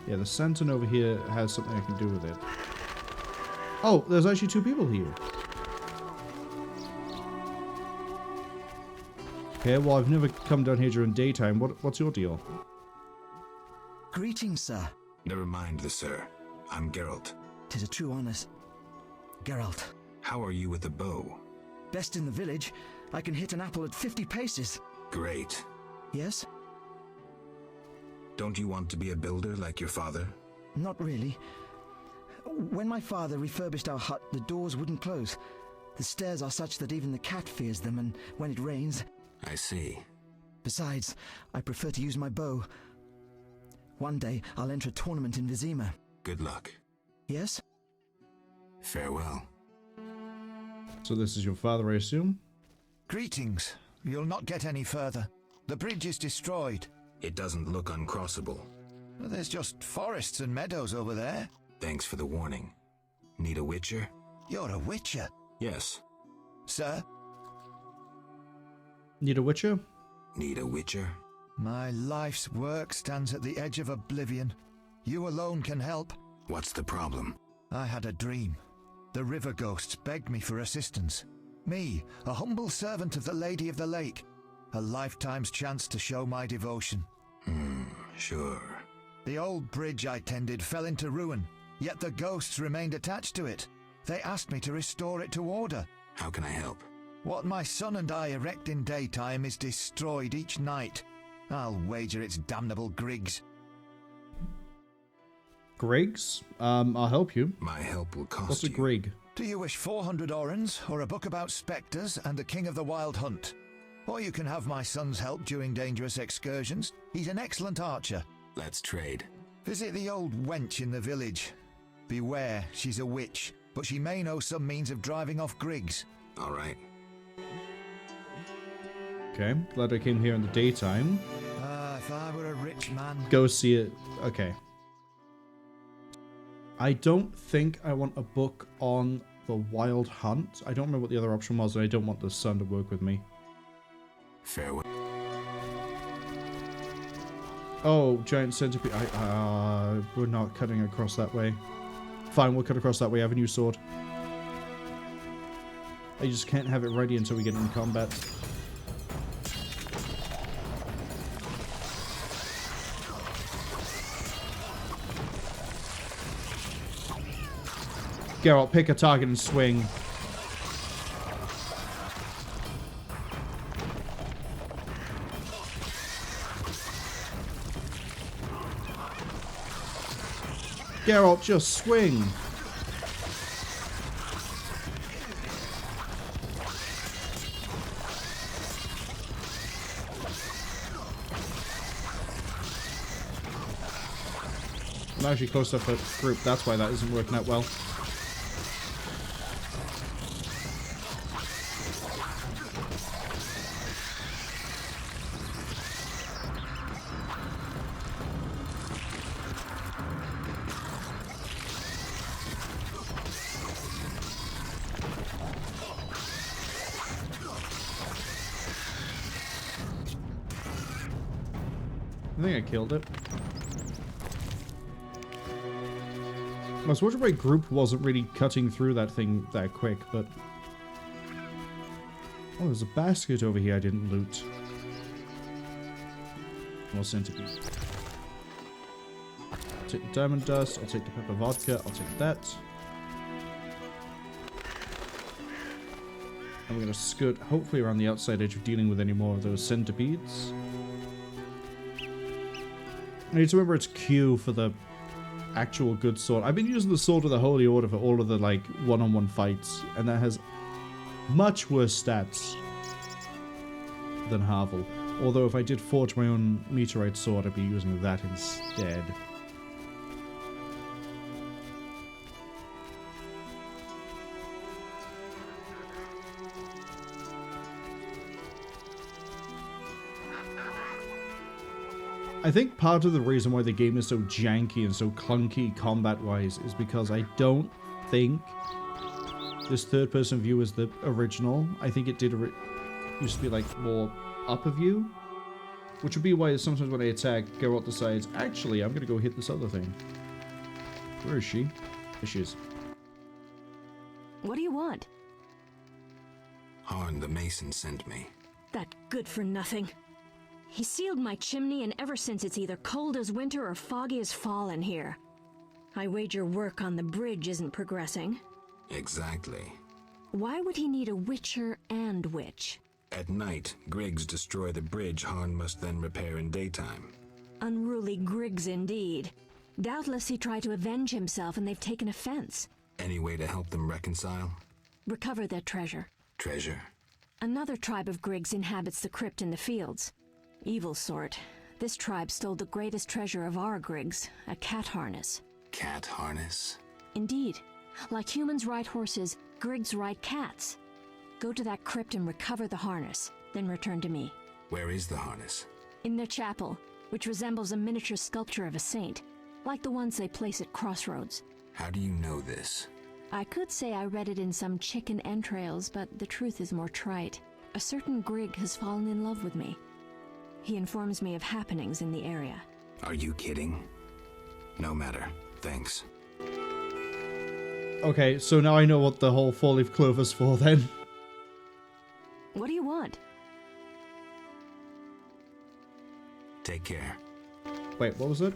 Yeah, the Santon over here has something I can do with it. Oh, there's actually 2 people here. Okay, well, I've never come down here during daytime. What's your deal? Greetings, sir. Never mind the sir. I'm Geralt. 'Tis a true honor, Geralt. How are you with the bow? Best in the village. I can hit an apple at 50 paces. Great. Yes? Don't you want to be a builder like your father? Not really. When my father refurbished our hut, the doors wouldn't close. The stairs are such that even the cat fears them, and when it rains... I see. Besides, I prefer to use my bow. One day, I'll enter a tournament in Vizima. Good luck. Yes? Farewell. So this is your father, I assume? Greetings. You'll not get any further. The bridge is destroyed. It doesn't look uncrossable. Well, there's just forests and meadows over there. Thanks for the warning. Need a witcher? You're a witcher? Yes. Sir? Need a witcher? Need a witcher? My life's work stands at the edge of oblivion. You alone can help. What's the problem? I had a dream. The river ghosts begged me for assistance. Me, a humble servant of the Lady of the Lake. A lifetime's chance to show my devotion. Sure. The old bridge I tended fell into ruin, yet the ghosts remained attached to it. They asked me to restore it to order. How can I help? What my son and I erect in daytime is destroyed each night. I'll wager it's damnable Griggs. Griggs? I'll help you. My help will cost What's a you. Grig? Do you wish 400 orens, or a book about spectres and the king of the wild hunt? Or you can have my son's help during dangerous excursions. He's an excellent archer. Let's trade. Visit the old wench in the village. Beware, she's a witch, but she may know some means of driving off Griggs. All right. Okay, glad I came here in the daytime. If I were a rich man... Go see it. Okay. I don't think I want a book on the wild hunt. I don't remember what the other option was, and I don't want the son to work with me. Farewell. Oh, giant centipede. We're not cutting across that way. Fine, we'll cut across that way. I have a new sword. I just can't have it ready until we get in combat. Geralt, pick a target and swing. Geralt, just swing. I'm actually close up a group, that's why that isn't working out well. I think I killed it. I was wondering why group wasn't really cutting through that thing that quick, but... Oh, there's a basket over here I didn't loot. More centipede. I'll take the diamond dust, I'll take the pepper vodka, I'll take that. And we're gonna skirt hopefully around the outside edge of dealing with any more of those centipedes. I need to remember it's Q for the actual good sword. I've been using the Sword of the Holy Order for all of the, like, one-on-one fights, and that has much worse stats than Havel. Although if I did forge my own meteorite sword, I'd be using that instead. I think part of the reason why the game is so janky and so clunky combat-wise is because I don't think this third-person view is the original. I think it did used to be like more upper view, which would be why sometimes when I attack, Geralt decides, actually, I'm gonna go hit this other thing. Where is she? There she is. What do you want? Harn the Mason sent me. That good-for-nothing. He sealed my chimney, and ever since it's either cold as winter or foggy as fall in here. I wager work on the bridge isn't progressing. Exactly. Why would he need a witcher and witch? At night, Griggs destroy the bridge Harn must then repair in daytime. Unruly Griggs indeed. Doubtless he tried to avenge himself and they've taken offense. Any way to help them reconcile? Recover their treasure. Treasure? Another tribe of Griggs inhabits the crypt in the fields. Evil sort. This tribe stole the greatest treasure of our Griggs, a cat harness. Cat harness? Indeed. Like humans ride horses, Griggs ride cats. Go to that crypt and recover the harness, then return to me. Where is the harness? In their chapel, which resembles a miniature sculpture of a saint, like the ones they place at crossroads. How do you know this? I could say I read it in some chicken entrails, but the truth is more trite. A certain Grig has fallen in love with me. He informs me of happenings in the area. Are you kidding? No matter. Thanks. Okay, so now I know what the whole four-leaf clover's for then. What do you want? Take care. Wait, what was it?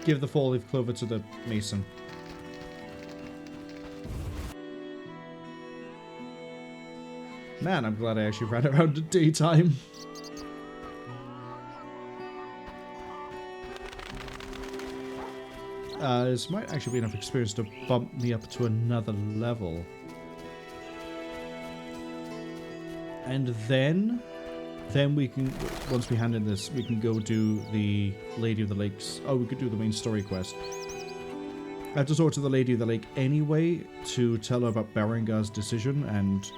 Give the four-leaf clover to the mason. Man, I'm glad I actually ran around at daytime. This might actually be enough experience to bump me up to another level. And then we can, once we hand in this, we can go do the Lady of the Lakes. Oh, we could do the main story quest. I have to talk to the Lady of the Lake anyway to tell her about Berengar's decision, and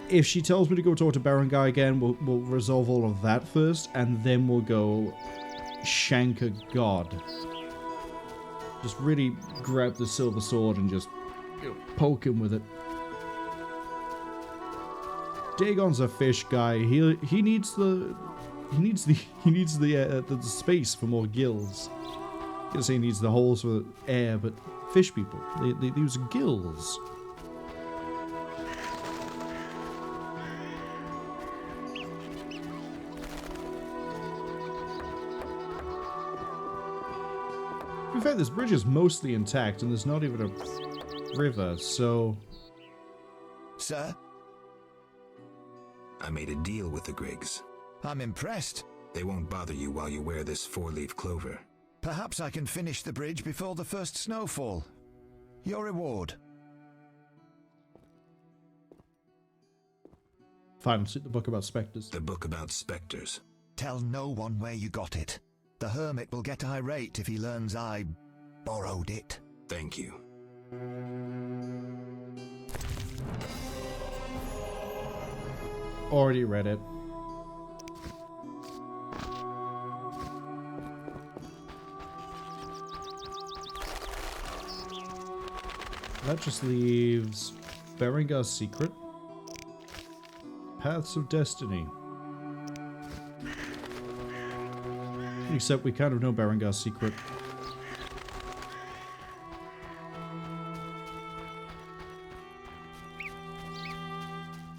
if she tells me to go talk to Berengar again, we'll resolve all of that first, and then we'll go shank a god. Just really grab the silver sword and just poke him with it. Dagon's a fish guy. He needs the space for more gills. I'm gonna say he needs the holes for air, but fish people they use gills. In fact, this bridge is mostly intact, and there's not even a river, so... Sir? I made a deal with the Griggs. I'm impressed. They won't bother you while you wear this four-leaf clover. Perhaps I can finish the bridge before the first snowfall. Your reward. Fine, the book about spectres. The book about spectres. Tell no one where you got it. The hermit will get irate if he learns I borrowed it. Thank you. Already read it. That just leaves Berengar's Secret, Paths of Destiny, Except we kind of know Berengar's secret.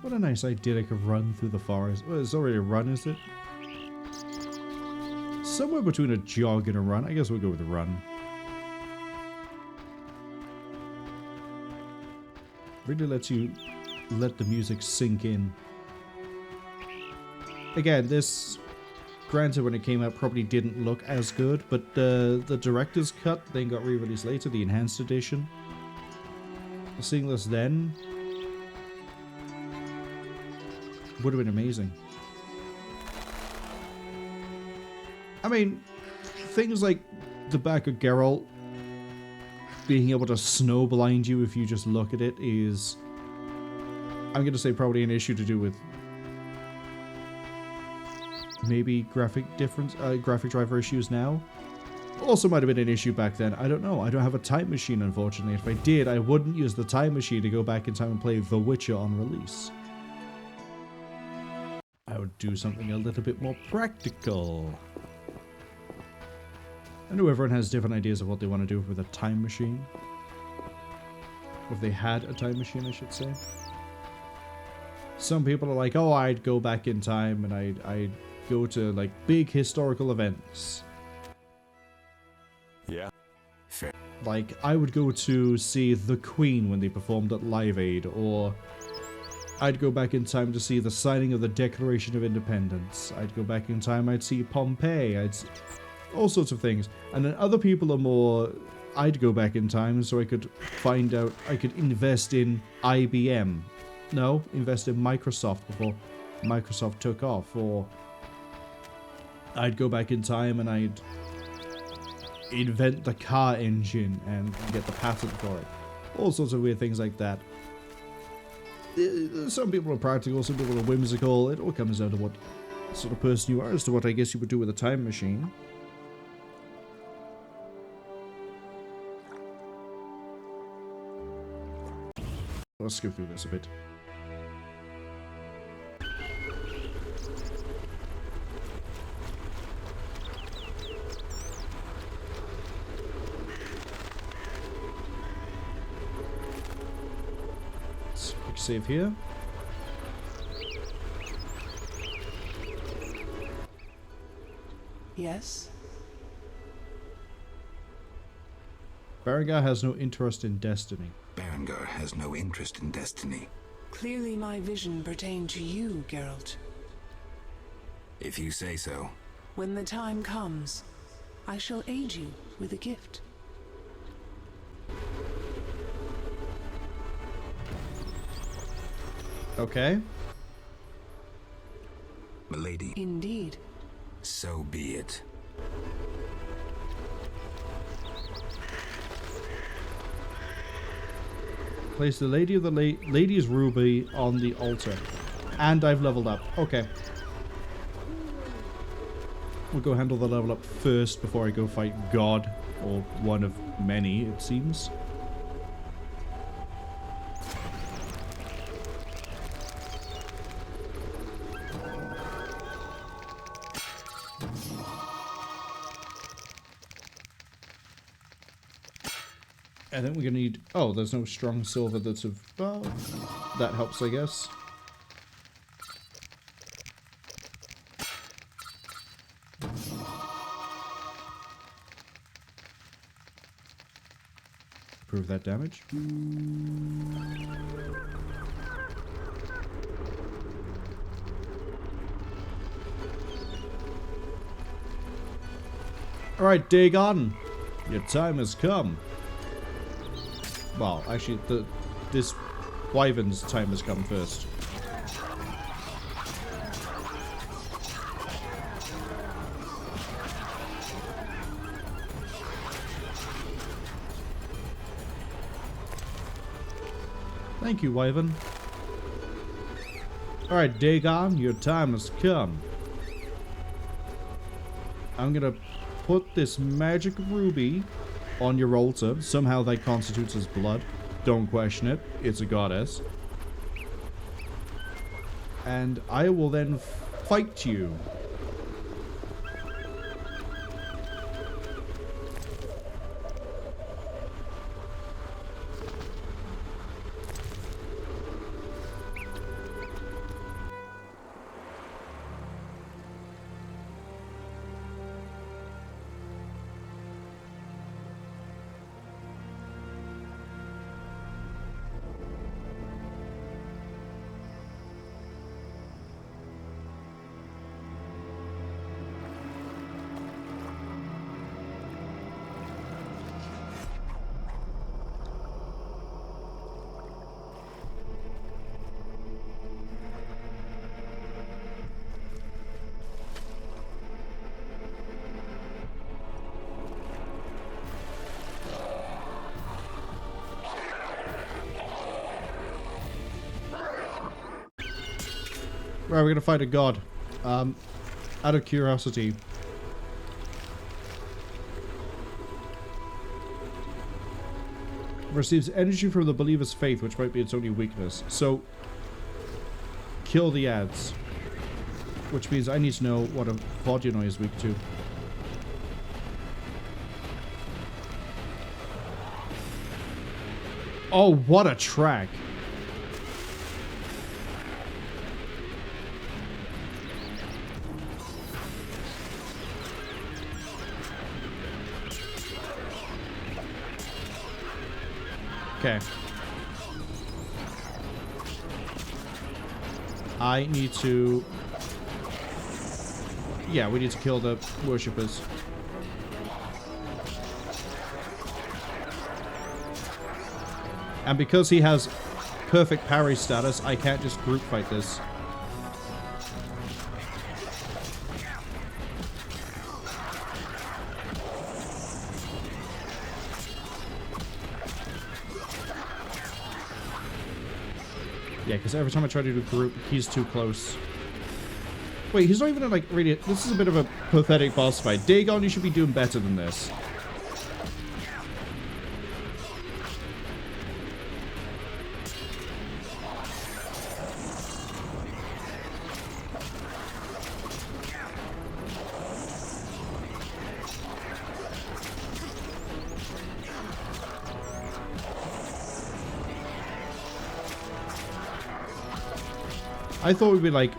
What a nice idyllic run through the forest. Well, it's already a run, is it? Somewhere between a jog and a run. I guess we'll go with a run. Really lets you let the music sink in. Again, this, granted, when it came out, probably didn't look as good, but the director's cut then got re-released later, the enhanced edition. Seeing this then would have been amazing. I mean, things like the back of Geralt being able to snow blind you if you just look at it is, I'm going to say, probably an issue to do with maybe graphic driver issues now. Also might have been an issue back then. I don't know. I don't have a time machine, unfortunately. If I did, I wouldn't use the time machine to go back in time and play The Witcher on release. I would do something a little bit more practical. I know everyone has different ideas of what they want to do with a time machine. Or if they had a time machine, I should say. Some people are like, oh, I'd go back in time and I'd go to, like, big historical events. Yeah. Fair. Like, I would go to see the Queen when they performed at Live Aid, or I'd go back in time to see the signing of the Declaration of Independence. I'd go back in time, I'd see Pompeii, all sorts of things. And then other people are more, I'd go back in time so I could find out, I could invest in IBM. No, invest in Microsoft before Microsoft took off. Or I'd go back in time and I'd invent the car engine and get the patent for it. All sorts of weird things like that. Some people are practical, some people are whimsical. It all comes down to what sort of person you are as to what I guess you would do with a time machine. Let's skip through this a bit. Let's quick save here. Yes? Berengar has no interest in destiny. Berengar has no interest in destiny. Clearly my vision pertained to you, Geralt. If you say so. When the time comes, I shall aid you with a gift. Okay. Milady. Indeed. So be it. Place the Lady of the Lady's Ruby on the altar. And I've leveled up. Okay. We'll go handle the level up first before I go fight God. Or one of many, it seems. And then we're gonna need... Oh, there's no strong silver that's of... Well, that helps, I guess. Prove that damage. Alright, Deja, your time has come. Well, actually, this wyvern's time has come first. Thank you, wyvern. Alright, Deja, your time has come. I'm gonna put this magic ruby on your altar. Somehow that constitutes as blood. Don't question it. It's a goddess. And I will then fight you. Right, we're gonna fight a god. Out of curiosity. Receives energy from the believer's faith, which might be its only weakness. So, kill the ads. Which means I need to know what a Vodyanoi is weak to. Oh, what a track. Okay. I need to... Yeah, we need to kill the worshippers. And because he has perfect parry status, I can't just group fight this. Yeah, because every time I try to do group, he's too close. Wait, he's not even like really... This is a bit of a pathetic boss fight. Dagon, you should be doing better than this. I thought we'd be like...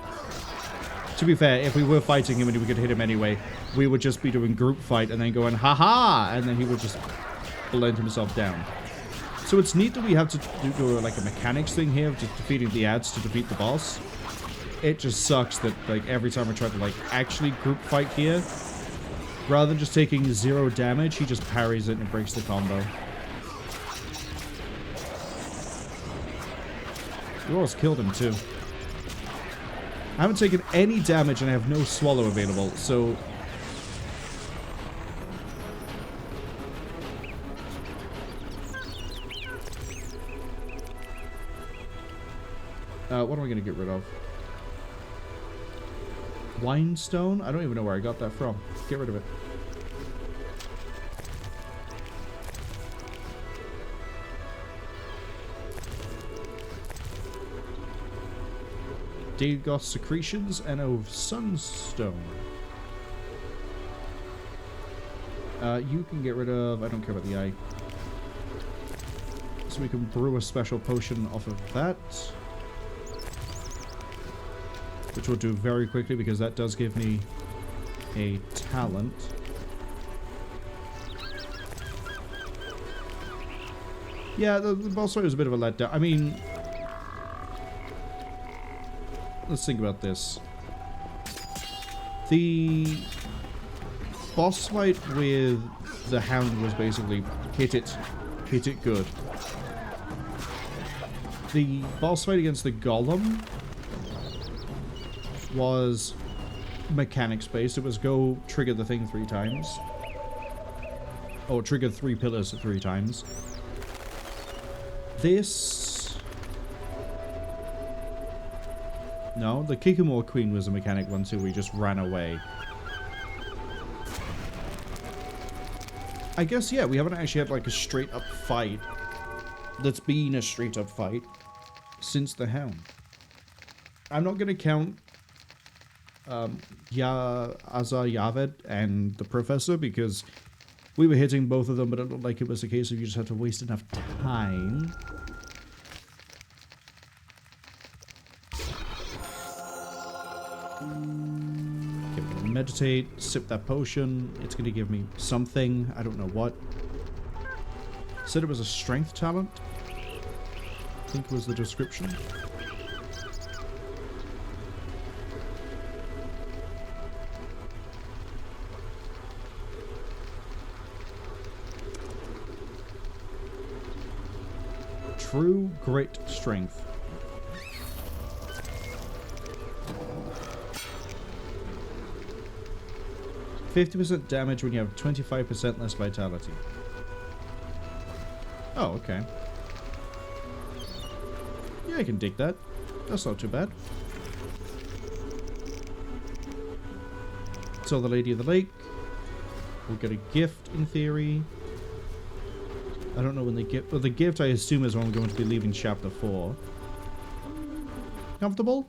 To be fair, if we were fighting him and we could hit him anyway, we would just be doing group fight and then going, haha! And then he would just blend himself down. So it's neat that we have to do like a mechanics thing here of just defeating the ads to defeat the boss. It just sucks that like every time I try to like actually group fight here, rather than just taking 0 damage, he just parries it and breaks the combo. We almost killed him too. I haven't taken any damage and I have no swallow available, so... what am I going to get rid of? Winestone? I don't even know where I got that from. Get rid of it. Dagoth secretions and a sunstone. You can get rid of... I don't care about the eye. So we can brew a special potion off of that. Which we'll do very quickly because that does give me a talent. Yeah, the boss fight was a bit of a letdown. I mean... Let's think about this. The boss fight with the Hound was basically hit it good. The boss fight against the Golem was mechanics based. It was go trigger the thing 3 times. Or trigger 3 pillars 3 times. This... No, the Kikamore Queen was a mechanic one too. We just ran away. I guess, yeah, we haven't actually had like a straight up fight that's been a straight up fight since the Hound. I'm not going to count Yaved and the Professor because we were hitting both of them, but it looked like it was a case of you just had to waste enough time. Meditate, sip that potion. It's going to give me something. I don't know what. Said it was a strength talent. I think it was the description. True great strength. 50% damage when you have 25% less vitality. Oh, okay. Yeah, I can dig that. That's not too bad. So the Lady of the Lake will get a gift in theory. I don't know when the gift... Well, the gift I assume is when I'm going to be leaving chapter 4. Comfortable?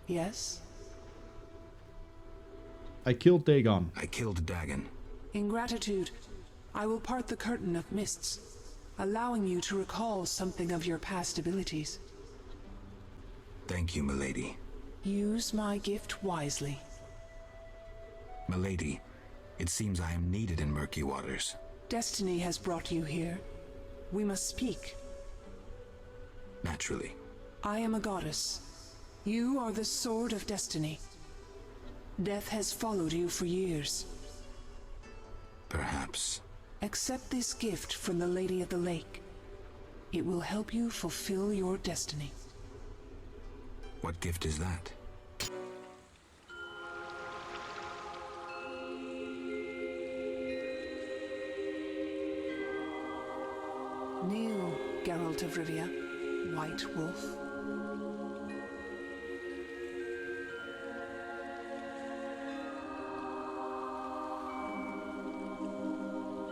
Yes? I killed Dagon. I killed Dagon. In gratitude, I will part the curtain of mists, allowing you to recall something of your past abilities. Thank you, milady. Use my gift wisely. Milady, it seems I am needed in murky waters. Destiny has brought you here. We must speak. Naturally. I am a goddess. You are the sword of destiny. Death has followed you for years. Perhaps. Accept this gift from the Lady of the Lake. It will help you fulfill your destiny. What gift is that? Kneel, Geralt of Rivia, White Wolf.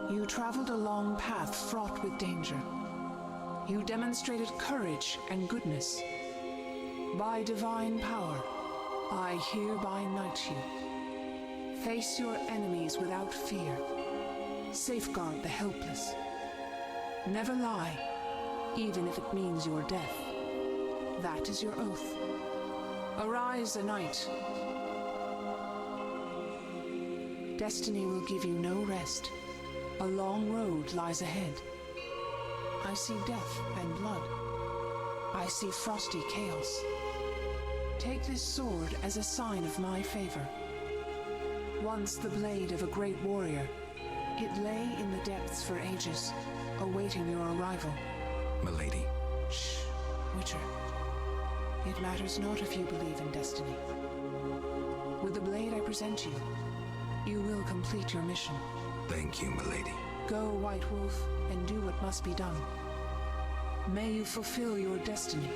You traveled a long path fraught with danger. You demonstrated courage and goodness. By divine power, I hereby knight you. Face your enemies without fear. Safeguard the helpless. Never lie, even if it means your death. That is your oath. Arise a knight. Destiny will give you no rest. A long road lies ahead. I see death and blood. I see frosty chaos. Take this sword as a sign of my favor. Once the blade of a great warrior, it lay in the depths for ages, awaiting your arrival. Milady. Shh, Witcher. It matters not if you believe in destiny. With the blade I present you, you will complete your mission. Thank you, milady. Go, White Wolf, and do what must be done. May you fulfill your destiny.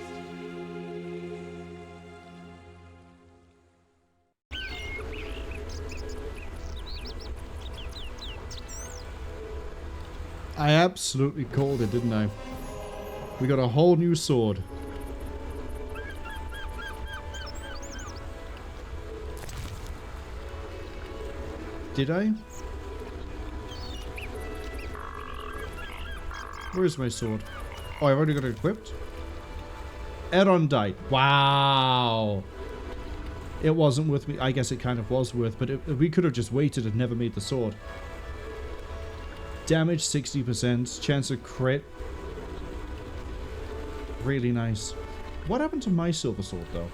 I absolutely called it, didn't I? We got a whole new sword. Did I? Where is my sword? Oh, I've already got it equipped. Erondite. Wow. It wasn't worth me. I guess it kind of was worth, but we could have just waited and never made the sword. Damage 60%. Chance of crit. Really nice. What happened to my silver sword, though?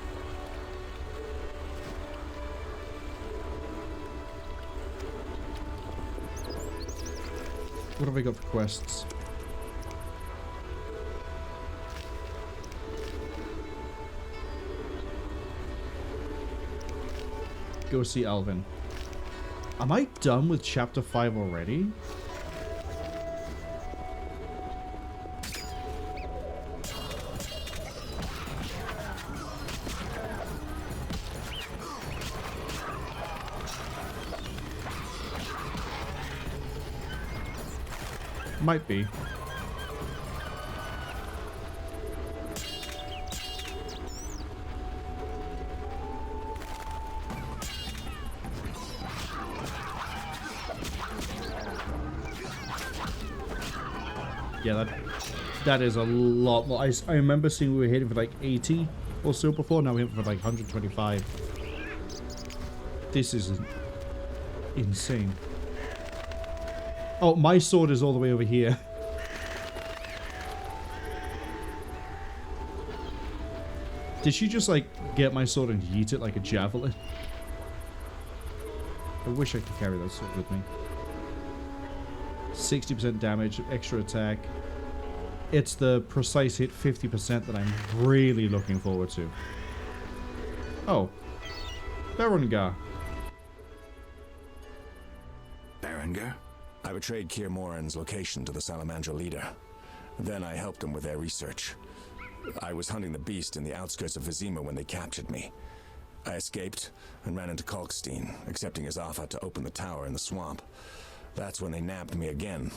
What have I got for quests? Go see Alvin. Am I done with chapter 5 already? Might be. Yeah, that is a lot more. I remember seeing we were hitting for like 80 or so before. Now we're hitting for like 125. This is insane. Oh, my sword is all the way over here. Did she just like get my sword and yeet it like a javelin? I wish I could carry that sword with me. 60% damage, extra attack. It's the precise hit 50% that I'm really looking forward to. Oh. Berengar. Berengar? I betrayed Keir Moran's location to the Salamander leader. Then I helped them with their research. I was hunting the beast in the outskirts of Vizima when they captured me. I escaped and ran into Kalkstein, accepting his offer to open the tower in the swamp. That's when they nabbed me again.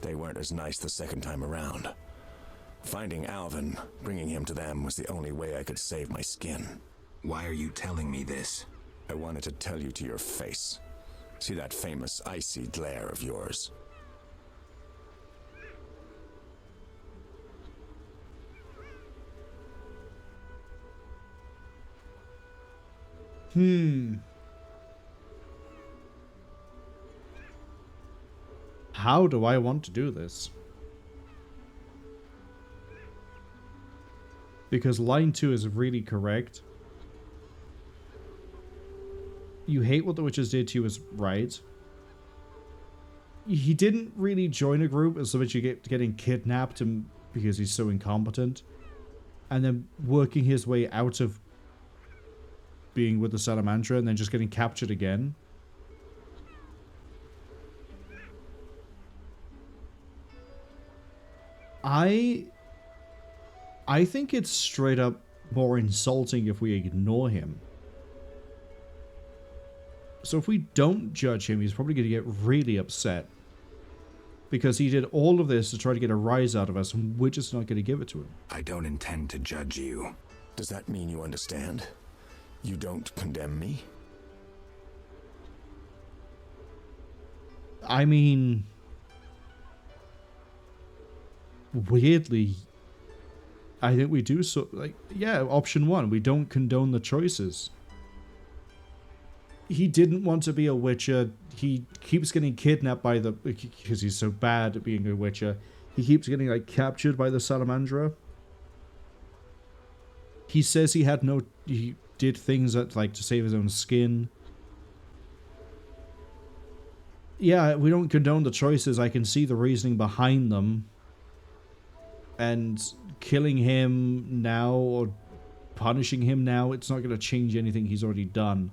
They weren't as nice the second time around. Finding Alvin, bringing him to them was the only way I could save my skin. Why are you telling me this? I wanted to tell you to your face. See that famous icy glare of yours? How do I want to do this? Because line 2 is really correct. You hate what the witches did to you is right. He didn't really join a group as so much you get getting kidnapped and because he's so incompetent. And then working his way out of being with the Salamandra and then just getting captured again. I think it's straight up more insulting if we ignore him. So if we don't judge him, he's probably going to get really upset. Because he did all of this to try to get a rise out of us, and we're just not going to give it to him. I don't intend to judge you. Does that mean you understand? You don't condemn me? I mean... weirdly, I think we do so, like, yeah, option 1, we don't condone the choices. He didn't want to be a witcher. He keeps getting kidnapped by the, because he's so bad at being a witcher. He keeps getting, like, captured by the Salamandra. He says he had no, he did things that, like, to save his own skin. Yeah, we don't condone the choices. I can see the reasoning behind them. And killing him now or punishing him now, it's not going to change anything he's already done.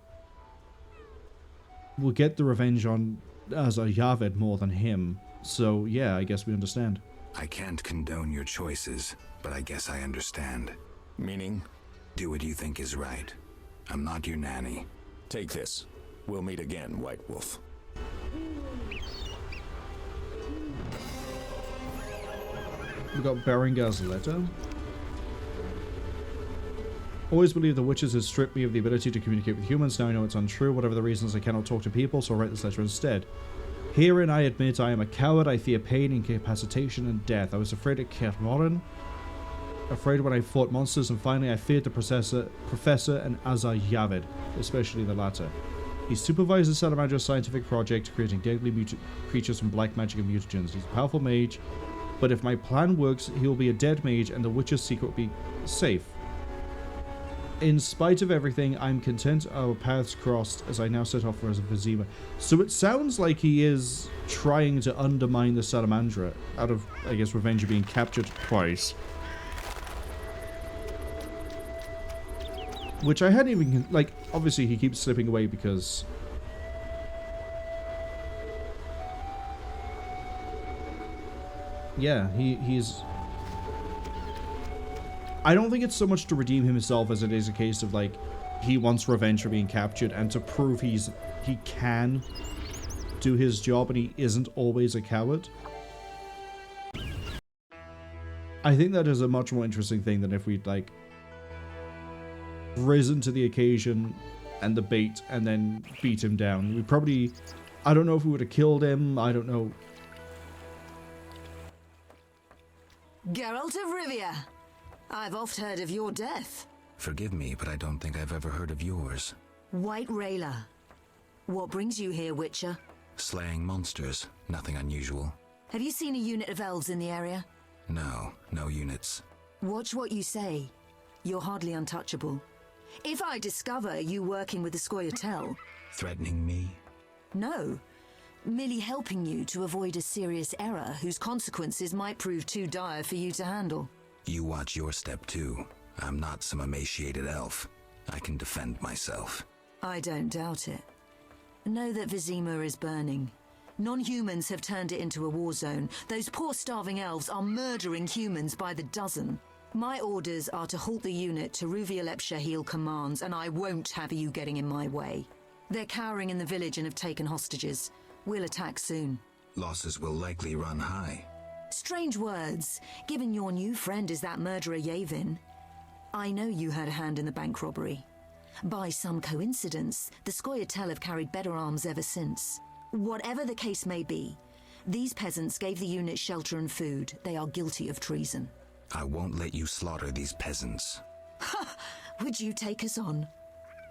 We'll get the revenge on Azar-Yaved more than him. So, yeah, I guess we understand. I can't condone your choices, but I guess I understand. Meaning? Do what you think is right. I'm not your nanny. Take this. We'll meet again, White Wolf. We got Berengar's letter. Always believed the witches had stripped me of the ability to communicate with humans. Now I know it's untrue. Whatever the reasons, I cannot talk to people, so I'll write this letter instead. Herein I admit I am a coward. I fear pain, incapacitation, and death. I was afraid at Cwringen, afraid when I fought monsters, and finally I feared the Professor and Azar-Yaved, especially the latter. He supervised the Salamandra's scientific project, creating deadly creatures from black magic and mutagens. He's a powerful mage, but if my plan works, he will be a dead mage, and the witch's secret will be safe. In spite of everything, I'm content our paths crossed as I now set off for Vizima. So it sounds like he is trying to undermine the Salamandra out of, I guess, revenge of being captured twice. Which I hadn't even, like, obviously he keeps slipping away because... yeah, he's... I don't think it's so much to redeem himself as it is a case of, like, he wants revenge for being captured and to prove he can do his job and he isn't always a coward. I think that is a much more interesting thing than if we'd, like, risen to the occasion and the bait and then beat him down. We probably... I don't know if we would have killed him. I don't know. Geralt of Rivia. I've oft heard of your death. Forgive me, but I don't think I've ever heard of yours. White Rayla. What brings you here, Witcher? Slaying monsters. Nothing unusual. Have you seen a unit of elves in the area? No, no units. Watch what you say. You're hardly untouchable. If I discover you working with the Scoia'tael... Threatening me? No. Merely helping you to avoid a serious error whose consequences might prove too dire for you to handle. You watch your step too. I'm not some emaciated elf. I can defend myself. I don't doubt it. Know that Vizima is burning. Non-humans have turned it into a war zone. Those poor starving elves are murdering humans by the dozen. My orders are to halt the unit Teruviel Epshahil commands, and I won't have you getting in my way. They're cowering in the village and have taken hostages. We'll attack soon. Losses will likely run high. Strange words, given your new friend is that murderer Yavin. I know you had a hand in the bank robbery. By some coincidence, the Scoia'tael have carried better arms ever since. Whatever the case may be, these peasants gave the unit shelter and food. They are guilty of treason. I won't let you slaughter these peasants. Ha! Would you take us on?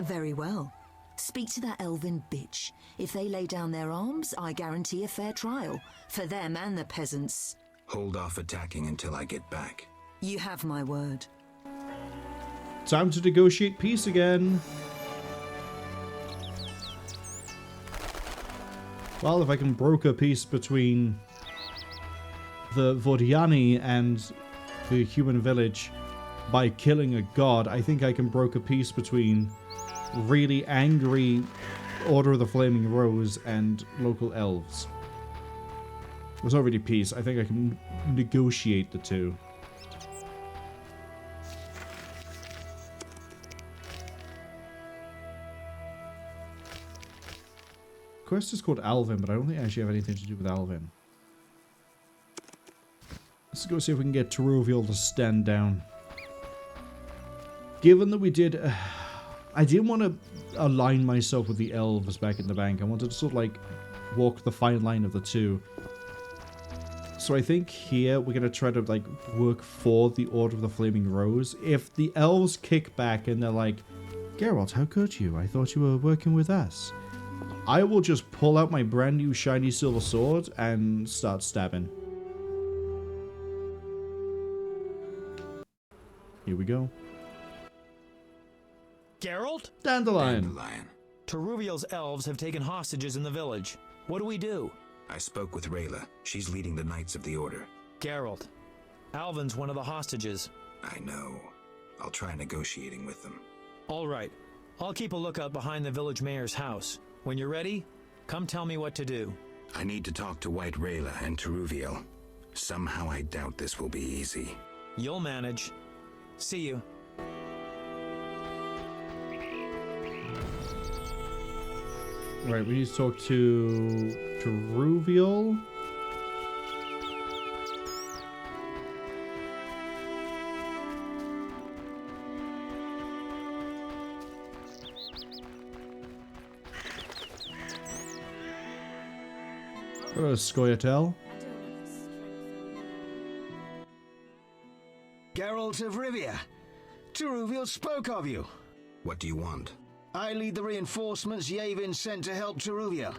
Very well. Speak to that elven bitch. If they lay down their arms, I guarantee a fair trial. For them and the peasants. Hold off attacking until I get back. You have my word. Time to negotiate peace again. Well, if I can broker peace between the Vodiani and the human village by killing a god, I think I can broker peace between really angry Order of the Flaming Rose and local elves. There's not really peace. I think I can negotiate the two. Quest is called Alvin, but I don't think I actually have anything to do with Alvin. Let's go see if we can get Teruviel to stand down. Given that we did... I didn't want to align myself with the elves back in the bank. I wanted to sort of like walk the fine line of the two. So I think here we're going to try to like work for the Order of the Flaming Rose. If the elves kick back and they're like, Geralt, how could you? I thought you were working with us. I will just pull out my brand new shiny silver sword and start stabbing. Here we go. Geralt? Dandelion. Teruviel's elves have taken hostages in the village. What do we do? I spoke with Rayla. She's leading the Knights of the Order. Geralt, Alvin's one of the hostages. I know. I'll try negotiating with them. All right. I'll keep a lookout behind the village mayor's house. When you're ready, come tell me what to do. I need to talk to White Rayla and Teruviel. Somehow I doubt this will be easy. You'll manage. See you. Right, we need to talk to Teruviel. Scoia'tael. Geralt of Rivia. Teruviel spoke of you. What do you want? I lead the reinforcements Yavin sent to help Teruviel.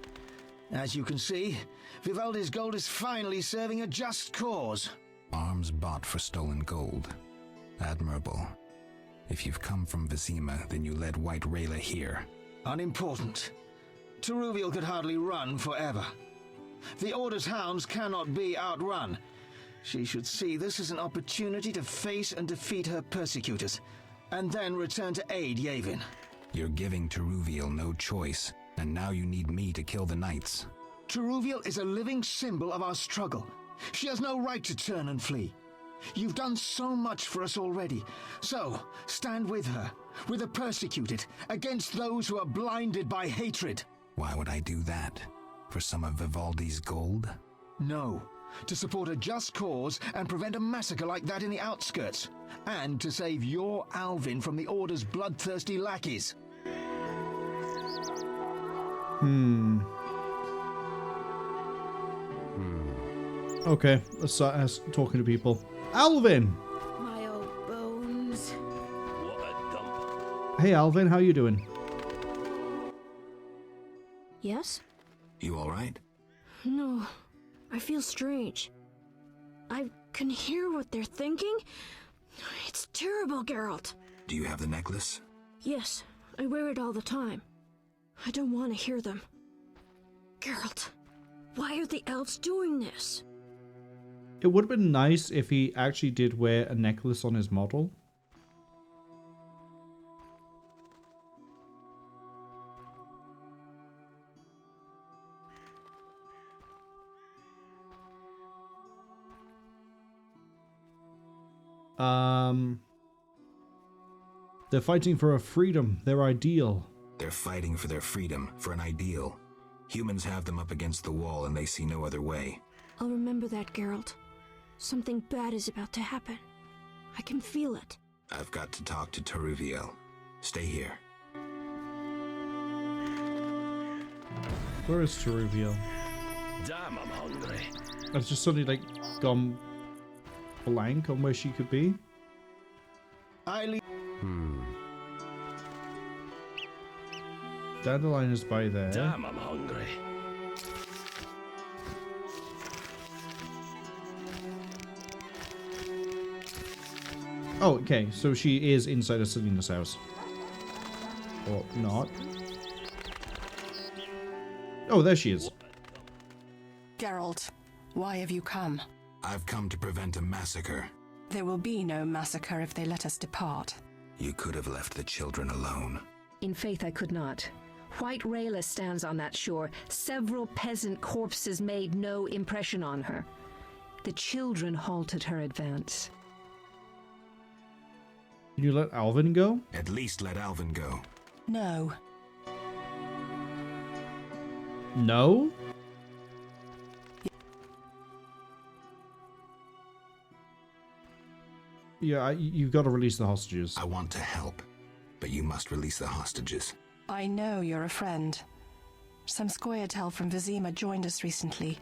As you can see, Vivaldi's gold is finally serving a just cause. Arms bought for stolen gold. Admirable. If you've come from Vizima, then you led White Rayla here. Unimportant. Teruviel could hardly run forever. The Order's hounds cannot be outrun. She should see this as an opportunity to face and defeat her persecutors, and then return to aid Yavin. You're giving Teruviel no choice, and now you need me to kill the Knights. Teruviel is a living symbol of our struggle. She has no right to turn and flee. You've done so much for us already. So, stand with her, with the persecuted, against those who are blinded by hatred. Why would I do that? For some of Vivaldi's gold? No. To support a just cause and prevent a massacre like that in the outskirts. And to save your Alvin from the Order's bloodthirsty lackeys. Okay, let's start talking to people. Alvin! My old bones. What a dump. Hey Alvin, how you doing? Yes? You alright? No, I feel strange. I can hear what they're thinking. It's terrible, Geralt. Do you have the necklace? Yes, I wear it all the time. I don't want to hear them. Geralt, why are the elves doing this? It would have been nice if he actually did wear a necklace on his model. They're fighting for a freedom, their ideal. They're fighting for their freedom, for an ideal. Humans have them up against the wall and they see no other way. I'll remember that, Geralt. Something bad is about to happen. I can feel it. I've got to talk to Taruviel. Stay here. Where is Taruviel? Damn, I'm hungry. I've just suddenly, like, gone blank on where she could be. Dandelion is by there. Damn, I'm hungry. Oh, okay, so she is inside of Selena's house. Or not. Oh, there she is. Geralt, why have you come? I've come to prevent a massacre. There will be no massacre if they let us depart. You could have left the children alone. In faith, I could not. White Rayla stands on that shore. Several peasant corpses made no impression on her. The children halted her advance. Can you let Alvin go? At least let Alvin go. No. No? Yeah, you've got to release the hostages. I want to help, but you must release the hostages. I know you're a friend. Some Scoia'tael from Vizima joined us recently.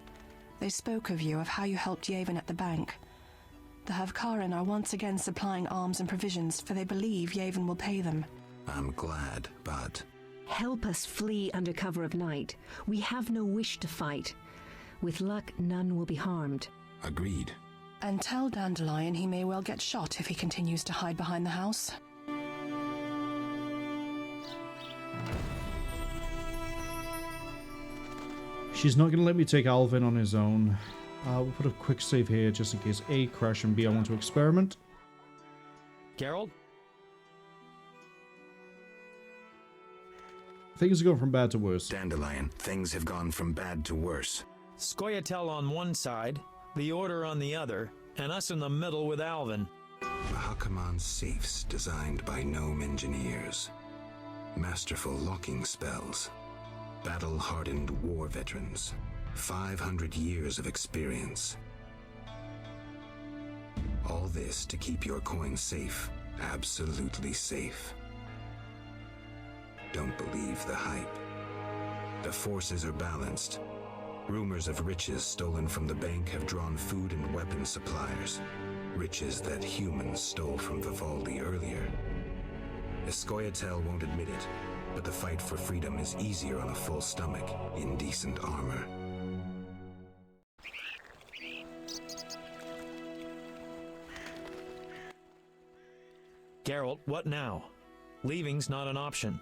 They spoke of you, of how you helped Yevon at the bank. The Havkarin are once again supplying arms and provisions, for they believe Yevon will pay them. I'm glad, but... Help us flee under cover of night. We have no wish to fight. With luck, none will be harmed. Agreed. And tell Dandelion he may well get shot if he continues to hide behind the house. She's not going to let me take Alvin on his own. We'll put a quick save here just in case A, crash, and B, I want to experiment. Geralt? Things are going from bad to worse. Dandelion, things have gone from bad to worse. Scoia'tael on one side, the Order on the other, and us in the middle with Alvin. Bahakaman safes designed by gnome engineers. Masterful locking spells. Battle-hardened war veterans. 500 years of experience. All this to keep your coin safe. Absolutely safe. Don't believe the hype. The forces are balanced. Rumors of riches stolen from the bank have drawn food and weapon suppliers. Riches that humans stole from Vivaldi earlier. Scoia'tael won't admit it, but the fight for freedom is easier on a full stomach in decent armor. Geralt, what now? Leaving's not an option.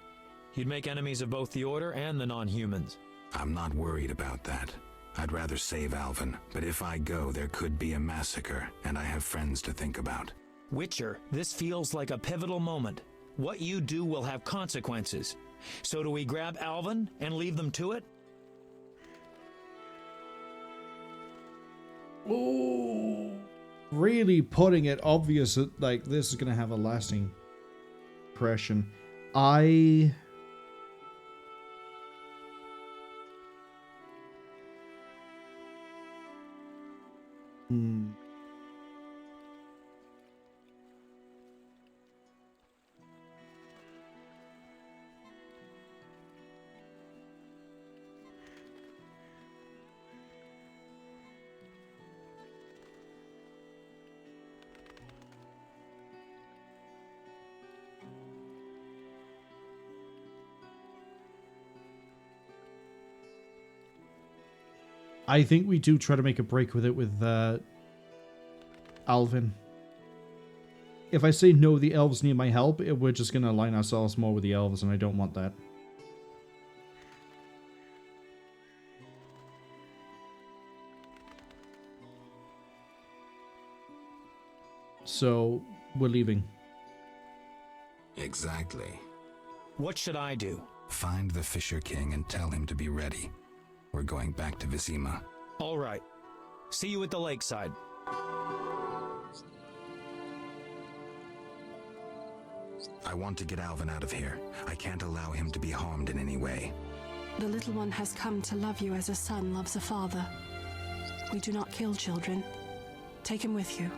You'd make enemies of both the Order and the non-humans. I'm not worried about that. I'd rather save Alvin, but if I go, there could be a massacre, and I have friends to think about. Witcher, this feels like a pivotal moment. What you do will have consequences. So do we grab Alvin and leave them to it? Ooh. Really putting it obvious that, like, this is going to have a lasting impression. I think we do try to make a break with it with Alvin. If I say no, the elves need my help, we're just going to align ourselves more with the elves, and I don't want that. So, we're leaving. Exactly. What should I do? Find the Fisher King and tell him to be ready. We're going back to Vizima. All right. See you at the Lakeside. I want to get Alvin out of here. I can't allow him to be harmed in any way. The little one has come to love you as a son loves a father. We do not kill children. Take him with you.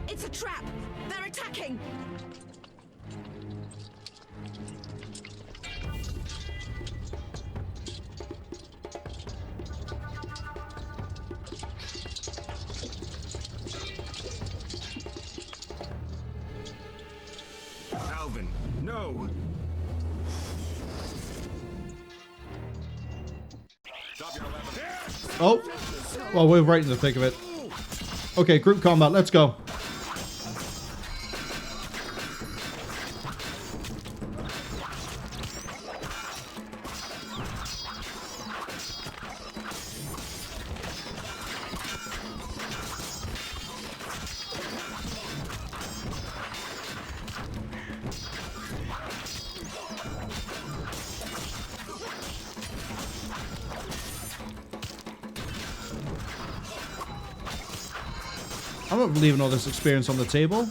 It's a trap! They're attacking! Alvin, no! Oh! Well, we're right in the thick of it. Okay, group combat, let's go. I'm not leaving all this experience on the table.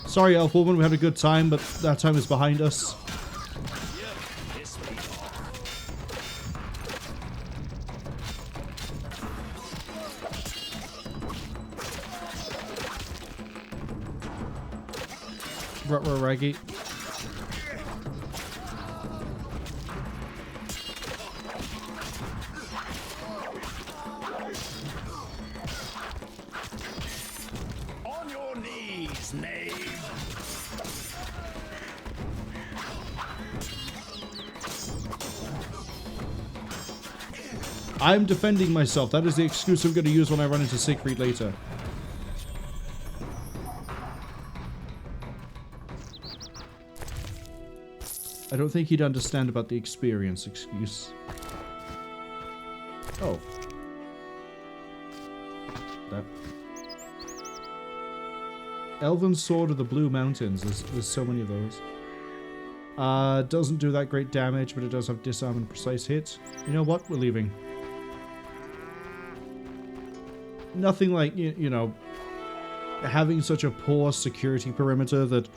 Sorry, Elf Woman, we had a good time, but that time is behind us. Raggy. On your knees, knave. I'm defending myself. That is the excuse I'm going to use when I run into Siegfried later. I don't think he'd understand about the experience excuse. Oh. That. Elven Sword of the Blue Mountains. There's so many of those. Doesn't do that great damage, but it does have disarm and precise hit. You know what? We're leaving. Nothing like, you know, having such a poor security perimeter that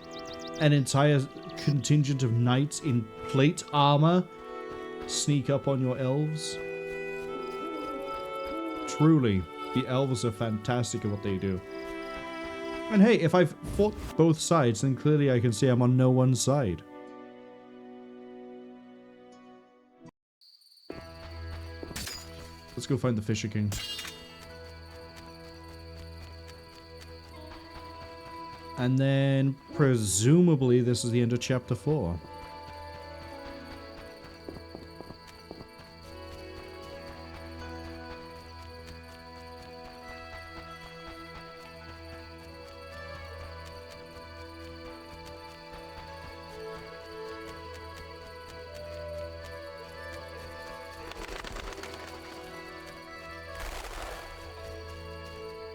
an entire contingent of knights in plate armor sneak up on your elves. Truly, the elves are fantastic at what they do. And hey, if I've fought both sides, then clearly I can say I'm on no one's side. Let's go find the Fisher King. And then, presumably, this is the end of Chapter 4.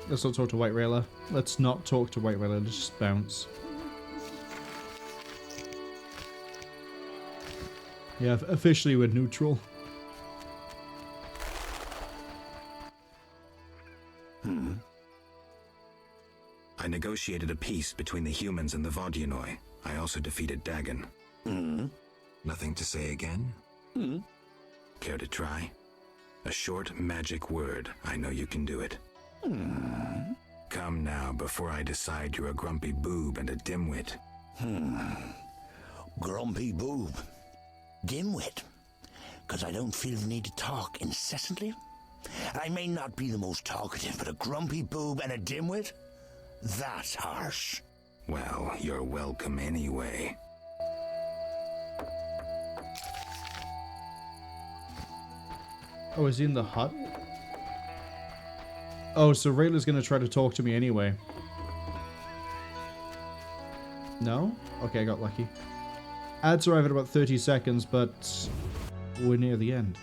Let's not talk to White Railer. Let's not talk to White Railer. Let's just bounce. Yeah, officially we're neutral. I negotiated a peace between the humans and the Vodyanoi. I also defeated Dagon. Nothing to say again? Care to try? A short magic word. I know you can do it. Come now, before I decide you're a grumpy boob and a dimwit. Grumpy boob. Dimwit. Because I don't feel the need to talk incessantly. I may not be the most talkative, but a grumpy boob and a dimwit? That's harsh. Well, you're welcome anyway. Oh, is he in the hut? Oh, so Rayla's gonna try to talk to me anyway. No? Okay, I got lucky. Ads arrive in about 30 seconds, but we're near the end.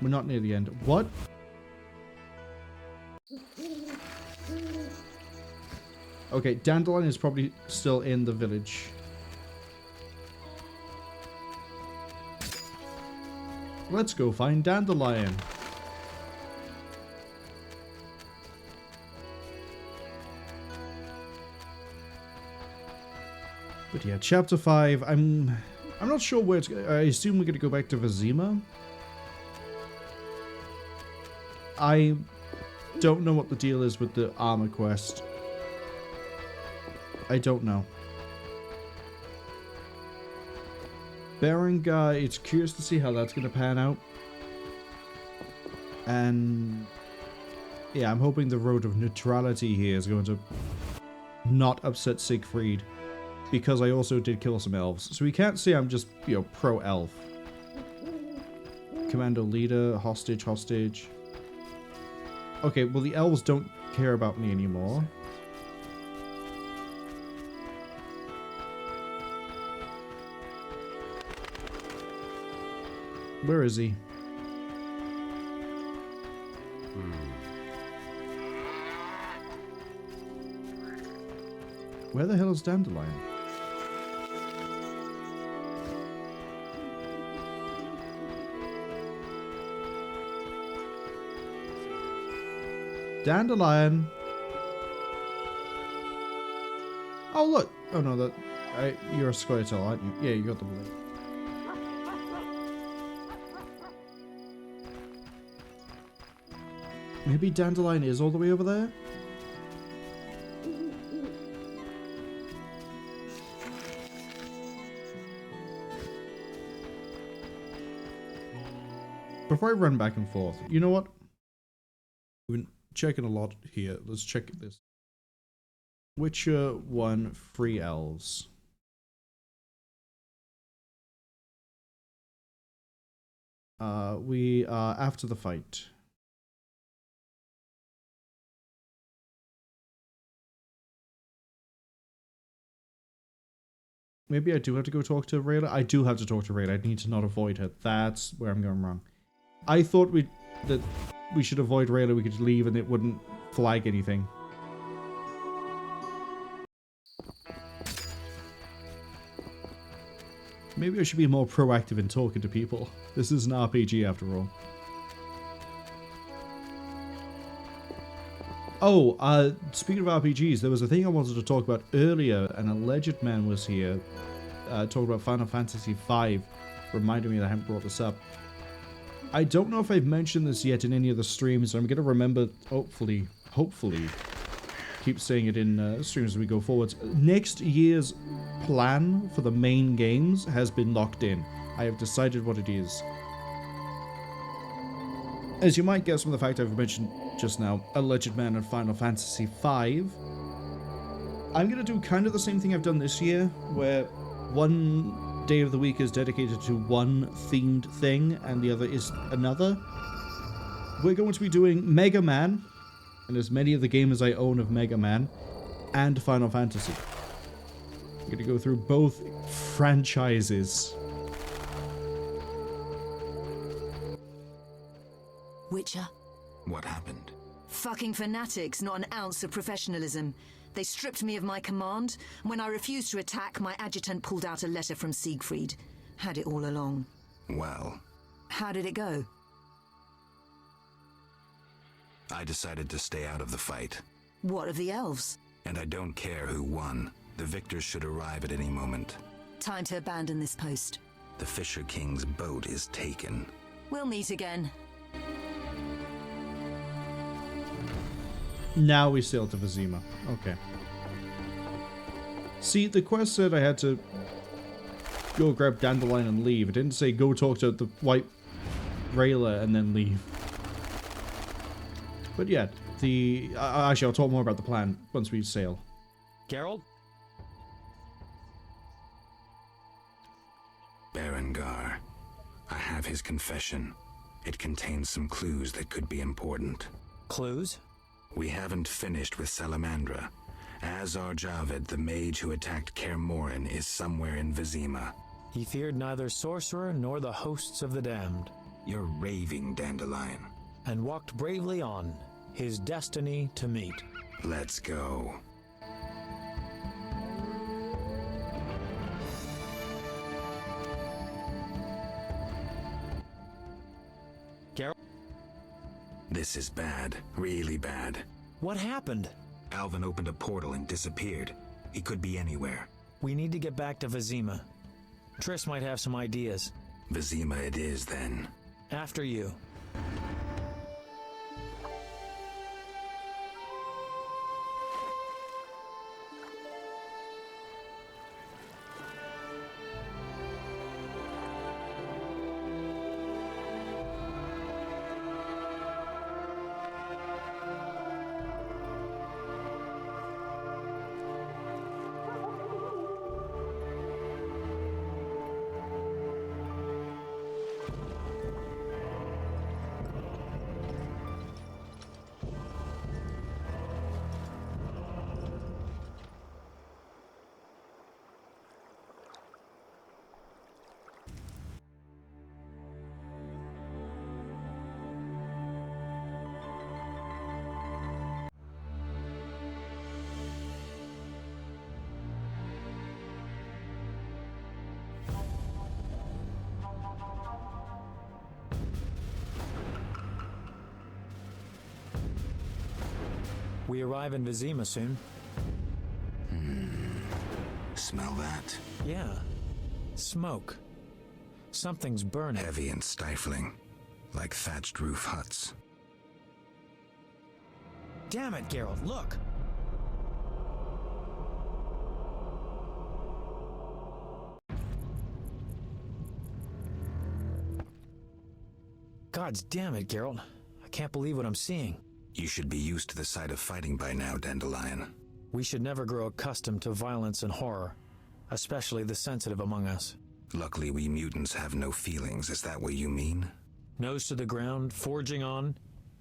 We're not near the end. What? Okay, Dandelion is probably still in the village. Let's go find Dandelion. But yeah, chapter 5. I'm not sure where it's. I assume we're gonna go back to Vizima. I don't know what the deal is with the armor quest. I don't know. Berengar, it's curious to see how that's going to pan out. And yeah, I'm hoping the road of neutrality here is going to not upset Siegfried, because I also did kill some elves. So we can't say I'm just, you know, pro-elf. Commando leader, hostage, hostage. Okay, well the elves don't care about me anymore. Where is he? Where the hell is Dandelion? Dandelion. Oh look. Oh no, that you're a Squirtle, aren't you? Yeah, you got the blade. Maybe Dandelion is all the way over there? Before I run back and forth, you know what? We've been checking a lot here. Let's check this. Witcher 1 free elves. We are after the fight. Maybe I do have to go talk to Rayla. I do have to talk to Rayla. I need to not avoid her. That's where I'm going wrong. I thought that we should avoid Rayla. We could leave and it wouldn't flag anything. Maybe I should be more proactive in talking to people. This is an RPG after all. Oh, speaking of RPGs, there was a thing I wanted to talk about earlier. An alleged man was here talking about Final Fantasy V, reminding me that I haven't brought this up. I don't know if I've mentioned this yet in any of the streams. I'm going to remember, hopefully, keep saying it in streams as we go forward. Next year's plan for the main games has been locked in. I have decided what it is. As you might guess from the fact I've mentioned just now, Alleged Man and Final Fantasy V, I'm going to do kind of the same thing I've done this year, where one day of the week is dedicated to one themed thing, and the other is another. We're going to be doing Mega Man, and as many of the games I own of Mega Man, and Final Fantasy. I'm going to go through both franchises. Witcher? What happened? Fucking fanatics, not an ounce of professionalism. They stripped me of my command. When I refused to attack, my adjutant pulled out a letter from Siegfried. Had it all along. Well, how did it go? I decided to stay out of the fight. What of the elves? And I don't care who won. The victors should arrive at any moment. Time to abandon this post. The Fisher King's boat is taken. We'll meet again. Now we sail to Vizima. Okay. See, the quest said I had to go grab Dandelion and leave. It didn't say go talk to the white Rayla and then leave. But yeah, actually, I'll talk more about the plan once we sail. Geralt? Berengar. I have his confession. It contains some clues that could be important. Clues? We haven't finished with Salamandra. Azar Javed, the mage who attacked Kaer Morhen, is somewhere in Vizima. He feared neither sorcerer nor the hosts of the damned. You're raving, Dandelion. And walked bravely on, his destiny to meet. Let's go. Geralt? This is bad. Really bad. What happened? Alvin opened a portal and disappeared. He could be anywhere. We need to get back to Vizima. Triss might have some ideas. Vizima it is, then. After you. We arrive in Vizima soon. Smell that? Yeah. Smoke. Something's burning. Heavy and stifling. Like thatched roof huts. Damn it, Geralt, look! Gods damn it, Geralt. I can't believe what I'm seeing. You should be used to the sight of fighting by now, Dandelion. We should never grow accustomed to violence and horror, especially the sensitive among us. Luckily, we mutants have no feelings. Is that what you mean? Nose to the ground, forging on.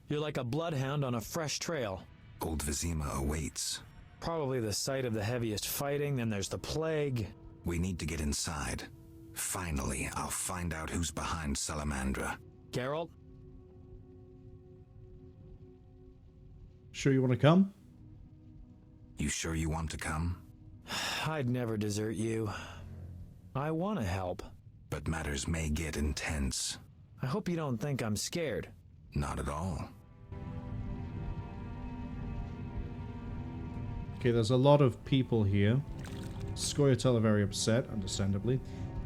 You're like a bloodhound on a fresh trail. Old Vizima awaits. Probably the site of the heaviest fighting, then there's the plague. We need to get inside. Finally, I'll find out who's behind Salamandra. Geralt? Sure you want to come? You sure you want to come? I'd never desert you. I want to help. But matters may get intense. I hope you don't think I'm scared. Not at all. Okay, there's a lot of people here. Scoia'tael are very upset, understandably.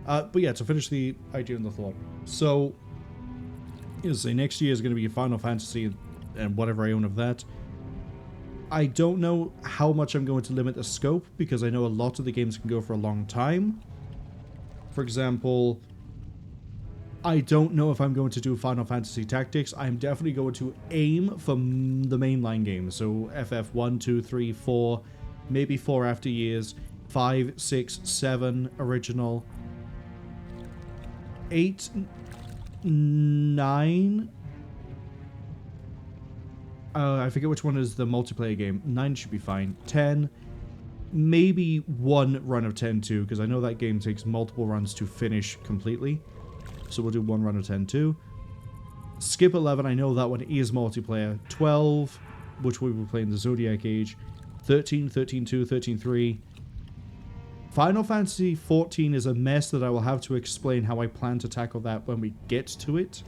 But yeah, to finish the idea and the thought. So, next year is going to be Final Fantasy and whatever I own of that. I don't know how much I'm going to limit the scope, because I know a lot of the games can go for a long time. For example, I don't know if I'm going to do Final Fantasy Tactics. I'm definitely going to aim for the mainline games. So FF 1, 2, 3, 4, maybe 4 after years, 5, 6, 7 original, 8, 9... I forget which one is the multiplayer game. 9 should be fine. 10, maybe one run of 10 too, because I know that game takes multiple runs to finish completely. So we'll do one run of 10 too. Skip 11, I know that one is multiplayer. 12, which we will play in the Zodiac Age. 13, 13-2, 13-3. Final Fantasy 14 is a mess that I will have to explain how I plan to tackle that when we get to it.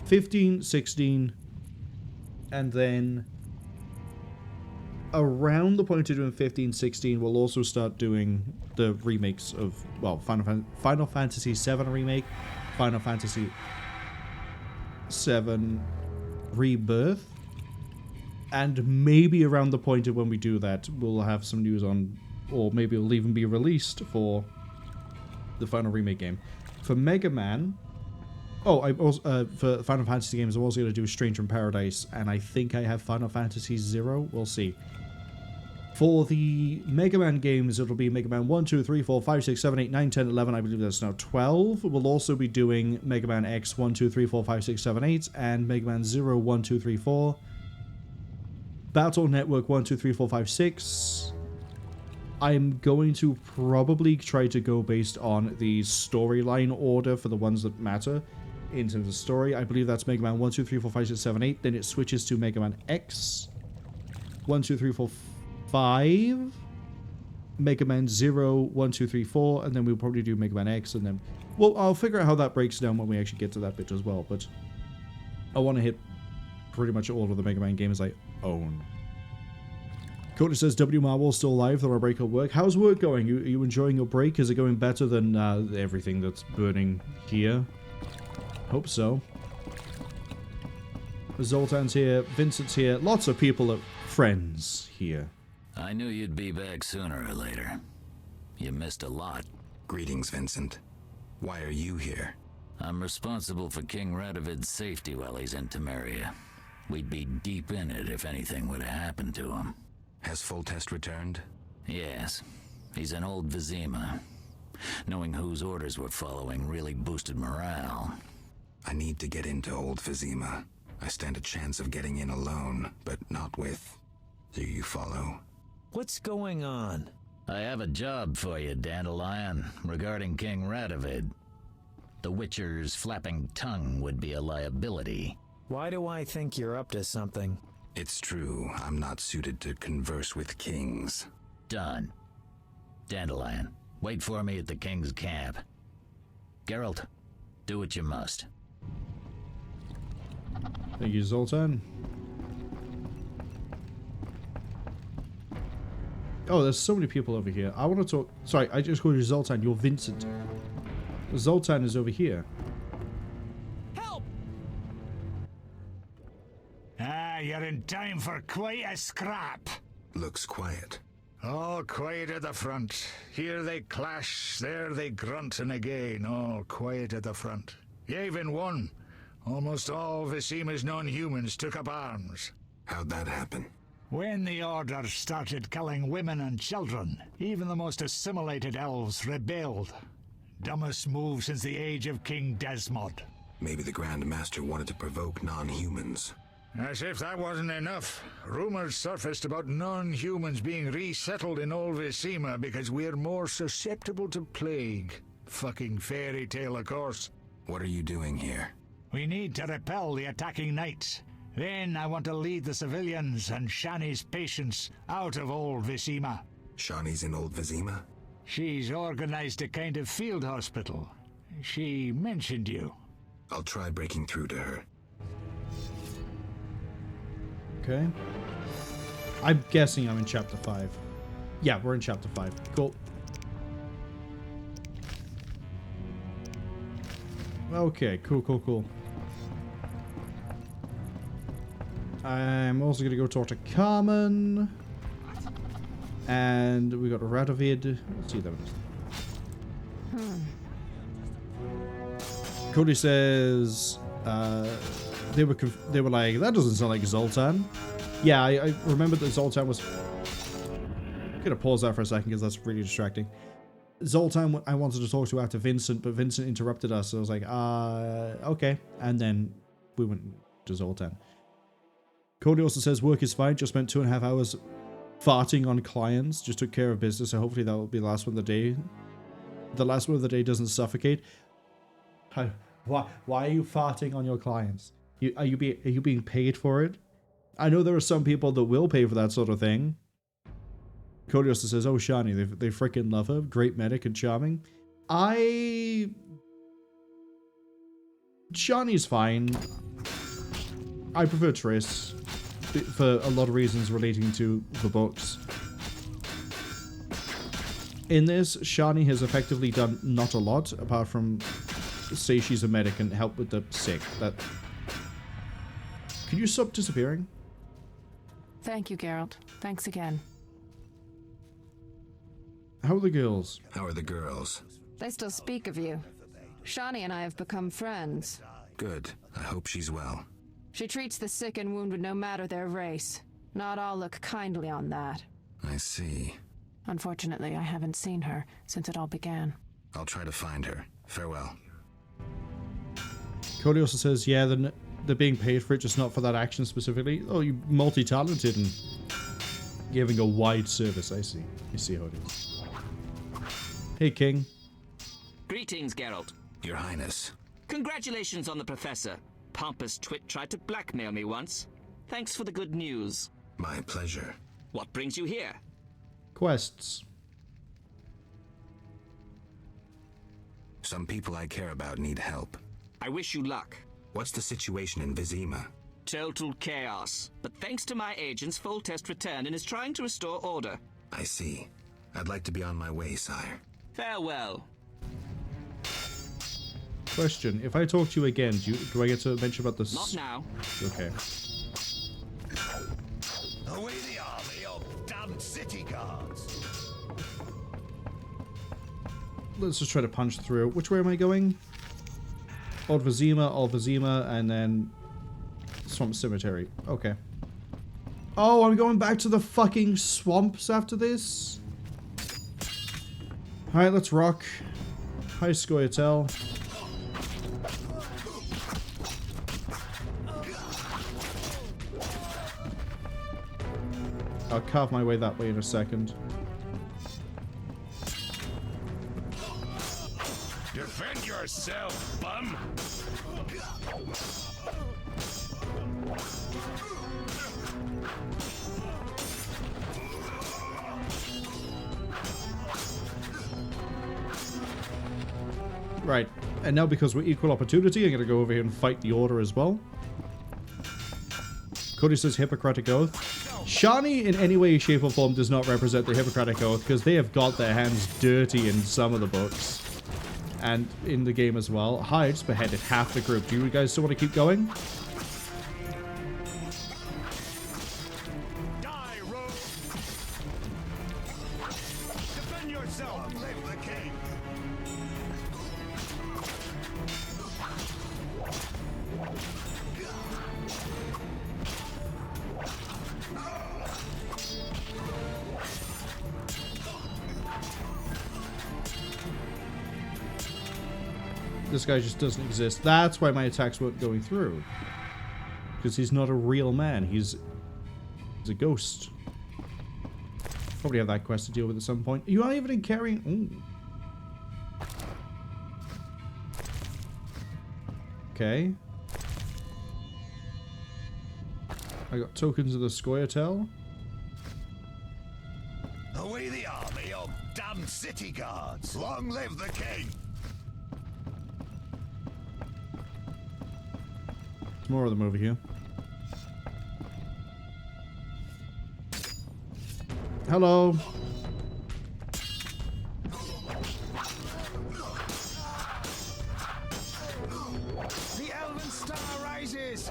15, 16... And then around the point of doing 15, 16, we'll also start doing the remakes of, well, Final Fantasy 7 remake, Final Fantasy 7 Rebirth, and maybe around the point of when we do that, we'll have some news on, or maybe it'll even be released for the final remake game. For Mega Man, Oh, I also for Final Fantasy games, I'm also going to do Stranger in Paradise, and I think I have Final Fantasy 0. We'll see. For the Mega Man games, it'll be Mega Man 1, 2, 3, 4, 5, 6, 7, 8, 9, 10, 11. I believe that's now 12. We'll also be doing Mega Man X 1, 2, 3, 4, 5, 6, 7, 8, and Mega Man 0, 1, 2, 3, 4. Battle Network 1, 2, 3, 4, 5, 6. I'm going to probably try to go based on the storyline order for the ones that matter. In terms of story, I believe that's Mega Man 1, 2, 3, 4, 5, 6, 7, 8. Then it switches to Mega Man X. 1, 2, 3, 4, 5. Mega Man 0, 1, 2, 3, 4. And then we'll probably do Mega Man X. And then, well, I'll figure out how that breaks down when we actually get to that bit as well. But I want to hit pretty much all of the Mega Man games I own. Cody says, W. Marwol still alive, though our break at work. How's work going? Are you enjoying your break? Is it going better than everything that's burning here? Hope so. Zoltan's here, Vincent's here, lots of people are friends here. I knew you'd be back sooner or later. You missed a lot. Greetings, Vincent. Why are you here? I'm responsible for King Radovid's safety while he's in Temeria. We'd be deep in it if anything would have happened to him. Has Foltest returned? Yes. He's in old Vizima. Knowing whose orders we're following really boosted morale. I need to get into old Vizima. I stand a chance of getting in alone, but not with... Do you follow? What's going on? I have a job for you, Dandelion, regarding King Radovid. The Witcher's flapping tongue would be a liability. Why do I think you're up to something? It's true, I'm not suited to converse with kings. Done. Dandelion, wait for me at the king's camp. Geralt, do what you must. Thank you, Zoltan. Oh, there's so many people over here. I want to talk... Sorry, I just called you Zoltan. You're Vincent. Zoltan is over here. Help! You're in time for quite a scrap. Looks quiet. Oh, quiet at the front. Here they clash, there they grunt, and again, all quiet at the front. Yavin won. Almost all Vizima's non-humans took up arms. How'd that happen? When the Order started killing women and children, even the most assimilated elves rebelled. Dumbest move since the age of King Desmod. Maybe the Grand Master wanted to provoke non-humans. As if that wasn't enough, rumors surfaced about non-humans being resettled in old Vizima because we're more susceptible to plague. Fucking fairy tale, of course. What are you doing here? We need to repel the attacking knights. Then I want to lead the civilians and Shani's patients out of old Vizima. Shani's in old Vizima? She's organized a kind of field hospital. She mentioned you. I'll try breaking through to her. Okay. I'm guessing I'm in chapter 5. Yeah, we're in chapter 5. Cool. Okay, cool. I'm also going to go talk to Carmen. And we got Radovid. Let's see that one. Cody says they were like, that doesn't sound like Zoltan. Yeah, I remember that Zoltan was... I'm going to pause that for a second because that's really distracting. Zoltan I wanted to talk to after Vincent, but Vincent interrupted us, so I was like, okay. And then we went to Zoltan. Cody also says work is fine, just spent 2.5 hours farting on clients, just took care of business, so hopefully that will be the last one of the day. The last one of the day doesn't suffocate. Why are you farting on your clients? Are you being paid for it? I know there are some people that will pay for that sort of thing. Cody also says, oh, Shani, they freaking love her. Great medic and charming. Shani's fine. I prefer Triss for a lot of reasons relating to the books. In this, Shani has effectively done not a lot, apart from say she's a medic and help with the sick. Can you stop disappearing? Thank you, Geralt. Thanks again. How are the girls? How are the girls? They still speak of you. Shani and I have become friends. Good. I hope she's well. She treats the sick and wounded no matter their race. Not all look kindly on that. I see. Unfortunately, I haven't seen her since it all began. I'll try to find her. Farewell. Cody also says, yeah, they're being paid for it, just not for that action specifically. Oh, you're multi-talented and giving a wide service. I see. You see how it is. Hey, King. Greetings, Geralt. Your Highness. Congratulations on the Professor. Pompous twit tried to blackmail me once. Thanks for the good news. My pleasure. What brings you here? Quests. Some people I care about need help. I wish you luck. What's the situation in Vizima? Total chaos. But thanks to my agents, Foltest returned and is trying to restore order. I see. I'd like to be on my way, sire. Farewell. Question. If I talk to you again, do I get to mention about this? Not now. Okay. Away the army of damned city guards. Let's just try to punch through. Which way am I going? Old Vizima, and then Swamp Cemetery. Okay. Oh, I'm going back to the fucking swamps after this? Alright, let's rock. Hi, Scoia'tael. I'll carve my way that way in a second. Defend yourself, bum! Right, and now because we're equal opportunity, I'm gonna go over here and fight the Order as well. Cody says Hippocratic Oath. Shani in any way, shape or form does not represent the Hippocratic Oath because they have got their hands dirty in some of the books. And in the game as well. Hi, I just beheaded half the group. Do you guys still want to keep going? Die, rogue! Defend yourself! Long live the king! This guy just doesn't exist. That's why my attacks weren't going through. Because he's not a real man. He's a ghost. Probably have that quest to deal with at some point. You aren't even carrying... Ooh. Okay. I got tokens of the Scoia'tael. Away the army of damned city guards! Long live the king! There's more of them over here. Hello. The Elven Star rises!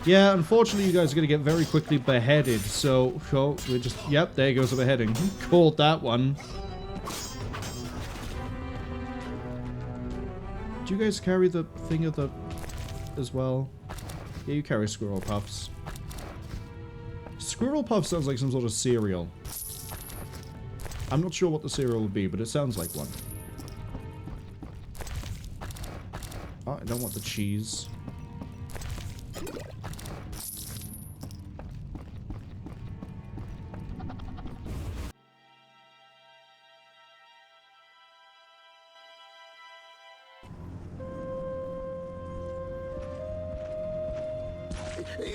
Yeah, unfortunately you guys are going to get very quickly beheaded, so we're just... Yep, there goes the beheading. Called that one. Do you guys carry the thing of the... as well? Yeah, you carry Squirrel Puffs. Squirrel Puff sounds like some sort of cereal. I'm not sure what the cereal would be, but it sounds like one. Oh, I don't want the cheese.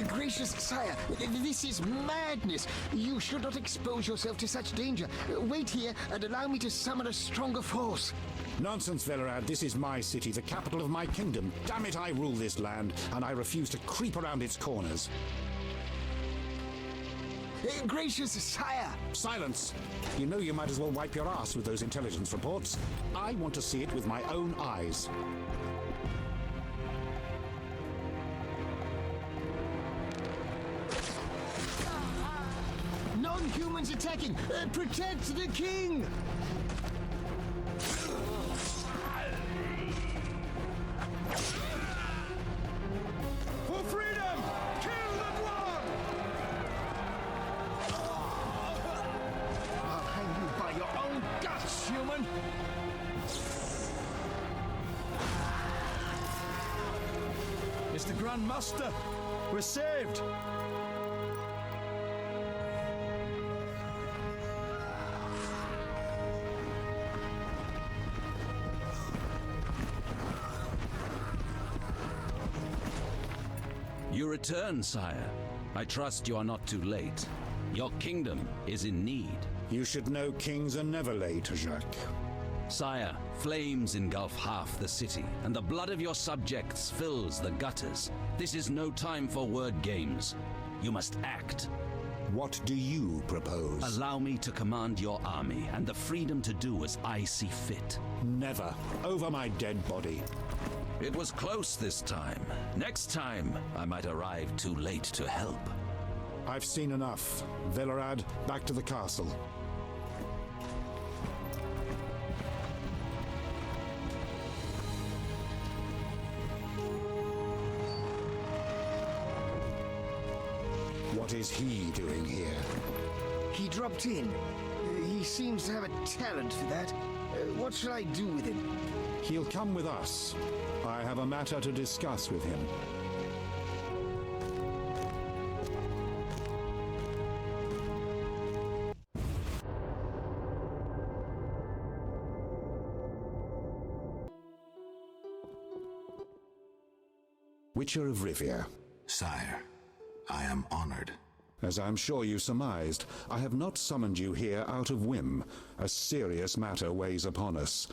Gracious sire, this is madness. You should not expose yourself to such danger. Wait here and allow me to summon a stronger force. Nonsense, Velerad. This is my city, the capital of my kingdom. Damn it, I rule this land, and I refuse to creep around its corners. Gracious sire! Silence! You know you might as well wipe your ass with those intelligence reports. I want to see it with my own eyes. Non-humans attacking! Protect the king! It's the Grand Master. We're saved. You return, sire. I trust you are not too late. Your kingdom is in need. You should know kings are never late, Jacques. Sire, flames engulf half the city, and the blood of your subjects fills the gutters. This is no time for word games. You must act. What do you propose? Allow me to command your army, and the freedom to do as I see fit. Never. Over my dead body. It was close this time. Next time, I might arrive too late to help. I've seen enough. Velerad, back to the castle. What is he doing here? He dropped in. He seems to have a talent for that. What shall I do with him? He'll come with us. I have a matter to discuss with him. Witcher of Rivia. Sire, I am honored. As I'm sure you surmised, I have not summoned you here out of whim. A serious matter weighs upon us.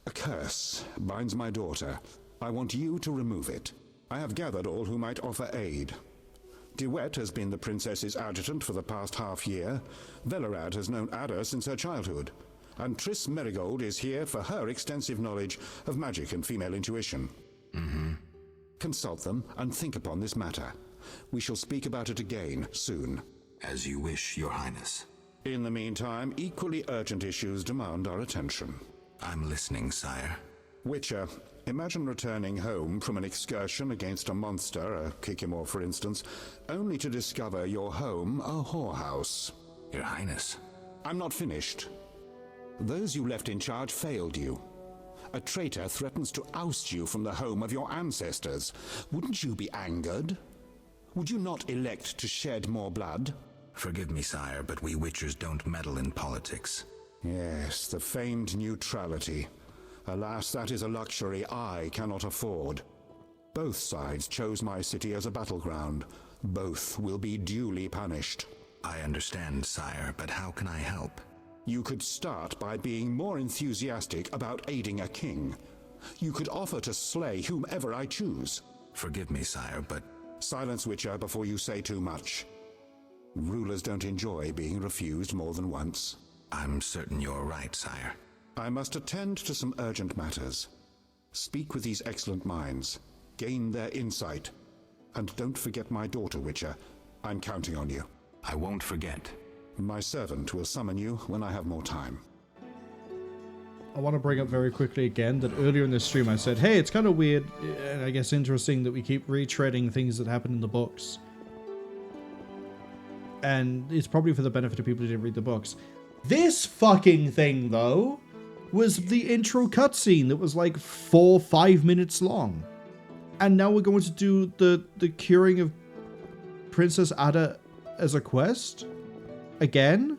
A curse binds my daughter. I want you to remove it. I have gathered all who might offer aid. DeWitt has been the princess's adjutant for the past half-year. Velerad has known Ada since her childhood. And Triss Merigold is here for her extensive knowledge of magic and female intuition. Consult them and think upon this matter. We shall speak about it again soon. As you wish, Your Highness. In the meantime, equally urgent issues demand our attention. I'm listening, sire. Witcher, imagine returning home from an excursion against a monster, a Kikimor for instance, only to discover your home a whorehouse. Your Highness. I'm not finished. Those you left in charge failed you. A traitor threatens to oust you from the home of your ancestors. Wouldn't you be angered? Would you not elect to shed more blood? Forgive me, sire, but we Witchers don't meddle in politics. Yes, the famed neutrality. Alas, that is a luxury I cannot afford. Both sides chose my city as a battleground. Both will be duly punished. I understand, sire, but how can I help? You could start by being more enthusiastic about aiding a king. You could offer to slay whomever I choose. Forgive me, sire, but... Silence, Witcher, before you say too much. Rulers don't enjoy being refused more than once. I'm certain you're right, sire. I must attend to some urgent matters. Speak with these excellent minds. Gain their insight. And don't forget my daughter, Witcher. I'm counting on you. I won't forget. My servant will summon you when I have more time. I want to bring up very quickly again that earlier in this stream I said, hey, it's kind of weird, and I guess interesting that we keep retreading things that happen in the books. And it's probably for the benefit of people who didn't read the books. This fucking thing, though, was the intro cutscene that was like 4 or 5 minutes long. And now we're going to do the curing of Princess Ada as a quest? Again?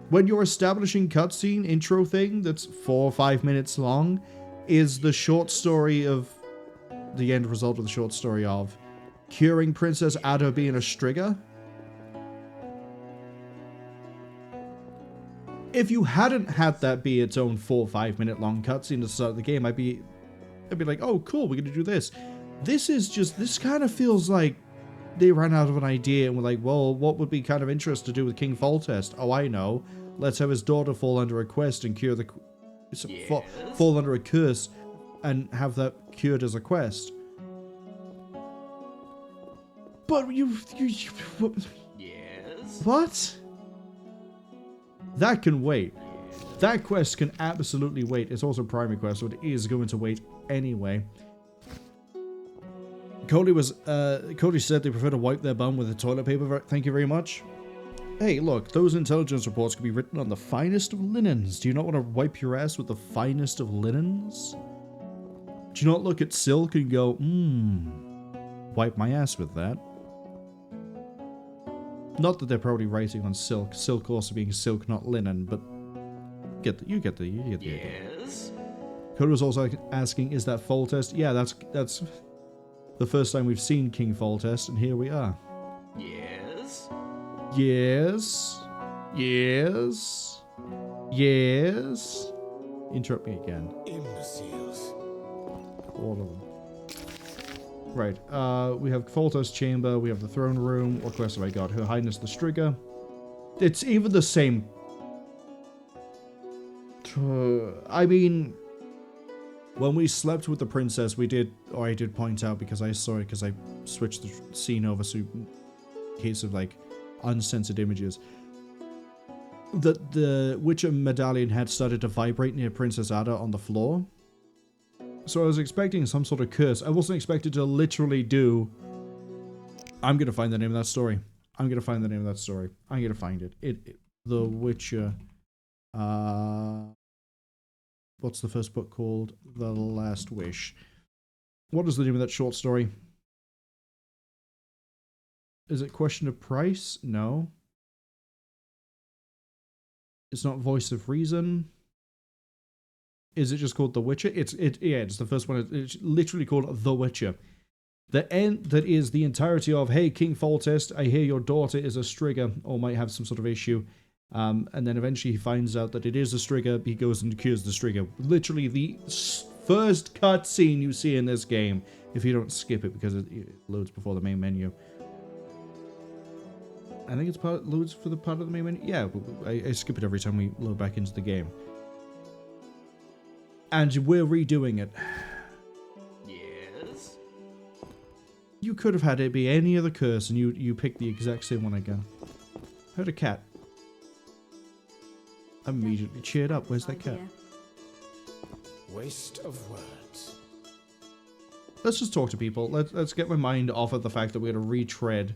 When your establishing cutscene intro thing that's 4 or 5 minutes long is the short story of... the end result of the short story of curing Princess Ada being a Strigger? If you hadn't had that be its own 4 or 5 minute long cutscene at the start of the game, I'd be like, oh cool, we're gonna do this. This kind of feels like they ran out of an idea and were like, well, what would be kind of interest to do with King Foltest? Oh, I know. Let's have his daughter fall under a quest and cure the... fall under a curse and have that cured as a quest. But you Yes? what? That can wait. That quest can absolutely wait. It's also a primary quest, so it is going to wait anyway. Cody said they prefer to wipe their bum with the toilet paper. Thank you very much. Hey, look, those intelligence reports can be written on the finest of linens. Do you not want to wipe your ass with the finest of linens? Do you not look at silk and go, wipe my ass with that. Not that they're probably writing on silk. Silk also being silk, not linen, but you get the idea. Yes? Code was also asking, is that Foltest? Yeah, that's the first time we've seen King Foltest, and here we are. Yes? Yes. Yes. Yes. Interrupt me again. Imbeciles. All of them. Right, we have Foltest's chamber, we have the throne room. What quest have I got? Her Highness the Strigger. It's even the same. I mean, when we slept with the princess, I did point out, because I saw it, because I switched the scene over, so in case of, like, uncensored images, that the Witcher medallion had started to vibrate near Princess Ada on the floor. So I was expecting some sort of curse. I wasn't expected to literally do... I'm going to find the name of that story. I'm going to find it. The Witcher... what's the first book called? The Last Wish. What is the name of that short story? Is it Question of Price? No. It's not Voice of Reason. Is it just called The Witcher? It's the first one. It's literally called The Witcher. The end that is the entirety of, hey, King Foltest, I hear your daughter is a Strigger, or might have some sort of issue. And then eventually he finds out that it is a Strigger. He goes and cures the Strigger. Literally the first cutscene you see in this game, if you don't skip it, because it loads before the main menu. I think it's loads for the part of the main menu. Yeah, I skip it every time we load back into the game. And we're redoing it. Yes? You could have had it be any other curse, and you picked the exact same one again. Heard a cat. I'm immediately cheered up. Where's that cat? Waste of words. Let's just talk to people. Let's get my mind off of the fact that we're going to retread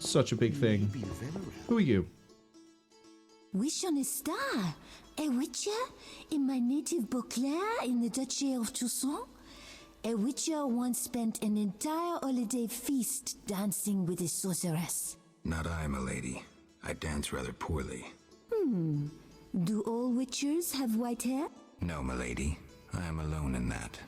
such a big thing. Who are you? Wish on a star. A witcher in my native Beauclair in the Duchy of Toussaint. A witcher once spent an entire holiday feast dancing with a sorceress. Not I, milady. I dance rather poorly. Do all witchers have white hair? No, milady. I am alone in that.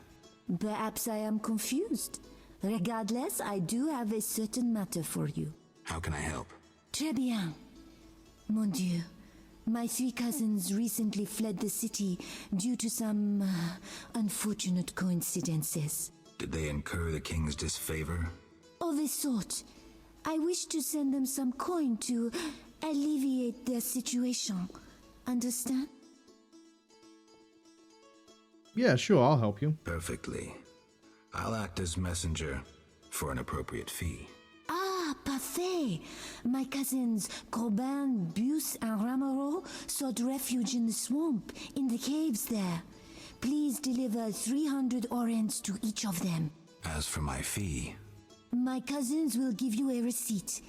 Perhaps I am confused. Regardless, I do have a certain matter for you. How can I help? Très bien. Mon Dieu. My 3 cousins recently fled the city due to some unfortunate coincidences. Did they incur the king's disfavor? Of a sort. I wish to send them some coin to alleviate their situation. Understand? Yeah, sure, I'll help you. Perfectly. I'll act as messenger for an appropriate fee. Ah, parfait! My cousins Corbin, Buse, and Ramaro sought refuge in the swamp, in the caves there. Please deliver 300 orens to each of them. As for my fee... My cousins will give you a receipt.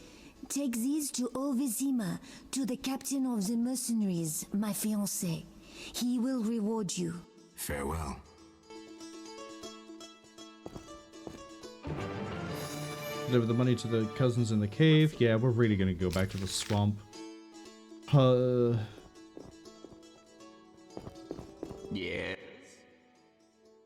Take these to old Vizima, to the captain of the mercenaries, my fiancé. He will reward you. Farewell. Deliver the money to the cousins in the cave. Yeah, we're really gonna go back to the swamp. Yes.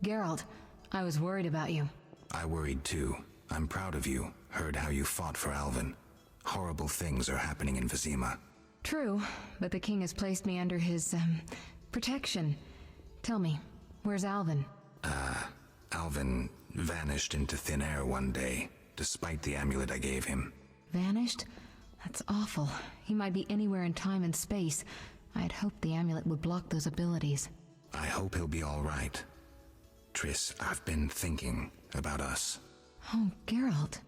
Geralt, I was worried about you. I worried too. I'm proud of you. Heard how you fought for Alvin. Horrible things are happening in Vizima. True, but the king has placed me under his, protection. Tell me, where's Alvin? Alvin vanished into thin air one day, despite the amulet I gave him. Vanished? That's awful. He might be anywhere in time and space. I'd hoped the amulet would block those abilities. I hope he'll be all right. Triss, I've been thinking about us. Oh, Geralt.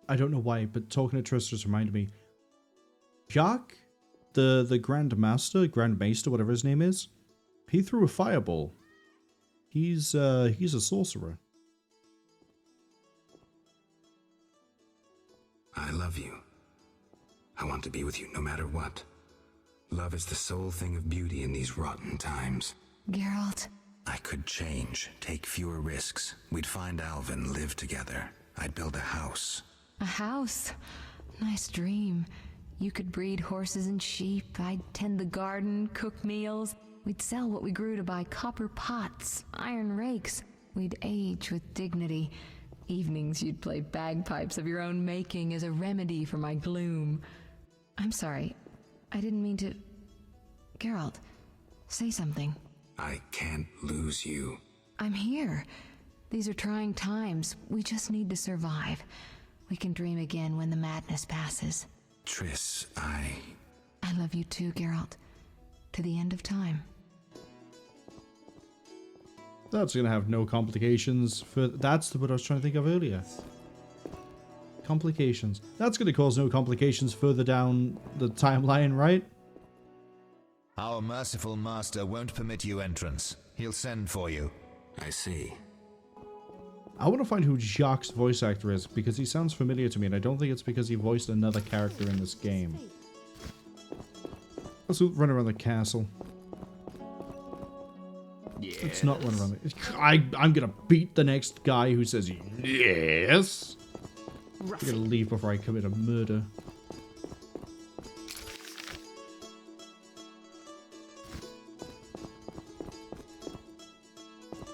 I don't know why, but talking to Triss just reminded me. Jacques, the Grand Master, whatever his name is, he threw a fireball. He's a sorcerer. I love you. I want to be with you no matter what. Love is the sole thing of beauty in these rotten times. Geralt, I could change, take fewer risks. We'd find Alvin, live together. I'd build a house. A house? Nice dream. You could breed horses and sheep. I'd tend the garden, cook meals. We'd sell what we grew to buy copper pots, iron rakes. We'd age with dignity. Evenings you'd play bagpipes of your own making as a remedy for my gloom. I'm sorry. I didn't mean to... Geralt, say something. I can't lose you. I'm here. These are trying times. We just need to survive. We can dream again when the madness passes. Triss, I love you too, Geralt. To the end of time. That's gonna have no complications for... That's what I was trying to think of earlier. Complications. That's gonna cause no complications further down the timeline, right? Our merciful master won't permit you entrance. He'll send for you. I see. I want to find who Jacques' voice actor is, because he sounds familiar to me, and I don't think it's because he voiced another character in this game. Let's run around the castle. Yes. Let's not run around the... I'm gonna beat the next guy who says yes! I'm gonna leave before I commit a murder.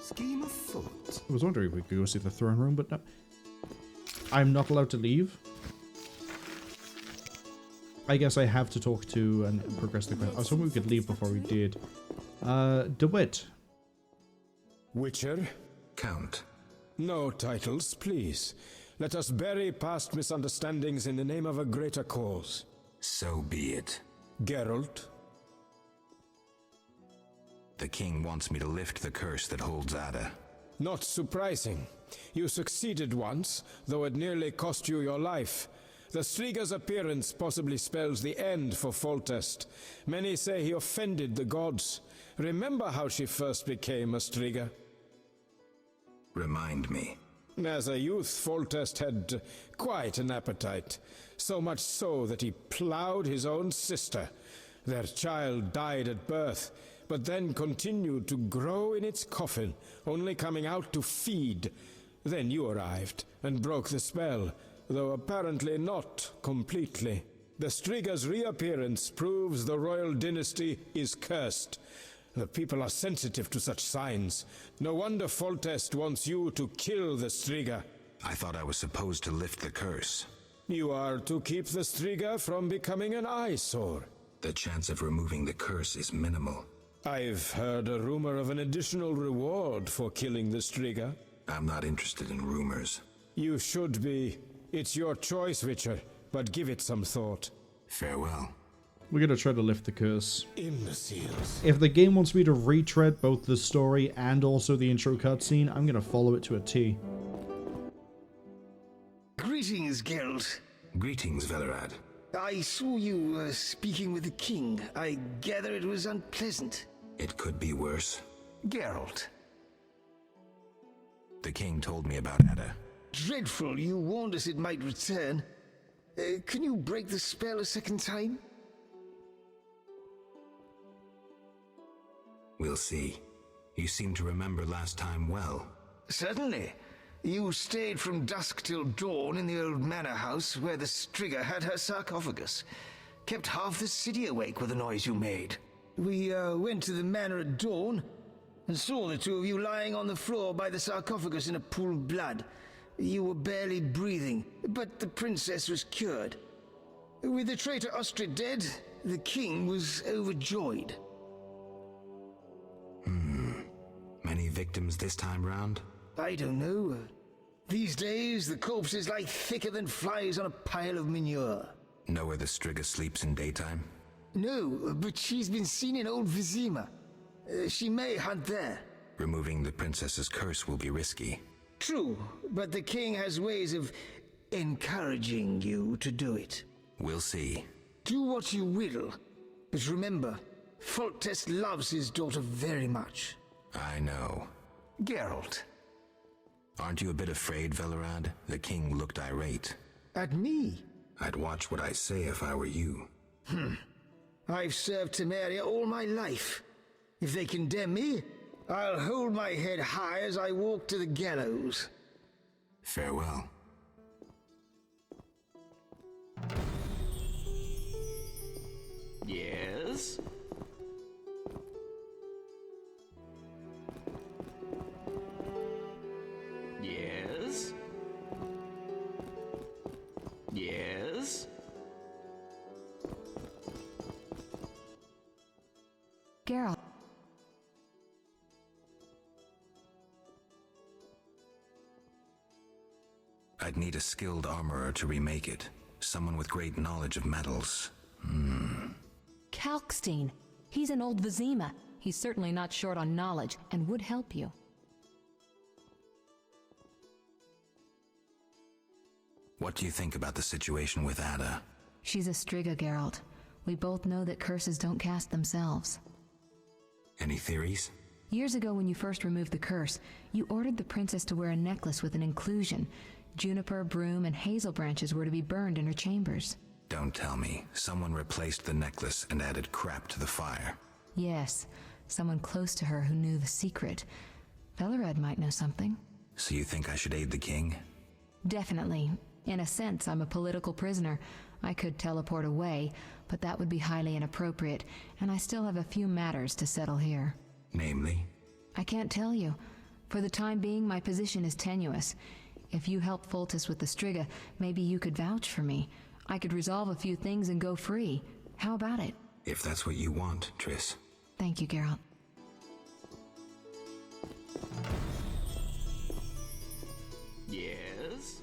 Scheme afoot. I was wondering if we could go see the throne room, but no. I'm not allowed to leave. I guess I have to talk to and progress the quest. I was hoping we could leave before we did. DeWitt. Witcher? Count. No titles, please. Let us bury past misunderstandings in the name of a greater cause. So be it. Geralt? The king wants me to lift the curse that holds Ada. Not surprising. You succeeded once, though it nearly cost you your life. The Striga's appearance possibly spells the end for Foltest. Many say he offended the gods. Remember how she first became a Striga? Remind me. As a youth, Foltest had quite an appetite. So much so that he ploughed his own sister. Their child died at birth, but then continued to grow in its coffin, only coming out to feed. Then you arrived and broke the spell, though apparently not completely. The Striga's reappearance proves the royal dynasty is cursed. The people are sensitive to such signs. No wonder Foltest wants you to kill the Striga. I thought I was supposed to lift the curse. You are to keep the Striga from becoming an eyesore. The chance of removing the curse is minimal. I've heard a rumor of an additional reward for killing the Striga. I'm not interested in rumors. You should be. It's your choice, Witcher, but give it some thought. Farewell. We're gonna try to lift the curse. Imbeciles. If the game wants me to retread both the story and also the intro cutscene, I'm gonna follow it to a T. Greetings, Geralt. Greetings, Velerad. I saw you speaking with the king. I gather it was unpleasant. It could be worse. Geralt. The king told me about Ada. Dreadful, you warned us it might return. Can you break the spell a second time? We'll see. You seem to remember last time well. Certainly. You stayed from dusk till dawn in the old manor house where the Striga had her sarcophagus. Kept half the city awake with the noise you made. We went to the manor at dawn and saw the two of you lying on the floor by the sarcophagus in a pool of blood. You were barely breathing, but the princess was cured. With the traitor Ostrid dead, the king was overjoyed. Many victims this time round? I don't know. These days, the corpses lie thicker than flies on a pile of manure. Know where the Striga sleeps in daytime? No, but she's been seen in old Vizima. She may hunt there. Removing the princess's curse will be risky. True, but the king has ways of encouraging you to do it. We'll see. Do what you will, but remember, Foltest loves his daughter very much. I know. Geralt. Aren't you a bit afraid, Velerad? The king looked irate. At me? I'd watch what I say if I were you. I've served Temeria all my life. If they condemn me, I'll hold my head high as I walk to the gallows. Farewell. Yes? Yes? Yes? Geralt. I'd need a skilled armorer to remake it. Someone with great knowledge of metals. Kalkstein. He's an old Vizima. He's certainly not short on knowledge and would help you. What do you think about the situation with Ada? She's a Striga, Geralt. We both know that curses don't cast themselves. Any theories? Years ago when you first removed the curse, you ordered the princess to wear a necklace with an inclusion. Juniper, broom, and hazel branches were to be burned in her chambers. Don't tell me. Someone replaced the necklace and added crap to the fire. Yes, someone close to her who knew the secret. Bellered might know something. So you think I should aid the king? Definitely. In a sense, I'm a political prisoner. I could teleport away, but that would be highly inappropriate, and I still have a few matters to settle here. Namely? I can't tell you. For the time being, my position is tenuous. If you help Foltest with the Striga, maybe you could vouch for me. I could resolve a few things and go free. How about it? If that's what you want, Triss. Thank you, Geralt. Yes?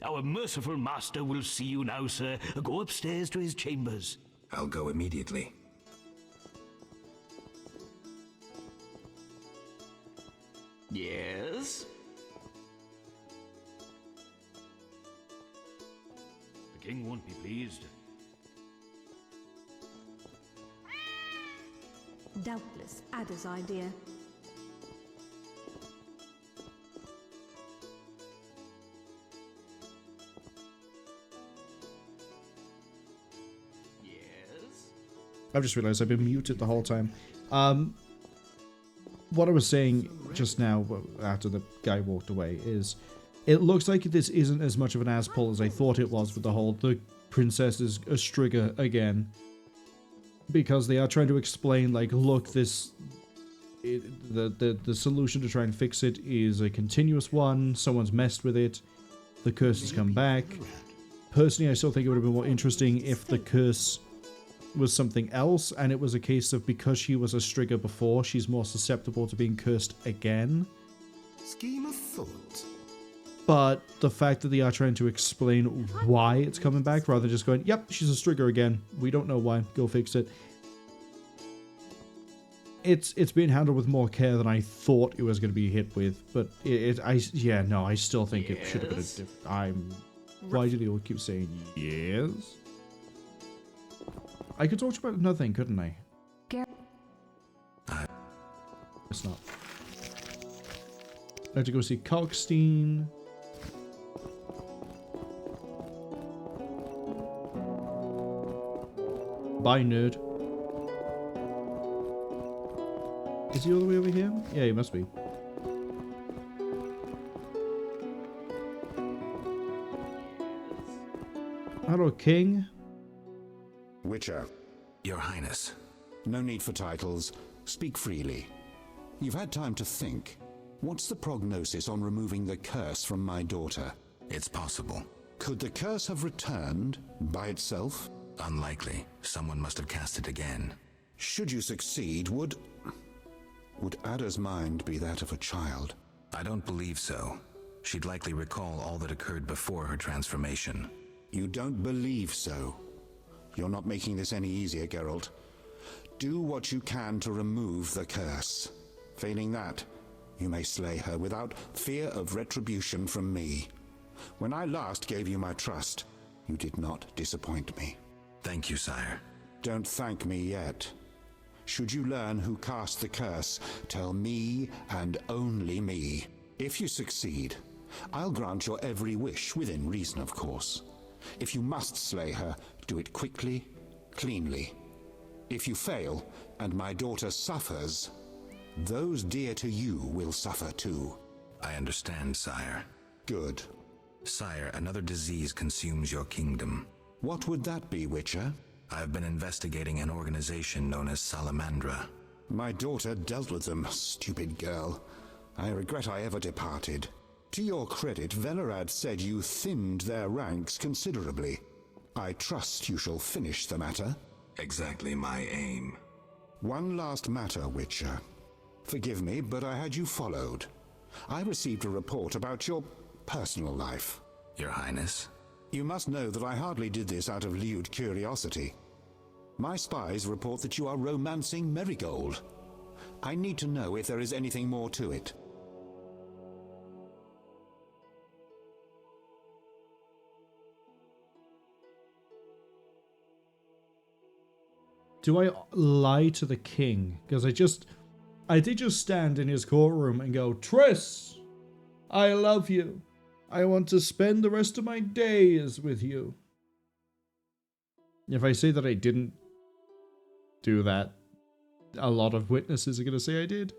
Our merciful master will see you now, sir. Go upstairs to his chambers. I'll go immediately. Yes? The king won't be pleased. Doubtless Ada's idea. I've just realized I've been muted the whole time. What I was saying just now, after the guy walked away, is it looks like this isn't as much of an ass-pull as I thought it was with the princess is a Striga again. Because they are trying to explain, like, look, the solution to try and fix it is a continuous one, someone's messed with it, the curse has come back. Personally, I still think it would have been more interesting if the curse was something else, and it was a case of because she was a Striga before, she's more susceptible to being cursed again. Scheme of thought. But the fact that they are trying to explain why it's coming back, rather than just going, yep, she's a Striga again. We don't know why. Go fix it. It's being handled with more care than I thought it was going to be hit with. But I still think it should have been a different. Why do they all keep saying yes? I could talk about another thing, couldn't I? It's not. I have to go see Kalkstein. Bye, nerd. Is he all the way over here? Yeah, he must be. Hello, King. Witcher. Your Highness. No need for titles. Speak freely. You've had time to think. What's the prognosis on removing the curse from my daughter? It's possible. Could the curse have returned by itself? Unlikely. Someone must have cast it again. Should you succeed, would Ada's mind be that of a child? I don't believe so. She'd likely recall all that occurred before her transformation. You don't believe so? You're not making this any easier, Geralt. Do what you can to remove the curse. Failing that, you may slay her without fear of retribution from me. When I last gave you my trust, you did not disappoint me. Thank you, sire. Don't thank me yet. Should you learn who cast the curse, tell me and only me. If you succeed, I'll grant your every wish, within reason, of course. If you must slay her, do it quickly, cleanly. If you fail, and my daughter suffers, those dear to you will suffer too. I understand, sire. Good. Sire, another disease consumes your kingdom. What would that be, Witcher? I've been investigating an organization known as Salamandra. My daughter dealt with them, stupid girl. I regret I ever departed. To your credit, Velerad said you thinned their ranks considerably. I trust you shall finish the matter. Exactly my aim. One last matter, Witcher. Forgive me, but I had you followed. I received a report about your personal life. Your Highness? You must know that I hardly did this out of lewd curiosity. My spies report that you are romancing Marigold. I need to know if there is anything more to it. Do I lie to the king? Because I did just stand in his courtroom and go, Triss, I love you. I want to spend the rest of my days with you. If I say that I didn't do that, a lot of witnesses are going to say I did.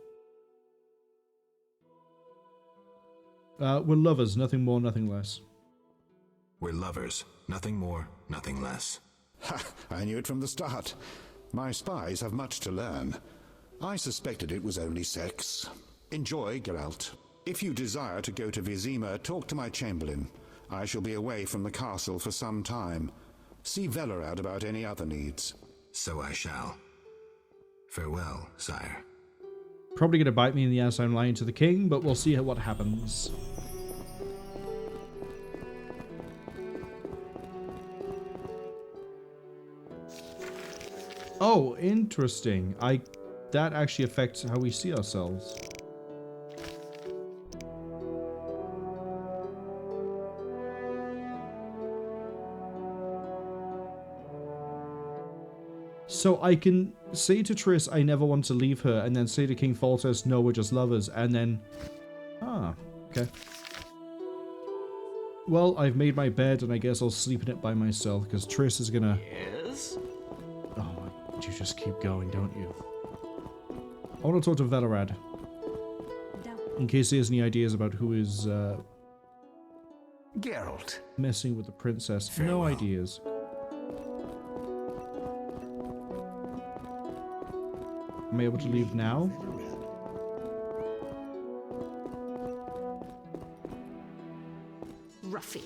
We're lovers, nothing more, nothing less. We're lovers, nothing more, nothing less. Ha! I knew it from the start. My spies have much to learn. I suspected it was only sex. Enjoy, Geralt. If you desire to go to Vizima, talk to my chamberlain. I shall be away from the castle for some time. See Velerad about any other needs. So I shall. Farewell, sire. Probably going to bite me in the ass I'm lying to the king, but we'll see what happens. Oh, interesting. That actually affects how we see ourselves. So I can say to Triss, I never want to leave her, and then say to King Foltest, no, we're just lovers, and then... Ah, okay. Well, I've made my bed, and I guess I'll sleep in it by myself, because Triss is gonna... Yes? Oh, you just keep going, don't you? I want to talk to Velerad. In case he has any ideas about who is, Geralt. messing with the princess. Farewell. No ideas. Am I able to leave now? Ruffian.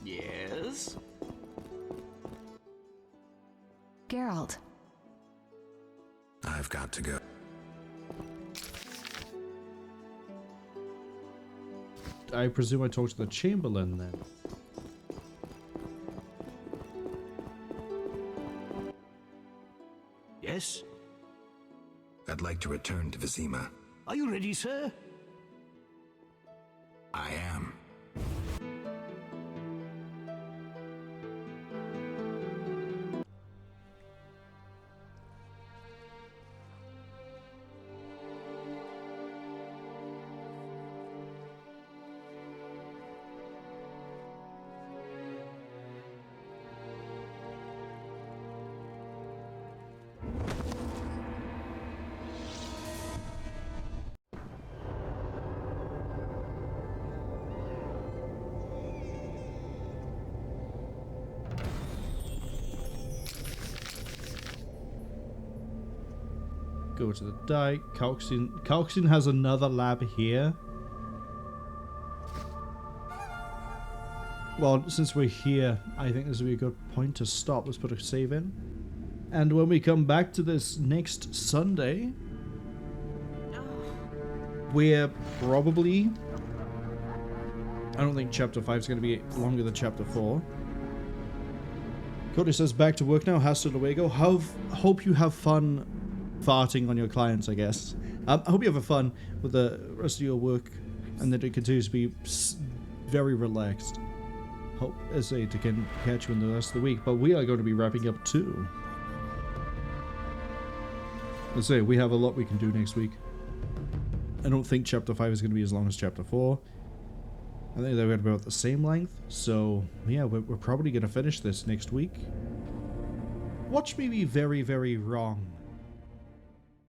Yes? Geralt. I've got to go. I presume I talked to the Chamberlain then. Yes? I'd like to return to Vizima. Are you ready, sir? I am. Go to the dike. Cwningen has another lab here. Well, since we're here, I think this would be a good point to stop. Let's put a save in. And when we come back to this next Sunday, we're probably... I don't think Chapter 5 is going to be longer than Chapter 4. Cody says, back to work now. Hasta luego. Hope you have fun farting on your clients, I guess. I hope you have fun with the rest of your work and that it continues to be very relaxed. Hope, as I say, to catch you in the rest of the week. But we are going to be wrapping up too. Let's say we have a lot we can do next week. I don't think Chapter 5 is going to be as long as Chapter 4. I think they've got about the same length, so yeah, we're probably going to finish this next week. Watch me be very, very wrong.